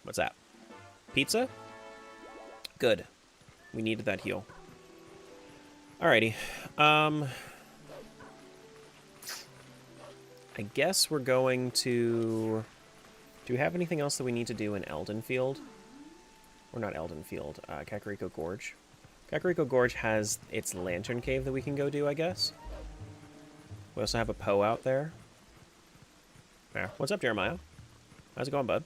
S1: What's that? Pizza? Good. We needed that heal. Alrighty. I guess we're going to... Do we have anything else that we need to do in Eldenfield? Or not Eldenfield, Kakariko Gorge. Kakariko Gorge has its lantern cave that we can go do, I guess. We also have a Poe out there. Yeah. What's up, Jeremiah? How's it going, bud?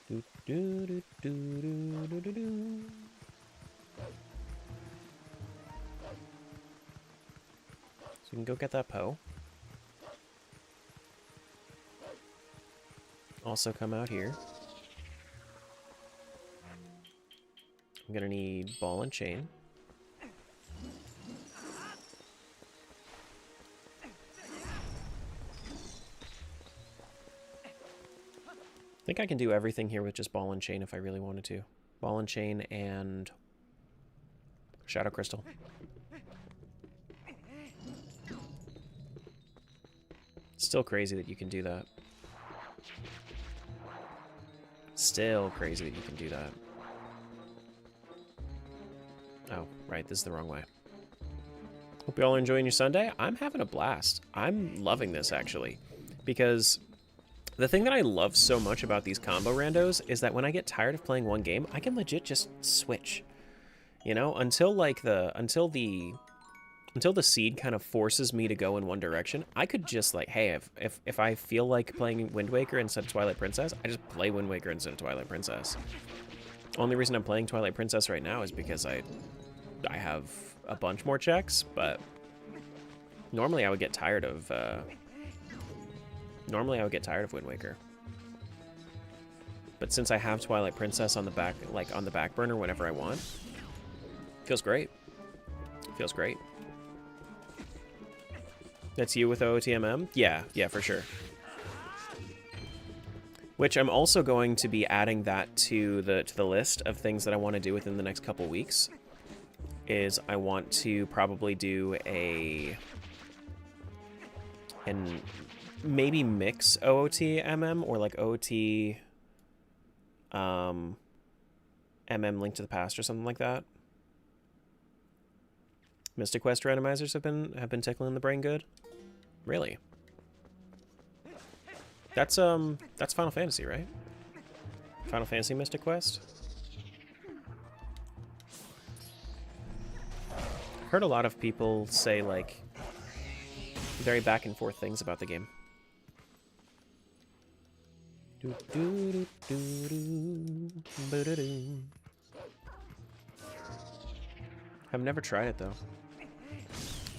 S1: Do, do, do, do, do, do, do, do. So we can go get that Poe. Also come out here. I'm gonna need ball and chain. I think I can do everything here with just ball and chain if I really wanted to. Ball and chain and shadow crystal. Still crazy that you can do that. Still crazy that you can do that. Oh, right, this is the wrong way. Hope you all are enjoying your Sunday. I'm having a blast. I'm loving this, actually. Because the thing that I love so much about these combo randos is that when I get tired of playing one game, I can legit just switch. You know, until the seed kind of forces me to go in one direction, I could just like, hey, if I feel like playing Wind Waker instead of Twilight Princess, I just play Wind Waker instead of Twilight Princess. Only reason I'm playing Twilight Princess right now is because I have a bunch more checks, but normally I would get tired of Wind Waker. But since I have Twilight Princess on the back burner whenever I want, feels great. Feels great. That's you with OOTMM? Yeah, for sure. Which I'm also going to be adding that to the list of things that I want to do within the next couple weeks. is I want to probably do and maybe mix OOT MM or like OOT MM Link to the Past or something like that. Mystic Quest randomizers have been tickling the brain good. Really? That's Final Fantasy, right? Final Fantasy Mystic Quest. Heard a lot of people say like very back and forth things about the game. I've never tried it though.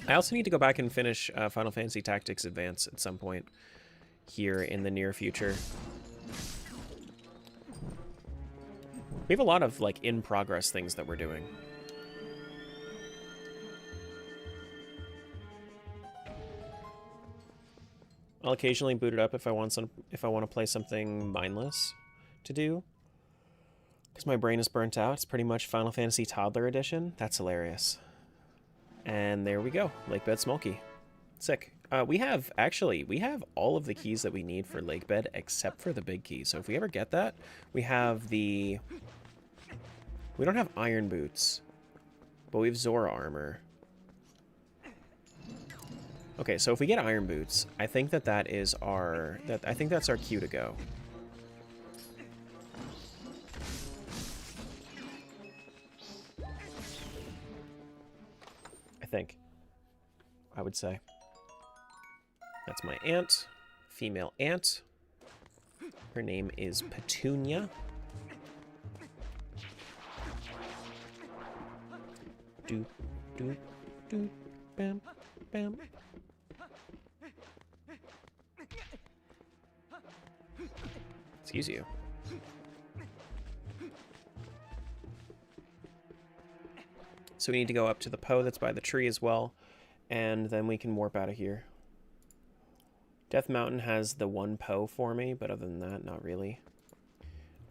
S1: I also need to go back and finish Final Fantasy Tactics Advance at some point here in the near future. We have a lot of like in progress things that we're doing. I'll occasionally boot it up if I want to play something mindless to do. Because my brain is burnt out. It's pretty much Final Fantasy Toddler Edition. That's hilarious. And there we go. Lakebed Smokey. Sick. We have all of the keys that we need for Lakebed except for the big key. So if we ever get that, we have the... We don't have Iron Boots, but we have Zora Armor. Okay, so if we get Iron Boots, I think that is our... I think that's our cue to go. I would say. That's my aunt. Female aunt. Her name is Petunia. Doop, doop, doop, bam, bam. Excuse you. So we need to go up to the Poe that's by the tree as well, and then we can warp out of here. Death Mountain has the one Poe for me, but other than that, not really.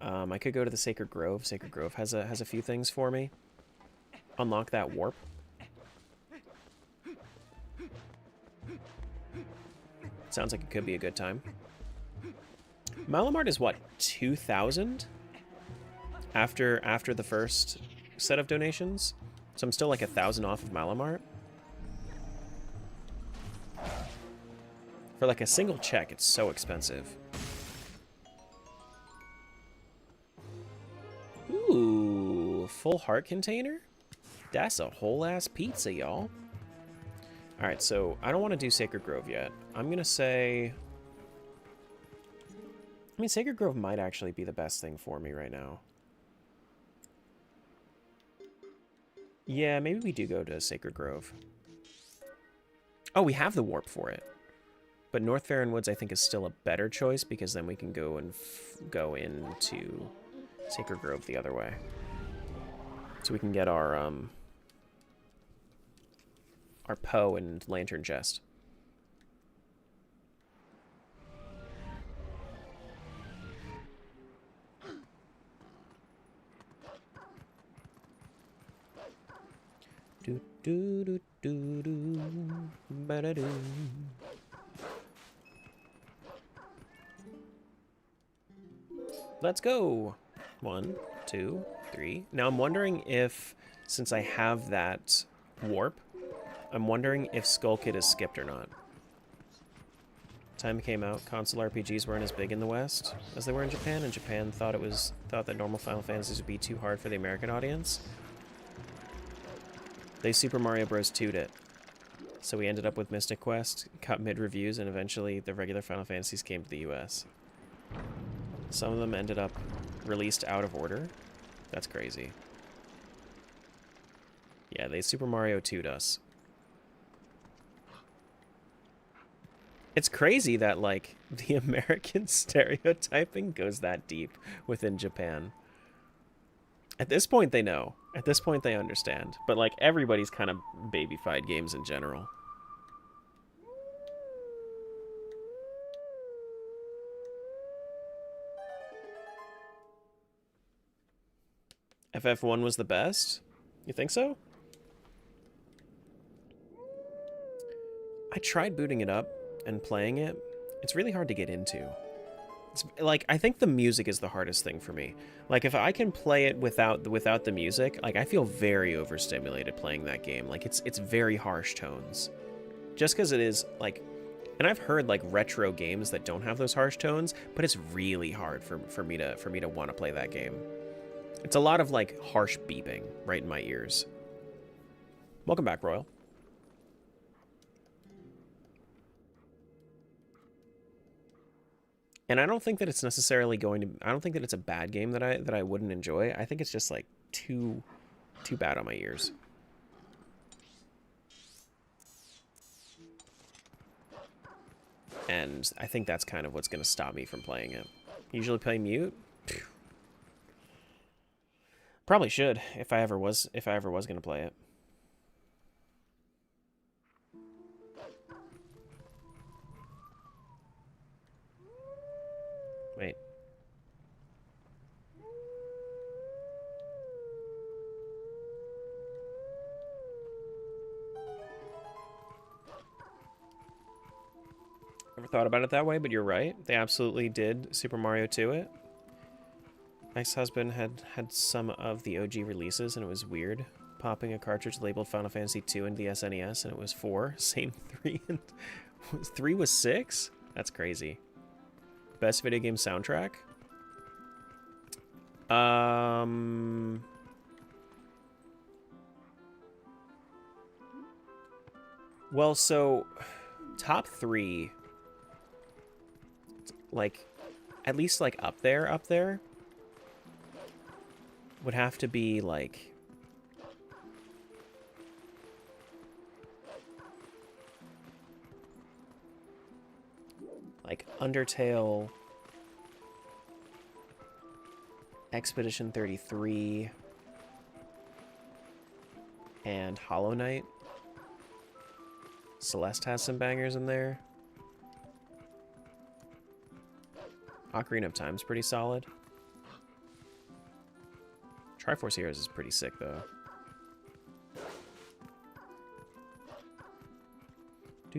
S1: I could go to the Sacred Grove. Sacred Grove has a few things for me. Unlock that warp. Sounds like it could be a good time. Malamart is what, 2,000? After the first set of donations? So I'm still like 1,000 off of Malamart. For like a single check, it's so expensive. Ooh, full heart container? That's a whole ass pizza, y'all. Alright, so I don't want to do Sacred Grove yet. I'm gonna say... I mean, Sacred Grove might actually be the best thing for me right now. Yeah, maybe we do go to Sacred Grove. Oh, we have the warp for it. But North Faron Woods, I think, is still a better choice because then we can go and go into Sacred Grove the other way. So we can get our Poe and Lantern Chest. Do do do do do ba da do. Let's go. 1, 2, 3. Now I'm wondering if, since I have that warp, I'm wondering if Skull Kid is skipped or not. Time it came out, console RPGs weren't as big in the West as they were in Japan, and Japan thought that normal Final Fantasies would be too hard for the American audience. They Super Mario Bros. 2'd it. So we ended up with Mystic Quest, cut mid-reviews, and eventually the regular Final Fantasies came to the US. Some of them ended up released out of order. That's crazy. Yeah, they Super Mario 2'd us. It's crazy that, like, the American stereotyping goes that deep within Japan. At this point, they know. At this point, they understand. But, like, everybody's kind of babyfied games in general. FF1 was the best? You think so? I tried booting it up and playing it. It's really hard to get into. It's, like, I think the music is the hardest thing for me. Like, if I can play it without the music, like, I feel very overstimulated playing that game. Like, it's very harsh tones. Just because it is, like... And I've heard, like, retro games that don't have those harsh tones, but it's really hard for me to want to play that game. It's a lot of, like, harsh beeping right in my ears. Welcome back, Royal. And I don't think that it's necessarily going to... I don't think that it's a bad game that I wouldn't enjoy. I think it's just, like, too bad on my ears. And I think that's kind of what's going to stop me from playing it. Usually play mute? Phew. Probably should, if I ever was going to play it. Wait. Never thought about it that way, but you're right. They absolutely did Super Mario 2 it. My ex-husband had some of the OG releases, and it was weird. Popping a cartridge labeled Final Fantasy 2 into the SNES, and it was 4. Same 3. And 3 was 6? That's crazy. Best video game soundtrack? Well, so top 3, like, at least like up there would have to be like Undertale, Expedition 33, and Hollow Knight. Celeste has some bangers in there. Ocarina of Time's pretty solid. Triforce Heroes is pretty sick, though. I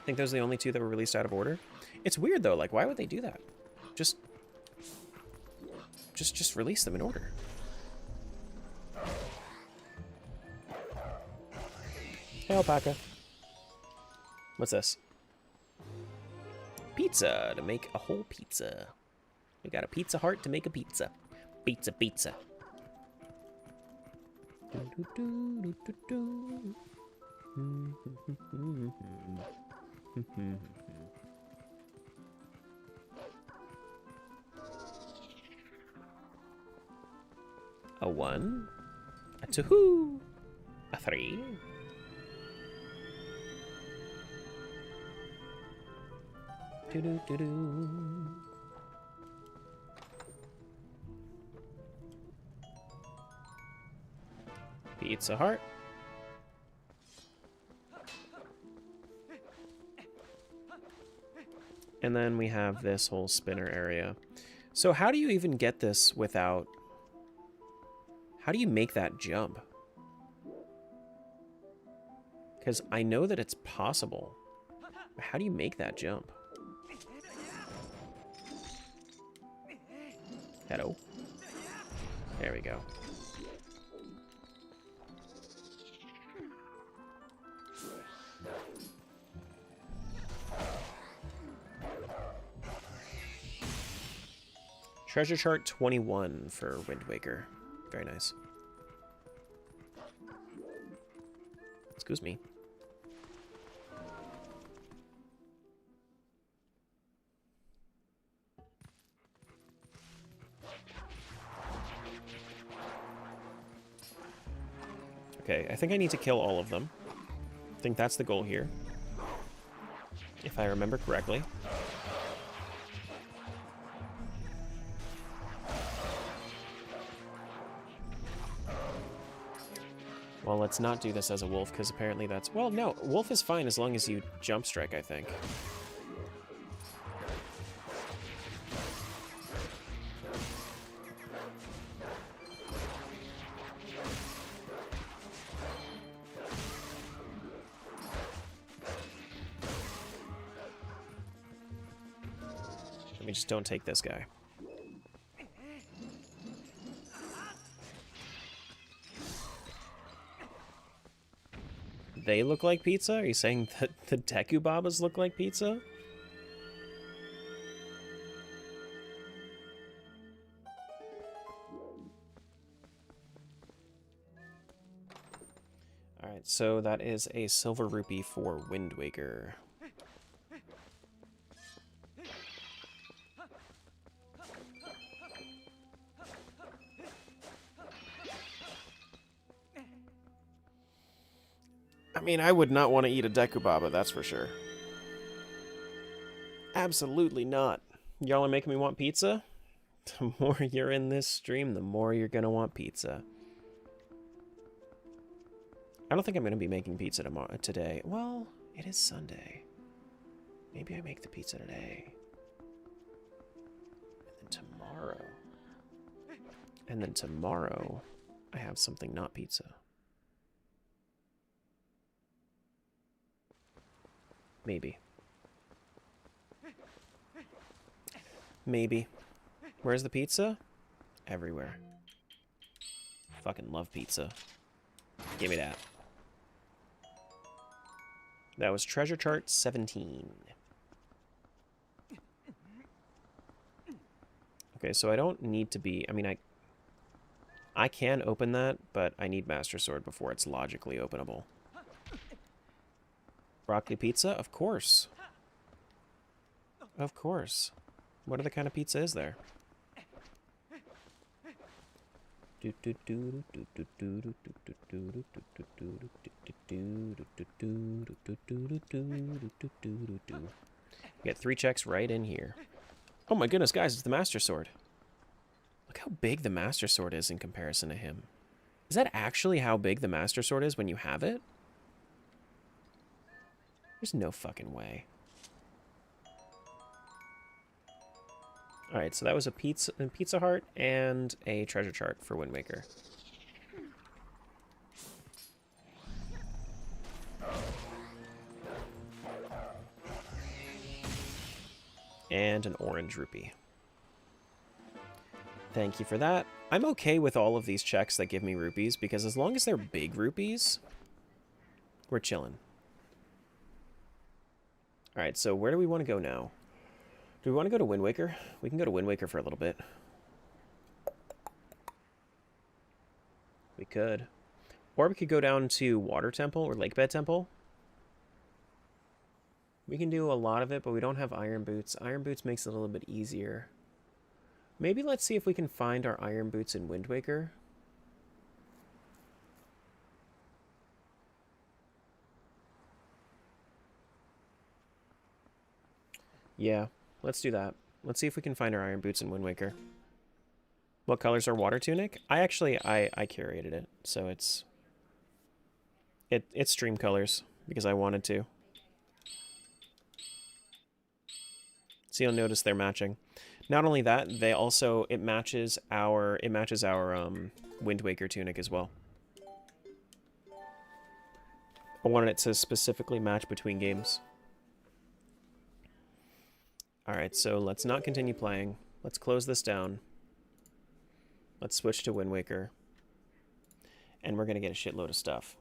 S1: think those are the only 2 that were released out of order. It's weird, though. Like, why would they do that? Just release them in order. Hey, Alpaca. What's this? Pizza, to make a whole pizza. We got a Pizza Heart to make a pizza. Pizza, pizza. A 1, a 2, a 3. Pizza Heart. And then we have this whole spinner area. So how do you even get this without... How do you make that jump? Because I know that it's possible. But how do you make that jump? Hello. There we go. Treasure chart 21 for Wind Waker. Very nice. Excuse me. Okay, I think I need to kill all of them. I think that's the goal here. If I remember correctly. Well, let's not do this as a wolf, because apparently that's... Well, no, wolf is fine as long as you jump strike, I think. We just don't take this guy. They look like pizza? Are you saying that the Deku Babas look like pizza? Alright, so that is a silver rupee for Wind Waker. I mean, I would not want to eat a Deku Baba, that's for sure. Absolutely not. Y'all are making me want pizza? The more you're in this stream, the more you're gonna want pizza. I don't think I'm gonna be making pizza today. Well, it is Sunday. Maybe I make the pizza today. And then tomorrow, I have something not pizza. Maybe. Maybe. Where's the pizza? Everywhere. Fucking love pizza. Give me that. That was treasure chart 17. Okay, so I don't need to be... I mean, I can open that, but I need Master Sword before it's logically openable. Broccoli pizza? Of course. Of course. What other kind of pizza is there? Get 3 checks right in here. Oh my goodness, guys, it's the Master Sword. Look how big the Master Sword is in comparison to him. Is that actually how big the Master Sword is when you have it? There's no fucking way. Alright, so that was a pizza heart and a treasure chart for Wind Waker. And an orange rupee. Thank you for that. I'm okay with all of these checks that give me rupees, because as long as they're big rupees, we're chilling. Alright, so where do we want to go now? Do we want to go to Wind Waker? We can go to Wind Waker for a little bit. We could. Or we could go down to Water Temple or Lakebed Temple. We can do a lot of it, but we don't have Iron Boots. Iron Boots makes it a little bit easier. Maybe let's see if we can find our Iron Boots in Wind Waker. Yeah, let's do that. Let's see if we can find our Iron Boots in Wind Waker. What color's our water tunic? I curated it, so it's stream colors because I wanted to. So you'll notice they're matching. Not only that, they also it matches our Wind Waker tunic as well. I wanted it to specifically match between games. Alright, so let's not continue playing. Let's close this down. Let's switch to Wind Waker. And we're going to get a shitload of stuff.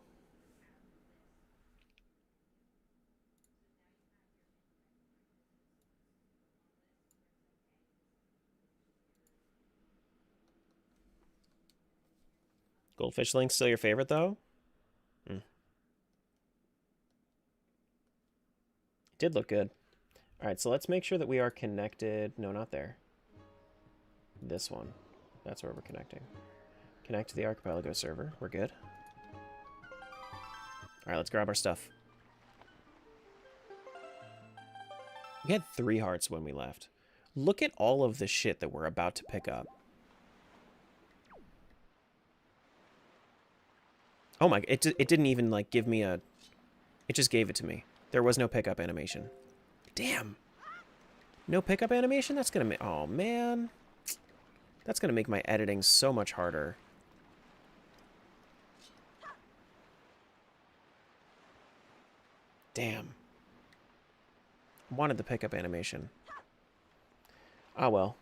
S1: Goldfish Link's still your favorite, though? Did look good. Alright, so let's make sure that we are connected. No, not there. This one. That's where we're connecting. Connect to the Archipelago server. We're good. Alright, let's grab our stuff. We had 3 hearts when we left. Look at all of the shit that we're about to pick up. Oh my, it didn't even, like, give me a... It just gave it to me. There was no pickup animation. Damn. No pickup animation? That's gonna make... Oh, man. That's gonna make my editing so much harder. Damn. I wanted the pickup animation. Ah, well.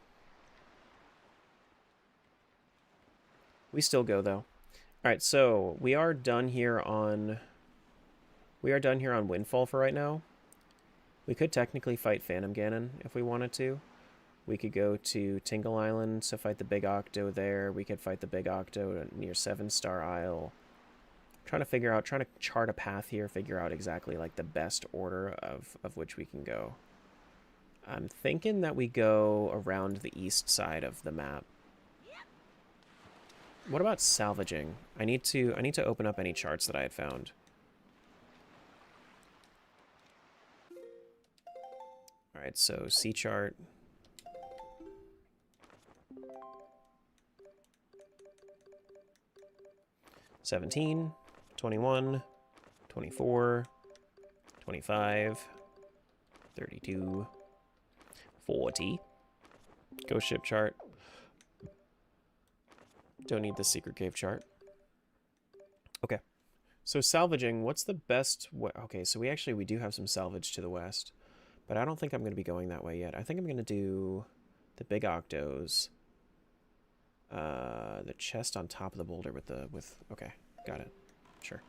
S1: We still go, though. Alright, so we are done here on... We are done here on Windfall for right now. We could technically fight Phantom Ganon if we wanted to. We could go to Tingle Island to fight the Big Octo there. We could fight the Big Octo near 7-Star Isle. Trying to chart a path here, figure out exactly like the best order of which we can go. I'm thinking that we go around the east side of the map. What about salvaging? I need to open up any charts that I had found. All right, so C chart. $17, $21, $24, $25, $32, $40. Ghost ship chart. Don't need the secret cave chart. Okay. So salvaging, what's the best way? Okay, so we do have some salvage to the west, but I don't think I'm going to be going that way yet. I think I'm going to do the Big Octos. The chest on top of the boulder okay, got it. Sure.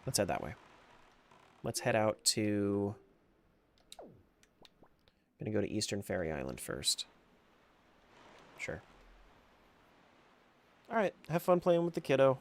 S1: Let's head that way. Let's head out to... I'm gonna go to Eastern Fairy Island first. Sure. Alright, have fun playing with the kiddo.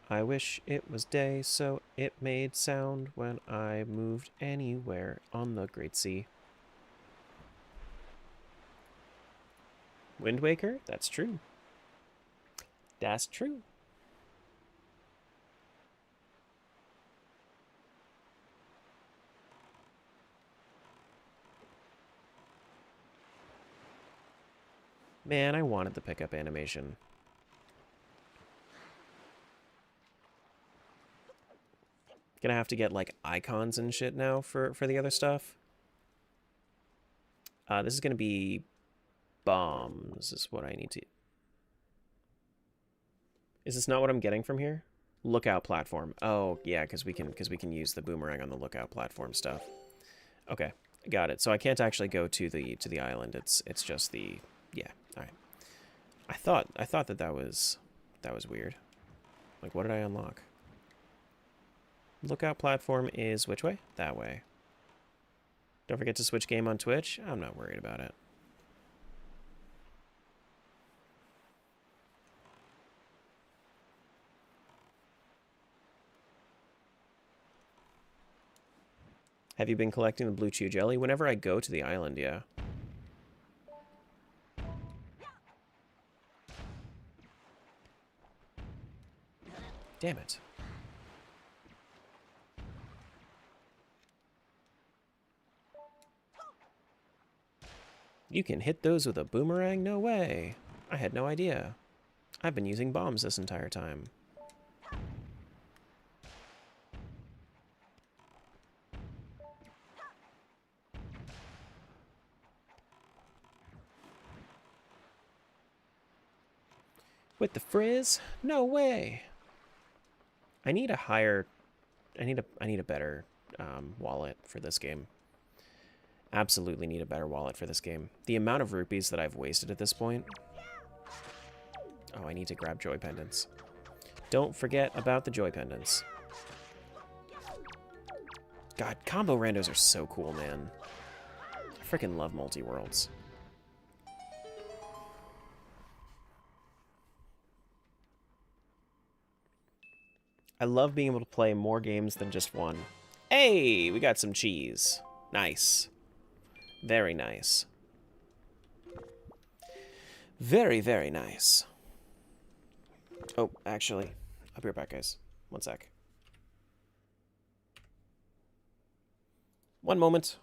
S1: I wish it was day so it made sound when I moved anywhere on the Great Sea. Wind Waker? That's true. That's true. Man, I wanted the pickup animation. Gonna have to get, like, icons and shit now for the other stuff. This is gonna be bombs is what I need to... Is this not what I'm getting from here? Lookout platform. Oh, yeah, because we can use the boomerang on the lookout platform stuff. Okay, got it. So I can't actually go to the island. It's just the... Yeah, all right. I thought that was weird. Like, what did I unlock? Lookout platform is which way? That way. Don't forget to switch game on Twitch. I'm not worried about it. Have you been collecting the blue chew jelly? Whenever I go to the island, yeah. Damn it. You can hit those with a boomerang? No way. I had no idea. I've been using bombs this entire time. With the frizz? No way. I need a higher... I need a better wallet for this game. Absolutely need a better wallet for this game. The amount of rupees that I've wasted at this point. Oh, I need to grab joy pendants. Don't forget about the joy pendants. God, combo randos are so cool, man. I freaking love multi-worlds. I love being able to play more games than just one. Hey, we got some cheese. Nice. Very nice. Very, very nice. Oh, actually, I'll be right back, guys. One sec. One moment.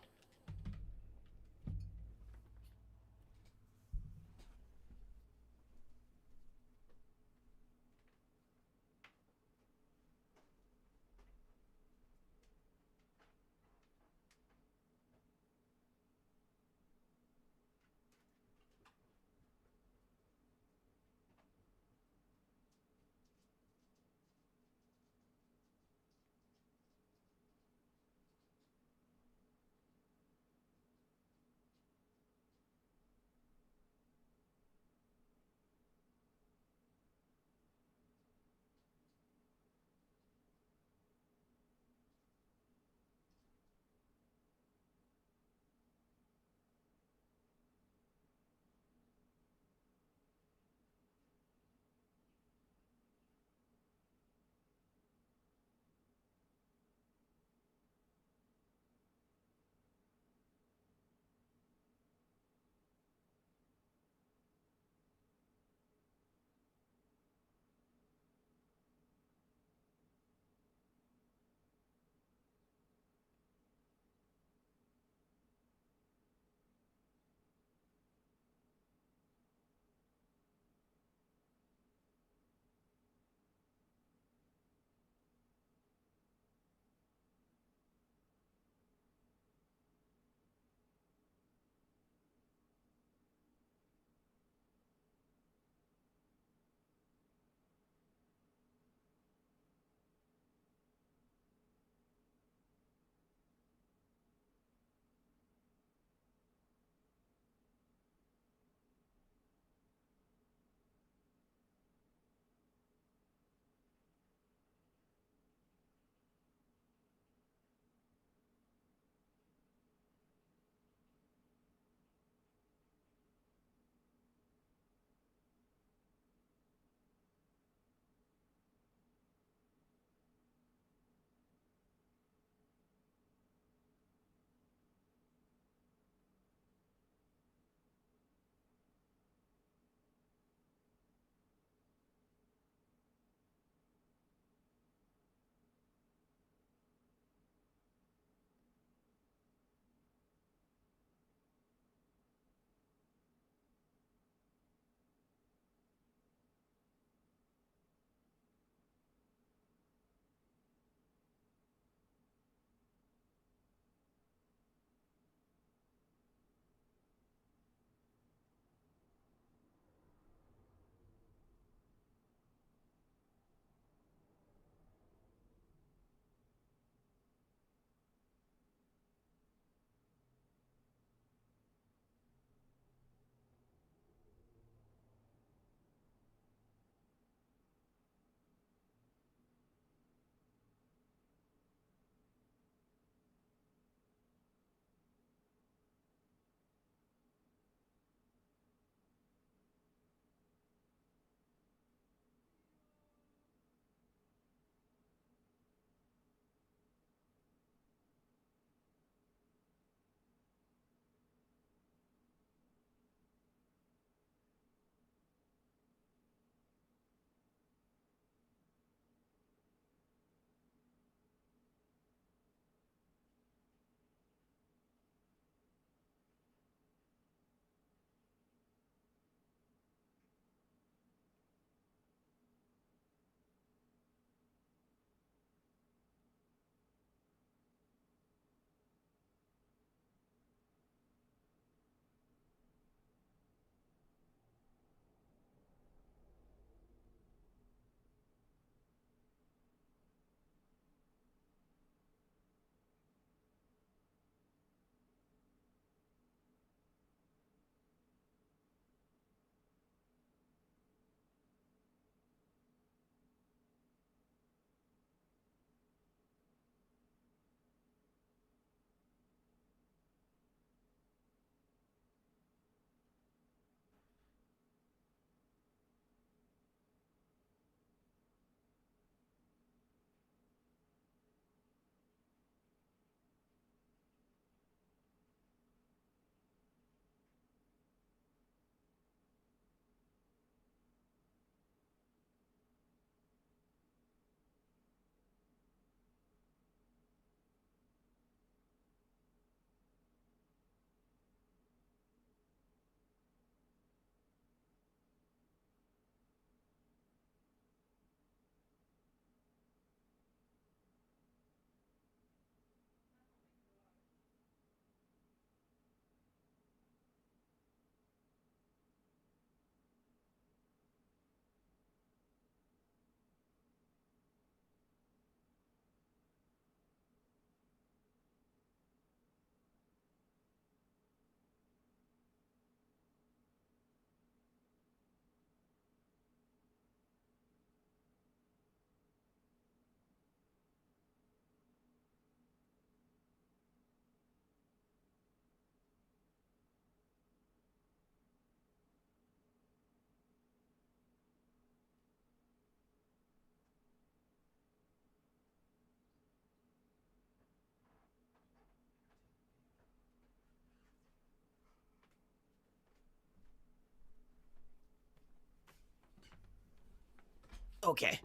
S1: Okay.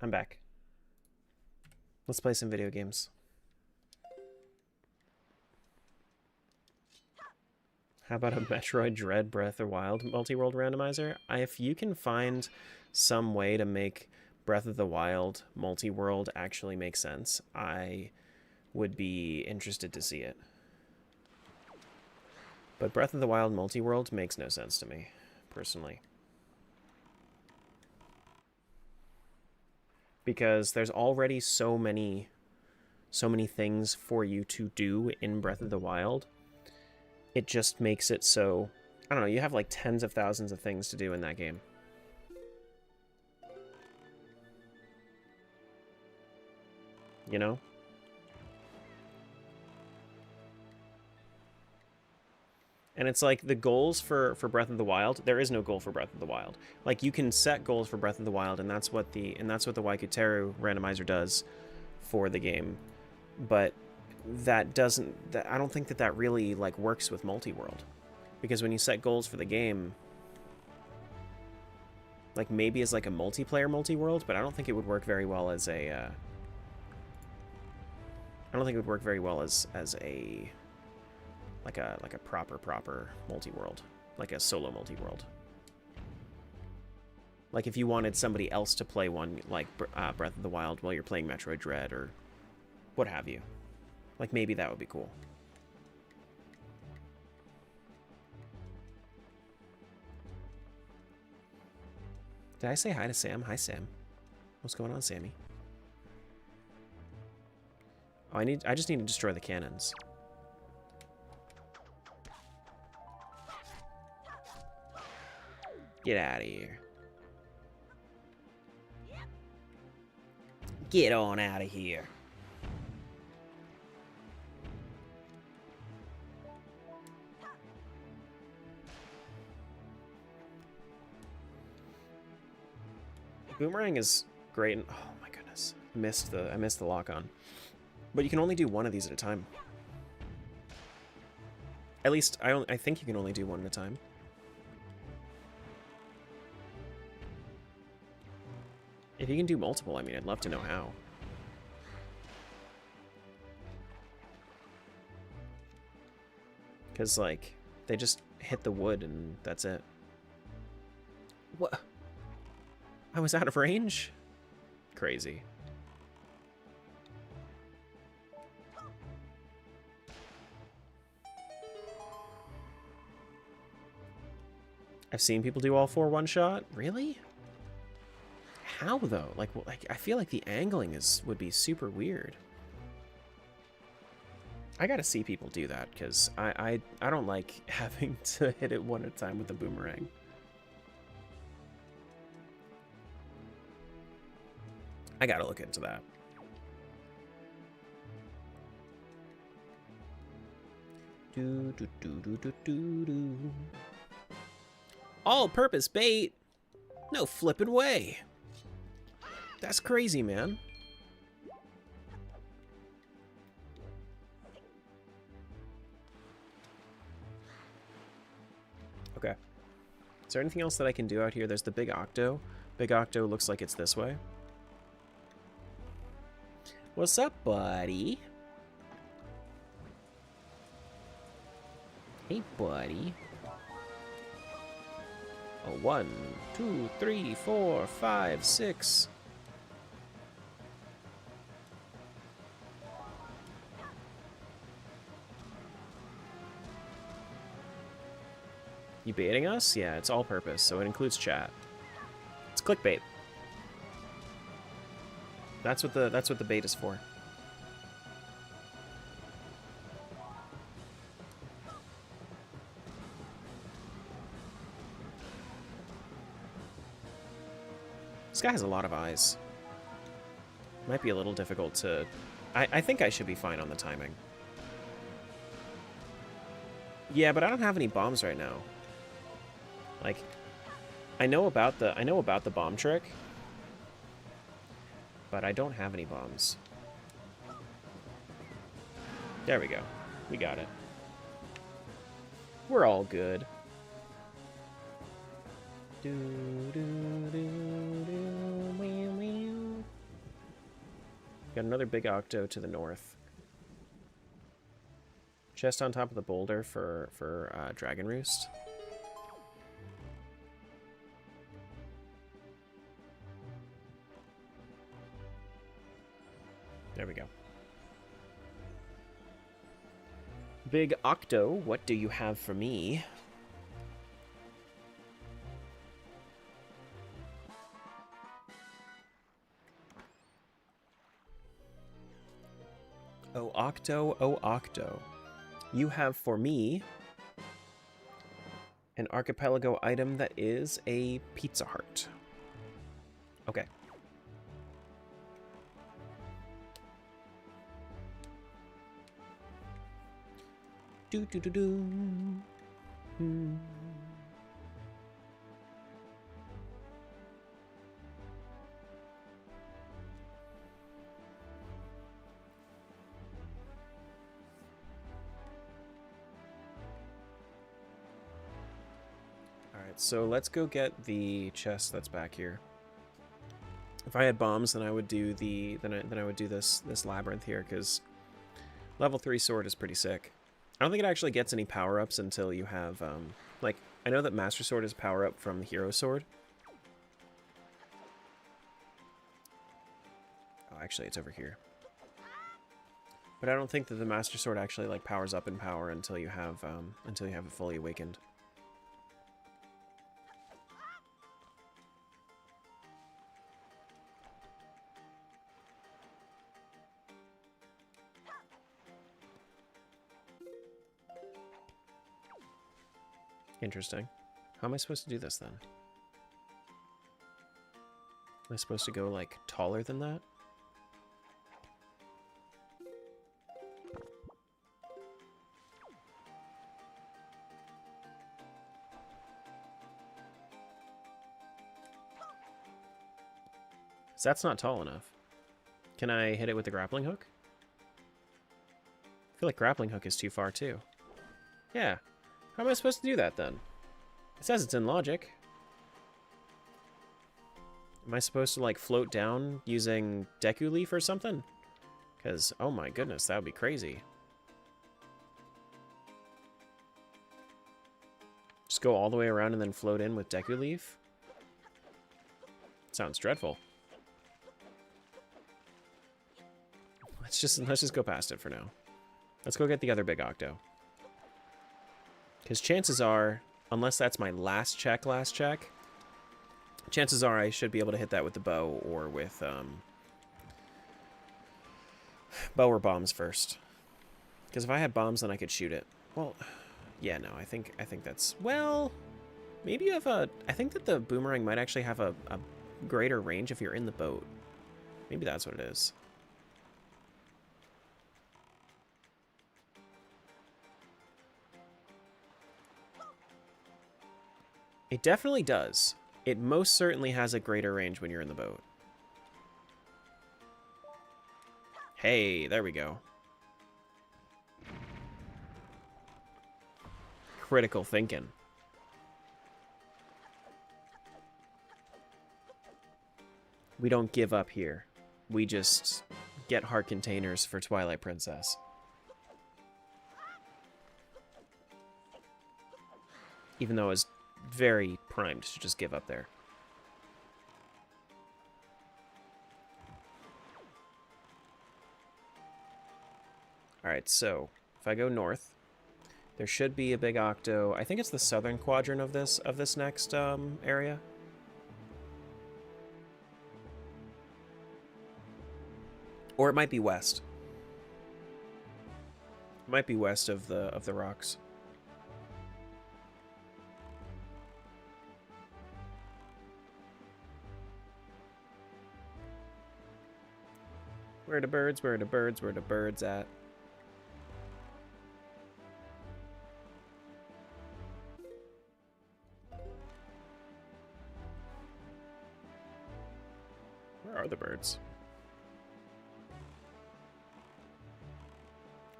S1: I'm back. Let's play some video games. How about a Metroid Dread Breath of the Wild multi-world randomizer? If you can find some way to make Breath of the Wild multi-world actually make sense, I would be interested to see it. But Breath of the Wild multi-world makes no sense to me, personally. Because there's already so many things for you to do in Breath of the Wild. It just makes it so, I don't know, you have like tens of thousands of things to do in that game. You know? And it's like the goals for Breath of the Wild, there is no goal for Breath of the Wild. Like you can set goals for Breath of the Wild, and that's what the Waikuteru randomizer does for the game. But that doesn't, I don't think that really like works with multi-world. Because when you set goals for the game, like maybe as like a multiplayer multi-world, but I don't think it would work very well as a I don't think it would work very well as a like a proper multi-world, like a solo multi-world. Like if you wanted somebody else to play one like Breath of the Wild while you're playing Metroid Dread or what have you. Like maybe that would be cool. Did I say hi to Sam? Hi Sam. What's going on, Sammy? Oh, I just need to destroy the cannons. Get out of here. Get on out of here. Boomerang is great. And, oh my goodness, I missed the lock on. But you can only do one of these at a time. At least I think you can only do one at a time. If you can do multiple, I mean, I'd love to know how. Because, like, they just hit the wood and that's it. What? I was out of range? Crazy. I've seen people do all 4 one-shot. Really? How though? Like I feel like the angling would be super weird. I gotta see people do that because I don't like having to hit it one at a time with a boomerang. I gotta look into that. Do do do do do do do. All-purpose bait? No flippin' way. That's crazy, man. Okay. Is there anything else that I can do out here? There's the Big Octo. Big Octo looks like it's this way. What's up, buddy? Hey, buddy. Oh, 1, 2, 3, 4, 5, 6. You baiting us? Yeah, it's all purpose, so it includes chat. It's clickbait. That's what the bait is for. This guy has a lot of eyes. Might be a little difficult to... I think I should be fine on the timing. Yeah, but I don't have any bombs right now. Like, I know about the bomb trick, but I don't have any bombs. There we go. We got it. We're all good. Do, do, do, do, meow, meow. Got another big octo to the north. Chest on top of the boulder for Dragon Roost. There we go. Big Octo, what do you have for me? Oh, Octo. You have for me an archipelago item that is a pizza heart. Okay. Do do do do. Hmm. All right, so let's go get the chest that's back here. If I had bombs, then I would do the then I would do this labyrinth here, because level 3 sword is pretty sick. I don't think it actually gets any power-ups until you have, like, I know that Master Sword is power-up from Hero Sword. Oh, actually, it's over here. But I don't think that the Master Sword actually, like, powers up in power until you have it fully awakened. Interesting. How am I supposed to do this, then? Am I supposed to go, like, taller than that? So that's not tall enough. Can I hit it with the grappling hook? I feel like grappling hook is too far, too. Yeah. How am I supposed to do that, then? It says it's in logic. Am I supposed to, like, float down using Deku Leaf or something? Because, oh my goodness, that would be crazy. Just go all the way around and then float in with Deku Leaf? Sounds dreadful. Let's just go past it for now. Let's go get the other big octo. Because chances are, unless that's my last check, chances are I should be able to hit that with the bow or with, bow or bombs first. Because if I had bombs, then I could shoot it. Well, yeah, no, I think that's, well, maybe you have a, I think that the boomerang might actually have a greater range if you're in the boat. Maybe that's what it is. It definitely does. It most certainly has a greater range when you're in the boat. Hey, there we go. Critical thinking. We don't give up here. We just get heart containers for Twilight Princess. Even though it's very primed to just give up there. Alright, so if I go north, there should be a big octo. I think it's the southern quadrant of this next area. Or it might be west. It might be west of the rocks. Where the birds, where the birds, where the birds at? Where are the birds?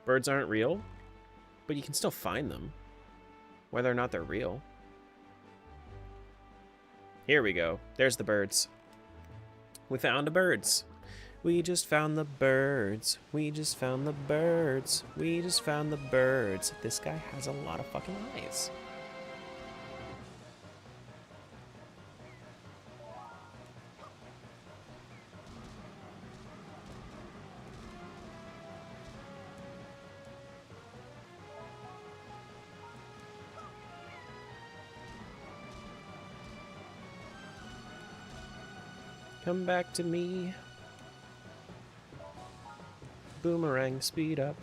S1: Birds aren't real, but you can still find them. whether or not they're real. Here we go. There's the birds. We found the birds. We just found the birds. We just found the birds. We just found the birds. This guy has a lot of fucking eyes. Come back to me. Boomerang, speed up.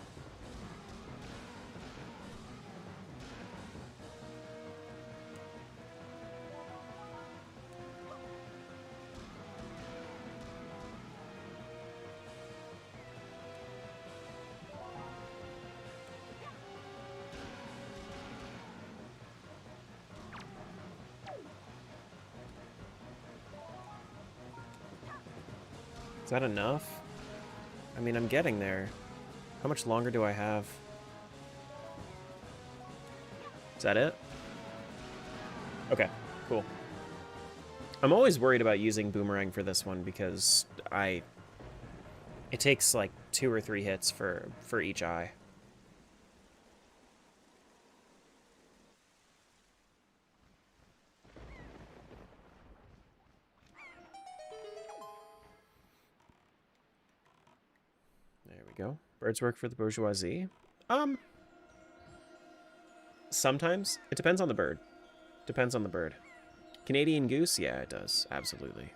S1: Is that enough? I mean, I'm getting there. How much longer do I have? Is that it? Okay, cool. I'm always worried about using Boomerang for this one because it takes like 2 or 3 hits for each eye. Go. Birds work for the bourgeoisie. Sometimes. It depends on the bird. Depends on the bird. Canadian goose? Yeah, it does. Absolutely.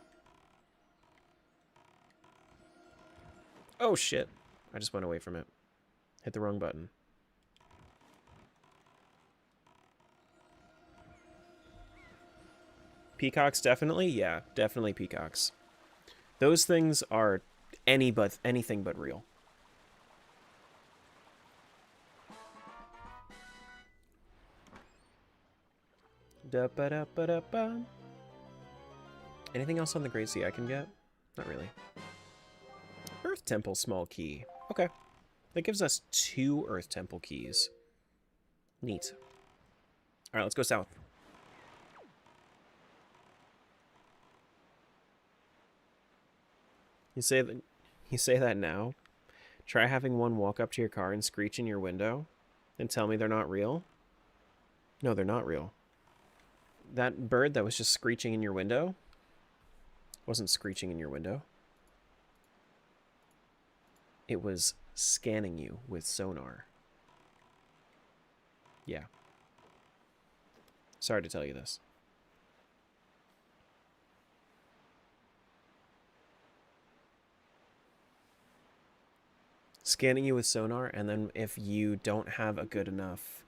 S1: Oh, shit. I just went away from it. Hit the wrong button. Peacocks, definitely? Yeah, definitely peacocks. Those things are anything but real. Da-ba-da-ba-da-ba. Anything else on the Great Sea I can get? Not really. Earth Temple small key. Okay. That gives us 2 Earth Temple keys. Neat. Alright, let's go south. You say that now? Try having one walk up to your car and screech in your window and tell me they're not real? No, they're not real. That bird that was just screeching in your window wasn't screeching in your window. It was scanning you with sonar. Yeah. Sorry to tell you this. Scanning you with sonar, and then if you don't have a good enough...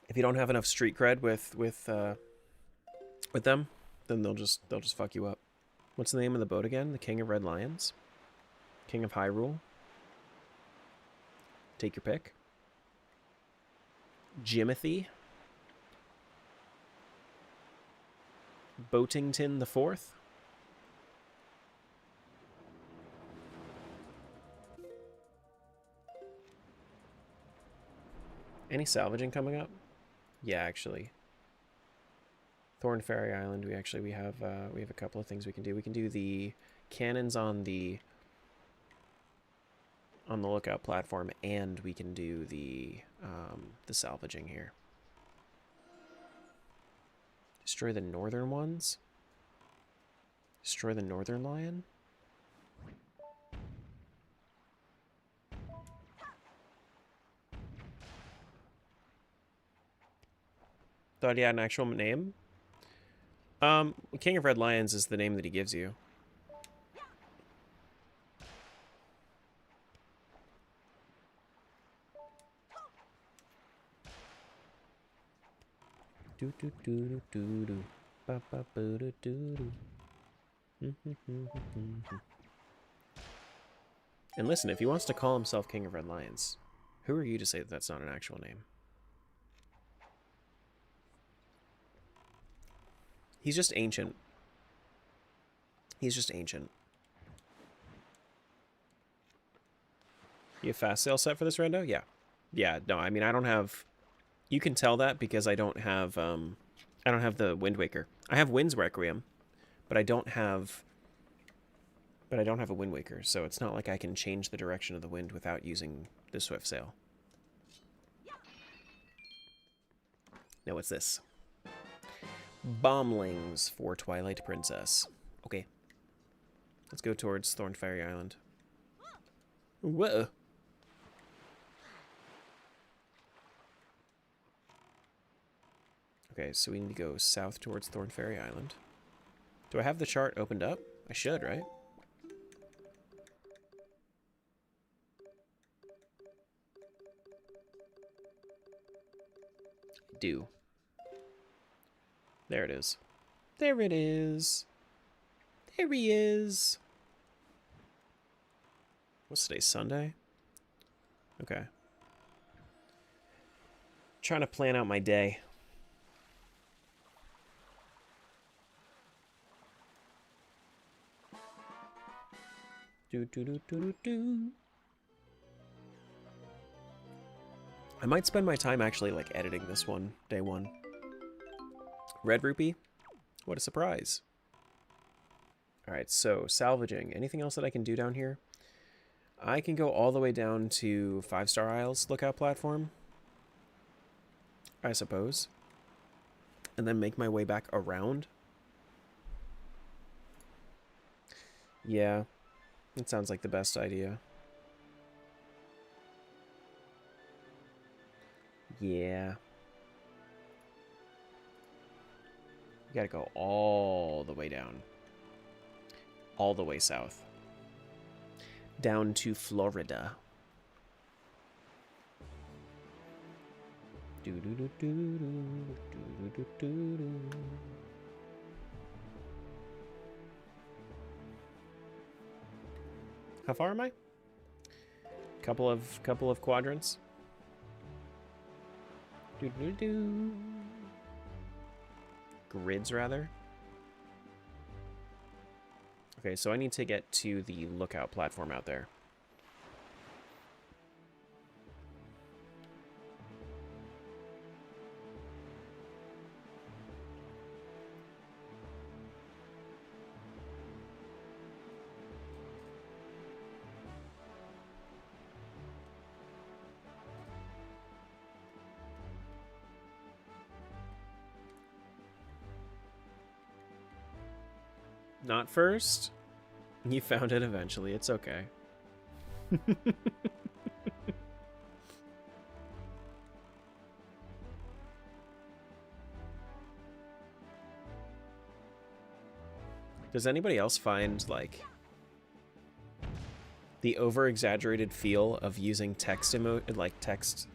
S1: If you don't have enough street cred with them, then they'll just fuck you up. What's the name of the boat again? The King of Red Lions? King of Hyrule? Take your pick. Jimothy? Boatington the Fourth? Any salvaging coming up? Yeah, actually. Thorn Ferry Island, we have a couple of things we can do. We can do the cannons on the lookout platform, and we can do the salvaging here. Destroy the northern ones? Destroy the northern lion? Thought he had an actual name? King of Red Lions is the name that he gives you. Do do do do do do. Ba ba boo do do do. And listen, if he wants to call himself King of Red Lions, who are you to say that that's not an actual name? He's just ancient. He's just ancient. You have fast sail set for this rando? Yeah. Yeah, no, I mean, I don't have... You can tell that because I don't have the Wind Waker. I have Wind's Requiem, but I don't have a Wind Waker, so it's not like I can change the direction of the wind without using the Swift Sail. Now what's this? Bomblings for Twilight Princess. Okay. Let's go towards Thorn Fairy Island. Whoa. Okay, so we need to go south towards Thorn Fairy Island. Do I have the chart opened up? I should, right? I do. There it is. There it is. There he is. What's today? Sunday? Okay. Trying to plan out my day. Do do do do do do. I might spend my time actually like editing this one, day one. Red rupee? What a surprise. Alright, so salvaging. Anything else that I can do down here? I can go all the way down to 5-Star Isles lookout platform, I suppose. And then make my way back around. Yeah, it sounds like the best idea. Yeah. You gotta go all the way down. All the way south. Down to Florida. Do do do do do do do do. How far am I? Couple of quadrants. Do do do. Grids rather. Okay, so I need to get to the lookout platform out there. Not first. You found it eventually. It's okay. Does anybody else find, like, the over-exaggerated feel of using text emotes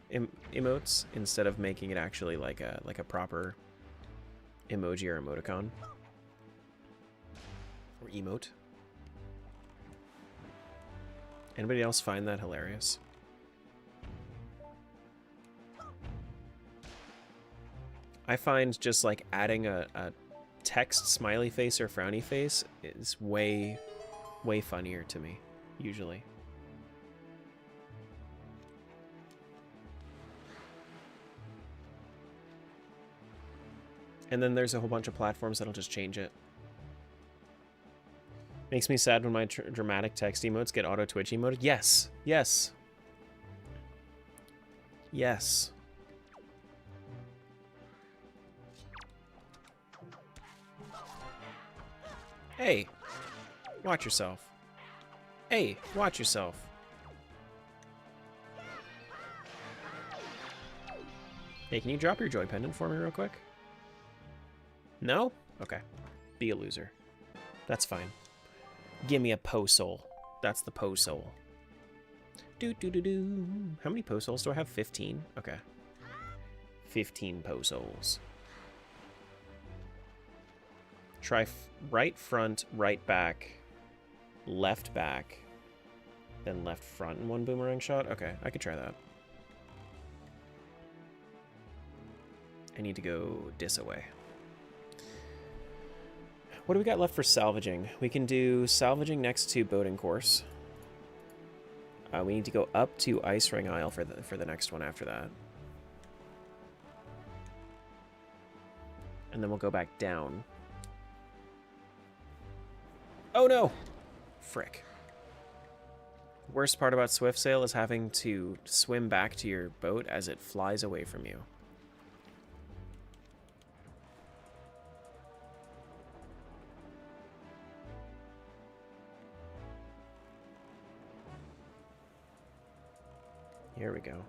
S1: instead of making it actually like a proper emoji or emoticon? Or emote? Anybody else find that hilarious? I find just like adding a text smiley face or frowny face is way funnier to me, usually. And then there's a whole bunch of platforms that'll just change it. Makes me sad when my dramatic text emotes get auto Twitch emoted. Yes. Yes. Yes. Hey. Watch yourself. Hey, watch yourself. Hey, can you drop your joy pendant for me real quick? No? Okay. Be a loser. That's fine. Give me a Poe Soul. That's the Poe Soul. Do. How many Poe Souls do I have? 15? Okay. 15 Poe Souls. Try right front, right back, left back, then left front in one boomerang shot? Okay, I could try that. I need to go this away. What do we got left for salvaging? We can do salvaging next to boating course. We need to go up to Ice Ring Isle for the next one after that. And then we'll go back down. Oh no! Frick. Worst part about Swift Sail is having to swim back to your boat as it flies away from you. Here we go.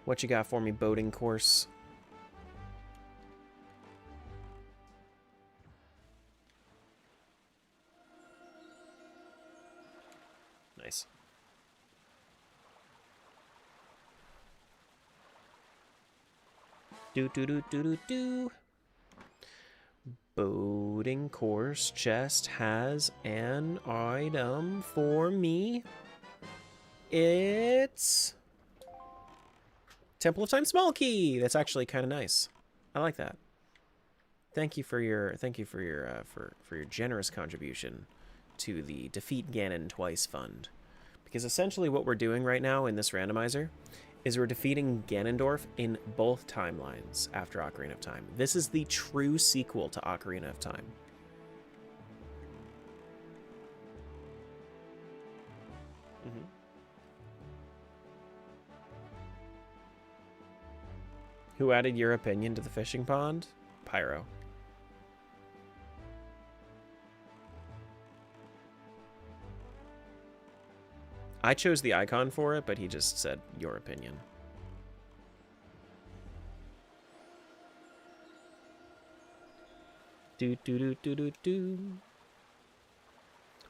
S1: What you got for me, boating course? Nice. Do. Boating course chest has an item for me. It's Temple of Time small key. That's actually kind of nice. I like that. Thank you for your for your generous contribution to the Defeat Ganon Twice Fund. Because essentially what we're doing right now in this randomizer is we're defeating Ganondorf in both timelines after Ocarina of Time. This is the true sequel to Ocarina of Time. Mm-hmm. Who added your opinion to the fishing pond? Pyro. I chose the icon for it, but he just said your opinion. Do.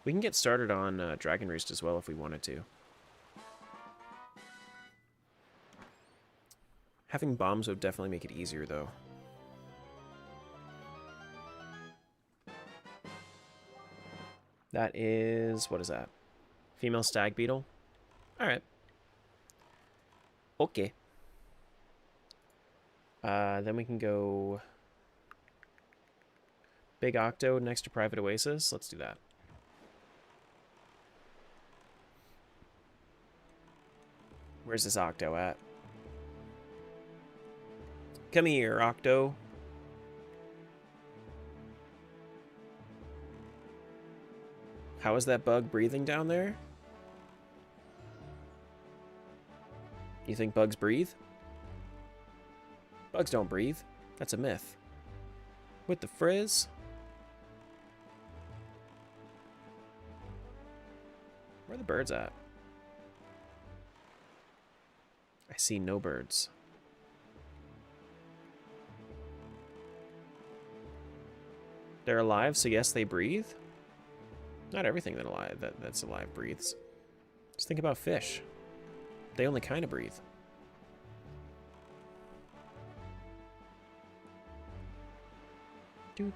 S1: We can get started on Dragon Roost as well if we wanted to. Having bombs would definitely make it easier, though. That is... what is that? Female stag beetle? Alright. Okay. Then we can go... Big Octo next to Private Oasis. Let's do that. Where's this Octo at? Come here, Octo. How is that bug breathing down there? You think bugs breathe? Bugs don't breathe. That's a myth. With the frizz? Where are the birds at? I see no birds. They're alive, so yes, they breathe? Not everything that's alive breathes. Just think about fish. They only kind of breathe. Do.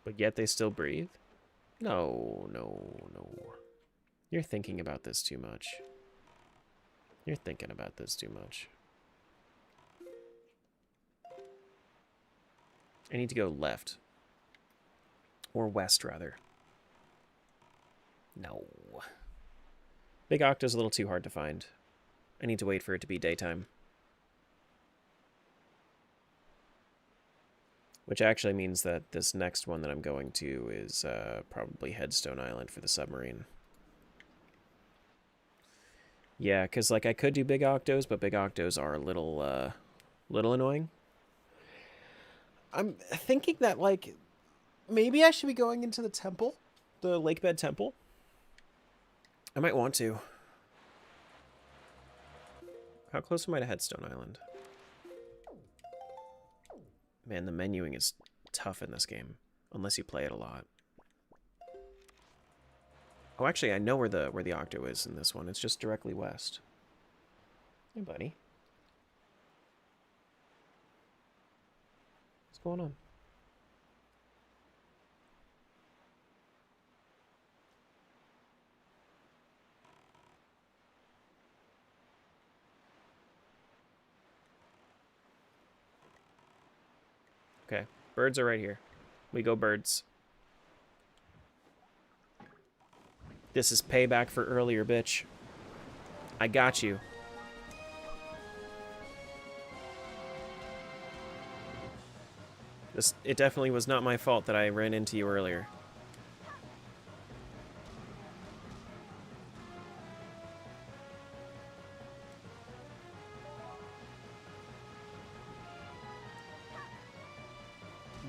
S1: But yet they still breathe? No. You're thinking about this too much. You're thinking about this too much. I need to go left. Or west, rather. No. Big Octo's a little too hard to find. I need to wait for it to be daytime. Which actually means that this next one that I'm going to is probably Headstone Island for the submarine. Yeah, because like I could do Big Octos, but Big Octos are a little annoying. I'm thinking that like maybe I should be going into the temple, the Lakebed Temple. I might want to. How close am I to Headstone Island? Man, the menuing is tough in this game, unless you play it a lot. Oh, actually, I know where the Octo is in this one. It's just directly west. Hey, buddy. What's going on? Okay, birds are right here. We go birds. This is payback for earlier, bitch. I got you. It definitely was not my fault that I ran into you earlier.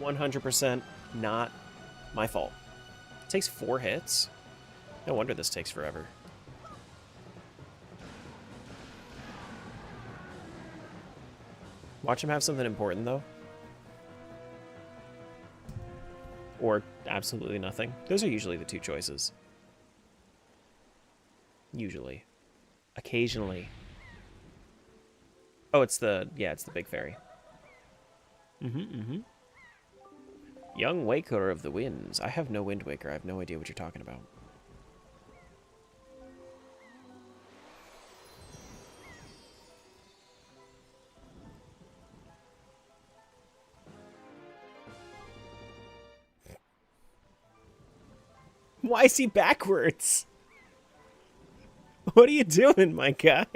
S1: %, not my fault. It takes 4 hits? No wonder this takes forever. Watch him have something important, though. Or absolutely nothing. Those are usually the 2 choices. Usually. Occasionally. Oh, it's the big fairy. Young Waker of the Winds. I have no Wind Waker. I have no idea what you're talking about. Why is he backwards? What are you doing, my guy?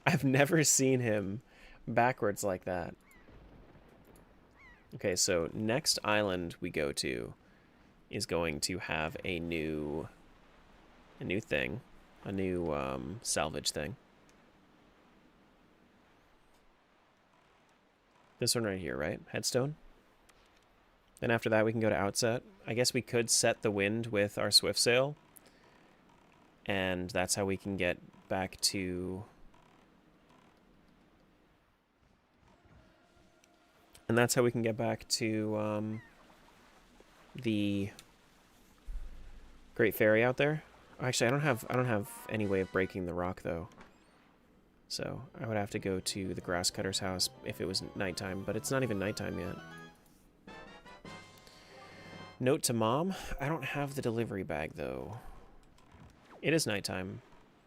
S1: I've never seen him backwards like that. Okay, so next island we go to is going to have a new thing, a new salvage thing. This one right here, right? Headstone. Then after that we can go to Outset. I guess we could set the wind with our Swift Sail. And that's how we can get back to... And that's how we can get back to the Great Fairy out there. Actually, I don't have any way of breaking the rock though. So I would have to go to the grass cutter's house if it was nighttime, but it's not even nighttime yet. Note to Mom, I don't have the delivery bag though. It is nighttime,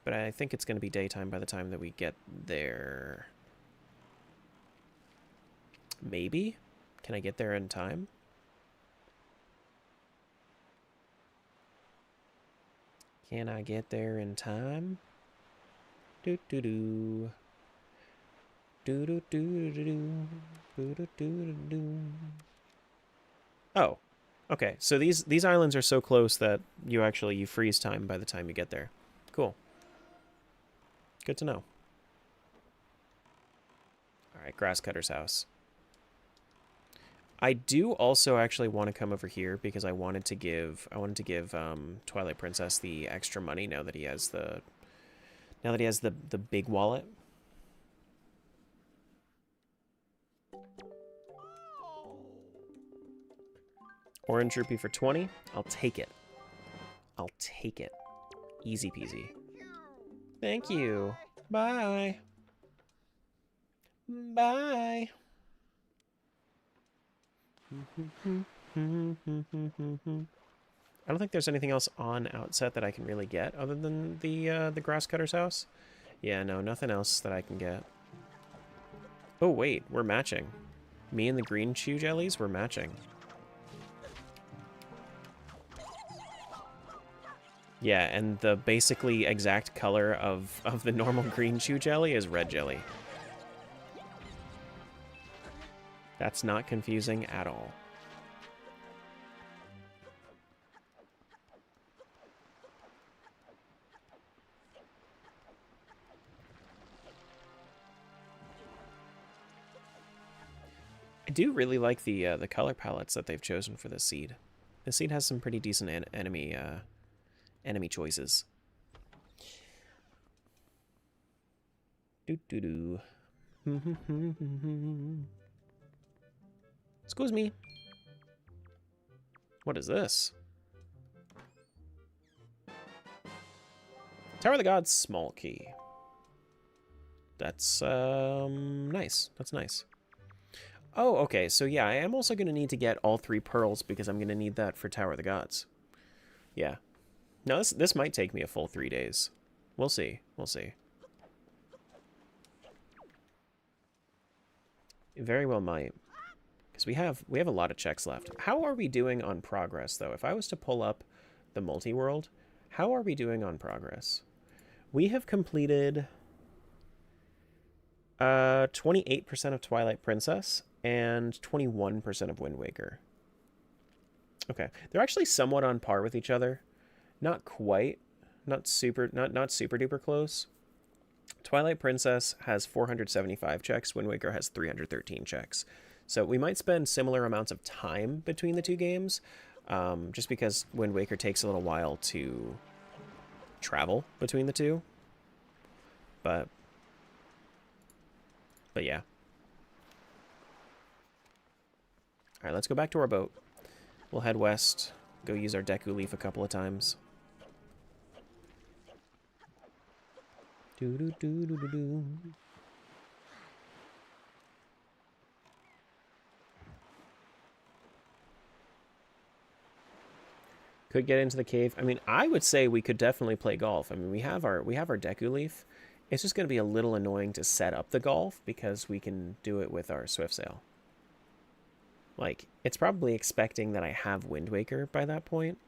S1: but I think it's going to be daytime by the time that we get there. Maybe? Can I get there in time? Can I get there in time? Do do do. Do do do do do. Do do do do. Oh. Okay, so these islands are so close that you freeze time by the time you get there. Cool. Good to know. All right, grass cutter's house. I do also actually want to come over here because I wanted to give Twilight Princess the extra money now that he has the big wallet. Orange rupee for 20. I'll take it. I'll take it. Easy peasy. Thank you. Bye. Bye. I don't think there's anything else on Outset that I can really get other than the grass cutter's house. Yeah, no, nothing else that I can get. Oh wait, we're matching. Me and the green chew jellies, we're matching. Yeah, and the basically exact color of the normal green chew jelly is red jelly. That's not confusing at all. I do really like the color palettes that they've chosen for this seed. This seed has some pretty decent enemy choices. Doo doo doo. Excuse me. What is this? Tower of the Gods, small key. That's nice. That's nice. Oh, okay. So yeah, I am also going to need to get all 3 pearls because I'm going to need that for Tower of the Gods. Yeah. No, this might take me a full 3 days. We'll see. We'll see. It very well might. Because we have a lot of checks left. How are we doing on progress, though? If I was to pull up the multi-world, how are we doing on progress? We have completed 28% of Twilight Princess and 21% of Wind Waker. Okay. They're actually somewhat on par with each other. Not quite. Not super duper close. Twilight Princess has 475 checks. Wind Waker has 313 checks. So we might spend similar amounts of time between the 2 games, just because Wind Waker takes a little while to travel between the 2. But yeah. All right, let's go back to our boat. We'll head west, go use our Deku Leaf a couple of times. Do-do-do-do-do-do. Could get into the cave. I mean, I would say we could definitely play golf. I mean, we have our Deku Leaf. It's just going to be a little annoying to set up the golf because we can do it with our Swift Sail. Like, it's probably expecting that I have Wind Waker by that point.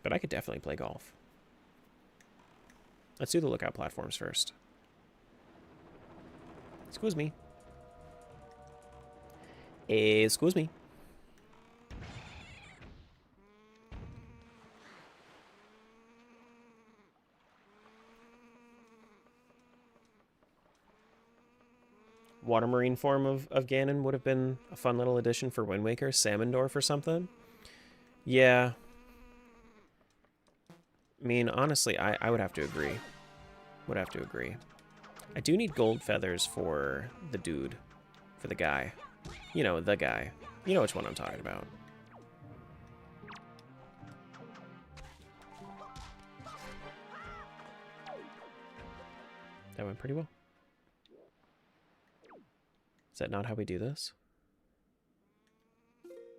S1: But I could definitely play golf. Let's do the lookout platforms first. Excuse me. Excuse me. Water Marine form of Ganon would have been a fun little addition for Wind Waker. Salmondorf or something. Yeah. I mean, honestly, I would have to agree. Would have to agree. I do need gold feathers for the dude. For the guy. You know, the guy. You know which one I'm talking about. That went pretty well. Is that not how we do this?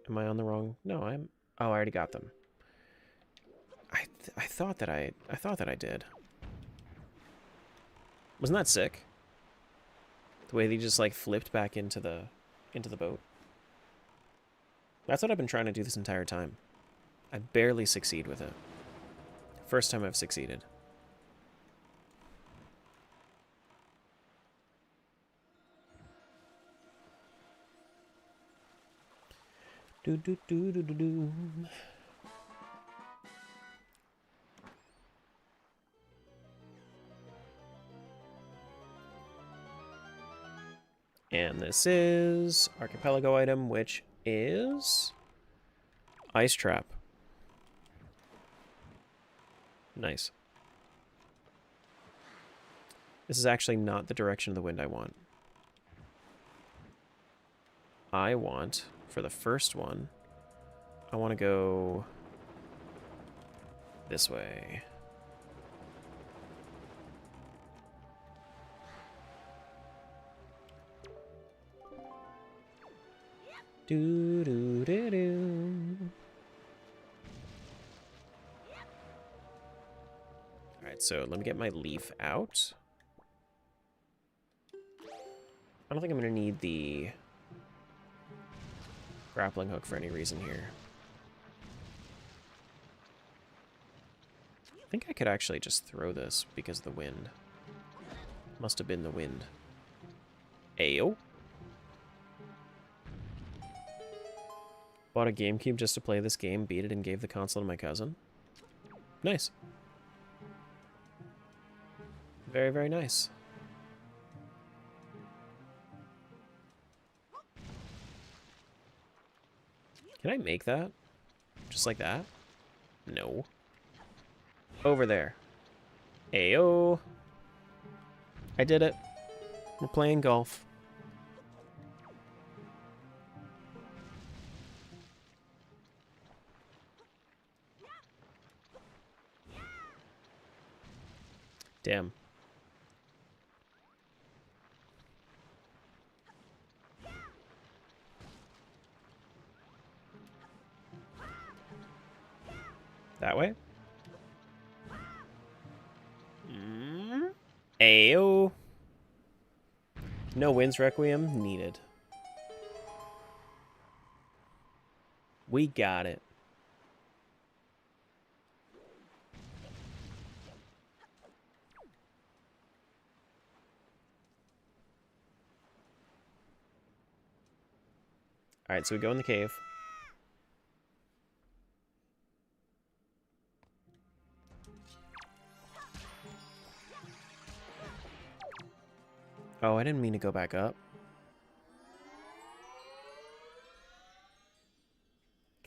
S1: Am I on the wrong? No, I'm... Oh, I already got them. I thought that I did. Wasn't that sick? The way they just like flipped back into the boat. That's what I've been trying to do this entire time. I barely succeed with it. First time I've succeeded. Do do do do do do. And this is archipelago item, which is ice trap. Nice. This is actually not the direction of the wind I want. I want, for the first one, I want to go this way. Do do do do. All right, so let me get my leaf out. I don't think I'm gonna need the grappling hook for any reason here. I think I could actually just throw this because of the wind. Must have been the wind. Ayo. Bought a GameCube just to play this game, beat it, and gave the console to my cousin. Nice. Very, very nice. Can I make that? Just like that? No. Over there. Ayo. I did it. We're playing golf. Damn. That way? Ayo. No Winds Requiem needed. We got it. Alright, so we go in the cave. Oh, I didn't mean to go back up.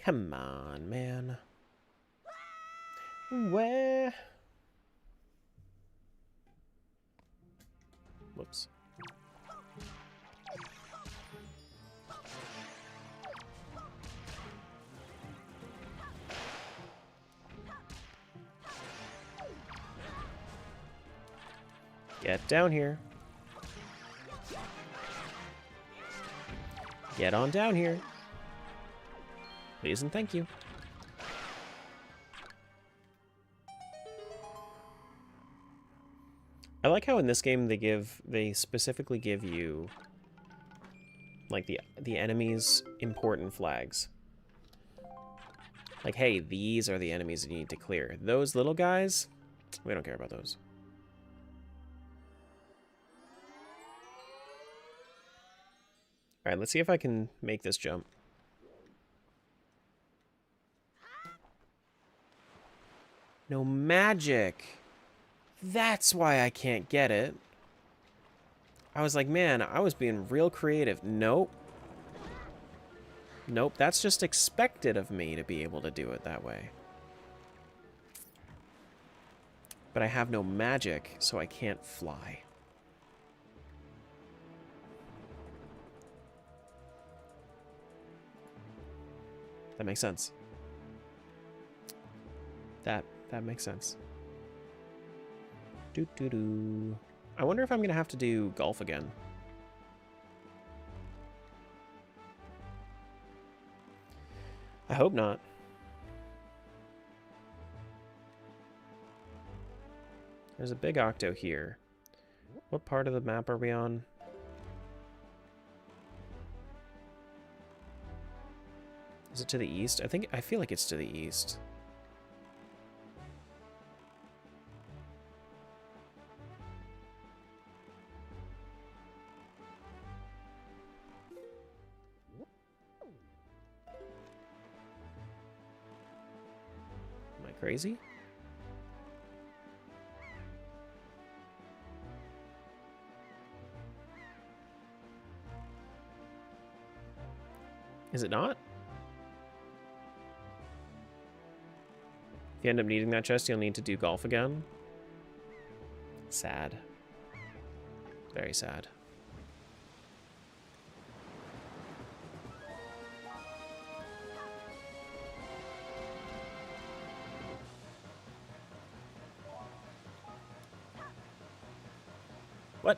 S1: Come on, man. Where? Whoops. Get down here. Get on down here. Please and thank you. I like how in this game they specifically give you like the enemy's important flags. Like, hey, these are the enemies that you need to clear. Those little guys, we don't care about those. Alright, let's see if I can make this jump. No magic! That's why I can't get it. I was like, man, I was being real creative. Nope. Nope, that's just expected of me to be able to do it that way. But I have no magic, so I can't fly. That makes sense. That makes sense. Doo-doo-doo. I wonder if I'm gonna have to do golf again. I hope not. There's a big octo here. What part of the map are we on? Is it to the east? I feel like it's to the east. Am I crazy? Is it not? If you end up needing that chest, you'll need to do golf again. Sad. Very sad. What?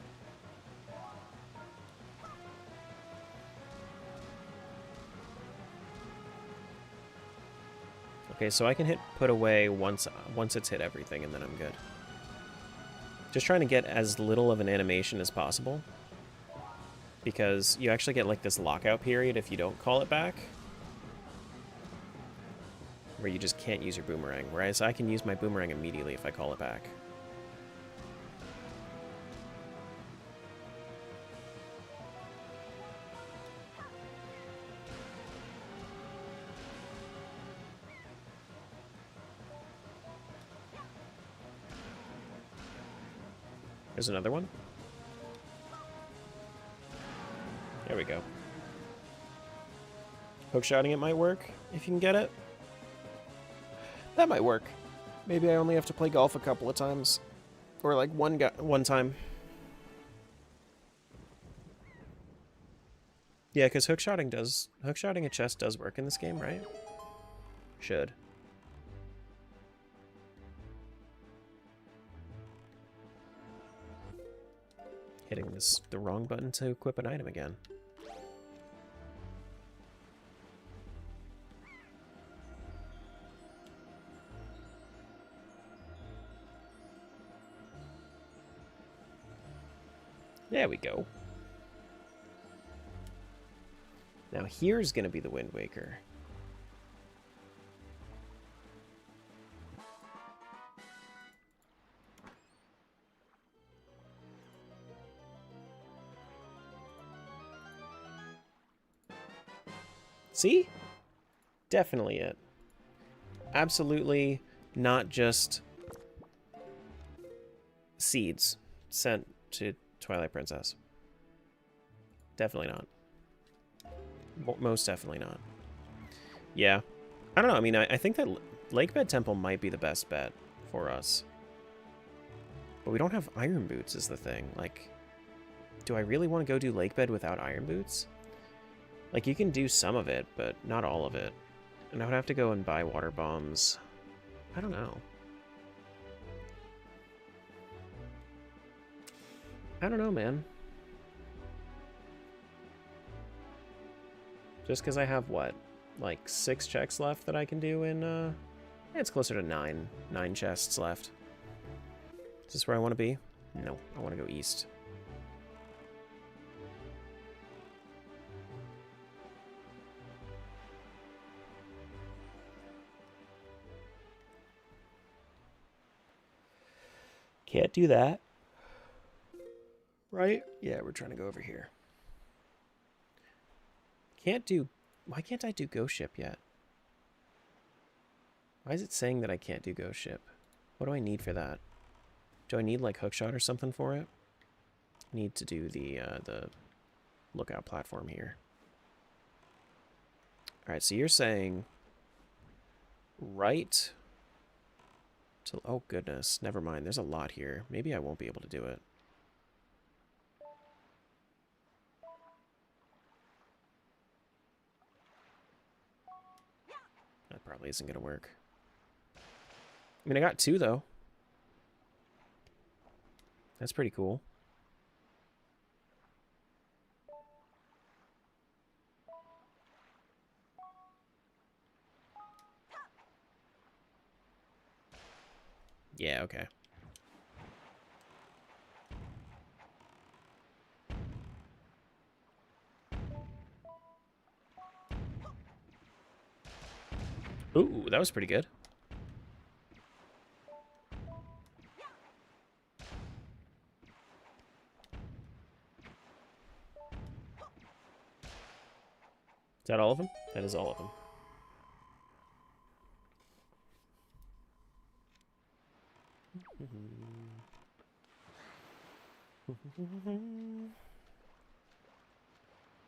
S1: Okay, so I can hit put away once it's hit everything, and then I'm good. Just trying to get as little of an animation as possible, because you actually get like this lockout period if you don't call it back, where you just can't use your boomerang, whereas I can use my boomerang immediately if I call it back. There's another one. There we go. Hookshotting it might work, if you can get it. That might work. Maybe I only have to play golf a couple of times. Or like one time. Yeah, because hookshotting a chest does work in this game, right? Should. Hitting the wrong button to equip an item again. There we go. Now here's going to be the Wind Waker. See? Definitely it. Absolutely not just seeds sent to Twilight Princess. Definitely not. Most definitely not. Yeah. I don't know. I mean, I think that Lakebed Temple might be the best bet for us. But we don't have iron boots is the thing. Like, do I really want to go do Lakebed without iron boots? Like, you can do some of it, but not all of it. And I would have to go and buy water bombs. I don't know. I don't know, man. Just because I have, what, like 6 checks left that I can do in, it's closer to 9. 9 chests left. Is this where I want to be? No, I want to go east. Can't do that. Right? Yeah, we're trying to go over here. Can't do... Why can't I do Ghost Ship yet? Why is it saying that I can't do Ghost Ship? What do I need for that? Do I need, like, Hookshot or something for it? I need to do the lookout platform here. Alright, so you're saying... Right... To, oh, goodness. Never mind. There's a lot here. Maybe I won't be able to do it. That probably isn't going to work. I mean, I got 2, though. That's pretty cool. Yeah, okay. Ooh, that was pretty good. Is that all of them? That is all of them.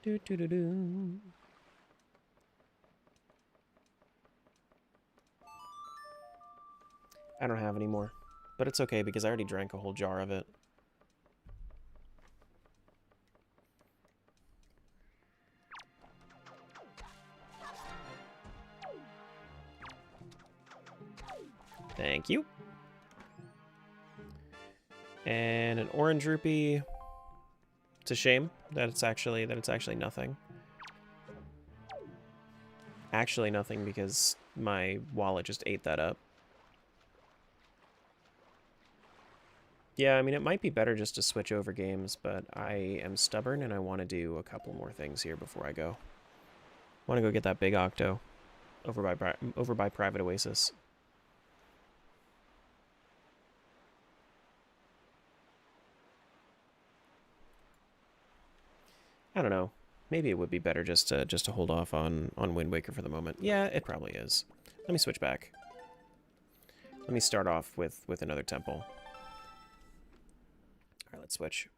S1: Do, do, do, do. I don't have any more, but it's okay because I already drank a whole jar of it. Thank you. And an orange rupee. It's a shame that it's actually nothing. Actually nothing because my wallet just ate that up. Yeah, I mean, it might be better just to switch over games, but I am stubborn and I want to do a couple more things here before I go. I want to go get that big octo over by Private Oasis. I don't know. Maybe it would be better just to hold off on Wind Waker for the moment. Yeah, it probably is. Let me switch back. Let me start off with another temple. Alright, let's switch.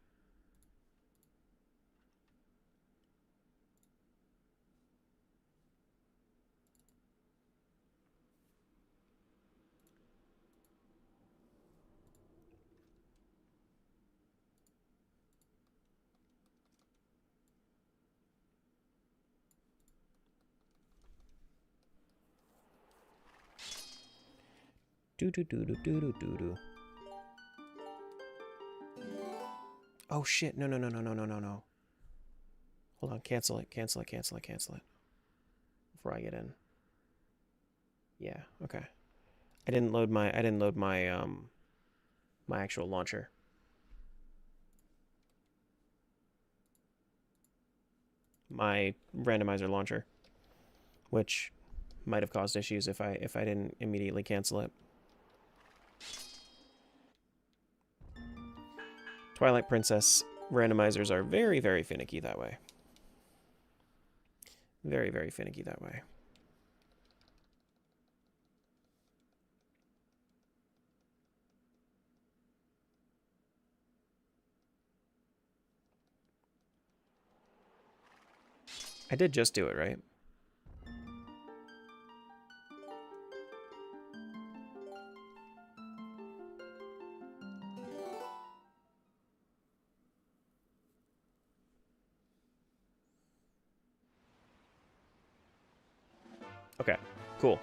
S1: Do. Oh shit, no. Hold on, cancel it. Before I get in. Yeah, okay. I didn't load my my actual launcher. my randomizer launcher, which might have caused issues if I didn't immediately cancel it. Twilight Princess randomizers are very, very finicky that way. Very, very finicky that way. I did just do it, right? Okay, cool.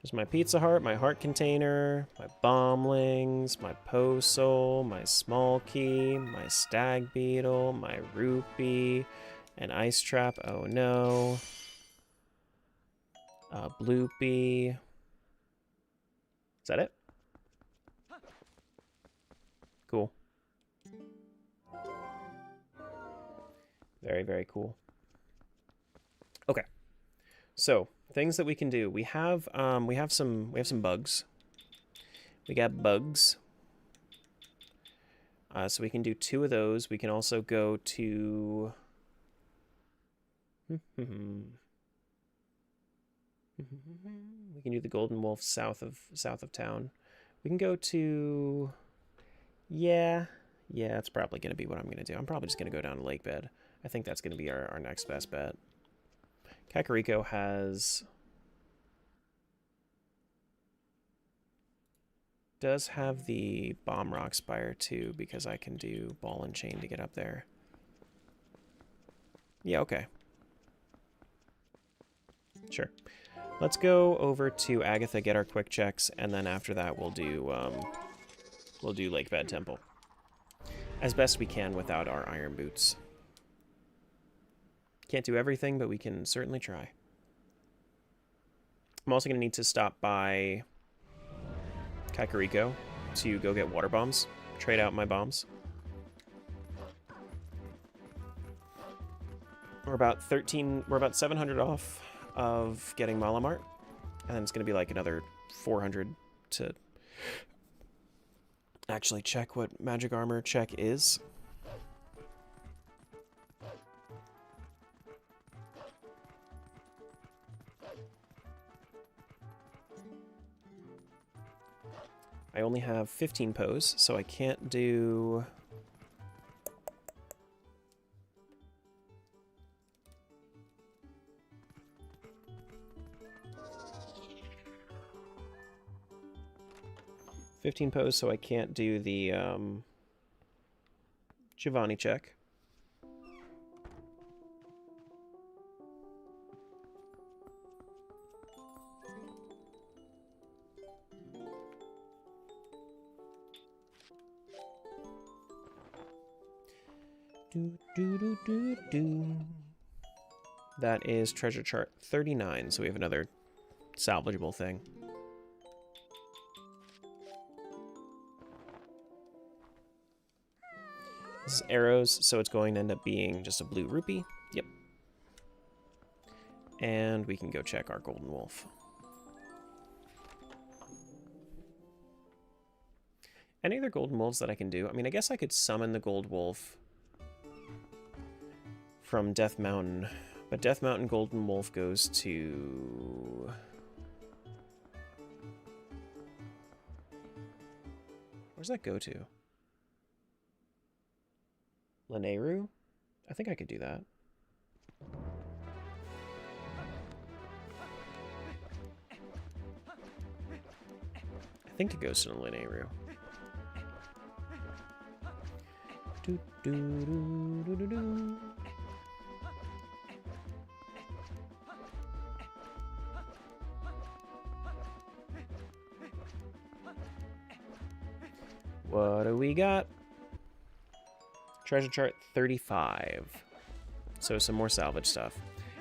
S1: There's my Pizza Heart, my Heart Container, my Bomblings, my Posol, my Small Key, my Stag Beetle, my Rupee, an Ice Trap, oh no. Bloopy. Is that it? Cool. Very, very cool. Okay. So, things that we can do. We have some bugs. We got bugs. So we can do 2 of those. We can also go to we can do the Golden Wolf south of town. We can go to yeah, that's probably going to be what I'm going to do. I'm probably just going to go down to Lake Bed. I think that's going to be our next best bet. Kakariko does have the Bomb Rock Spire too, because I can do Ball and Chain to get up there. Yeah, okay. Sure. Let's go over to Agatha, get our quick checks, and then after that we'll do Lake Bed Temple. As best we can without our iron boots. Can't do everything, but we can certainly try. I'm also going to need to stop by Kakariko to go get water bombs. Trade out my bombs. We're about 700 off of getting Malamart. And then it's going to be like another 400 to actually check what magic armor check is. I only have 15 pose, so I can't do... so I can't do the Giovanni check. That is treasure chart 39, so we have another salvageable thing. This is arrows, so it's going to end up being just a blue rupee. Yep. And we can go check our golden wolf. Any other golden wolves that I can do? I mean, I guess I could summon the gold wolf from Death Mountain, but Death Mountain Golden Wolf goes to... Where's that go to? Lanayru? I think I could do that. I think it goes to Lanayru. Do do do do do do. What do we got? Treasure chart 35. So some more salvage stuff.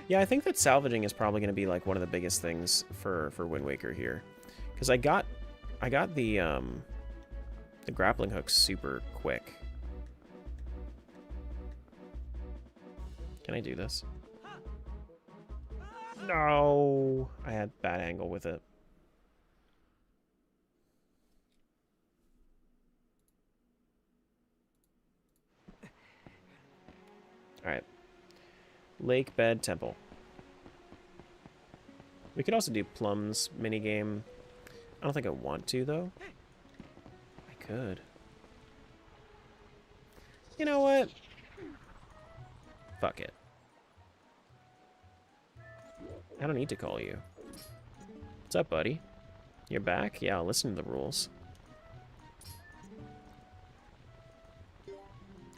S1: Yeah, I think that salvaging is probably going to be like one of the biggest things for Wind Waker here, because I got the grappling hook super quick. Can I do this? No! I had bad angle with it. Alright. Lake, bed, temple. We could also do Plum's minigame. I don't think I want to, though. I could. You know what? Fuck it. I don't need to call you. What's up, buddy? You're back? Yeah, I'll listen to the rules.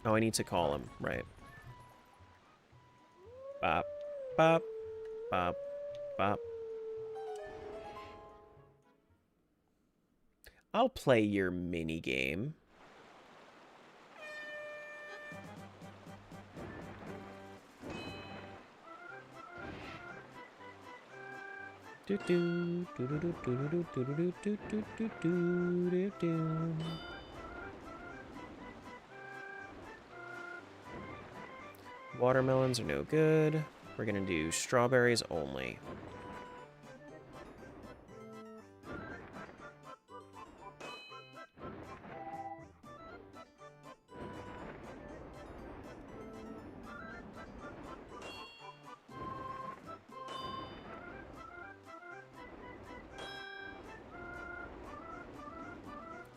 S1: Oh, I need to call him. Right. Bop, bop, bop, bop. I'll play your mini game. Do do do do do do do do do do do do do. Watermelons are no good. We're gonna do strawberries only.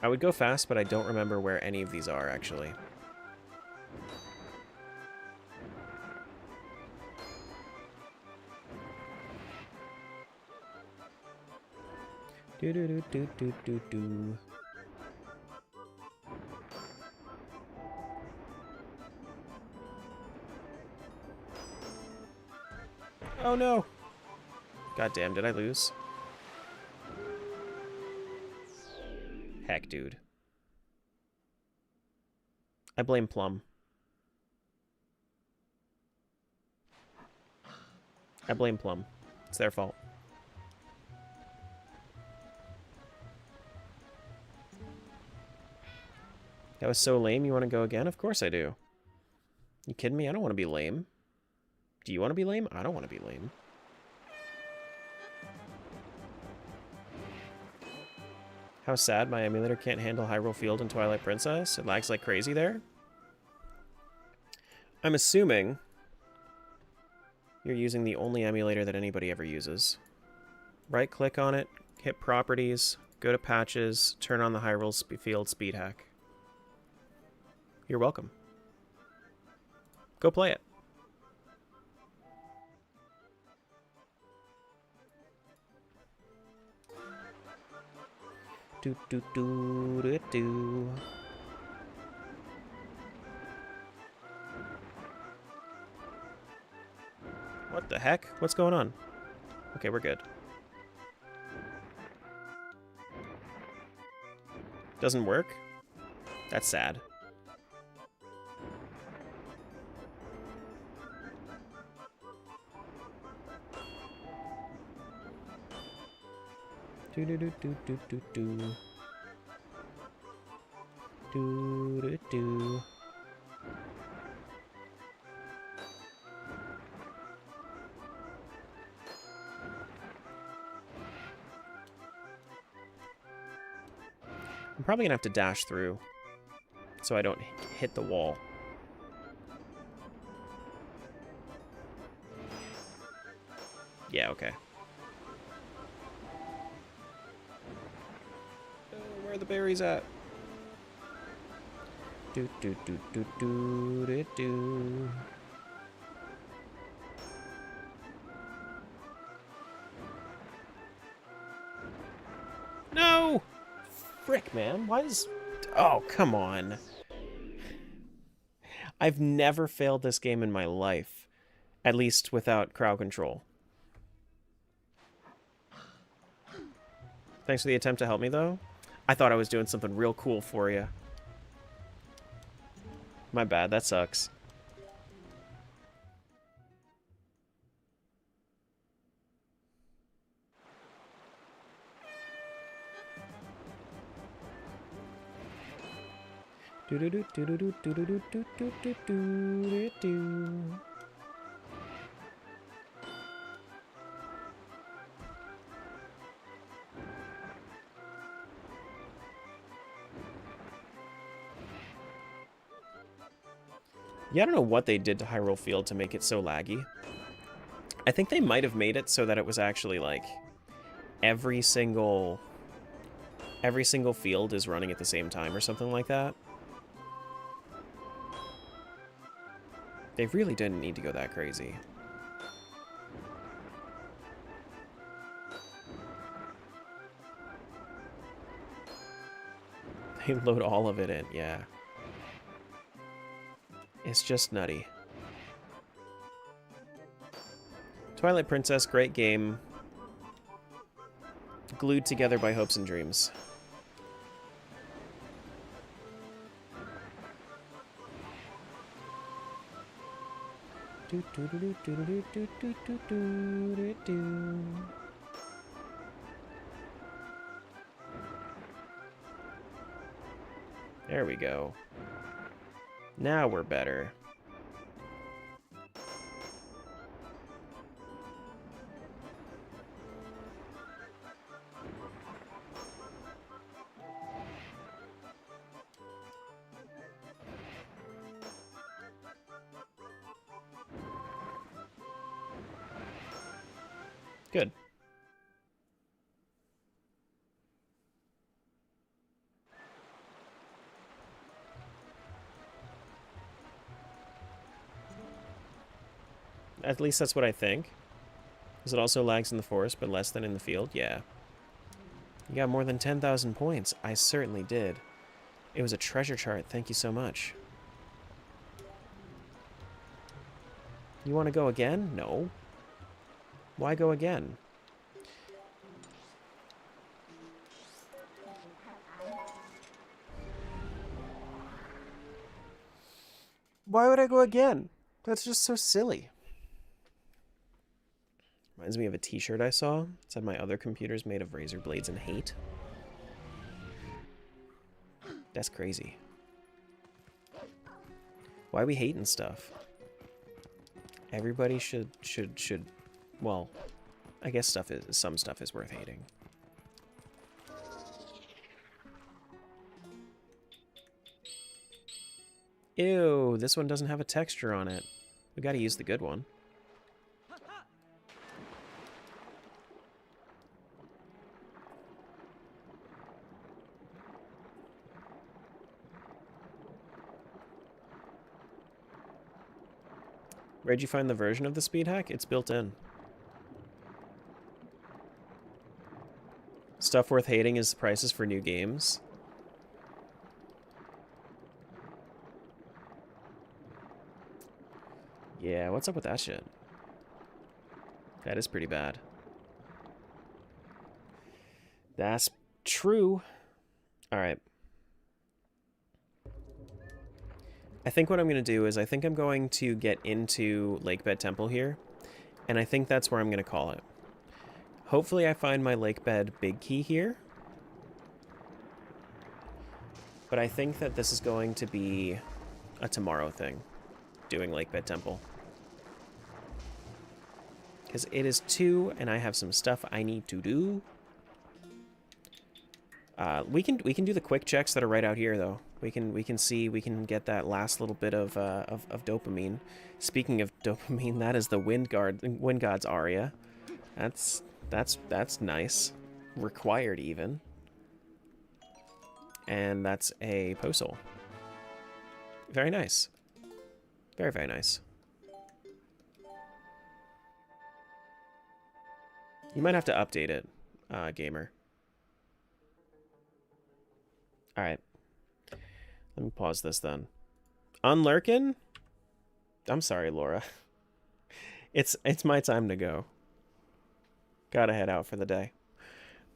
S1: I would go fast, but I don't remember where any of these are, actually. Do do do do do do do. Oh no! God damn, did I lose? Heck, dude. I blame Plum. I blame Plum. It's their fault. That was so lame, you want to go again? Of course I do. You kidding me? I don't want to be lame. Do you want to be lame? I don't want to be lame. How sad my emulator can't handle Hyrule Field and Twilight Princess. It lags like crazy there. I'm assuming you're using the only emulator that anybody ever uses. Right-click on it, hit Properties, go to Patches, turn on the Hyrule Field speed hack. You're welcome. Go play it. Do do do do do. What the heck? What's going on? Okay, we're good. Doesn't work? That's sad. Do do do do do do do. Do do do. I'm probably gonna have to dash through so I don't hit the wall. Yeah, okay. Where are the berries at? Do do do do do do do. No! Frick, man. Why is... Oh, come on. I've never failed this game in my life. At least without crowd control. Thanks for the attempt to help me, though. I thought I was doing something real cool for you. My bad, that sucks. Do do do do do do do do do do do do do. Yeah, I don't know what they did to Hyrule Field to make it so laggy. I think they might have made it so that it was actually like every single field is running at the same time or something like that. They really didn't need to go that crazy. They load all of it in, yeah. It's just nutty. Twilight Princess, great game. Glued together by hopes and dreams. There we go. Now we're better. Good. At least that's what I think. Is it also lags in the forest, but less than in the field? Yeah. You got more than 10,000 points. I certainly did. It was a treasure chart. Thank you so much. You want to go again? No. Why go again? Why would I go again? That's just so silly. Reminds me of a t-shirt I saw. It said my other computer's made of razor blades and hate. That's crazy. Why are we hating stuff? Everybody should well, I guess some stuff is worth hating. Ew, this one doesn't have a texture on it. We gotta use the good one. Where'd you find the version of the speed hack? It's built in. Stuff worth hating is prices for new games. Yeah, what's up with that shit? That is pretty bad. That's true. Alright. I think what I'm going to do is I think I'm going to get into Lakebed Temple here. And I think that's where I'm going to call it. Hopefully I find my Lakebed Big Key here. But I think that this is going to be a tomorrow thing. Doing Lakebed Temple. Because it is 2 and I have some stuff I need to do. We can do the quick checks that are right out here though. We can get that last little bit of dopamine. Speaking of dopamine, that is the Wind God's aria. That's nice. Required even. And that's a Posol. Very nice. Very, very nice. You might have to update it, gamer. Alright. Let me pause this then. Unlurkin? I'm sorry, Laura. It's my time to go. Gotta head out for the day.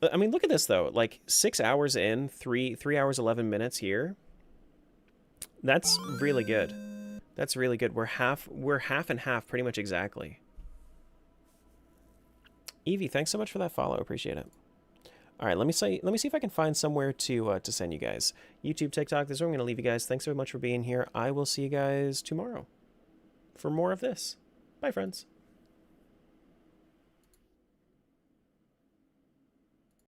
S1: But, I mean, look at this, though. Like, 6 hours in, 3 hours, 11 minutes here. That's really good. That's really good. We're half and half, pretty much exactly. Evie, thanks so much for that follow. Appreciate it. All right, let me see if I can find somewhere to send you guys. YouTube, TikTok, this is where I'm going to leave you guys. Thanks so much for being here. I will see you guys tomorrow for more of this. Bye, friends.